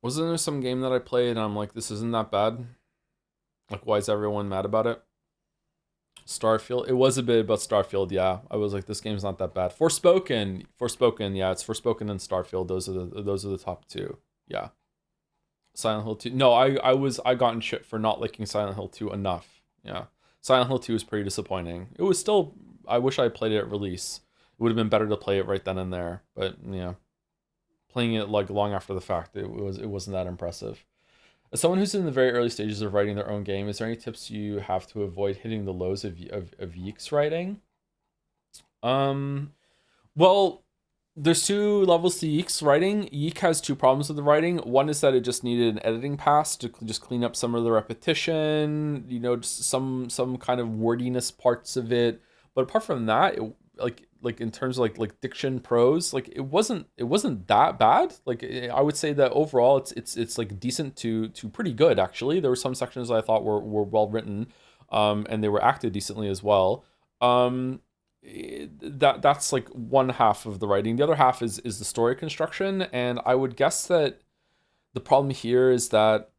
Wasn't there some game that I played and I'm like, this isn't that bad? Like, why is everyone mad about it? Starfield? It was a bit about Starfield, yeah. I was like, this game's not that bad. Forspoken, yeah, it's Forspoken and Starfield. Those are the top two. Yeah. Silent Hill 2. No, I gotten shit for not liking Silent Hill 2 enough. Yeah. Silent Hill 2 was pretty disappointing. It was still, I wish I played it at release. It would have been better to play it right then and there. But yeah. Playing it like long after the fact, it wasn't that impressive. As someone who's in the very early stages of writing their own game, is there any tips you have to avoid hitting the lows of YIIK's writing? Well, there's two levels to YIIK's writing. YIIK has two problems with the writing. One is that it just needed an editing pass to just clean up some of the repetition, you know, just some kind of wordiness parts of it. But apart from that, like in terms of like diction, prose, like it wasn't that bad. Like I would say that overall it's like decent to pretty good, actually. There were some sections I thought were well written, and they were acted decently as well. That's like one half of the writing. The other half is the story construction, and I would guess that the problem here is that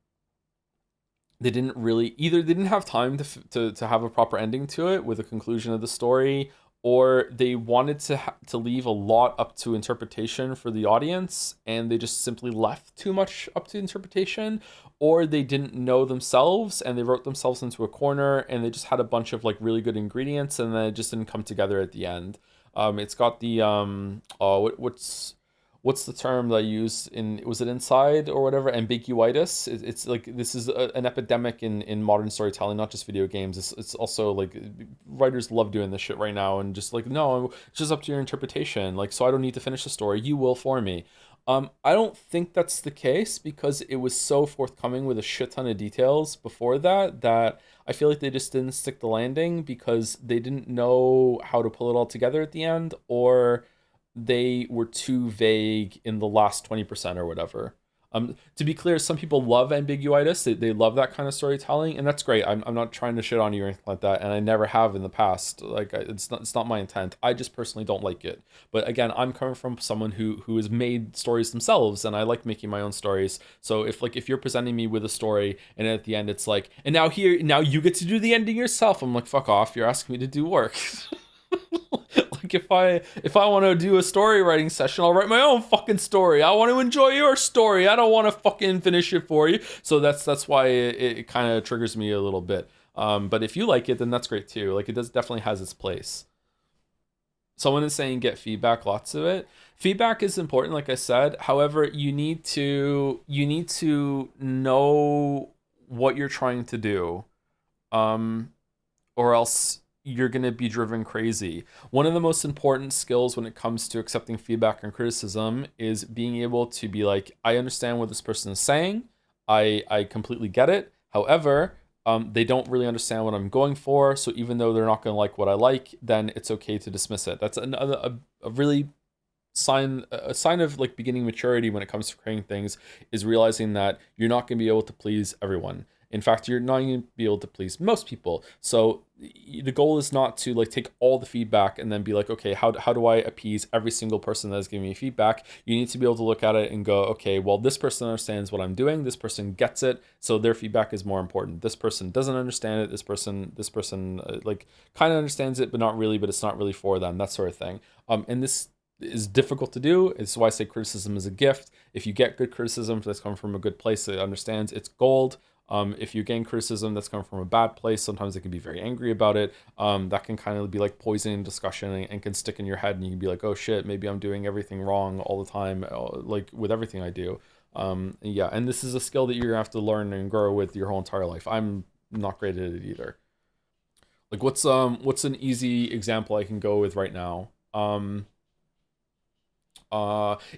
they didn't have time to have a proper ending to it with a conclusion of the story, or they wanted to leave a lot up to interpretation for the audience, and they just simply left too much up to interpretation, or they didn't know themselves and they wrote themselves into a corner, and they just had a bunch of like really good ingredients, and then it just didn't come together at the end. It's got the what's the term that I used in, was it inside or whatever, ambiguitis? It's like, this is an epidemic in modern storytelling, not just video games. It's also like, writers love doing this shit right now, and just like, no, it's just up to your interpretation. Like, so I don't need to finish the story, you will for me. I don't think that's the case, because it was so forthcoming with a shit ton of details before that I feel like they just didn't stick the landing because they didn't know how to pull it all together at the end, or they were too vague in the last 20% or whatever. To be clear, some people love ambiguitis. They love that kind of storytelling, and that's great. I'm not trying to shit on you or anything like that, and I never have in the past. Like, it's not my intent. I just personally don't like it. But again, I'm coming from someone who has made stories themselves, and I like making my own stories. So if you're presenting me with a story, and at the end it's like, and now you get to do the ending yourself, I'm like, fuck off. You're asking me to do work. Like, if I want to do a story writing session, I'll write my own fucking story. I want to enjoy your story. I don't want to fucking finish it for you. So that's why it kind of triggers me a little bit. But if you like it, then that's great too. Like, it definitely has its place. Someone is saying get feedback, lots of it. Feedback is important, like I said. However, you need to know what you're trying to do, or else you're going to be driven crazy. One of the most important skills when it comes to accepting feedback and criticism is being able to be like, I understand what this person is saying. I completely get it. However, they don't really understand what I'm going for. So even though they're not going to like what I like, then it's okay to dismiss it. That's a really sign of like beginning maturity when it comes to creating things, is realizing that you're not going to be able to please everyone. In fact, you're not going to be able to please most people. So the goal is not to like take all the feedback and then be like, okay, how do I appease every single person that is giving me feedback? You need to be able to look at it and go, okay, well, this person understands what I'm doing. This person gets it. So their feedback is more important. This person doesn't understand it. This person like kind of understands it, but not really, but it's not really for them, that sort of thing. And this is difficult to do. It's why I say criticism is a gift. If you get good criticism that's coming from a good place that understands, it's gold. If you gain criticism that's coming from a bad place, sometimes they can be very angry about it. That can kind of be like poisoning discussion and can stick in your head, and you can be like, oh shit, maybe I'm doing everything wrong all the time, like with everything I do. Yeah, and this is a skill that you're gonna have to learn and grow with your whole entire life. I'm not great at it either. Like, what's an easy example I can go with right now?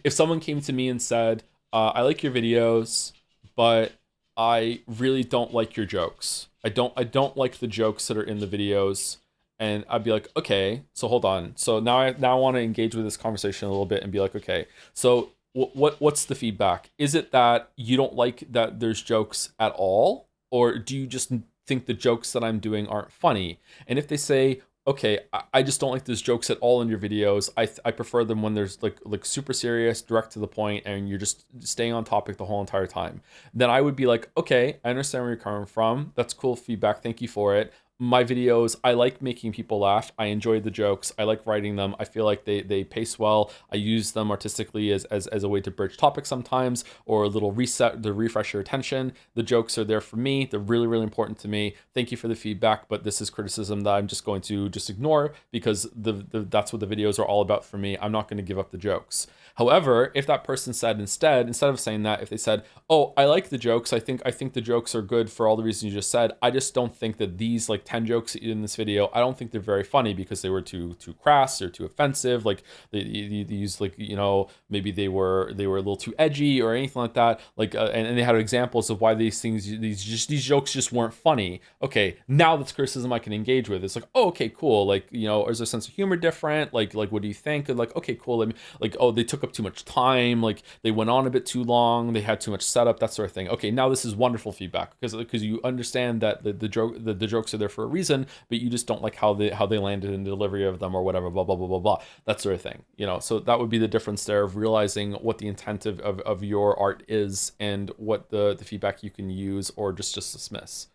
If someone came to me and said, I like your videos, but I really don't like your jokes. I don't like the jokes that are in the videos. And I'd be like, okay, so hold on. So now I want to engage with this conversation a little bit and be like, okay, so what's the feedback? Is it that you don't like that there's jokes at all? Or do you just think the jokes that I'm doing aren't funny? And if they say, okay, I just don't like those jokes at all in your videos. I prefer them when there's like super serious, direct to the point, and you're just staying on topic the whole entire time. Then I would be like, okay, I understand where you're coming from. That's cool feedback. Thank you for it. My videos, I like making people laugh. I enjoy the jokes. I like writing them. I feel like they pace well. I use them artistically as a way to bridge topics sometimes, or a little reset to refresh your attention. The jokes are there for me. They're really, really important to me. Thank you for the feedback, but this is criticism that I'm just going to ignore, because that's what the videos are all about for me. I'm not going to give up the jokes. However, if that person said instead of saying that, if they said, oh, I like the jokes, I think the jokes are good for all the reasons you just said, I just don't think that these like 10 jokes in this video, I don't think they're very funny because they were too crass or too offensive. Like they use, like, you know, maybe they were a little too edgy or anything like that. Like and they had examples of why these jokes just weren't funny. Okay, now that's criticism I can engage with. It's like, oh, okay, cool. Like, you know, is their sense of humor different? Like what do you think? And like, okay, cool. Like, oh, they took up too much time. Like they went on a bit too long. They had too much setup, that sort of thing. Okay, now this is wonderful feedback because you understand that the jokes are there for a reason, but you just don't like how they landed in the delivery of them or whatever, blah blah blah blah blah, that sort of thing. You know, so that would be the difference there of realizing what the intent of your art is and what the feedback you can use or just dismiss.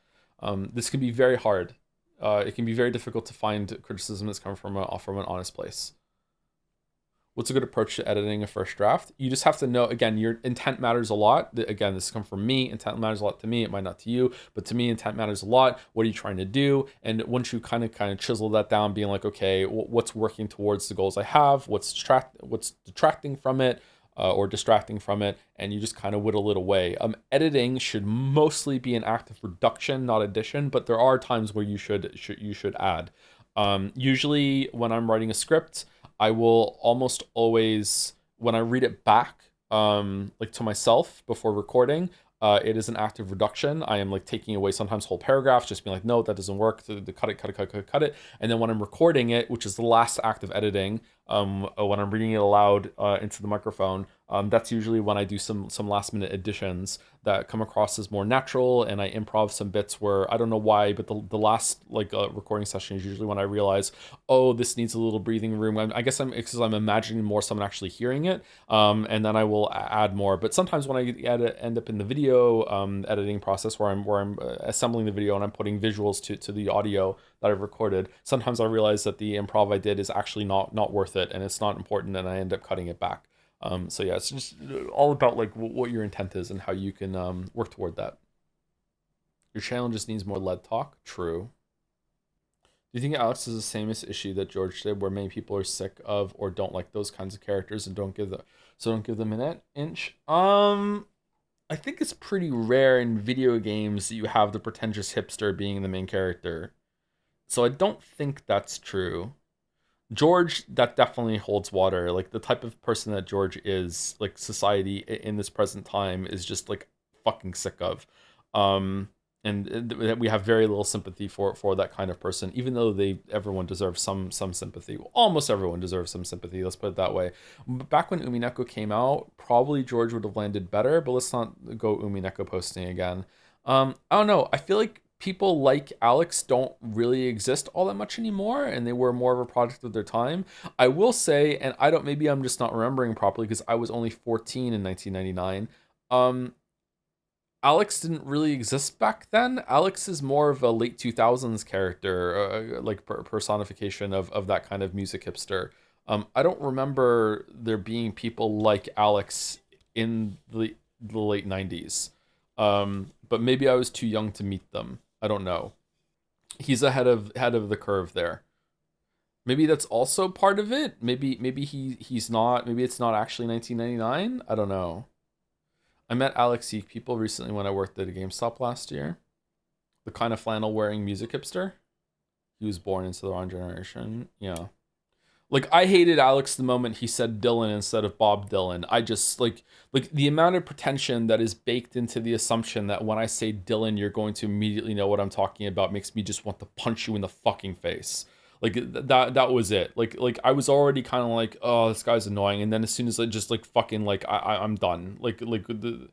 This can be very hard. It can be very difficult to find criticism that's come from an honest place. What's a good approach to editing a first draft? You just have to know, again, your intent matters a lot. Again, this has come from me. Intent matters a lot to me. It might not to you, but to me, intent matters a lot. What are you trying to do? And once you kind of chisel that down, being like, okay, what's working towards the goals I have? What's detracting from it? or distracting from it, and you just kind of whittle it away. Editing should mostly be an act of reduction, not addition, but there are times where you should add. Usually when I'm writing a script, I will almost always, when I read it back, like to myself before recording, it is an act of reduction. I am like taking away sometimes whole paragraphs, just being like, no, that doesn't work. Cut it. And then when I'm recording it, which is the last act of editing, when I'm reading it aloud into the microphone, that's usually when I do some last minute additions that come across as more natural, and I improv some bits where I don't know why, but the last like recording session is usually when I realize, oh, this needs a little breathing room. I guess because I'm imagining more someone actually hearing it, and then I will add more. But sometimes when I end up in the video editing process where I'm assembling the video and I'm putting visuals to the audio that I've recorded, sometimes I realize that the improv I did is actually not worth it, and it's not important, and I end up cutting it back. So yeah, it's just all about like what your intent is and how you can work toward that. Your channel just needs more lead talk. True. Do you think Alex has the same issue that George did, where many people are sick of or don't like those kinds of characters and don't give them an inch? I think it's pretty rare in video games that you have the pretentious hipster being the main character. So I don't think that's true. George, that definitely holds water. Like the type of person that George is, like society in this present time is just like fucking sick of. And we have very little sympathy for that kind of person, even though everyone deserves some sympathy. Well, almost everyone deserves some sympathy, let's put it that way. But back when Umineko came out, probably George would have landed better, but let's not go Umineko posting again. I don't know. I feel like people like Alex don't really exist all that much anymore, and they were more of a product of their time. I will say, and maybe I'm just not remembering properly because I was only 14 in 1999. Alex didn't really exist back then. Alex is more of a late 2000s character, like personification of that kind of music hipster. I don't remember there being people like Alex in the late 90s. But maybe I was too young to meet them. I don't know. He's ahead of the curve there. Maybe that's also part of it. Maybe he's not. Maybe it's not actually 1999. I don't know. I met Alex YIIK people recently when I worked at a GameStop last year. The kind of flannel wearing music hipster. He was born into the wrong generation. Yeah. Like, I hated Alex the moment he said Dylan instead of Bob Dylan. I just, like the amount of pretension that is baked into the assumption that when I say Dylan, you're going to immediately know what I'm talking about makes me just want to punch you in the fucking face. Like, that was it. Like I was already kind of like, oh, this guy's annoying. And then as soon as I just, like, fucking, like, I'm done. Like the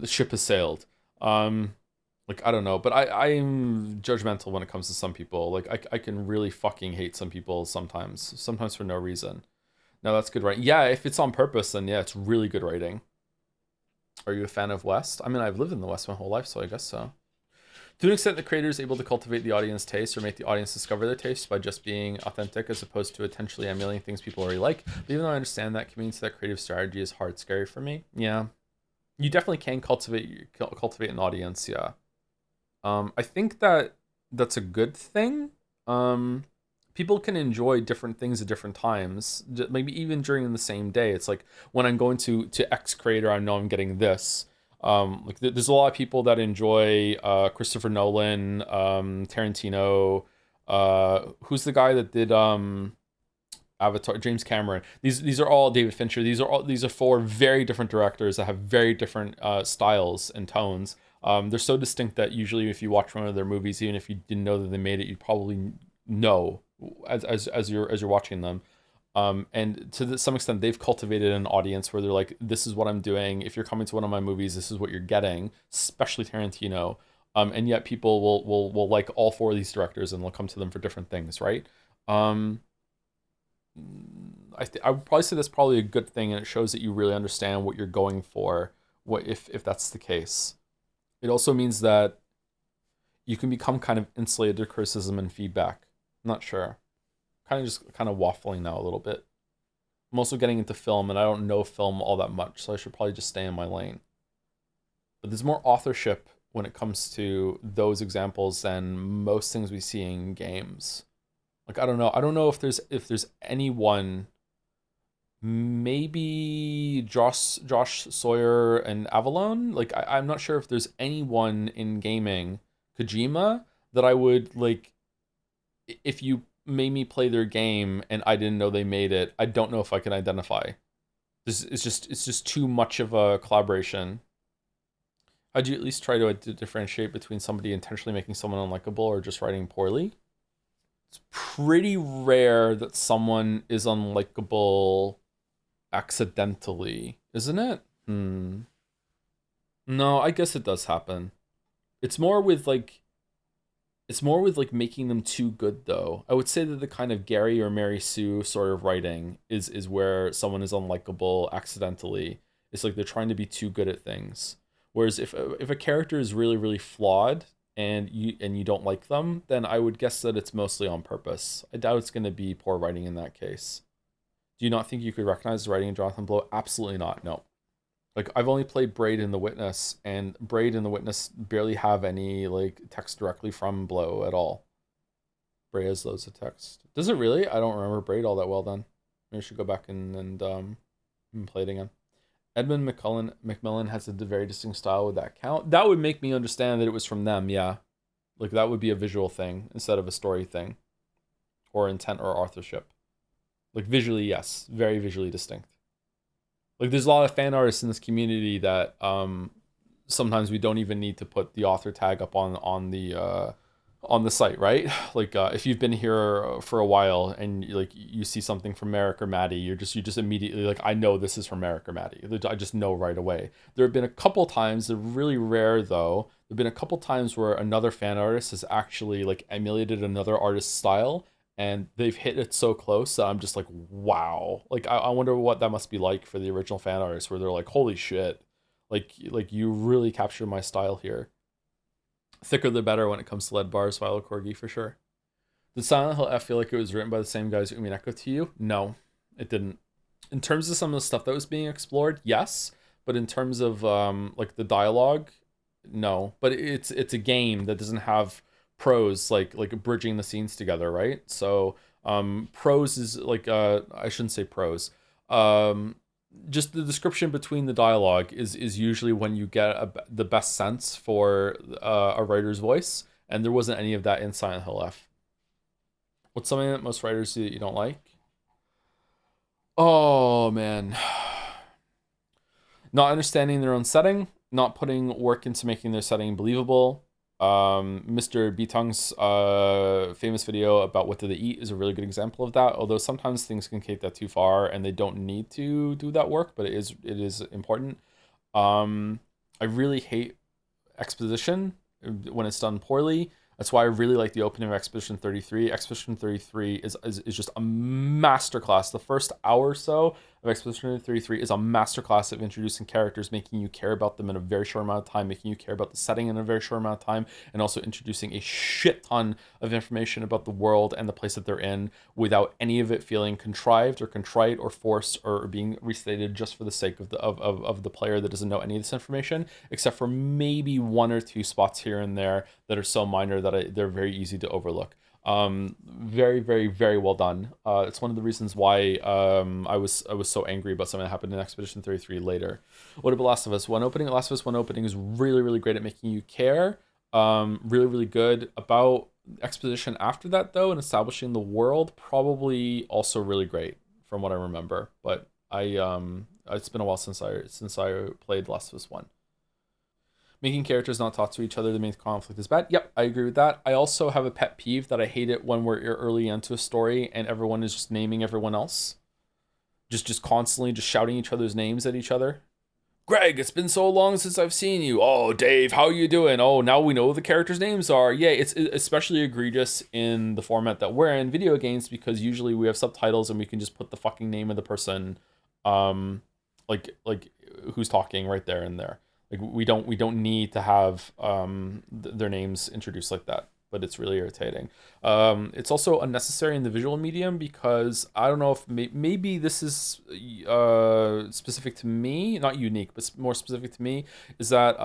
ship has sailed. Like, I don't know, but I'm judgmental when it comes to some people. Like, I can really fucking hate some people sometimes for no reason. No, that's good writing. Yeah, if it's on purpose, then yeah, it's really good writing. Are you a fan of West? I mean, I've lived in the West my whole life, so I guess so. To an extent, the creator is able to cultivate the audience taste or make the audience discover their taste by just being authentic as opposed to intentionally emulating things people already like. But even though I understand that, committing to that creative strategy is hard, scary for me. Yeah. You definitely can cultivate an audience, yeah. I think that's a good thing. People can enjoy different things at different times, maybe even during the same day. It's like when I'm going to X creator, I know I'm getting this. Like there's a lot of people that enjoy Christopher Nolan, Tarantino. Who's the guy that did Avatar? James Cameron. These are all David Fincher. These are four very different directors that have very different styles and tones. They're so distinct that usually if you watch one of their movies, even if you didn't know that they made it, you'd probably know as you're watching them. And to some extent, they've cultivated an audience where they're like, this is what I'm doing. If you're coming to one of my movies, this is what you're getting, especially Tarantino. And yet people will like all four of these directors and they'll come to them for different things, right? I would probably say that's probably a good thing, and it shows that you really understand what you're going for, if that's the case. It also means that you can become kind of insulated to criticism and feedback. I'm not sure. Kind of waffling now a little bit. I'm also getting into film, and I don't know film all that much, so I should probably just stay in my lane. But there's more authorship when it comes to those examples than most things we see in games. Like, I don't know if there's anyone maybe Josh Sawyer and Avalon. Like I'm not sure if there's anyone in gaming, Kojima, that I would like. If you made me play their game and I didn't know they made it, I don't know if I can identify. It's just too much of a collaboration. I'd you at least try to differentiate between somebody intentionally making someone unlikable or just writing poorly? It's pretty rare that someone is unlikable accidentally, isn't it? No, I guess it does happen. It's more with like making them too good though. I would say that the kind of Gary or Mary Sue sort of writing is where someone is unlikable accidentally. It's like they're trying to be too good at things. Whereas if a character is really, really flawed and you don't like them, then I would guess that it's mostly on purpose. I doubt it's going to be poor writing in that case. Do you not think you could recognize the writing of Jonathan Blow? Absolutely not, no. Like, I've only played Braid and The Witness, and Braid and The Witness barely have any, like, text directly from Blow at all. Braid has loads of text. Does it really? I don't remember Braid all that well then. Maybe I should go back and play it again. Edmund McMillan has a very distinct style. Would that count? That would make me understand that it was from them, yeah. Like, that would be a visual thing instead of a story thing. Or intent or authorship. Like, visually, yes. Very visually distinct. Like, there's a lot of fan artists in this community that sometimes we don't even need to put the author tag up on the site, right? Like, if you've been here for a while and like you see something from Merrick or Maddie, you just immediately like, I know this is from Merrick or Maddie. I just know right away. There have been a couple times, they're really rare though. There've been a couple times where another fan artist has actually like emulated another artist's style, and they've hit it so close that I'm just like, wow. Like, I wonder what that must be like for the original fan artists, where they're like, holy shit, like you really captured my style here. Thicker the better when it comes to lead bars, Viola Corgi, for sure. Did Silent Hill F feel like it was written by the same guys who Umineko to you? No, it didn't. In terms of some of the stuff that was being explored, yes. But in terms of like the dialogue, no. But it's a game that doesn't have prose, like bridging the scenes together, right? So prose is like I shouldn't say prose, just the description between the dialogue is usually when you get the best sense for a writer's voice, and there wasn't any of that in Silent Hill F. What's something that most writers do that you don't like? Oh man, not understanding their own setting, not putting work into making their setting believable. Mr. Bitung's famous video about what do they eat is a really good example of that, although sometimes things can take that too far and they don't need to do that work, but it is important. I really hate exposition when it's done poorly. That's why I really like the opening of Expedition 33. Expedition 33 is just a masterclass. The first hour or so of Expedition 33 is a masterclass of introducing characters, making you care about them in a very short amount of time, making you care about the setting in a very short amount of time, and also introducing a shit ton of information about the world and the place that they're in without any of it feeling contrived or contrite or forced or being restated just for the sake of the player that doesn't know any of this information, except for maybe one or two spots here and there that are so minor that they're very easy to overlook. Very, very, very well done. It's one of the reasons why I was so angry about something that happened in Expedition 33 later. What about Last of Us 1 opening? Last of Us 1 opening is really, really great at making you care. Really, really good. About exposition after that though, and establishing the world, probably also really great from what I remember. But it's been a while since I played Last of Us 1. Making characters not talk to each other to make conflict is bad. Yep, I agree with that. I also have a pet peeve that I hate it when we're early into a story and everyone is just naming everyone else. Just constantly just shouting each other's names at each other. Greg, it's been so long since I've seen you. Oh, Dave, how you doing? Oh, now we know what the characters' names are. Yeah, it's especially egregious in the format that we're in video games, because usually we have subtitles and we can just put the fucking name of the person like who's talking right there and there. Like we don't need to have their names introduced like that, but it's really irritating. It's also unnecessary in the visual medium because I don't know if maybe this is specific to me, not unique, but more specific to me, is that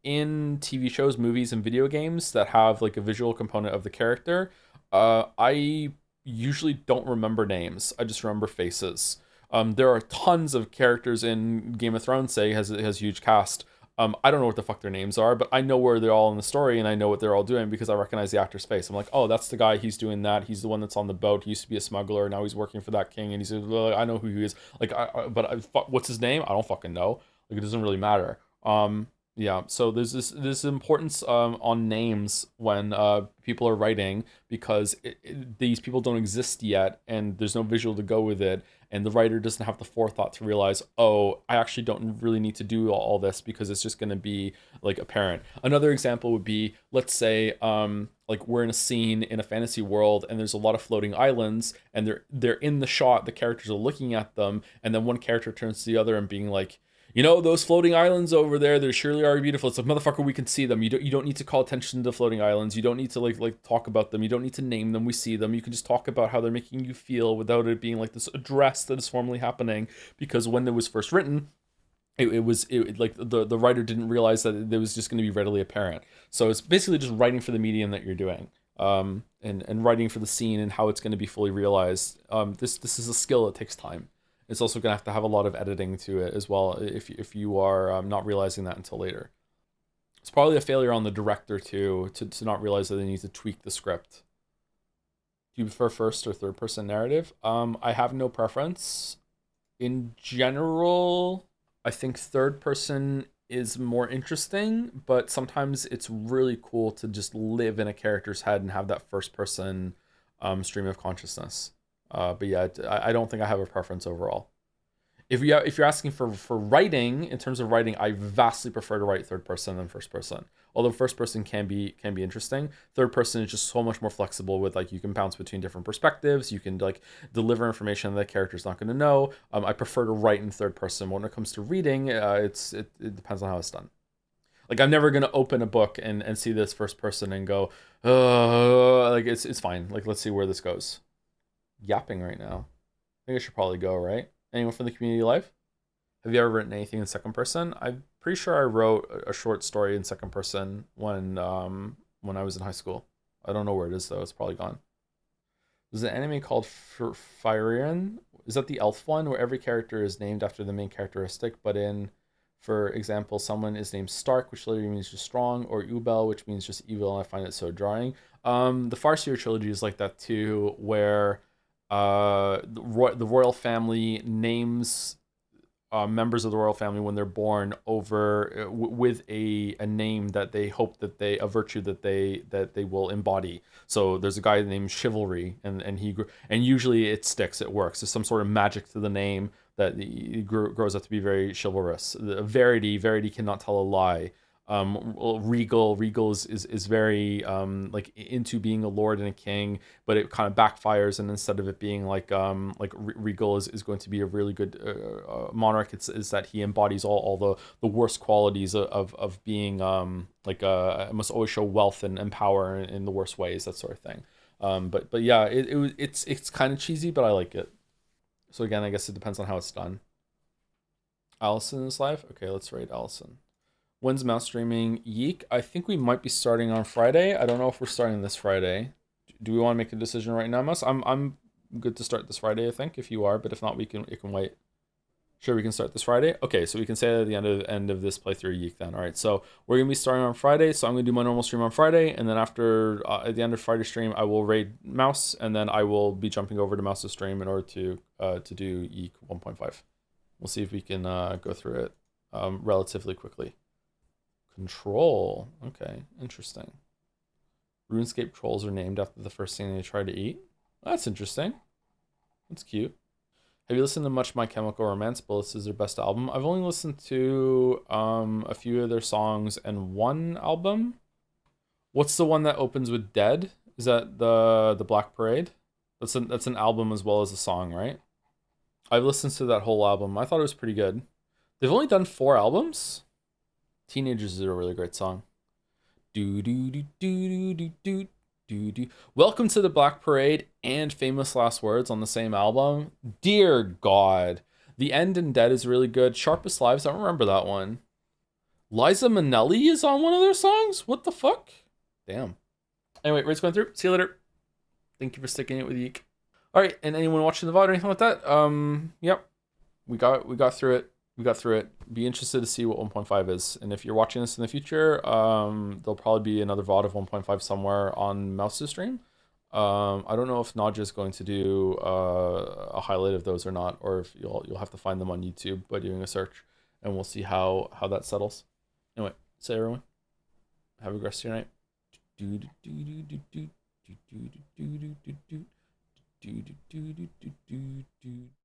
in TV shows, movies, and video games that have like a visual component of the character, I usually don't remember names. I just remember faces. There are tons of characters in Game of Thrones, say, has a huge cast. I don't know what the fuck their names are, but I know where they're all in the story, and I know what they're all doing because I recognize the actor's face. I'm like, oh, that's the guy. He's doing that. He's the one that's on the boat. He used to be a smuggler. Now he's working for that king, and he's. I know who he is. Like, what's his name? I don't fucking know. Like, it doesn't really matter. Yeah. So there's this importance on names when people are writing because these people don't exist yet, and there's no visual to go with it. And the writer doesn't have the forethought to realize, oh, I actually don't really need to do all this because it's just going to be like apparent. Another example would be, let's say, like we're in a scene in a fantasy world and there's a lot of floating islands and they're in the shot, the characters are looking at them, and then one character turns to the other and being like, you know, those floating islands over there, they surely are beautiful. It's like, motherfucker, we can see them. You don't need to call attention to the floating islands. You don't need to like talk about them. You don't need to name them. We see them. You can just talk about how they're making you feel without it being like this address that is formally happening. Because when it was first written, it was like the writer didn't realize that it was just going to be readily apparent. So it's basically just writing for the medium that you're doing, and writing for the scene and how it's going to be fully realized. This is a skill that takes time. It's also going to have a lot of editing to it as well if you are not realizing that until later. It's probably a failure on the director too, to not realize that they need to tweak the script. Do you prefer first or third person narrative? I have no preference. In general, I think third person is more interesting, but sometimes it's really cool to just live in a character's head and have that first person stream of consciousness. But yeah, I don't think I have a preference overall. If you're asking for writing, in terms of writing, I vastly prefer to write third person than first person. Although first person can be interesting, third person is just so much more flexible with, like, you can bounce between different perspectives. You can like deliver information that the character's not going to know. I prefer to write in third person. When it comes to reading, it depends on how it's done. Like, I'm never going to open a book and see this first person and go, like it's fine. Like, let's see where this goes. Yapping right now. I think I should probably go, right? Anyone from the community life? Have you ever written anything in second person? I'm pretty sure I wrote a short story in second person when I was in high school. I don't know where it is though. It's probably gone. There's an anime called Firian. Is that the elf one where every character is named after the main characteristic? But for example, someone is named Stark, which literally means just strong, or Ubel, which means just evil. And I find it so drawing. The Farseer trilogy is like that too, where the royal family names members of the royal family when they're born over with a name that they hope that a virtue that they will embody. So there's a guy named Chivalry, and usually it sticks, it works. There's some sort of magic to the name that he grows up to be very chivalrous. Verity cannot tell a lie. Regal is very like into being a lord and a king, but it kind of backfires, and instead of it being like Regal is going to be a really good monarch, is that he embodies all the worst qualities of being must always show wealth and power in the worst ways, that sort of thing. But yeah, it's kind of cheesy, but I like it. So again, I guess it depends on how it's done. Allison is live. Okay, let's rate Allison. When's mouse streaming? YIIK. I think we might be starting on Friday. I don't know if we're starting this Friday. Do we want to make a decision right now, Mouse? I'm good to start this Friday, I think, if you are, but if not, it can wait. Sure, we can start this Friday. Okay, so we can say that at the end of this playthrough YIIK then. All right, so we're gonna be starting on Friday. So I'm gonna do my normal stream on Friday, and then after at the end of Friday stream, I will raid Mouse, and then I will be jumping over to Mouse's stream in order to do YIIK 1.5. We'll see if we can go through it relatively quickly. Control. Okay, interesting. RuneScape trolls are named after the first thing they try to eat. That's interesting. That's cute. Have you listened to much My Chemical Romance? But this is their best album. I've only listened to a few of their songs and one album. What's the one that opens with Dead? Is that the Black Parade? That's an album as well as a song, right? I've listened to that whole album. I thought it was pretty good. They've only done 4 albums. Teenagers is a really great song. Do do do do do do do do. Welcome to the Black Parade and Famous Last Words on the same album. Dear God, The End and Dead is really good. Sharpest Lives, I don't remember that one. Liza Minnelli is on one of their songs. What the fuck? Damn. Anyway, rate's going through. See you later. Thank you for sticking it with YIIK. All right, and anyone watching the VOD or anything like that? Yep. we got through it. We got through it. Be interested to see what 1.5 is. And if you're watching this in the future, there'll probably be another VOD of 1.5 somewhere on Mouse's stream. I don't know if Nadja is going to do a highlight of those or not, or if you'll have to find them on YouTube by doing a search, and we'll see how that settles. Anyway, say everyone, have a good rest of your night.